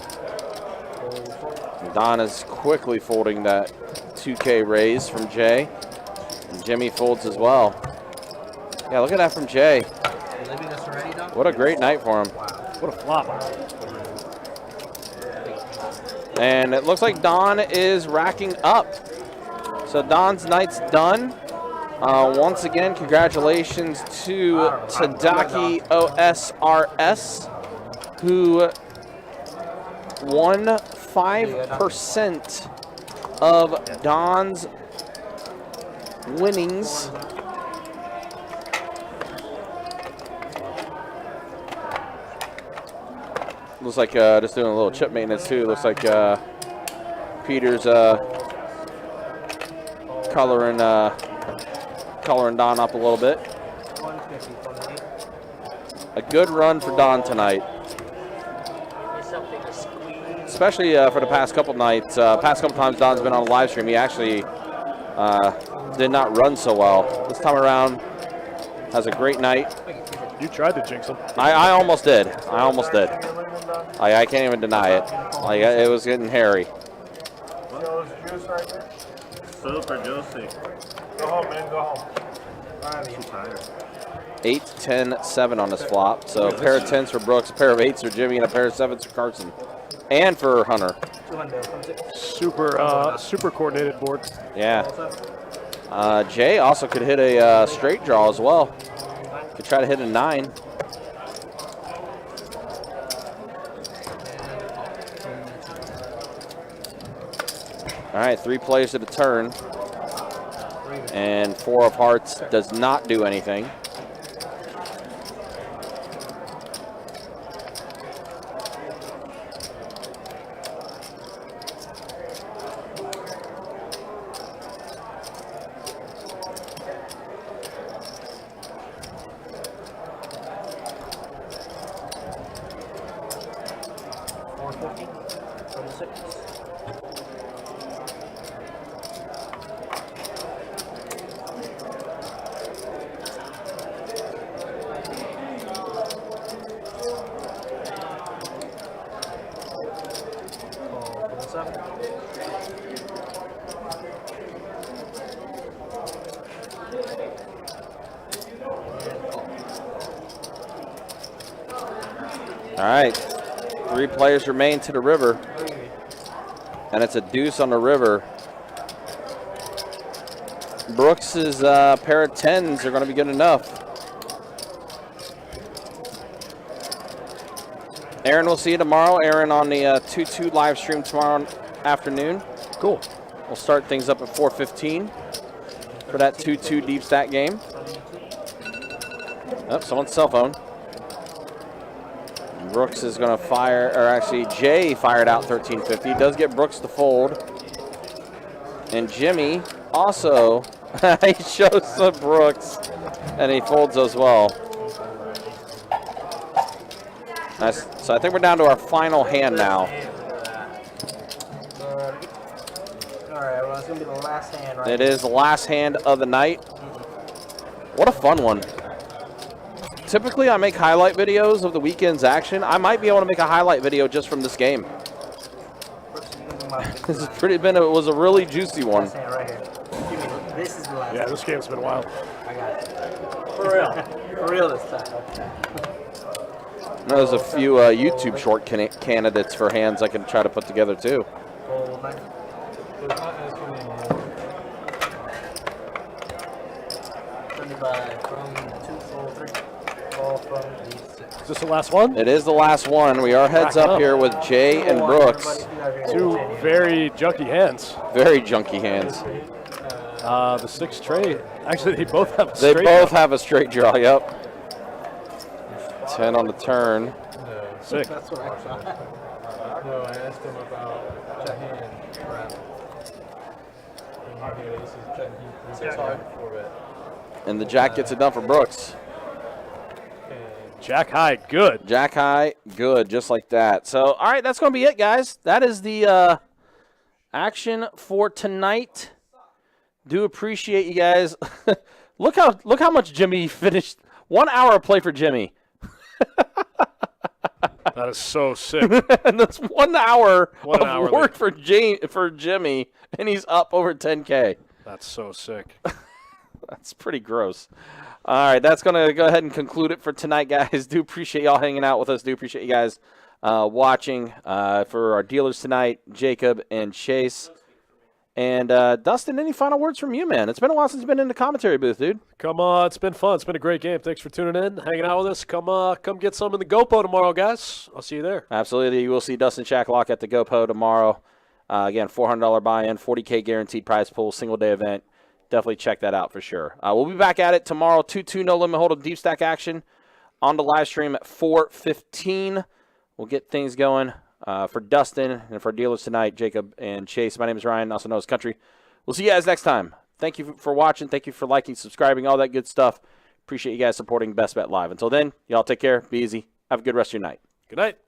Fold 4. Don is quickly folding that 2K raise from Jay. And Jimmy folds as well. Yeah, look at that from Jay. You leaving us already, Don? What a great night for him. What a flop. And it looks like Don is racking up. So Don's night's done. Once again, congratulations to Tadaki OSRS, who won 5% of Don's winnings. Looks like just doing a little chip maintenance too. Looks like Peter's coloring Don up a little bit. 150 from the 8. A good run for Don tonight, especially for the past couple nights. Past couple times Don's been on a live stream, he actually did not run so well. This time around, has a great night. You tried to jinx him. I almost did. I almost did. Like, I can't even deny it. Like, it was getting hairy. Those juice right there. Super juicy. Go home, man. Go home. Too tired. 8, 10, 7 on this flop. So a pair of 10s for Brooks, a pair of 8s for Jimmy, and a pair of 7s for Carson. And for Hunter. Super coordinated board. Yeah. Jay also could hit a straight draw as well. Could try to hit a 9. All right, 3 plays at a turn. And 4 of hearts does not do anything. All right, 3 players remain to the river, and it's a deuce on the river. Brooks's pair of 10s are going to be good enough. Aaron, we'll see you tomorrow. Aaron on the 2-2 live stream tomorrow afternoon. Cool. We'll start things up at 4:15 for that 2-2 deep stack game. Oh, someone's cell phone. Brooks is going to fire, or actually Jay fired out 1350. Does get Brooks to fold. And Jimmy also, he shows the Brooks, and he folds as well. Nice. So I think we're down to our final hand now. All right, well, it's going to be the last hand, right? It is the last hand of the night. What a fun one. Typically, I make highlight videos of the weekend's action. I might be able to make a highlight video just from this game. This has it was a really juicy one. Last hand right here. This is the last Yeah, this game's been wild. I got it. For real. For real this time. There's a few YouTube short candidates for hands I can try to put together too. They're not asking anymore. 75 from 2, 4, 3. Ball from the 6. Is this the last one? It is the last one. We are heads up here with Jay and Brooks. 2 very junky hands. Very junky hands. The 6 trade. Actually, they both have a They straight both up. have a straight draw, yep. 10 on the turn. Sick. That's what I thought. No, I asked him about the hand wrap. And he says hard for it. And the jack gets it done for Brooks. Jack high, good. Jack high, good, just like that. So, all right, that's going to be it, guys. That is the action for tonight. Do appreciate you guys. look how much Jimmy finished. 1 hour of play for Jimmy. That is so sick. And that's 1 hour of work for Jimmy, and he's up over 10K. That's so sick. That's pretty gross. All right, that's going to go ahead and conclude it for tonight, guys. Do appreciate y'all hanging out with us. Do appreciate you guys watching. For our dealers tonight, Jacob and Chase. And Dustin, any final words from you, man? It's been a while since you've been in the commentary booth, dude. Come on, it's been fun. It's been a great game. Thanks for tuning in, hanging out with us. Come get some in the GoPro tomorrow, guys. I'll see you there. Absolutely. You will see Dustin Shacklock at the GoPro tomorrow. Again, $400 buy-in, 40K guaranteed prize pool, single-day event. Definitely check that out for sure. We'll be back at it tomorrow, 2-2 no limit hold'em deep stack action on the live stream at 4:15. We'll get things going for Dustin and for dealers tonight, Jacob and Chase. My name is Ryan, also known as Country. We'll see you guys next time. Thank you for watching. Thank you for liking, subscribing, all that good stuff. Appreciate you guys supporting Best Bet Live. Until then, y'all take care. Be easy. Have a good rest of your night. Good night.